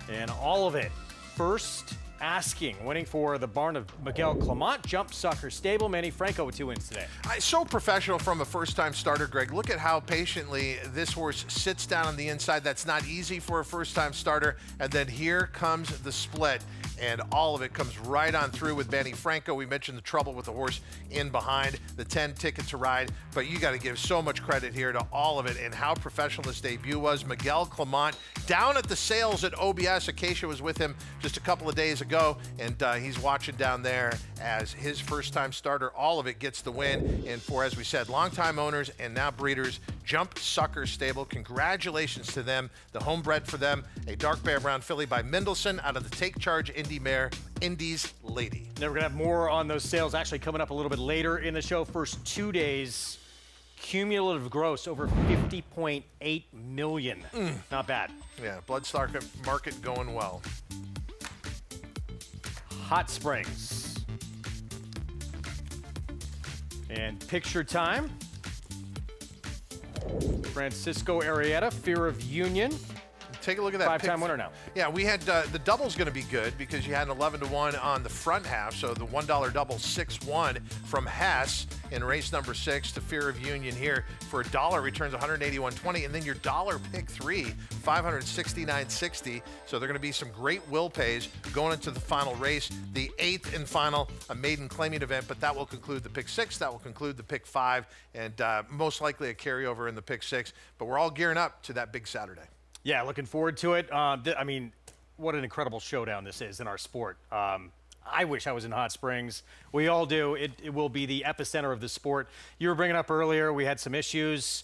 and all of it. First, asking, winning for the barn of Miguel Clement, Jump Sucker Stable. Manny Franco with 2 wins today. So professional from a first-time starter, Greg. Look at how patiently this horse sits down on the inside. That's not easy for a first-time starter. And then here comes the split. And all of it comes right on through with Manny Franco. We mentioned the trouble with the horse in behind, the 10 Ticket to Ride, but you got to give so much credit here to all of it and how professional this debut was. Miguel Clement down at the sales at OBS. Acacia was with him just a couple of days ago, and he's watching down there as his first-time starter. All of it gets the win. And for, as we said, longtime owners and now breeders, Jump Sucker Stable, congratulations to them. The homebred for them, a dark bear brown filly by Mendelssohn out of the Take Charge Indy mare, Indy's Lady. Now we're going to have more on those sales actually coming up a little bit later in the show. First 2 days, cumulative gross over 50.8 million. Not bad. Yeah, Bloodstock market going well. Hot Springs. And picture time. Francisco Arrieta, Fear of Union. Take a look at that. Five-time winner now. Yeah, we had the double's going to be good because you had an 11-1 on the front half. So the $1 double, 6-1 from Hess in race number 6 to Fear of Union here for $1 returns 181.20, and then your dollar pick 3, 569.60. So they're going to be some great will pays going into the final race, the 8th and final, a maiden claiming event. But that will conclude the pick 6. That will conclude the pick 5, and most likely a carryover in the pick 6. But we're all gearing up to that big Saturday. Yeah, looking forward to it. I mean, what an incredible showdown this is in our sport. I wish I was in Hot Springs. We all do. It will be the epicenter of the sport. You were bringing up earlier, we had some issues.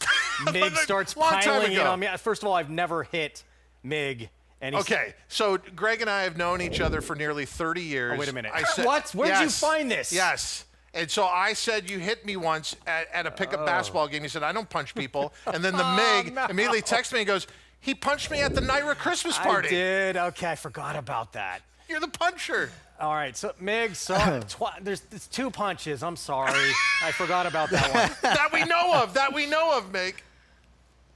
Mig starts piling in on me. First of all, I've never hit Mig. And okay, so Greg and I have known each other for nearly 30 years. Oh, wait a minute. I said, what? Where did you find this? Yes. And so I said, you hit me once at a pickup basketball game. He said, I don't punch people. And then the Mig immediately texts me and goes, he punched me at the Naira Christmas party. I did. Okay, I forgot about that. You're the puncher. All right, so Mig, there's 2 punches. I'm sorry. I forgot about that one. That we know of, Mig.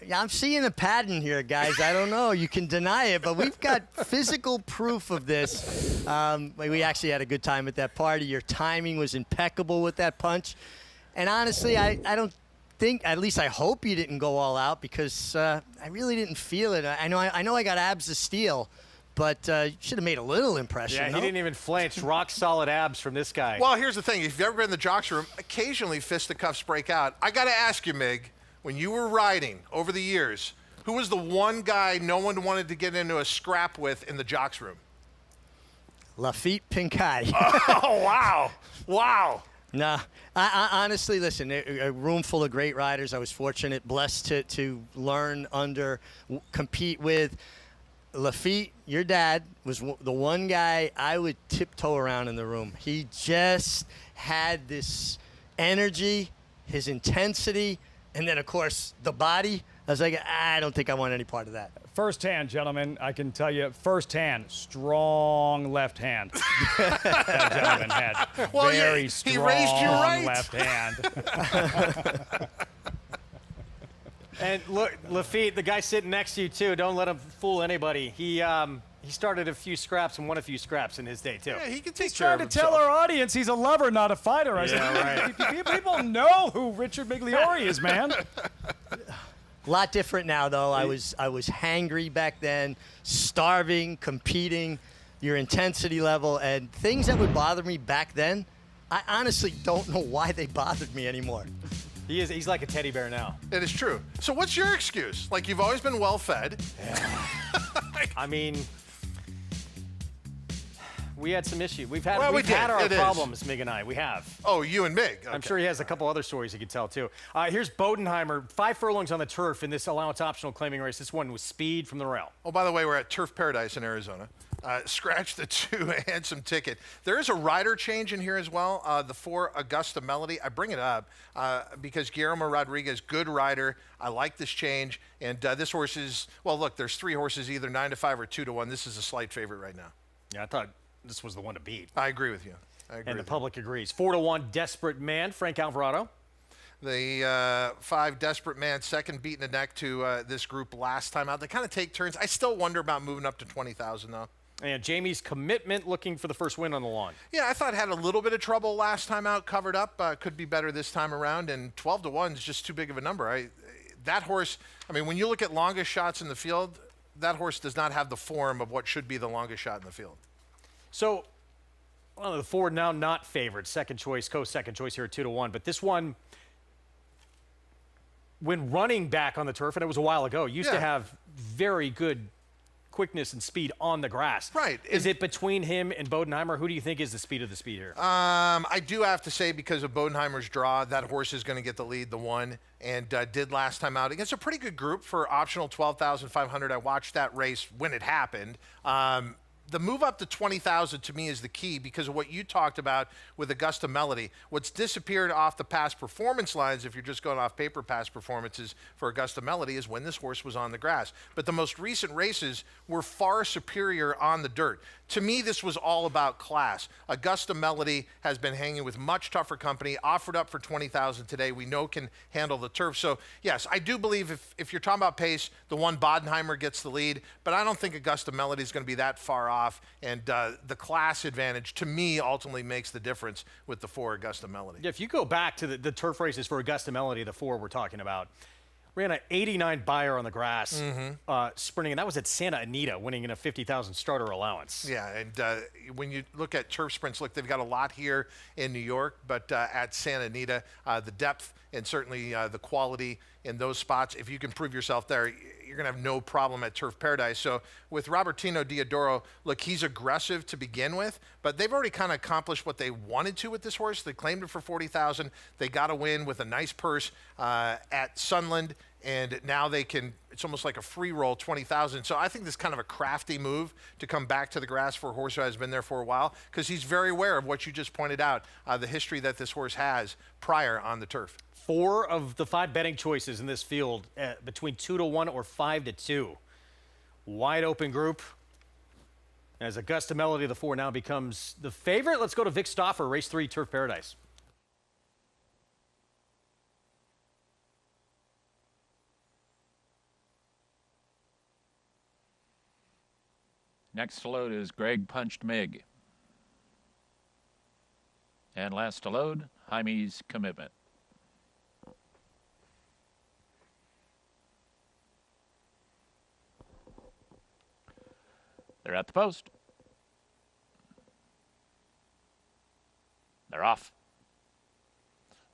Yeah, I'm seeing a pattern here, guys. I don't know. You can deny it, but we've got physical proof of this. We actually had a good time at that party. Your timing was impeccable with that punch. And honestly, I don't think, at least I hope you didn't go all out, because I really didn't feel it. I know I got abs of steel, but you should have made a little impression. Yeah, he didn't even flinch. Rock solid abs from this guy. Well, here's the thing. If you've ever been in the jocks room, occasionally fisticuffs break out. I got to ask you, Mig, when you were riding over the years, who was the one guy no one wanted to get into a scrap with in the jocks room? Lafitte Pincay. Oh, wow. Wow. Nah, I honestly, listen, a room full of great riders. I was fortunate, blessed to learn under, compete with. Lafitte, your dad, was the one guy I would tiptoe around in the room. He just had this energy, his intensity, and then, of course, the body. I was like, I don't think I want any part of that. Firsthand, gentlemen, I can tell you firsthand, strong left hand. That gentleman had very strong he raised you right. left hand. And look, Lafitte, the guy sitting next to you, too, don't let him fool anybody. He started a few scraps and won a few scraps in his day, too. Yeah, he can take He's care trying of to tell himself. our audience he's a lover, not a fighter. I said, right. People know who Richard Migliori is, man. A lot different now, though. I was hangry back then, starving, competing, your intensity level, and things that would bother me back then, I honestly don't know why they bothered me anymore. He is. He's like a teddy bear now. It is true. So what's your excuse? Like, you've always been well fed. I mean, we had some issues. We've had our problems, Mig and I. We have. Oh, you and Mig. I'm sure he has a couple other stories he could tell too. Here's Bodenheimer, 5 furlongs on the turf in this allowance optional claiming race. This one was speed from the rail. Oh, by the way, we're at Turf Paradise in Arizona. Scratch the 2 handsome ticket. There is a rider change in here as well. The 4 Augusta Melody. I bring it up because Guillermo Rodriguez, good rider. I like this change. And this horse is, well, look, there's 3 horses, either 9-5 or 2-1. This is a slight favorite right now. Yeah, I thought this was the one to beat. I agree with you. And the public agrees. 4-1 Desperate Man, Frank Alvarado. The 5 Desperate Man, second beat in the neck to this group last time out. They kind of take turns. I still wonder about moving up to 20,000 though. And Jamie's Commitment looking for the first win on the lawn. Yeah, I thought had a little bit of trouble last time out, covered up. Could be better this time around. And 12-1 is just too big of a number. That horse, I mean, when you look at longest shots in the field, that horse does not have the form of what should be the longest shot in the field. So, well, the 4 now not favored. Second choice, co-second choice here at 2-1. But this one, when running back on the turf, and it was a while ago, used to have very good quickness and speed on the grass. Right. Is it between him and Bodenheimer? Who do you think is the speed of the speed here? I do have to say, because of Bodenheimer's draw, that horse is going to get the lead, the 1, and did last time out against a pretty good group for optional 12,500. I watched that race when it happened. The move up to 20,000 to me is the key because of what you talked about with Augusta Melody. What's disappeared off the past performance lines, if you're just going off paper past performances for Augusta Melody, is when this horse was on the grass. But the most recent races were far superior on the dirt. To me, this was all about class. Augusta Melody has been hanging with much tougher company, offered up for 20,000 today. We know can handle the turf. So, yes, I do believe if you're talking about pace, the 1 Bodenheimer gets the lead, but I don't think Augusta Melody is going to be that far off. And the class advantage, to me, ultimately makes the difference with the 4 Augusta Melody. Yeah, if you go back to the turf races for Augusta Melody, the 4 we're talking about, ran an 89 buyer on the grass, sprinting, and that was at Santa Anita, winning in a 50,000 starter allowance. Yeah, and when you look at turf sprints, look, they've got a lot here in New York, but at Santa Anita, the depth and certainly the quality in those spots, if you can prove yourself there, you're going to have no problem at Turf Paradise. So with Robertino Diodoro, look, he's aggressive to begin with, but they've already kind of accomplished what they wanted to with this horse. They claimed it for 40,000. They got a win with a nice purse at Sunland, and now they can, it's almost like a free roll, 20,000. So I think this is kind of a crafty move to come back to the grass for a horse who has been there for a while, because he's very aware of what you just pointed out, the history that this horse has prior on the turf. 4 of the 5 betting choices in this field between 2-1 or 5-2. Wide open group. As Augusta Melody, the 4 now becomes the favorite. Let's go to Vic Stauffer, race 3, Turf Paradise. Next to load is Greg Punched Mig. And last to load, Jaime's Commitment. They're at the post. They're off.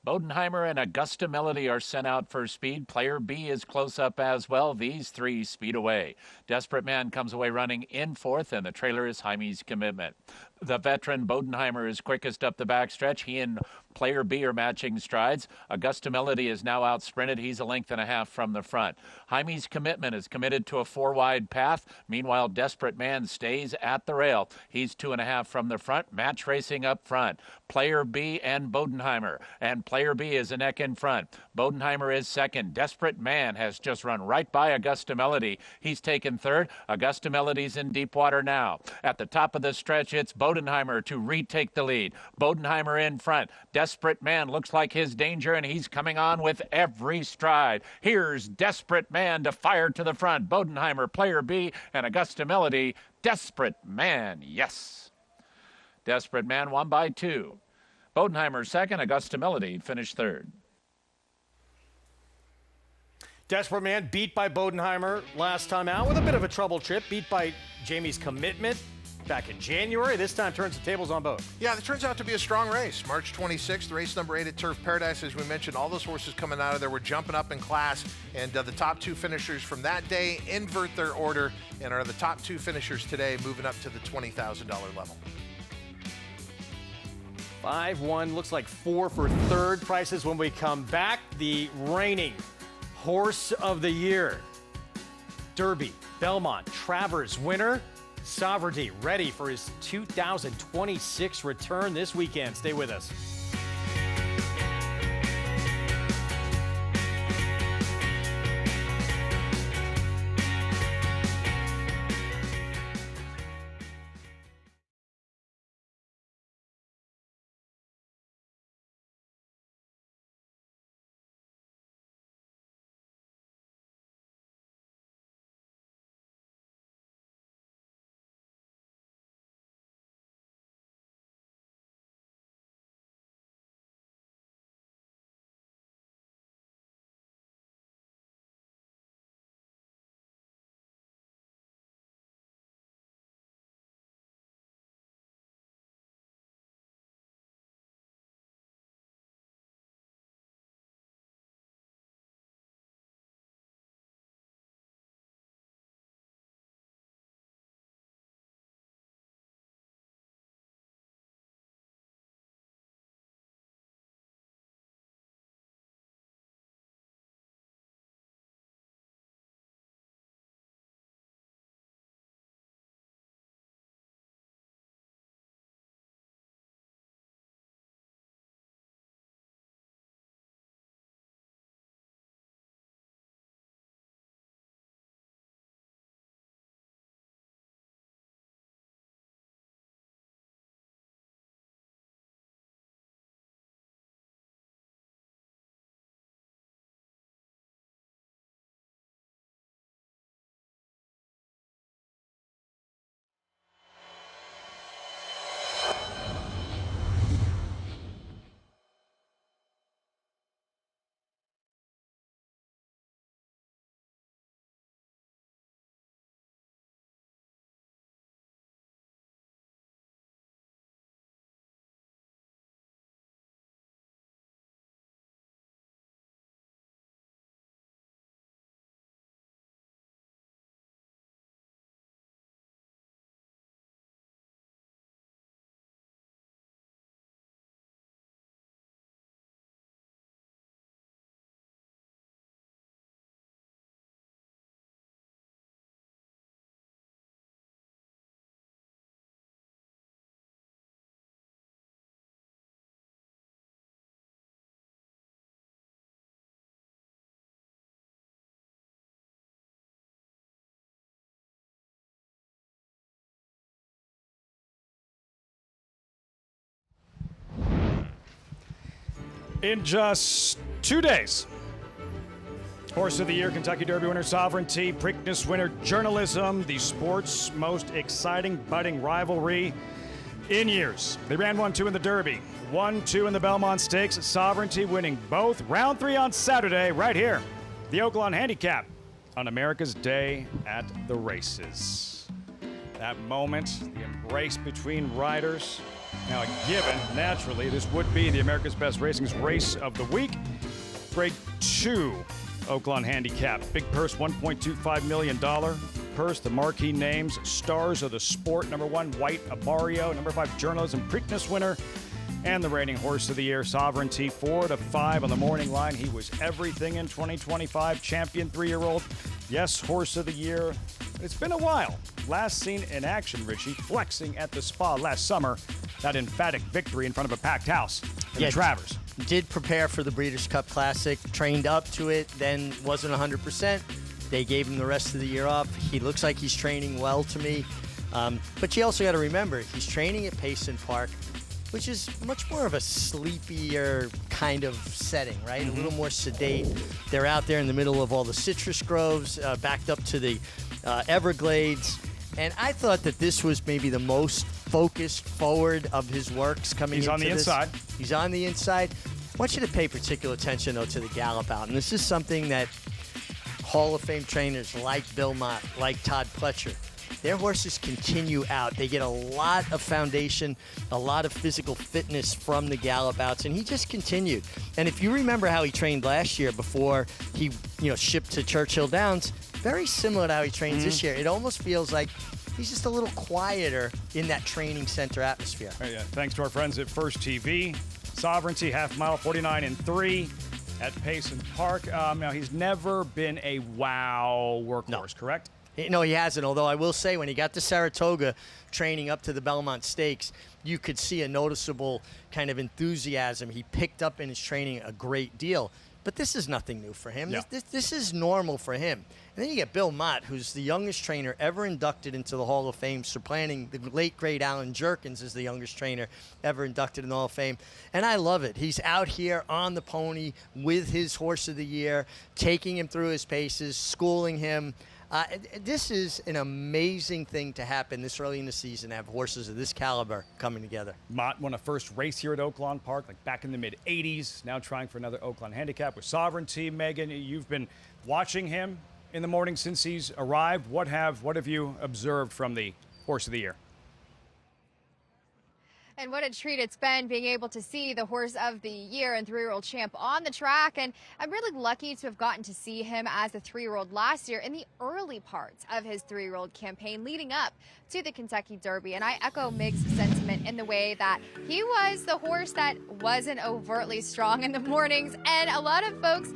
Bodenheimer and Augusta Melody are sent out for speed. Player B is close up as well. These 3 speed away. Desperate Man comes away running in 4th, and the trailer is Jaime's Commitment. The veteran Bodenheimer is quickest up the backstretch. He and Player B are matching strides. Augusta Melody is now out sprinted. He's a length and a half from the front. Jaime's Commitment is committed to a 4-wide path. Meanwhile, Desperate Man stays at the rail. He's 2.5 from the front. Match racing up front. Player B and Bodenheimer. And Player B is a neck in front. Bodenheimer is second. Desperate Man has just run right by Augusta Melody. He's taken 3rd. Augusta Melody's in deep water now. At the top of the stretch, it's Bodenheimer to retake the lead. Bodenheimer in front. Desperate Man looks like his danger, and he's coming on with every stride. Here's Desperate Man to fire to the front. Bodenheimer, Player B, and Augusta Melody. Desperate Man, yes. Desperate Man won by 2. Bodenheimer second. Augusta Melody finished 3rd. Desperate Man beat by Bodenheimer last time out with a bit of a trouble trip. Beat by Jaime's Commitment. back in January. This time turns the tables on both. Yeah, it turns out to be a strong race. March 26th, race number 8 at Turf Paradise. As we mentioned, all those horses coming out of there were jumping up in class, and the top 2 finishers from that day invert their order and are the top 2 finishers today, moving up to the $20,000 level. 5-1, looks like 4 for third prices when we come back. The reigning horse of the year, Derby, Belmont, Travers winner, Sovereignty, ready for his 2026 return this weekend. Stay with us. In just 2 days, Horse of the Year, Kentucky Derby winner, Sovereignty, Preakness winner, Journalism, the sport's most exciting budding rivalry in years. They ran 1-2 in the Derby, 1-2 in the Belmont Stakes, Sovereignty winning both. Round 3 on Saturday, right here, the Oaklawn Handicap on America's Day at the Races. That moment, the embrace between riders. Now, a given, naturally, this would be the America's Best Racing's race of the week. Grade 2, Oaklawn Handicap. Big purse, $1.25 million purse. The marquee names, stars of the sport. Number 1, White Abario. Number 5, Journalism, Preakness winner. And the reigning Horse of the Year, Sovereignty, 4-5 on the morning line. He was everything in 2025. Champion 3-year-old. Yes, Horse of the Year. It's been a while. Last seen in action, Richie, flexing at the Spa last summer. That emphatic victory in front of a packed house in the Travers. Did prepare for the Breeders' Cup Classic, trained up to it, then wasn't 100%. They gave him the rest of the year off. He looks like he's training well to me. But you also got to remember, he's training at Payson Park, which is much more of a sleepier kind of setting, right? A little more sedate. They're out there in the middle of all the citrus groves, backed up to the Everglades. And I thought that this was maybe the most focused forward of his works coming into this. He's on the inside. He's on the inside. I want you to pay particular attention, though, to the gallop out. And this is something that Hall of Fame trainers like Belmont, like Todd Pletcher, their horses continue out. They get a lot of foundation, a lot of physical fitness from the gallop outs, and he just continued. And if you remember how he trained last year before he, shipped to Churchill Downs, very similar to how he trains this year. It almost feels like he's just a little quieter in that training center atmosphere. Yeah. Thanks to our friends at First TV. Sovereignty, half mile, 49-3 at Payson Park. Now, he's never been a wow workhorse, correct? No, he hasn't, although I will say when he got to Saratoga training up to the Belmont Stakes, you could see a noticeable kind of enthusiasm. He picked up in his training a great deal. But this is nothing new for him. Yeah. This is normal for him. And then you get Bill Mott, who's the youngest trainer ever inducted into the Hall of Fame, supplanting the late, great Alan Jerkins as the youngest trainer ever inducted in the Hall of Fame. And I love it. He's out here on the pony with his horse of the year, taking him through his paces, schooling him. This is an amazing thing to happen this early in the season, to have horses of this caliber coming together. Mott won a first race here at Oaklawn Park, like back in the mid-'80s, now trying for another Oaklawn Handicap with Sovereignty. Megan, you've been watching him in the morning since he's arrived. What have you observed from the horse of the year? And what a treat it's been being able to see the horse of the year and 3-year-old champ on the track. And I'm really lucky to have gotten to see him as a 3-year-old last year in the early parts of his 3-year-old campaign leading up to the Kentucky Derby. And I echo Mig's sentiment in the way that he was the horse that wasn't overtly strong in the mornings. And a lot of folks,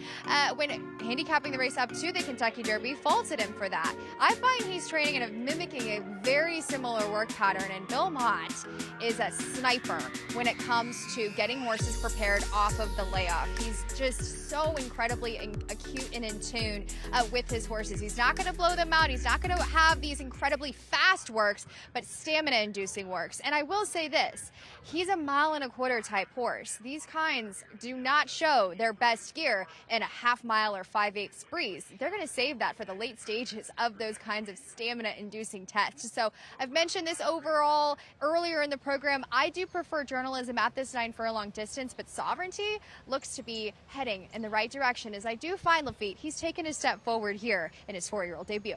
when handicapping the race up to the Kentucky Derby, faulted him for that. I find he's training and mimicking a very similar work pattern. And Belmont is a sniper when it comes to getting horses prepared off of the layoff. He's just so incredibly acute and in tune with his horses. He's not going to blow them out. He's not going to have these incredibly fast works, but stamina-inducing works. And I will say this, he's a 1.25 mile type horse. These kinds do not show their best gear in a half-mile or 5/8 breeze. They're going to save that for the late stages of those kinds of stamina-inducing tests. So I've mentioned this overall earlier in the program. I do prefer journalism at this 9 furlong distance, but Sovereignty looks to be heading in the right direction, as I do find Lafitte, he's taken a step forward here in his 4-year-old debut.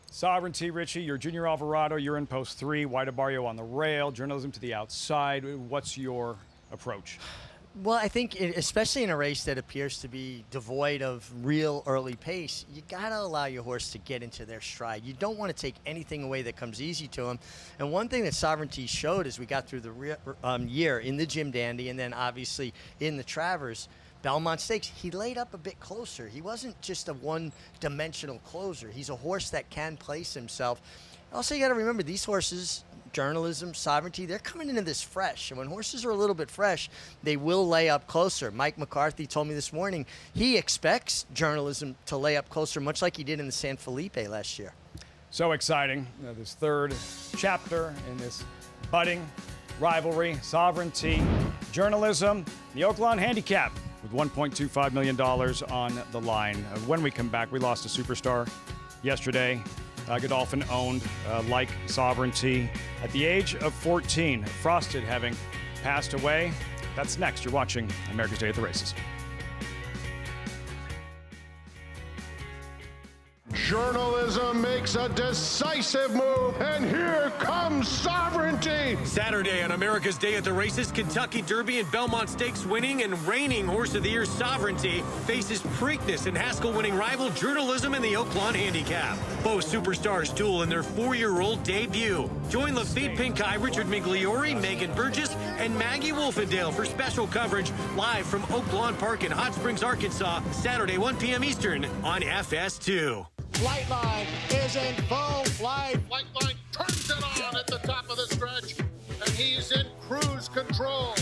Sovereignty, Richie, you're Junior Alvarado, you're in post 3, White Barrio on the rail, journalism to the outside. What's your approach? Well, I think, especially in a race that appears to be devoid of real early pace, you got to allow your horse to get into their stride. You don't want to take anything away that comes easy to him. And one thing that Sovereignty showed as we got through the year in the Jim Dandy and then obviously in the Travers, Belmont Stakes, he laid up a bit closer. He wasn't just a one-dimensional closer. He's a horse that can place himself. Also, you got to remember, these horses, journalism, Sovereignty, they're coming into this fresh. And when horses are a little bit fresh, they will lay up closer. Mike McCarthy told me this morning he expects journalism to lay up closer, much like he did in the San Felipe last year. So exciting. This third chapter in this budding rivalry, Sovereignty, journalism, the Oaklawn Handicap with $1.25 million on the line. When we come back, we lost a superstar yesterday. Godolphin owned, like Sovereignty, at the age of 14. Frosted having passed away. That's next. You're watching America's Day at the Races. Journalism makes a decisive move, and here comes Sovereignty. Saturday on America's Day at the Races, Kentucky Derby and Belmont Stakes winning and reigning horse of the year Sovereignty faces Preakness and Haskell winning rival Journalism in the Oaklawn Handicap. Both superstars duel in their 4-year-old debut. Join Lafitte Pinkeye, Richard Migliori, Megan Burgess, and Maggie Wolfendale for special coverage live from Oaklawn Park in Hot Springs, Arkansas, Saturday, 1 p.m. Eastern on FS2. Flightline is in full flight. Flightline turns it on at the top of the stretch, and he's in cruise control.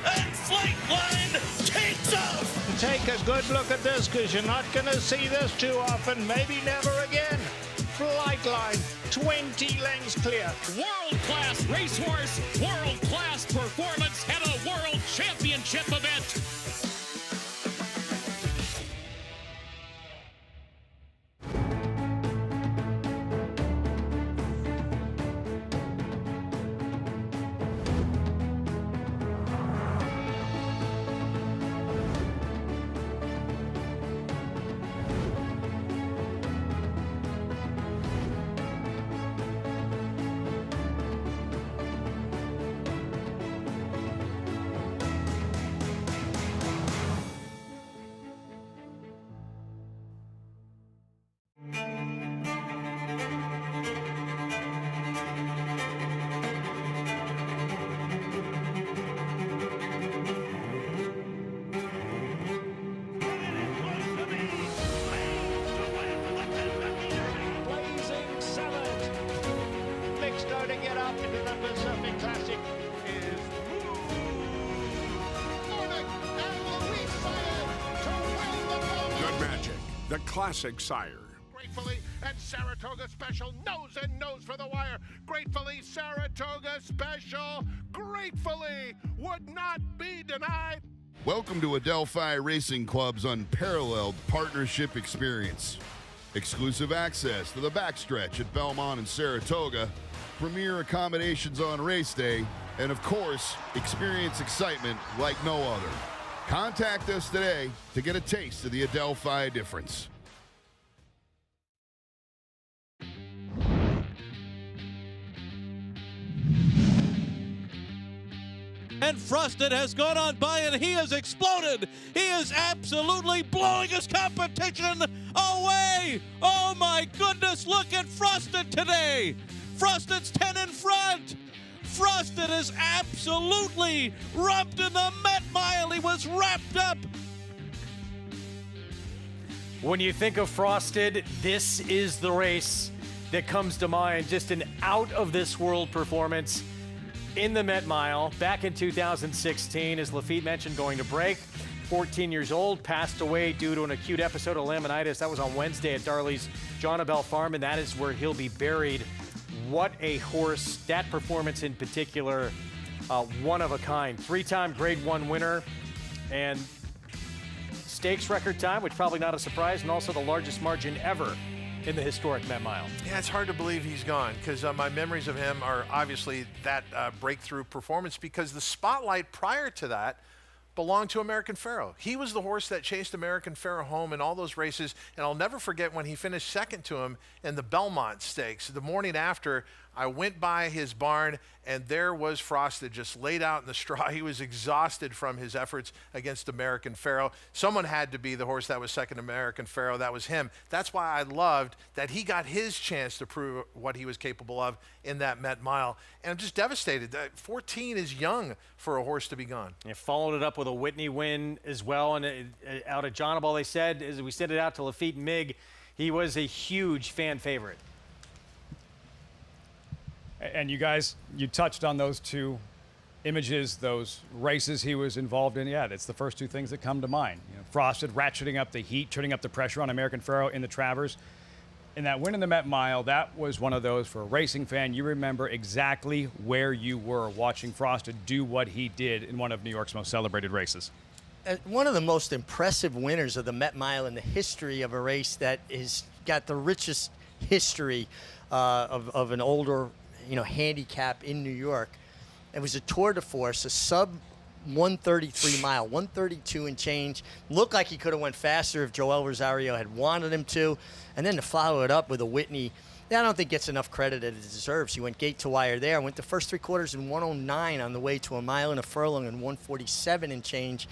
And Flightline takes off. Take a good look at this, because you're not going to see this too often, maybe never again. Flightline, 20 lengths clear. World-class racehorse, world-class performance at a world championship event. the classic sire. Gratefully and Saratoga Special, nose and nose for the wire. Gratefully Saratoga Special, gratefully would not be denied. Welcome to Adelphi Racing Club's unparalleled partnership experience. Exclusive access to the backstretch at Belmont and Saratoga, premier accommodations on race day, and of course, experience excitement like no other. Contact us today to get a taste of the Adelphi difference. And Frosted has gone on by and he has exploded. He is absolutely blowing his competition away. Oh my goodness, look at Frosted today. Frosted's 10 in front. Frosted is absolutely rubbed in the Met Mile. He was wrapped up. When you think of Frosted, this is the race that comes to mind. Just an out-of-this-world performance in the Met Mile back in 2016, as Lafitte mentioned, going to break. 14 years old, passed away due to an acute episode of laminitis. That was on Wednesday at Darley's John Abel Farm, and that is where he'll be buried. What a horse. That performance in particular, one of a kind. Three-time Grade 1 winner and stakes record time, which probably not a surprise, and also the largest margin ever in the historic Met Mile. Yeah, it's hard to believe he's gone because my memories of him are obviously that breakthrough performance, because the spotlight prior to that belonged to American Pharoah. He was the horse that chased American Pharoah home in all those races, and I'll never forget when he finished second to him in the Belmont Stakes. The morning after, I went by his barn, and there was Frosted just laid out in the straw. He was exhausted from his efforts against American Pharoah. Someone had to be the horse that was second to American Pharoah. That was him. That's why I loved that he got his chance to prove what he was capable of in that Met Mile. And I'm just devastated. 14 is young for a horse to be gone. He followed it up with a Whitney win as well. And out of John Abel, they said, as we sent it out to Lafitte and Mig, he was a huge fan favorite. And you guys, you touched on those two images, those races he was involved in. Yeah, that's the first two things that come to mind. You know, Frosted ratcheting up the heat, turning up the pressure on American Pharoah in the Travers. And that win in the Met Mile, that was one of those for a racing fan. You remember exactly where you were watching Frosted do what he did in one of New York's most celebrated races. One of the most impressive winners of the Met Mile in the history of a race that has got the richest history of an older handicap in New York. It was a tour de force, a sub 133 mile, 132 and change. Looked like he could have went faster if Joel Rosario had wanted him to. And then to follow it up with a Whitney, I don't think gets enough credit as it deserves. He went gate to wire there. Went the first three quarters in 109 on the way to a mile and a furlong in 147 and change,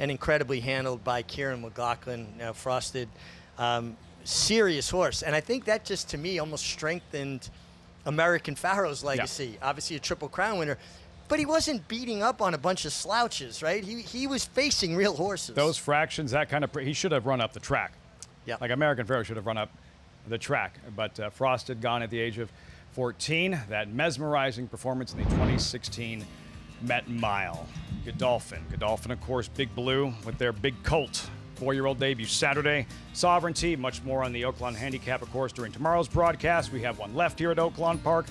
and incredibly handled by Kieran McLaughlin. Frosted, serious horse. And I think that just, to me, almost strengthened American Pharoah's legacy. Yeah. Obviously a Triple Crown winner, but he wasn't beating up on a bunch of slouches, right? He was facing real horses. Those fractions, that kind of, he should have run up the track. Yeah. Like American Pharoah should have run up the track. But Frosted gone at the age of 14. That mesmerizing performance in the 2016 Met Mile. Godolphin, of course, Big Blue with their big colt. 4-year-old debut Saturday. Sovereignty, much more on the Oaklawn Handicap, of course, during tomorrow's broadcast. We have one left here at Oaklawn Park.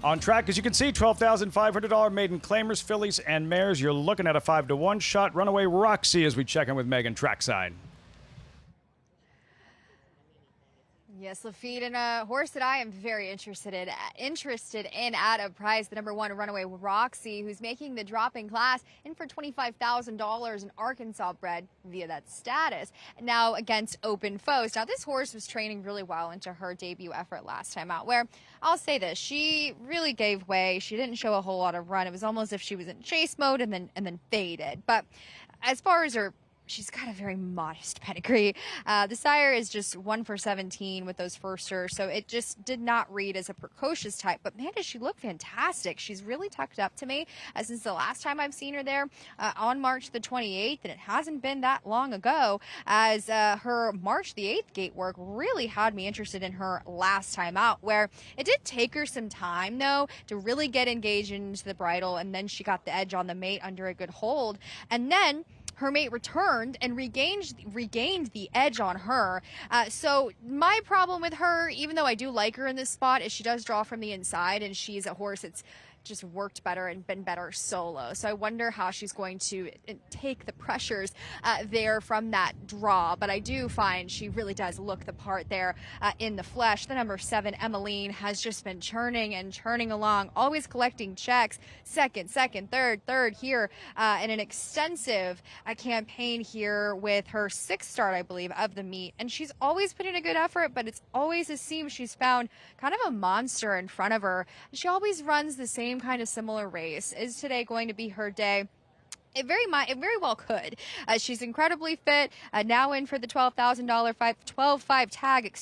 On track, as you can see, $12,500 maiden claimers, fillies, and mares. You're looking at a 5-to-1 shot. Runaway Roxy as we check in with Megan trackside. Yes, Lafitte, and a horse that I am very interested in at a price, the number 1 Runaway Roxy, who's making the drop in class in for $25,000 in Arkansas bred via that status. Now against open foes. Now this horse was training really well into her debut effort last time out, where I'll say this, she really gave way. She didn't show a whole lot of run. It was almost as if she was in chase mode and then faded. But as far as her, she's got a very modest pedigree. The sire is just 1 for 17 with those firsters, so it just did not read as a precocious type. But man, does she look fantastic. She's really tucked up to me since the last time I've seen her there on March the 28th, and it hasn't been that long ago, as her March the 8th gate work really had me interested in her last time out, where it did take her some time, though, to really get engaged into the bridle, and then she got the edge on the mate under a good hold. And then her mate returned and regained the edge on her. So my problem with her, even though I do like her in this spot, is she does draw from the inside, and she's a horse that's just worked better and been better solo. So I wonder how she's going to take the pressures there from that draw. But I do find she really does look the part there in the flesh. The number 7, Emmeline, has just been churning and churning along, always collecting checks. Second, third here in an extensive campaign here with her 6th start, I believe, of the meet. And she's always put in a good effort, but it's always, it seems, she's found kind of a monster in front of her. She always runs the same kind of similar race. Is today going to be her day? It very well could. She's incredibly fit, now in for the $12,000 12.5 tag,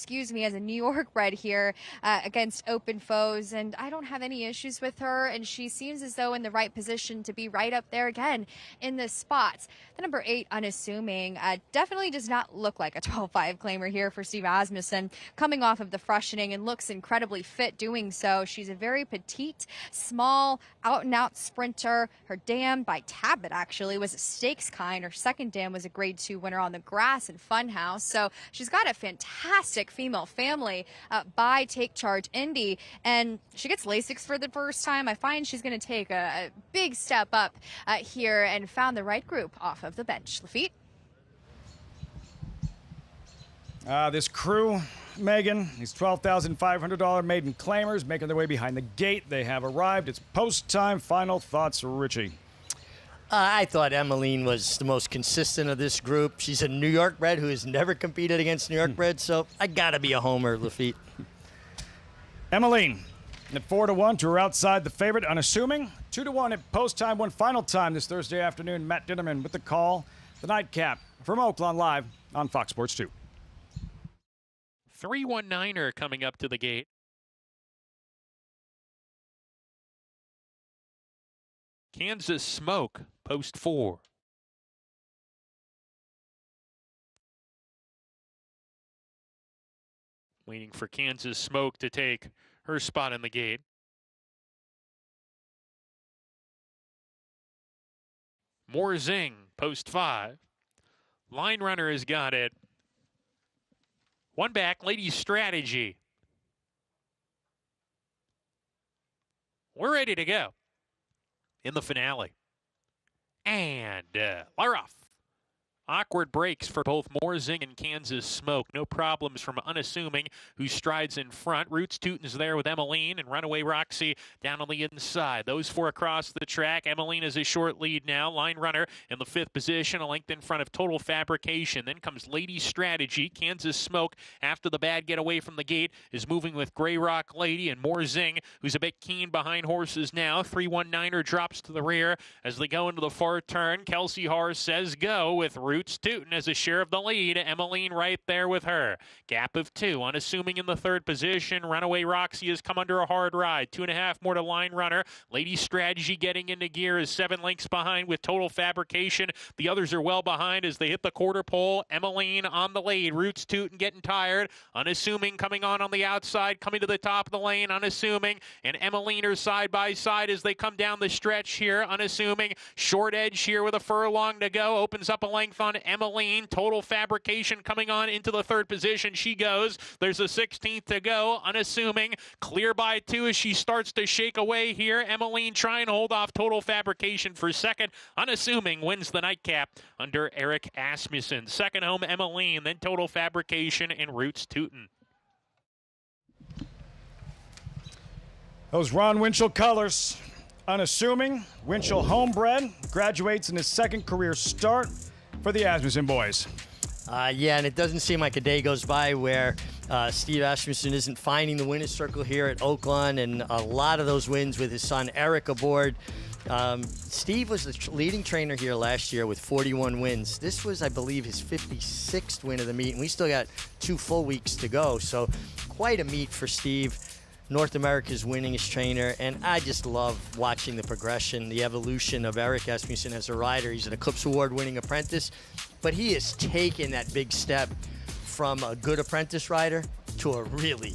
as a New York bred here against open foes, and I don't have any issues with her, and she seems as though in the right position to be right up there again in the spots. The number 8, Unassuming, definitely does not look like a 12.5 claimer here for Steve Asmussen, coming off of the freshening, and looks incredibly fit doing so. She's a very petite, small, out-and-out sprinter. Her dam by Tabit actually was a stakes kind. Her second dam was a grade 2 winner on the grass in Funhouse. So she's got a fantastic female family by Take Charge Indy, and she gets Lasix for the first time. I find she's going to take a big step up here, and found the right group off of the bench. Lafitte? This crew, Megan, these $12,500 maiden claimers making their way behind the gate. They have arrived. It's post time. Final thoughts, Richie. I thought Emmeline was the most consistent of this group. She's a New York bred who has never competed against New York bred, so I gotta be a homer, Lafitte. Emmeline at 4-1 to her outside the favorite, Unassuming. 2-1 at post time, one final time this Thursday afternoon. Matt Dinnerman with the call. The nightcap from Oaklawn live on Fox Sports 2. 319er coming up to the gate. Kansas Smoke, post 4. Waiting for Kansas Smoke to take her spot in the gate. More Zing, post 5. Line Runner has got it. One back, Lady Strategy. We're ready to go in the finale. And they're off. Awkward breaks for both Morzing and Kansas Smoke. No problems from Unassuming, who strides in front. Roots Tootin's there with Emmeline, and Runaway Roxy down on the inside. Those 4 across the track. Emmeline is a short lead now. Line Runner in the 5th position, a length in front of Total Fabrication. Then comes Lady Strategy. Kansas Smoke, after the bad getaway from the gate, is moving with Grey Rock Lady, and Morzing, who's a bit keen behind horses now. 319er drops to the rear as they go into the far turn. Kelsey Harr says go with Roots Tootin as a share of the lead. Emmeline right there with her. Gap of 2. Unassuming in the 3rd position. Runaway Roxy has come under a hard ride. 2.5 more to Line Runner. Lady Strategy getting into gear is 7 lengths behind with Total Fabrication. The others are well behind as they hit the quarter pole. Emmeline on the lead. Roots Tootin getting tired. Unassuming coming on the outside, coming to the top of the lane. Unassuming and Emmeline are side by side as they come down the stretch here. Unassuming short edge here with a furlong to go. Opens up a length on Emmeline. Total Fabrication coming on into the 3rd position. She goes. There's a 16th to go. Unassuming clear by 2 as she starts to shake away here. Emmeline trying to hold off Total Fabrication for 2nd. Unassuming wins the nightcap under Eric Asmussen. 2nd home Emmeline, then Total Fabrication and Roots Tootin. Those Ron Winchell colors. Unassuming, Winchell homebred, graduates in his 2nd career start for the Asmussen boys. Yeah, and it doesn't seem like a day goes by where Steve Asmussen isn't finding the winner's circle here at Oaklawn, and a lot of those wins with his son Eric aboard. Steve was the leading trainer here last year with 41 wins. This was, I believe, his 56th win of the meet, and we still got 2 full weeks to go, so quite a meet for Steve. North America's winningest trainer, and I just love watching the progression, the evolution of Eric Asmussen as a rider. He's an Eclipse Award-winning apprentice, but he has taken that big step from a good apprentice rider to a really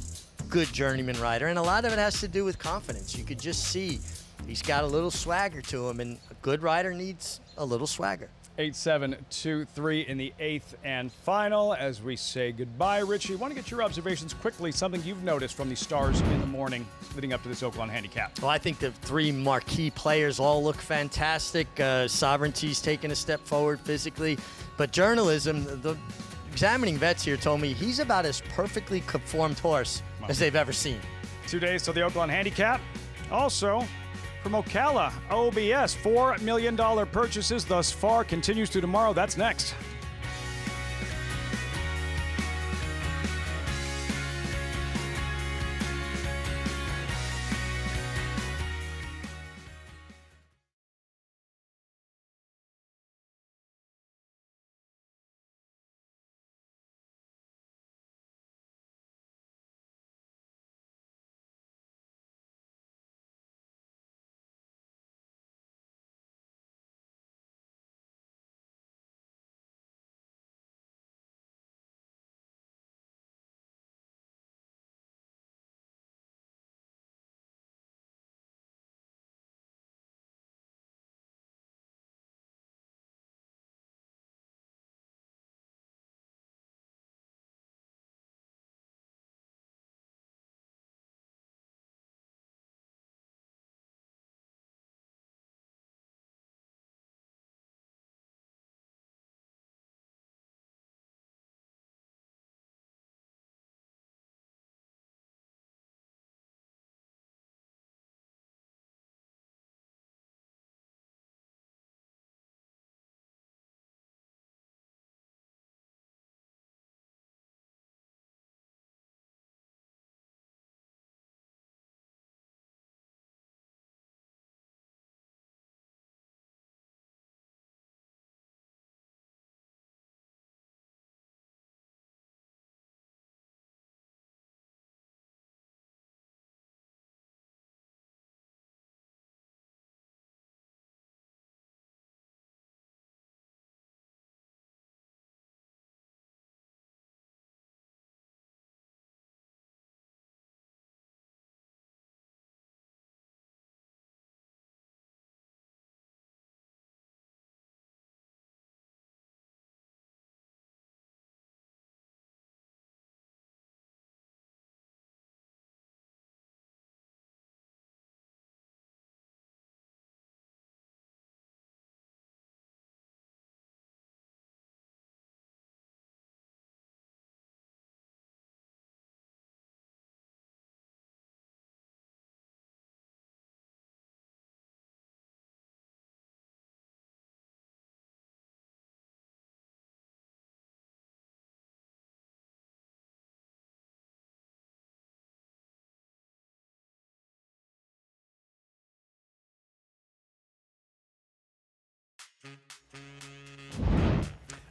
good journeyman rider, and a lot of it has to do with confidence. You could just see he's got a little swagger to him, and a good rider needs a little swagger. 8-7, 2-3 in the 8th and final. As we say goodbye, Richie, want to get your observations quickly, something you've noticed from the stars in the morning leading up to this Oaklawn Handicap. Well, I think the three marquee players all look fantastic. Sovereignty's taken a step forward physically. But journalism, the examining vets here told me he's about as perfectly conformed horse as they've ever seen. 2 days till the Oaklawn Handicap. Also, from Ocala, OBS, $4 million purchases thus far, continues to tomorrow. That's next.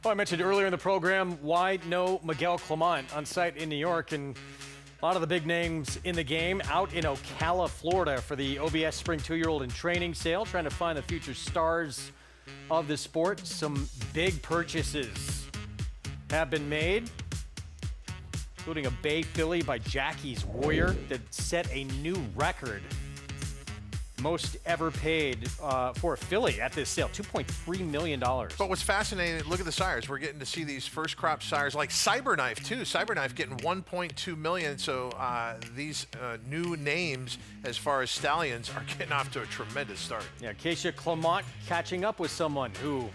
Well, I mentioned earlier in the program, why no Miguel Clement on site in New York, and a lot of the big names in the game out in Ocala, Florida for the OBS Spring 2-year-old and training sale, trying to find the future stars of the sport. Some big purchases have been made, including a Bay filly by Jackie's Warrior that set a new record. Most ever paid for a filly at this sale, $2.3 million. But what's fascinating, look at the sires. We're getting to see these first crop sires like Cyberknife too. Cyberknife getting $1.2 million. So these new names as far as stallions are getting off to a tremendous start. Yeah, Keisha Clement catching up with someone who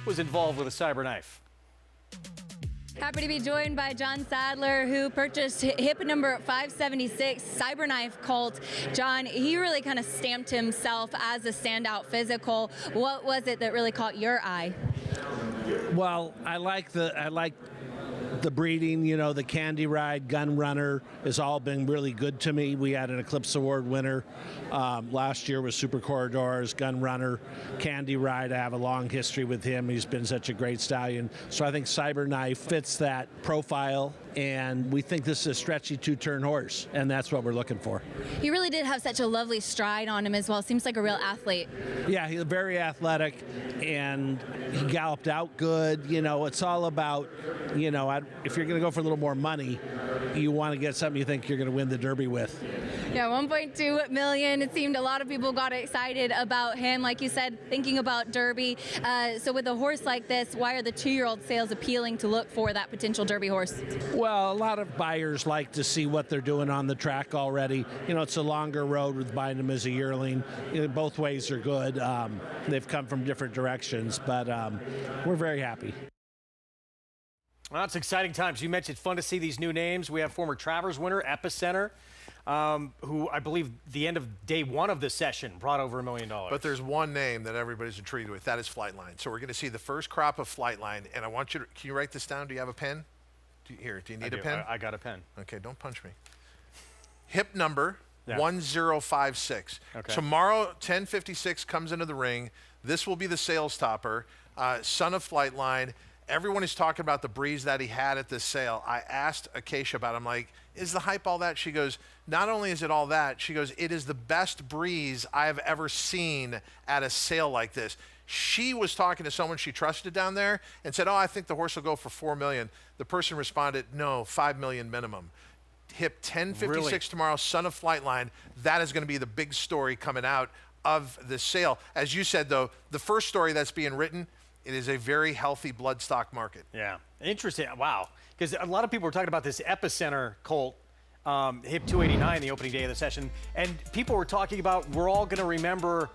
was involved with a Cyberknife. Happy to be joined by John Sadler, who purchased hip number 576 Cyberknife colt. John, he really kind of stamped himself as a standout physical. What was it that really caught your eye? Well, I like the breeding, you know, the Candy Ride, Gun Runner has all been really good to me. We had an Eclipse Award winner last year with Super Corridors, Gun Runner, Candy Ride. I have a long history with him. He's been such a great stallion. So I think Cyberknife fits that profile, and we think this is a stretchy two-turn horse, and that's what we're looking for. He really did have such a lovely stride on him as well. Seems like a real athlete. Yeah, he's very athletic, and he galloped out good. You know, it's all about, you know, if you're going to go for a little more money, you want to get something you think you're going to win the Derby with. Yeah, 1.2 million. It seemed a lot of people got excited about him, like you said, thinking about Derby. So with a horse like this, why are the 2-year-old sales appealing to look for that potential Derby horse? Well, a lot of buyers like to see what they're doing on the track already. You know, it's a longer road with buying them as a yearling. You know, both ways are good. They've come from different directions, but we're very happy. Well, it's exciting times. You mentioned fun to see these new names. We have former Travers winner, Epicenter, who I believe the end of day one of the session brought over $1 million. But there's one name that everybody's intrigued with. That is Flightline. So we're going to see the first crop of Flightline. And I want you to, can you write this down? Do you have a pen? Do you need a pen? I got a pen. Okay, don't punch me. Hip number 1056. Okay. Tomorrow, 1056 comes into the ring. This will be the sales topper. Son of Flightline. Everyone is talking about the breeze that he had at this sale. I asked Acacia about it. I'm like, is the hype all that? She goes, not only is it all that, she goes, it is the best breeze I have ever seen at a sale like this. She was talking to someone she trusted down there and said, oh, I think the horse will go for $4 million. The person responded, no, $5 million minimum. Hip 1056 tomorrow, Son of Flightline. That is going to be the big story coming out of the sale. As you said, though, the first story that's being written, it is a very healthy bloodstock market. Yeah, interesting. Wow, because a lot of people were talking about this Epicenter colt, hip 289, the opening day of the session, and people were talking about we're all going to remember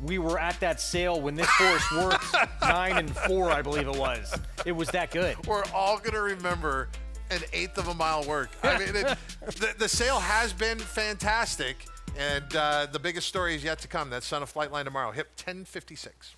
we were at that sale when this horse worked 9 and 4, I believe it was. It was that good. We're all going to remember an 1/8 of a mile work. I mean, the sale has been fantastic, and the biggest story is yet to come. That's Son of Flightline tomorrow, hip 1056.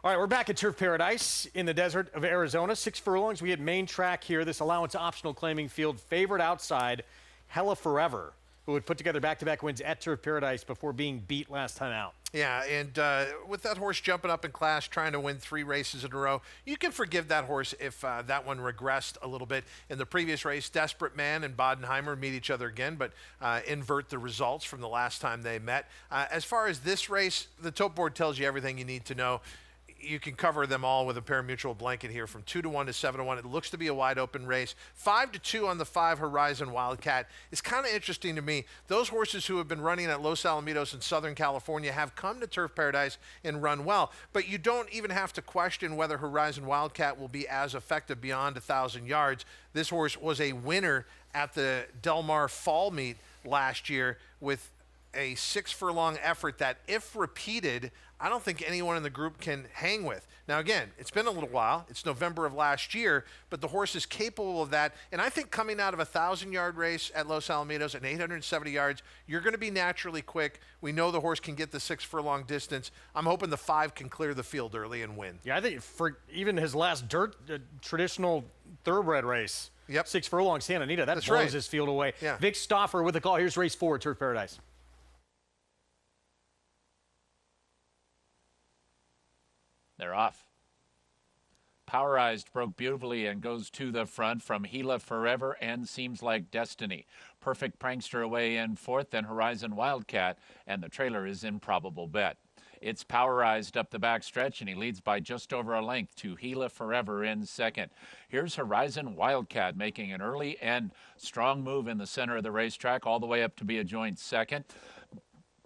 All right, we're back at Turf Paradise in the desert of Arizona. 6 furlongs. We had main track here. This allowance optional claiming field favored outside Hella Forever, who had put together back-to-back wins at Turf Paradise before being beat last time out. Yeah, and with that horse jumping up in class, trying to win 3 races in a row, you can forgive that horse if that one regressed a little bit. In the previous race, Desperate Man and Bodenheimer meet each other again, but invert the results from the last time they met. As far as this race, the tote board tells you everything you need to know. You can cover them all with a pari-mutuel blanket here from 2-1 to 7-1. It looks to be a wide open race. 5-2 on the 5 Horizon Wildcat. It's kind of interesting to me. Those horses who have been running at Los Alamitos in Southern California have come to Turf Paradise and run well. But you don't even have to question whether Horizon Wildcat will be as effective beyond 1,000 yards. This horse was a winner at the Del Mar Fall Meet last year with a 6 furlong effort that, if repeated, I don't think anyone in the group can hang with. Now, again, it's been a little while. It's November of last year, but the horse is capable of that. And I think coming out of a 1,000-yard race at Los Alamitos at 870 yards, you're going to be naturally quick. We know the horse can get the 6 furlong distance. I'm hoping the 5 can clear the field early and win. Yeah, I think for even his last traditional thoroughbred race, 6 furlong Santa Anita, that blows his field away. Yeah. Vic Stauffer with the call. Here's race 4 at Turf Paradise. They're off. Powerized broke beautifully and goes to the front from Gila Forever and Seems Like Destiny. Perfect Prankster away in 4th, then Horizon Wildcat, and the trailer is Improbable Bet. It's Powerized up the back stretch, and he leads by just over a length to Gila Forever in 2nd. Here's Horizon Wildcat making an early and strong move in the center of the racetrack, all the way up to be a joint 2nd.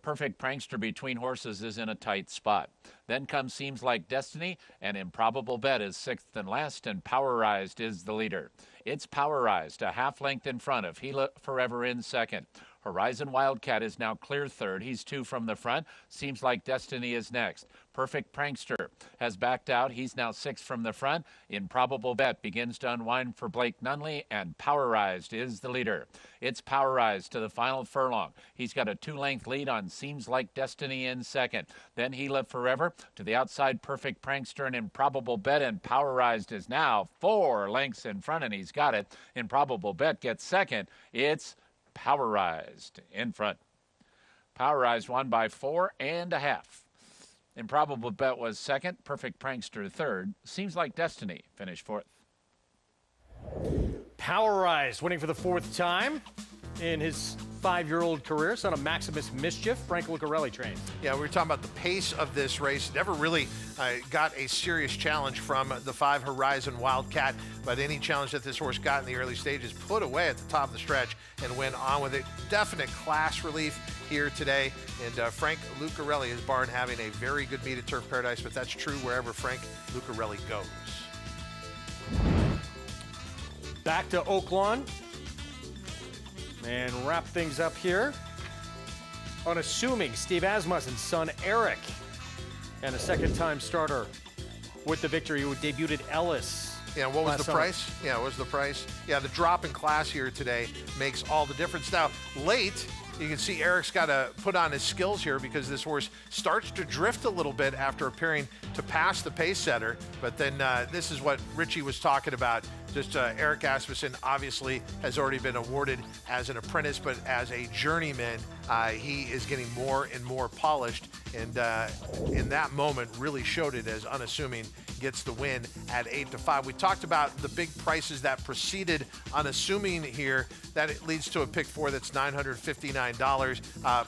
Perfect Prankster between horses is in a tight spot. Then comes Seems Like Destiny, and Improbable Bet is 6th and last, and Powerized is the leader. It's Powerized, a half length in front of Gila Forever in 2nd. Horizon Wildcat is now clear 3rd. He's 2 from the front. Seems Like Destiny is next. Perfect Prankster has backed out. He's now 6th from the front. Improbable Bet begins to unwind for Blake Nunley, and Powerized is the leader. It's Powerized to the final furlong. He's got a 2-length lead on Seems Like Destiny in 2nd. Then Gila Forever to the outside, Perfect Prankster and Improbable Bet, and Powerized is now 4 lengths in front, and he's got it. Improbable Bet gets 2nd. It's Powerized in front. Powerized won by 4.5. Improbable Bet was 2nd. Perfect Prankster 3rd. Seems Like Destiny finished 4th. Powerized winning for the 4th time. in his 5-year-old career, son of Maximus Mischief. Frank Lucarelli trains. Yeah, we were talking about the pace of this race. Never really got a serious challenge from the 5 Horizon Wildcat, but any challenge that this horse got in the early stages put away at the top of the stretch and went on with it. Definite class relief here today, and Frank Lucarelli, his barn, having a very good meet at Turf Paradise, but that's true wherever Frank Lucarelli goes. Back to Oaklawn and wrap things up here. Unassuming Steve Asmussen's son Eric, and a second-time starter with the victory, who debuted at Ellis. Yeah, what was the price? Yeah, what was the price? Yeah, the drop in class here today makes all the difference. Now, late, you can see Eric's got to put on his skills here because this horse starts to drift a little bit after appearing to pass the pace setter. But then this is what Richie was talking about. Just Eric Asmussen obviously has already been awarded as an apprentice, but as a journeyman, he is getting more and more polished. And in that moment, really showed it as Unassuming gets the win at 8-5. We talked about the big prices that preceded Unassuming here. That it leads to a pick 4 that's $959,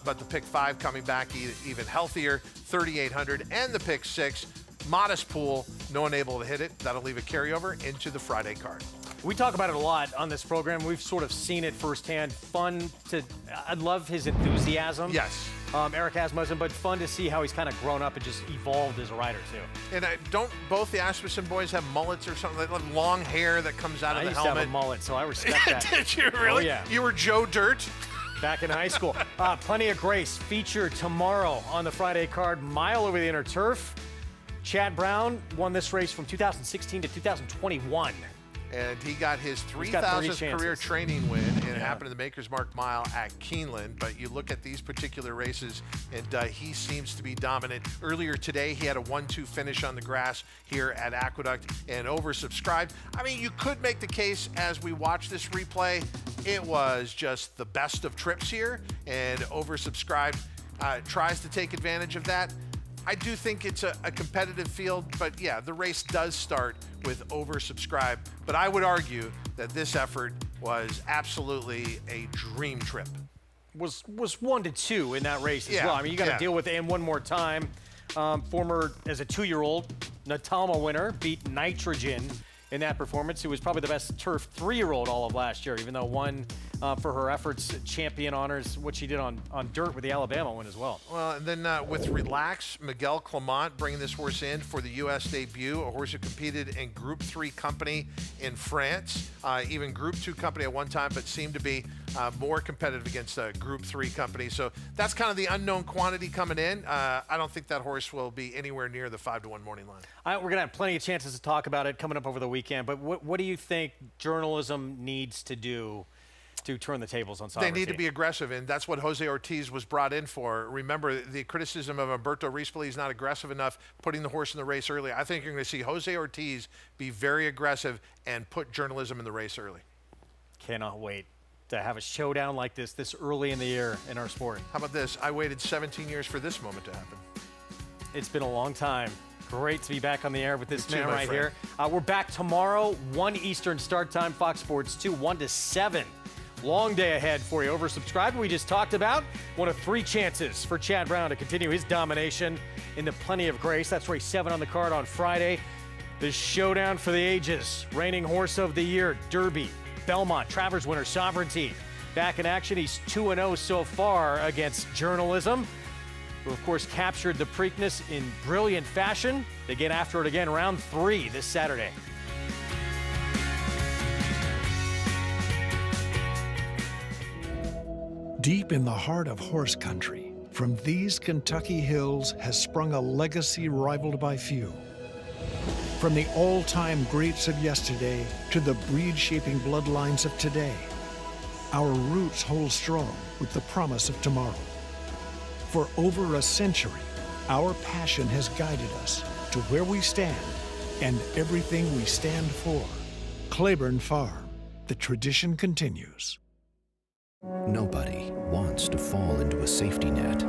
but the pick 5 coming back even healthier, $3,800, and the pick 6. Modest pool, no one able to hit it. That'll leave a carryover into the Friday card. We talk about it a lot on this program. We've sort of seen it firsthand. I love his enthusiasm. Yes. Eric Asmussen, but fun to see how he's kind of grown up and just evolved as a rider, too. And don't both the Asmussen boys have mullets or something? Like long hair that comes out of the helmet? I used to have a mullet, so I respect that. Did you really? Oh, yeah. You were Joe Dirt? Back in high school. Plenty of Grace feature tomorrow on the Friday card. Mile over the inner turf. Chad Brown won this race from 2016 to 2021. And he got his 3,000th career training win, and it happened in the Maker's Mark Mile at Keeneland. But you look at these particular races, and he seems to be dominant. Earlier today, he had a 1-2 finish on the grass here at Aqueduct and oversubscribed. I mean, you could make the case as we watch this replay, it was just the best of trips here, and oversubscribed tries to take advantage of that. I do think it's a competitive field, but yeah, the race does start with oversubscribed. But I would argue that this effort was absolutely a dream trip. Was 1-2 in that race as well. I mean, you got to deal with it. And one more time, former, as a 2-year-old, Natalma winner beat Nitrogen in that performance, who was probably the best turf 3-year-old all of last year, even though won for her efforts, champion honors, what she did on dirt with the Alabama win as well. Well, and then with Relax, Miguel Clement bringing this horse in for the U.S. debut, a horse who competed in Group 3 company in France, even Group 2 company at one time, but seemed to be more competitive against Group 3 company. So that's kind of the unknown quantity coming in. I don't think that horse will be anywhere near the 5-1 morning line. We're going to have plenty of chances to talk about it coming up over the weekend, but what do you think journalism needs to do to turn the tables on sovereignty? They need to be aggressive, and that's what Jose Ortiz was brought in for. Remember, the criticism of Humberto Rispoli, he's not aggressive enough putting the horse in the race early. I think you're going to see Jose Ortiz be very aggressive and put journalism in the race early. Cannot wait to have a showdown like this early in the year in our sport. How about this? I waited 17 years for this moment to happen. It's been a long time. Great to be back on the air with this man right here. We're back tomorrow, 1 Eastern start time, Fox Sports 2, 1 to 7. Long day ahead for you. Oversubscribed, we just talked about. One of 3 chances for Chad Brown to continue his domination in the Plenty of Grace. That's race 7 on the card on Friday. The showdown for the ages. Reigning horse of the year, Derby, Belmont, Travers winner, Sovereignty. Back in action, he's 2-0 so far against Journalism, who of course captured the Preakness in brilliant fashion. They get after it again, round 3 this Saturday. Deep in the heart of horse country, from these Kentucky hills has sprung a legacy rivaled by few. From the all-time greats of yesterday to the breed-shaping bloodlines of today, our roots hold strong with the promise of tomorrow. For over a century, our passion has guided us to where we stand and everything we stand for. Claiborne Farm, the tradition continues. Nobody wants to fall into a safety net,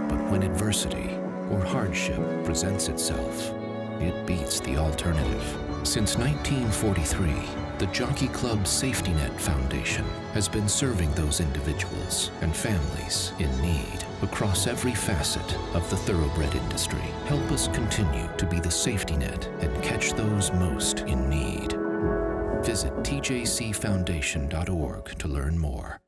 but when adversity or hardship presents itself, it beats the alternative. Since 1943, The Jockey Club Safety Net Foundation has been serving those individuals and families in need across every facet of the thoroughbred industry. Help us continue to be the safety net and catch those most in need. Visit tjcfoundation.org to learn more.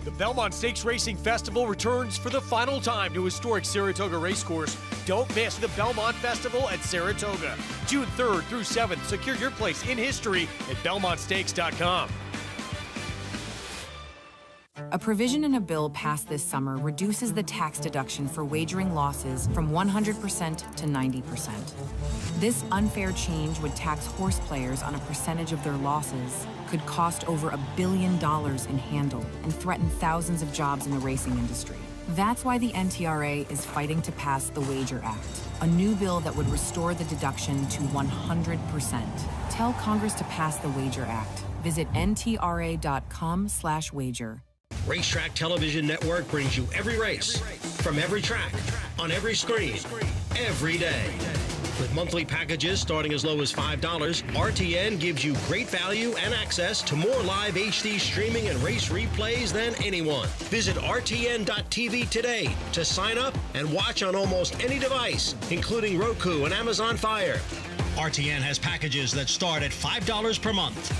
The Belmont Stakes Racing Festival returns for the final time to historic Saratoga Racecourse. Don't miss the Belmont Festival at Saratoga. June 3rd through 7th. Secure your place in history at belmontstakes.com. A provision in a bill passed this summer reduces the tax deduction for wagering losses from 100% to 90%. This unfair change would tax horse players on a percentage of their losses, could cost over $1 billion in handle, and threaten thousands of jobs in the racing industry. That's why the NTRA is fighting to pass the Wager Act, a new bill that would restore the deduction to 100%. Tell Congress to pass the Wager Act. Visit ntra.com/wager. Racetrack Television Network brings you every race, from every track, on every screen, every day. With monthly packages starting as low as $5, RTN gives you great value and access to more live HD streaming and race replays than anyone. Visit RTN.tv today to sign up and watch on almost any device, including Roku and Amazon Fire. RTN has packages that start at $5 per month.